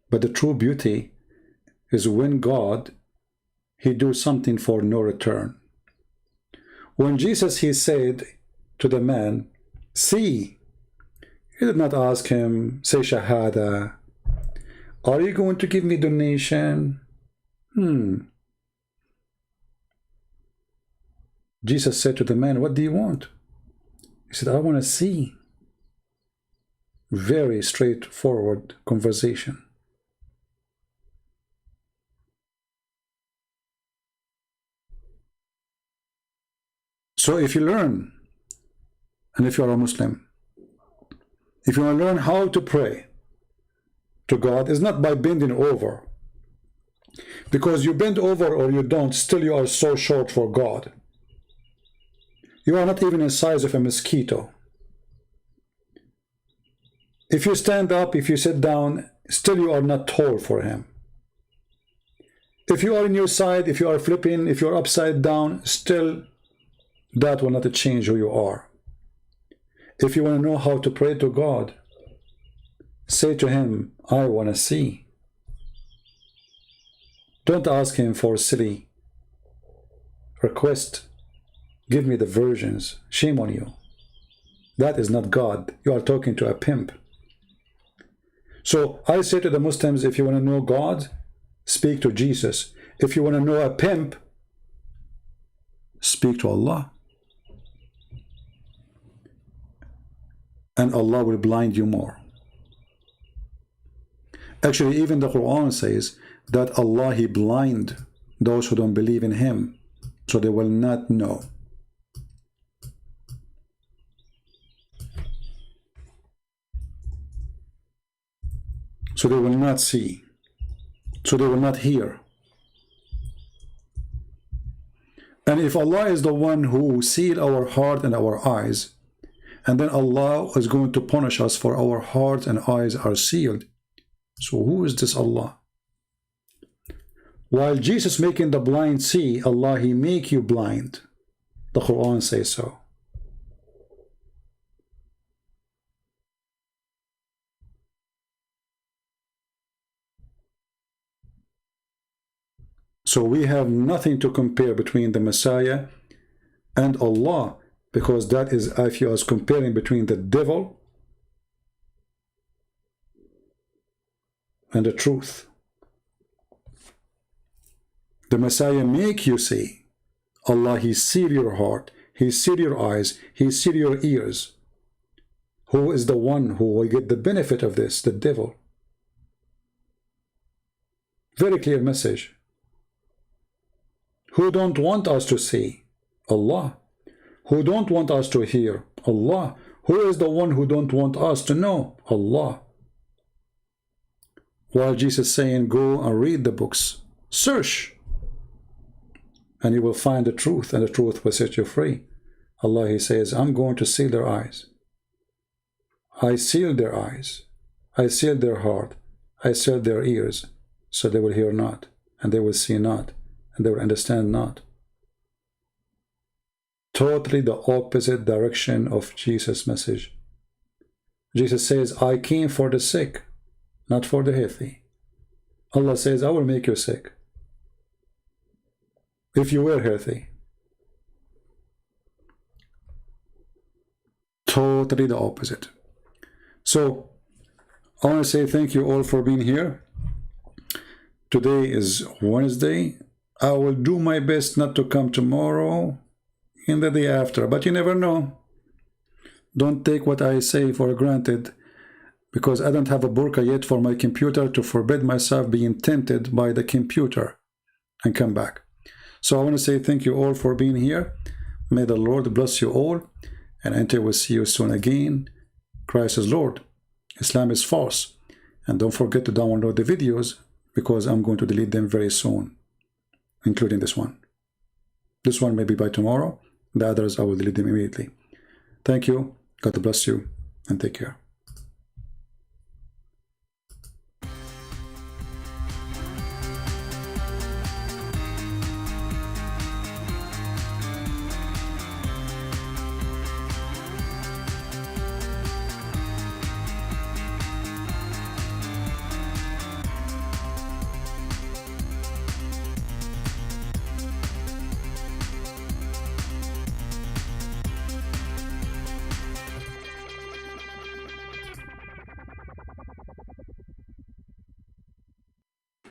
But the true beauty is when God, He do something for no return. When Jesus, He said to the man, see, He did not ask him, say shahada, are you going to give me donation? Jesus said to the man, what do you want? He said, I want to see. Very straightforward conversation. So if you learn, and if you are a Muslim, if you want to learn how to pray to God, it's not by bending over. Because you bend over or you don't, still you are so short for God. You are not even the size of a mosquito. If you stand up, if you sit down, still you are not tall for Him. If you are on your side, if you are flipping, if you are upside down, still that will not change who you are. If you want to know how to pray to God, say to Him, I want to see. Don't ask Him for silly request. Give me the versions. Shame on you. That is not God. You are talking to a pimp. So I say to the Muslims, if you want to know God, speak to Jesus. If you want to know a pimp, speak to Allah. And Allah will blind you more. Actually, even the Quran says that Allah, He blind those who don't believe in Him, so they will not know. So they will not see. So they will not hear. And if Allah is the one who sealed our heart and our eyes, and then Allah is going to punish us for our heart and eyes are sealed, so who is this Allah? While Jesus making the blind see, Allah, He make you blind. The Quran says so. So we have nothing to compare between the Messiah and Allah, because that is, if you are comparing between the devil and the truth. The Messiah make you see. Allah, He seal your heart, He seal your eyes, He seal your ears. Who is the one who will get the benefit of this? The devil. Very clear message. Who don't want us to see? Allah. Who don't want us to hear? Allah. Who is the one who don't want us to know? Allah. While Jesus saying, go and read the books, search, and you will find the truth, and the truth will set you free. Allah, He says, I'm going to seal their eyes. I seal their eyes. I seal their heart. I seal their ears, so they will hear not, and they will see not, and they will understand not. Totally the opposite direction of Jesus' message. Jesus says, I came for the sick, not for the healthy. Allah says, I will make you sick if you were healthy. Totally the opposite. So I want to say thank you all for being here. Today is Wednesday. I will do my best not to come tomorrow and the day after, but you never know. Don't take what I say for granted, because I don't have a burqa yet for my computer to forbid myself being tempted by the computer and come back. So I want to say thank you all for being here. May the Lord bless you all, and until we see you soon again, Christ is Lord, Islam is false, and don't forget to download the videos, because I'm going to delete them very soon, including this one. This one maybe by tomorrow, the others I will delete them immediately. Thank you, God bless you, and take care.